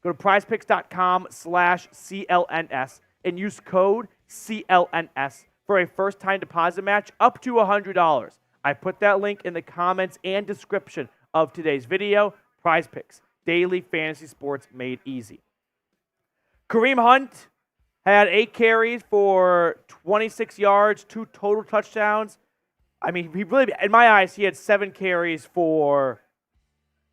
Go to prizepicks.com/CLNS and use code CLNS for a first-time deposit match up to $100. I put that link in the comments and description of today's video. Prize Picks, daily fantasy sports made easy. Kareem Hunt had 8 carries for 26 yards, 2 total touchdowns. I mean, he really, in my eyes, he had 7 carries for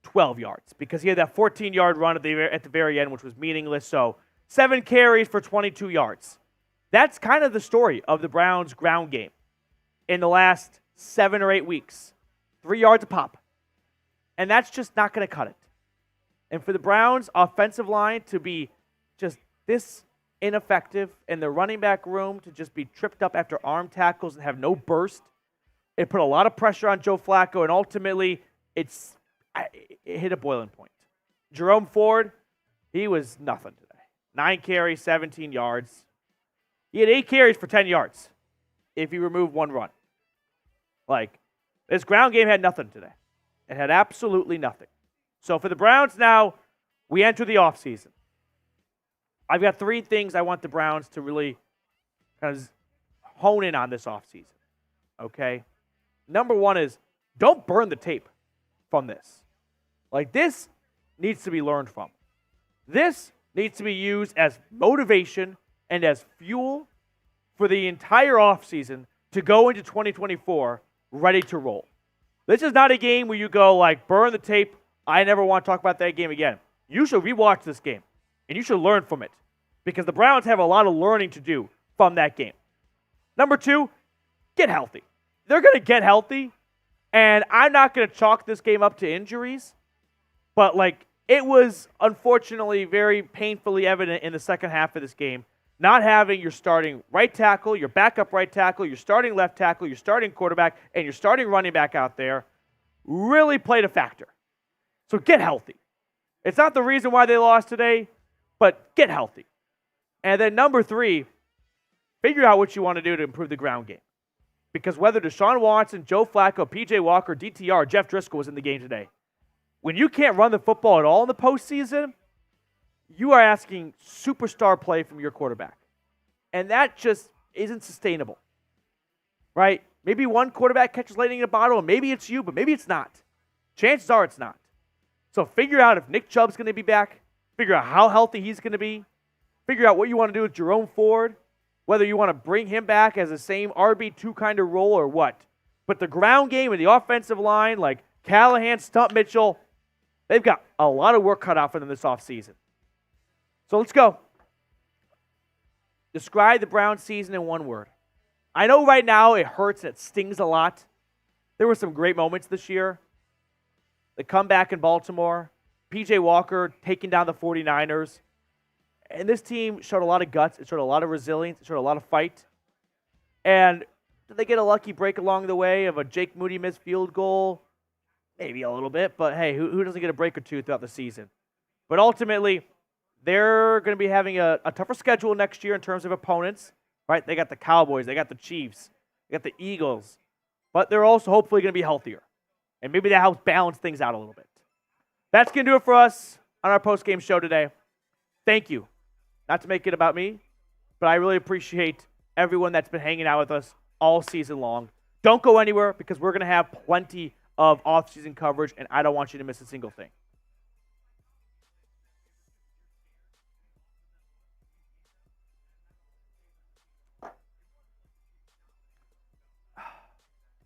12 yards because he had that 14-yard run at the very end, which was meaningless. So 7 carries for 22 yards. That's kind of the story of the Browns' ground game in the last 7 or 8 weeks. 3 yards a pop. And that's just not going to cut it. And for the Browns' offensive line to be just this ineffective and the running back room to just be tripped up after arm tackles and have no burst, it put a lot of pressure on Joe Flacco, and ultimately it hit a boiling point. Jerome Ford, he was nothing today. 9 carries, 17 yards. He had 8 carries for 10 yards if you remove 1 run. Like, this ground game had nothing today. It had absolutely nothing. So for the Browns now, we enter the offseason. I've got 3 things I want the Browns to really kind of hone in on this offseason. Okay? Number 1 is don't burn the tape from this. Like, this needs to be learned from. This needs to be used as motivation and as fuel for the entire offseason to go into 2024 ready to roll. This is not a game where you go, like, burn the tape. I never want to talk about that game again. You should rewatch this game, and you should learn from it because the Browns have a lot of learning to do from that game. Number 2, get healthy. They're going to get healthy, and I'm not going to chalk this game up to injuries, but, like, it was unfortunately very painfully evident in the second half of this game, not having your starting right tackle, your backup right tackle, your starting left tackle, your starting quarterback, and your starting running back out there really played a factor. So get healthy. It's not the reason why they lost today, but get healthy. And then number 3, figure out what you want to do to improve the ground game. Because whether Deshaun Watson, Joe Flacco, PJ Walker, DTR, Jeff Driscoll was in the game today, when you can't run the football at all in the postseason, you are asking superstar play from your quarterback. And that just isn't sustainable. Right? Maybe one quarterback catches lightning in a bottle, and maybe it's you, but maybe it's not. Chances are it's not. So figure out if Nick Chubb's going to be back. Figure out how healthy he's going to be. Figure out what you want to do with Jerome Ford, whether you want to bring him back as the same RB2 kind of role or what. But the ground game and the offensive line, like Callahan, Stump Mitchell, they've got a lot of work cut out for them this offseason. So let's go. Describe the Browns season in 1 word. I know right now it hurts and it stings a lot. There were some great moments this year. The comeback in Baltimore, PJ Walker taking down the 49ers. And this team showed a lot of guts. It showed a lot of resilience. It showed a lot of fight. And did they get a lucky break along the way of a Jake Moody missed field goal? Maybe a little bit, but hey, who doesn't get a break or two throughout the season? But ultimately, they're going to be having a tougher schedule next year in terms of opponents, right? They got the Cowboys, they got the Chiefs, they got the Eagles, but they're also hopefully going to be healthier. And maybe that helps balance things out a little bit. That's going to do it for us on our post-game show today. Thank you. Not to make it about me, but I really appreciate everyone that's been hanging out with us all season long. Don't go anywhere because we're going to have plenty of off-season coverage, and I don't want you to miss a single thing.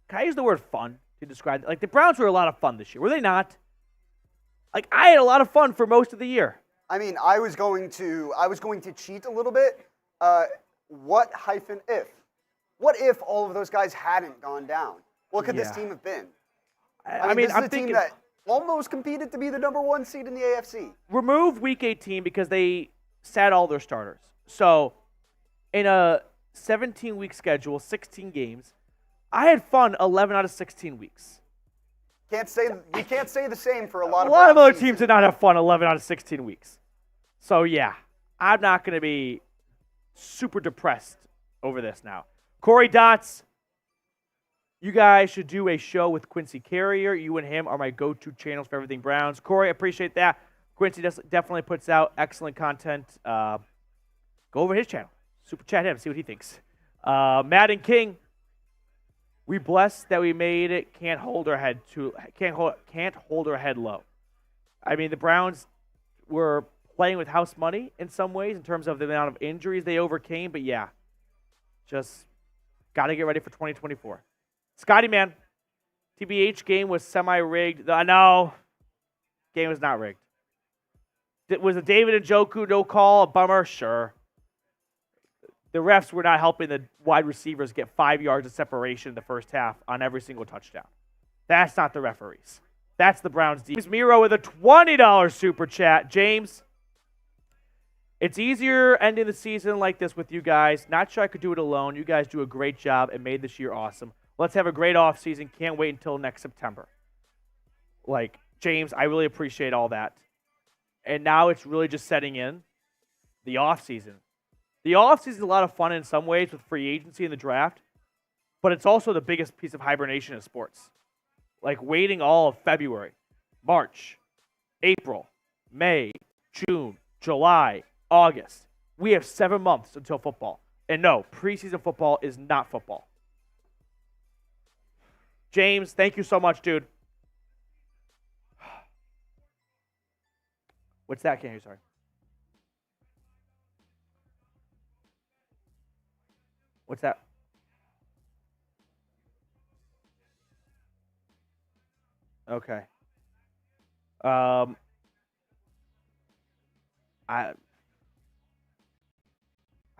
Can I use the word fun to describe it? Like, the Browns were a lot of fun this year, were they not? Like, I had a lot of fun for most of the year. I mean, I was going to cheat a little bit. What hyphen if? What if all of those guys hadn't gone down? What could this team have been? I mean, this is a team that almost competed to be the number 1 seed in the AFC. Remove Week 18 because they sat all their starters. So, in a 17-week schedule, 16 games, I had fun 11 out of 16 weeks. You can't say the same for a lot of other teams did not have fun 11 out of 16 weeks. So, yeah, I'm not going to be super depressed over this now. Corey Dots, you guys should do a show with Quincy Carrier. You and him are my go-to channels for everything Browns. Corey, I appreciate that. Quincy definitely puts out excellent content. Go over his channel. Super chat him. See what he thinks. Matt and King. We blessed that we made it. Can't hold our head low. I mean, the Browns were playing with house money in some ways in terms of the amount of injuries they overcame. But yeah, just got to get ready for 2024. Scotty, man, TBH game was semi-rigged. No, game was not rigged. Was the David Njoku no call a bummer? Sure. The refs were not helping the wide receivers get 5 yards of separation in the first half on every single touchdown. That's not the referees. That's the Browns defense. Miro with a $20 super chat. James, it's easier ending the season like this with you guys. Not sure I could do it alone. You guys do a great job and made this year awesome. Let's have a great offseason. Can't wait until next September. Like, James, I really appreciate all that. And now it's really just setting in the offseason. The offseason is a lot of fun in some ways with free agency and the draft, but it's also the biggest piece of hibernation in sports. Like waiting all of February, March, April, May, June, July, August. We have 7 months until football. And no, preseason football is not football. James, thank you so much, dude. What's that? Can't hear you, sorry. What's that? Okay. I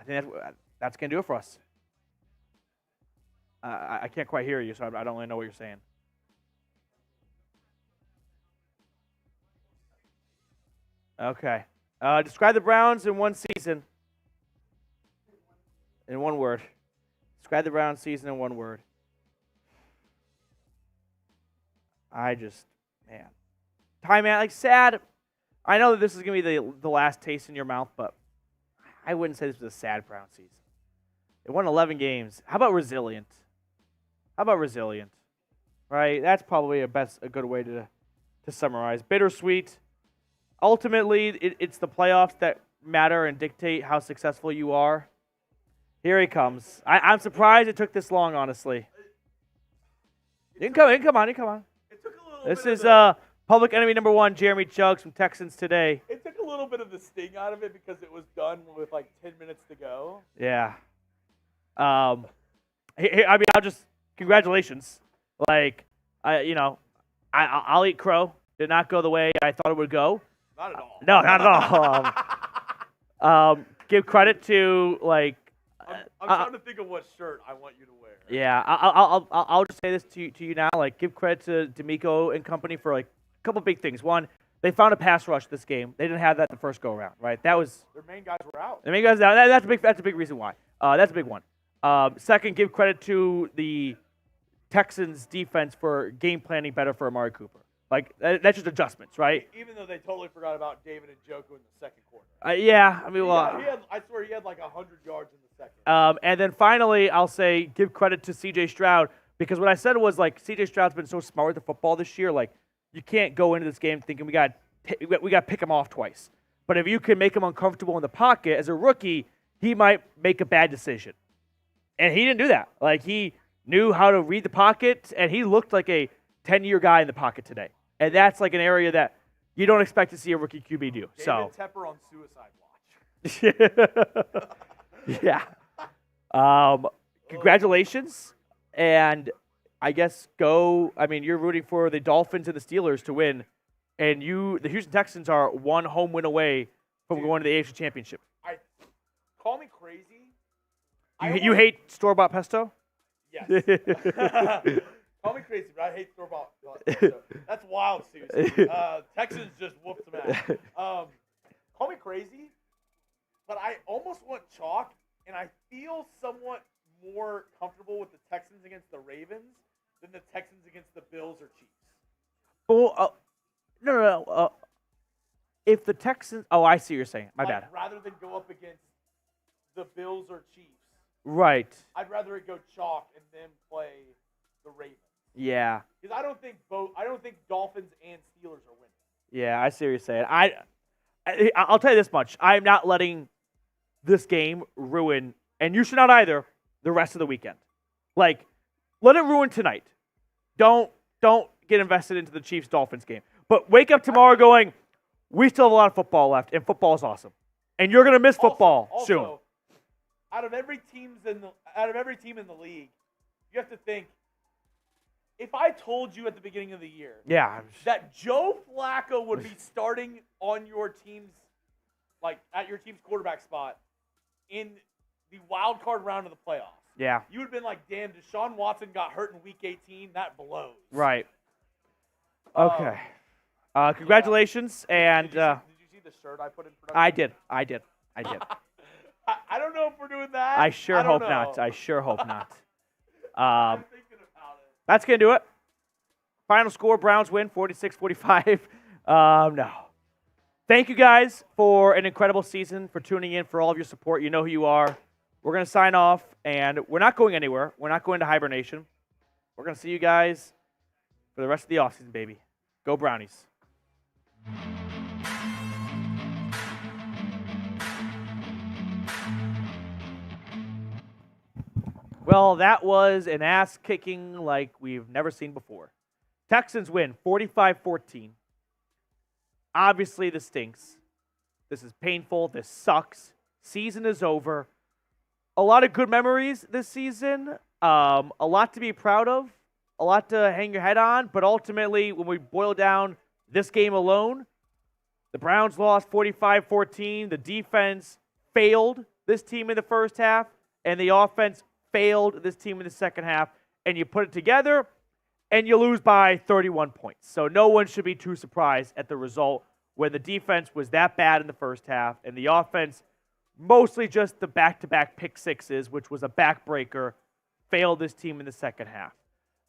think that's gonna do it for us. I can't quite hear you, so I don't really know what you're saying. Okay. Describe the Browns in one season. In one word. Describe the Browns season in one word. Man. Time out, like sad. I know that this is going to be the last taste in your mouth, but I wouldn't say this was a sad Browns season. They won 11 games. How about resilient? Right? That's probably a good way to summarize. Bittersweet. Ultimately, it's the playoffs that matter and dictate how successful you are. Here he comes. I'm surprised it took this long, honestly. You can come on. It took a little This bit is of public enemy number 1, Jeremy Chugs from Texans Today. it took a little bit of the sting out of it because it was done with like 10 minutes to go. Yeah. Congratulations. Like, I'll eat crow. Did not go the way I thought it would go. Not at all. No, not at all. Give credit to I'm trying to think of what shirt I want you to wear. Yeah, I'll just say this to you now. Like, give credit to D'Amico and company for like a couple big things. One, they found a pass rush this game. They didn't have that the first go around, right? That was Their main guys were out. the main guys down. That's a big reason why. That's a big one. Second, give credit to the Texans defense for game planning better for Amari Cooper. Like, that's just adjustments, right? Even though they totally forgot about David Njoku in the second quarter. I swear he had like 100 yards in the second. And then finally, I'll say give credit to C.J. Stroud, because what I said was, like, C.J. Stroud's been so smart with the football this year. Like, you can't go into this game thinking we got to pick him off twice. But if you can make him uncomfortable in the pocket as a rookie, he might make a bad decision. And he didn't do that. Like, he knew how to read the pocket, and he looked like a 10-year guy in the pocket today. And that's like an area that you don't expect to see a rookie QB do. David Tepper on suicide watch. Yeah. Congratulations. And I guess you're rooting for the Dolphins and the Steelers to win. And the Houston Texans are one home win away from going to the AFC Championship. Call me crazy. You hate store-bought pesto? Yes. Call me crazy, but I hate store-bought. That's wild, Susie. Texans just whooped them out. Call me crazy, but I almost want chalk, and I feel somewhat more comfortable with the Texans against the Ravens than the Texans against the Bills or Chiefs. Well, no. If the Texans... Oh, I see what you're saying. My bad. Rather than go up against the Bills or Chiefs. Right. I'd rather it go chalk and then play the Ravens. Yeah. Because I don't think Dolphins and Steelers are winning. Yeah, I see what you're saying. I'll tell you this much. I'm not letting this game ruin, and you should not either, the rest of the weekend. Like, let it ruin tonight. Don't get invested into the Chiefs-Dolphins game. But wake up tomorrow going, we still have a lot of football left, and football is awesome. And you're going to miss football soon. Also, out of every team in the league, you have to think, if I told you at the beginning of the year that Joe Flacco would be starting on your team's, like at your team's quarterback spot in the wild card round of the playoffs, you would have been like, damn, Deshaun Watson got hurt in week 18. That blows. Right. Okay. Congratulations. And did you see the shirt I put in production? I did. I don't know if we're doing that. I sure hope know. not. I sure hope not. I'm thinking about it. That's going to do it. Final score, Browns win 46-45. No. Thank you guys for an incredible season, for tuning in, for all of your support. You know who you are. We're going to sign off, and we're not going anywhere. We're not going to hibernation. We're going to see you guys for the rest of the offseason, baby. Go Brownies. Well, that was an ass-kicking like we've never seen before. Texans win 45-14. Obviously, this stinks. This is painful. This sucks. Season is over. A lot of good memories this season. A lot to be proud of. A lot to hang your head on. But ultimately, when we boil down this game alone, the Browns lost 45-14. The defense failed this team in the first half, and the offense failed this team in the second half, and you put it together, and you lose by 31 points. So no one should be too surprised at the result when the defense was that bad in the first half, and the offense, mostly just the back-to-back pick sixes, which was a backbreaker, failed this team in the second half.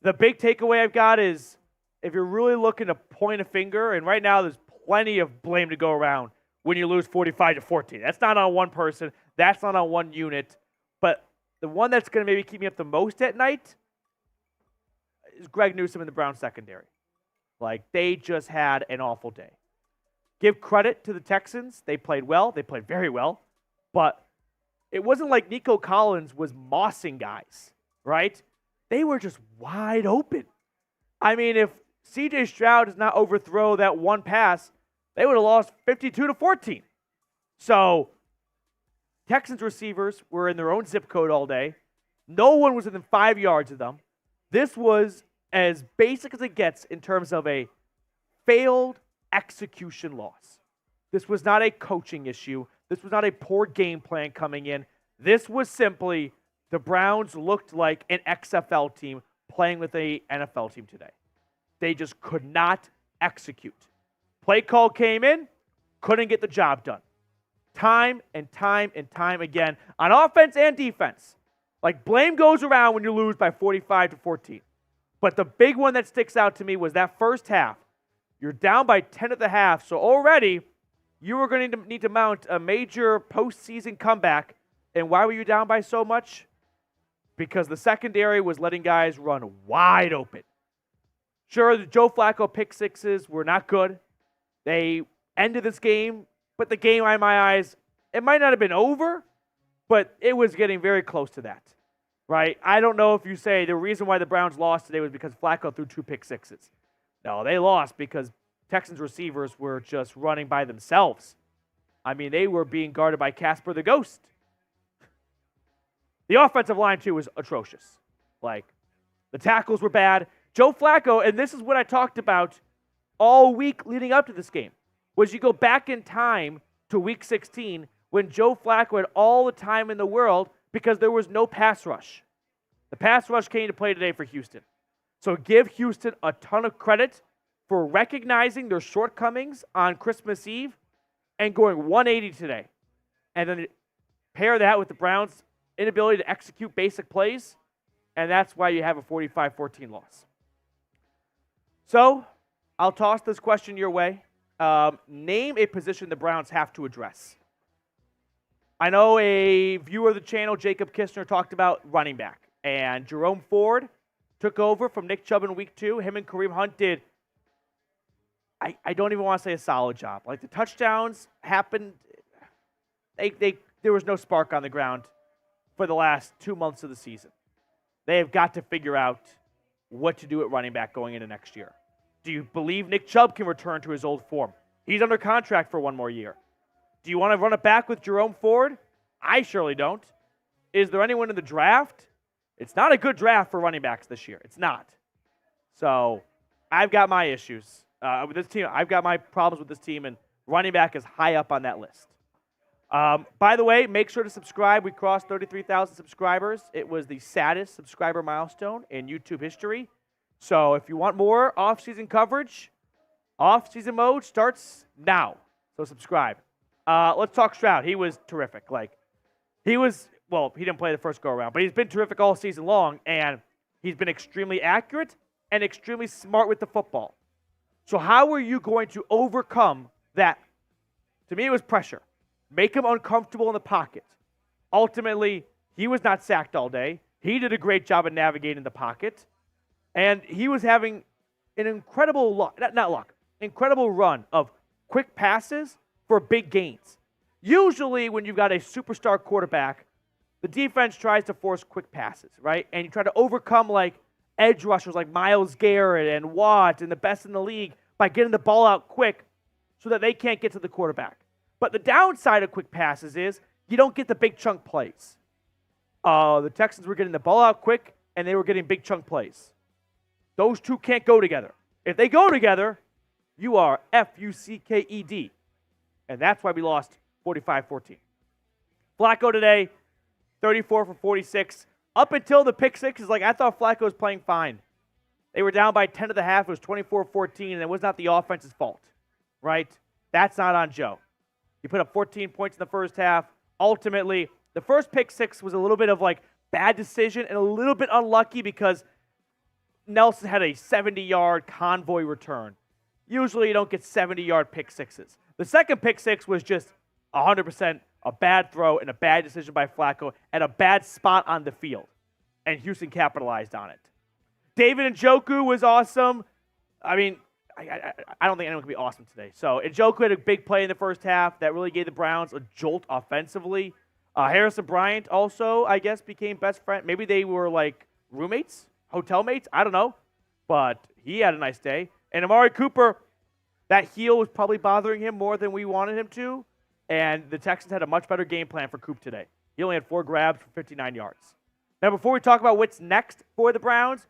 The big takeaway I've got is, if you're really looking to point a finger, and right now there's plenty of blame to go around when you lose 45-14. That's not on one person. That's not on one unit. But the one that's going to maybe keep me up the most at night is Greg Newsome in the Browns secondary. Like, they just had an awful day. Give credit to the Texans. They played well. They played very well. But it wasn't like Nico Collins was mossing guys, right? They were just wide open. I mean, if C.J. Stroud does not overthrow that one pass, they would have lost 52-14. So Texans receivers were in their own zip code all day. No one was within 5 yards of them. This was as basic as it gets in terms of a failed execution loss. This was not a coaching issue. This was not a poor game plan coming in. This was simply the Browns looked like an XFL team playing with an NFL team today. They just could not execute. Play call came in, couldn't get the job done. Time and time and time again on offense and defense. Like, blame goes around when you lose by 45-14. But the big one that sticks out to me was that first half. You're down by 10 at the half, so already you were going to need to mount a major postseason comeback. And why were you down by so much? Because the secondary was letting guys run wide open. Sure, the Joe Flacco pick sixes were not good. They ended this game, but the game, in my eyes, it might not have been over, but it was getting very close to that, right? I don't know if you say the reason why the Browns lost today was because Flacco threw 2 pick sixes. No, they lost because Texans receivers were just running by themselves. I mean, they were being guarded by Casper the Ghost. The offensive line, too, was atrocious. Like, the tackles were bad. Joe Flacco, and this is what I talked about all week leading up to this game, was you go back in time to week 16 when Joe Flacco had all the time in the world because there was no pass rush. The pass rush came to play today for Houston. So give Houston a ton of credit for recognizing their shortcomings on Christmas Eve and going 180 today. And then pair that with the Browns' inability to execute basic plays, and that's why you have a 45-14 loss. So I'll toss this question your way. Name a position the Browns have to address. I know a viewer of the channel, Jacob Kistner, talked about running back. And Jerome Ford took over from Nick Chubb in week 2. Him and Kareem Hunt did, I don't even want to say a solid job. Like, the touchdowns happened. There was no spark on the ground for the last 2 months of the season. They have got to figure out what to do at running back going into next year. Do you believe Nick Chubb can return to his old form? He's under contract for 1 more year. Do you want to run it back with Jerome Ford? I surely don't. Is there anyone in the draft? It's not a good draft for running backs this year. It's not. So I've got my issues with this team. I've got my problems with this team, and running back is high up on that list. By the way, make sure to subscribe. We crossed 33,000 subscribers. It was the saddest subscriber milestone in YouTube history. So if you want more off-season coverage, off-season mode starts now. So subscribe. Let's talk Stroud. He was terrific. He didn't play the first go-around, but he's been terrific all season long, and he's been extremely accurate and extremely smart with the football. So how are you going to overcome that? To me, it was pressure. Make him uncomfortable in the pocket. Ultimately, he was not sacked all day. He did a great job of navigating the pocket. And he was having an incredible incredible run of quick passes for big gains. Usually when you've got a superstar quarterback, the defense tries to force quick passes, right? And you try to overcome edge rushers like Myles Garrett and Watt and the best in the league by getting the ball out quick so that they can't get to the quarterback. But the downside of quick passes is you don't get the big chunk plays. The Texans were getting the ball out quick, and they were getting big chunk plays. Those two can't go together. If they go together, you are F-U-C-K-E-D. And that's why we lost 45-14. Flacco today, 34 for 46. Up until the pick six, I thought Flacco was playing fine. They were down by 10 at the half. It was 24-14, and it was not the offense's fault, right? That's not on Joe. He put up 14 points in the first half. Ultimately, the first pick six was a little bit of bad decision and a little bit unlucky because Nelson had a 70-yard convoy return. Usually you don't get 70-yard pick sixes. The second pick six was just 100% a bad throw and a bad decision by Flacco at a bad spot on the field. And Houston capitalized on it. David Njoku was awesome. I mean, I don't think anyone can be awesome today. So Njoku had a big play in the first half that really gave the Browns a jolt offensively. Harrison Bryant also, I guess, became best friend. Maybe they were roommates, hotel mates. I don't know. But he had a nice day. And Amari Cooper, that heel was probably bothering him more than we wanted him to. And the Texans had a much better game plan for Coop today. He only had 4 grabs for 59 yards. Now, before we talk about what's next for the Browns,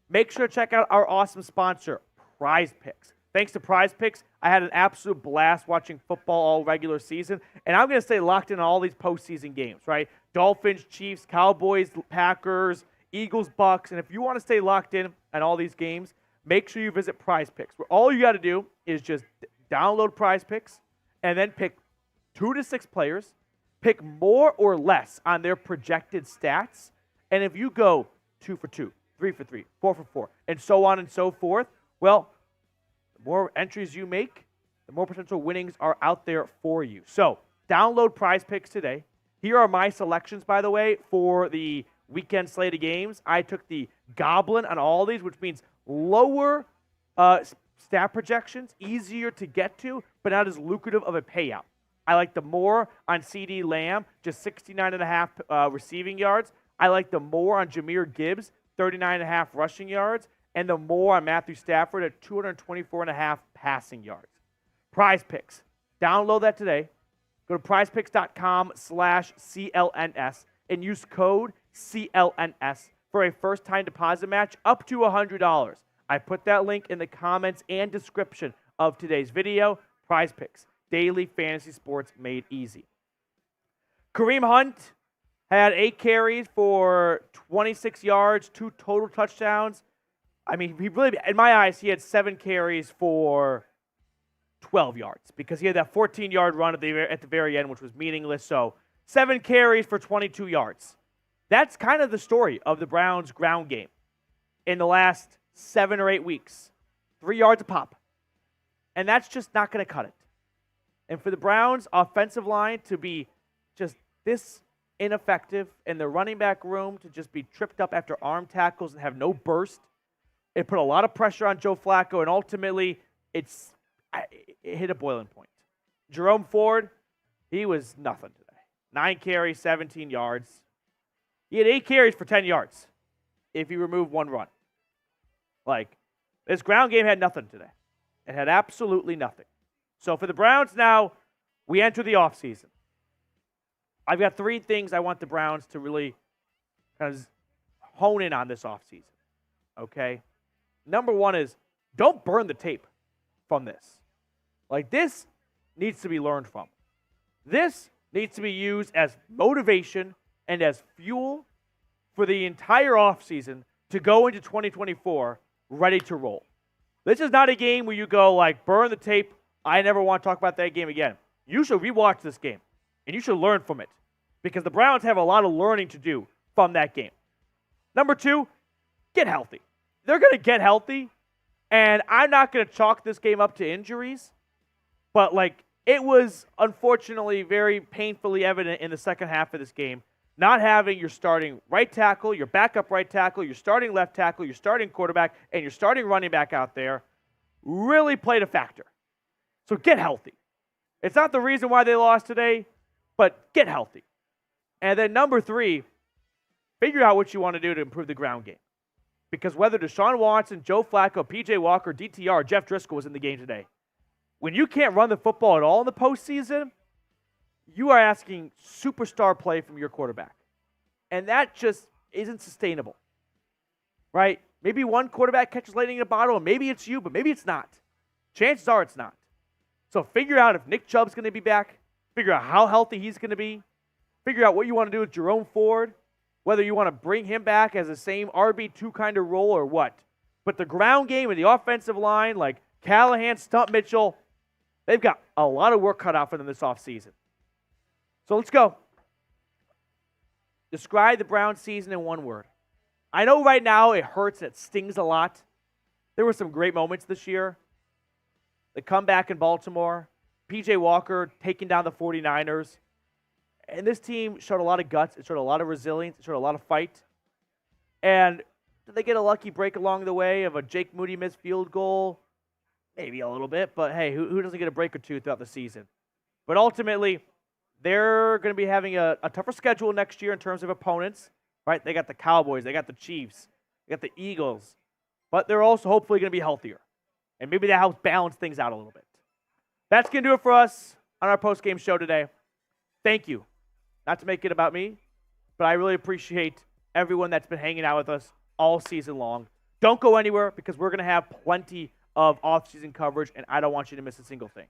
make sure to check out our awesome sponsor, Prize Picks. Thanks to Prize Picks, I had an absolute blast watching football all regular season, and I'm going to stay locked in on all these postseason games, right? Dolphins, Chiefs, Cowboys, Packers, Eagles, Bucks, and if you want to stay locked in on all these games, make sure you visit Prize Picks, where all you got to do is just download Prize Picks and then pick 2 to 6 players, pick more or less on their projected stats, and if you go 2 for 2, 3 for 3, 4 for 4, and so on and so forth, well, the more entries you make, the more potential winnings are out there for you. So, download Prize Picks today. Here are my selections, by the way, for the weekend slate of games. I took the Goblin on all these, which means lower stat projections, easier to get to, but not as lucrative of a payout. I like the more on CD Lamb, just 69.5 receiving yards. I like the more on Jahmyr Gibbs, 39.5 rushing yards, and the more on Matthew Stafford at 224.5 passing yards. Prize Picks. Download that today. Go to prizepicks.com/CLNS and use code CLNS for a first-time deposit match up to $100. I put that link in the comments and description of today's video. Prize Picks. Daily fantasy sports made easy. Kareem Hunt had 8 carries for 26 yards, 2 total touchdowns. I mean, he really, in my eyes, he had 7 carries for 12 yards because he had that 14-yard run at the very end, which was meaningless. So 7 carries for 22 yards. That's kind of the story of the Browns' ground game in the last 7 or 8 weeks. 3 yards a pop. And that's just not going to cut it. And for the Browns' offensive line to be just this ineffective and the running back room to just be tripped up after arm tackles and have no burst, it put a lot of pressure on Joe Flacco, and ultimately it's it hit a boiling point. Jerome Ford, he was nothing today. 9 carries, 17 yards. He had 8 carries for 10 yards if you remove one run. Like, this ground game had nothing today. It had absolutely nothing. So for the Browns now, we enter the offseason. I've got 3 things I want the Browns to really kind of hone in on this offseason. Okay? Number 1 is don't burn the tape from this. Like, this needs to be learned from. This needs to be used as motivation and as fuel for the entire offseason to go into 2024 ready to roll. This is not a game where you go, like, burn the tape. I never want to talk about that game again. You should rewatch this game, and you should learn from it because the Browns have a lot of learning to do from that game. Number 2, get healthy. They're going to get healthy, and I'm not going to chalk this game up to injuries, but, like, it was unfortunately very painfully evident in the second half of this game, not having your starting right tackle, your backup right tackle, your starting left tackle, your starting quarterback, and your starting running back out there really played a factor. So get healthy. It's not the reason why they lost today, but get healthy. And then number 3, figure out what you want to do to improve the ground game. Because whether Deshaun Watson, Joe Flacco, P.J. Walker, DTR, Jeff Driscoll was in the game today, when you can't run the football at all in the postseason, you are asking superstar play from your quarterback. And that just isn't sustainable, right? Maybe one quarterback catches lightning in a bottle, and maybe it's you, but maybe it's not. Chances are it's not. So figure out if Nick Chubb's going to be back. Figure out how healthy he's going to be. Figure out what you want to do with Jerome Ford, whether you want to bring him back as the same RB2 kind of role or what. But the ground game and the offensive line, like Callahan, Stump Mitchell, they've got a lot of work cut out for them this offseason. So let's go. Describe the Browns season in one word. I know right now it hurts and it stings a lot. There were some great moments this year. The comeback in Baltimore, P.J. Walker taking down the 49ers. And this team showed a lot of guts. It showed a lot of resilience. It showed a lot of fight. And did they get a lucky break along the way of a Jake Moody missed field goal? Maybe a little bit, but hey, who doesn't get a break or two throughout the season? But ultimately, they're going to be having a tougher schedule next year in terms of opponents, right? They got the Cowboys, they got the Chiefs, they got the Eagles, but they're also hopefully going to be healthier. And maybe that helps balance things out a little bit. That's going to do it for us on our post-game show today. Thank you. Not to make it about me, but I really appreciate everyone that's been hanging out with us all season long. Don't go anywhere because we're going to have plenty of off-season coverage, and I don't want you to miss a single thing.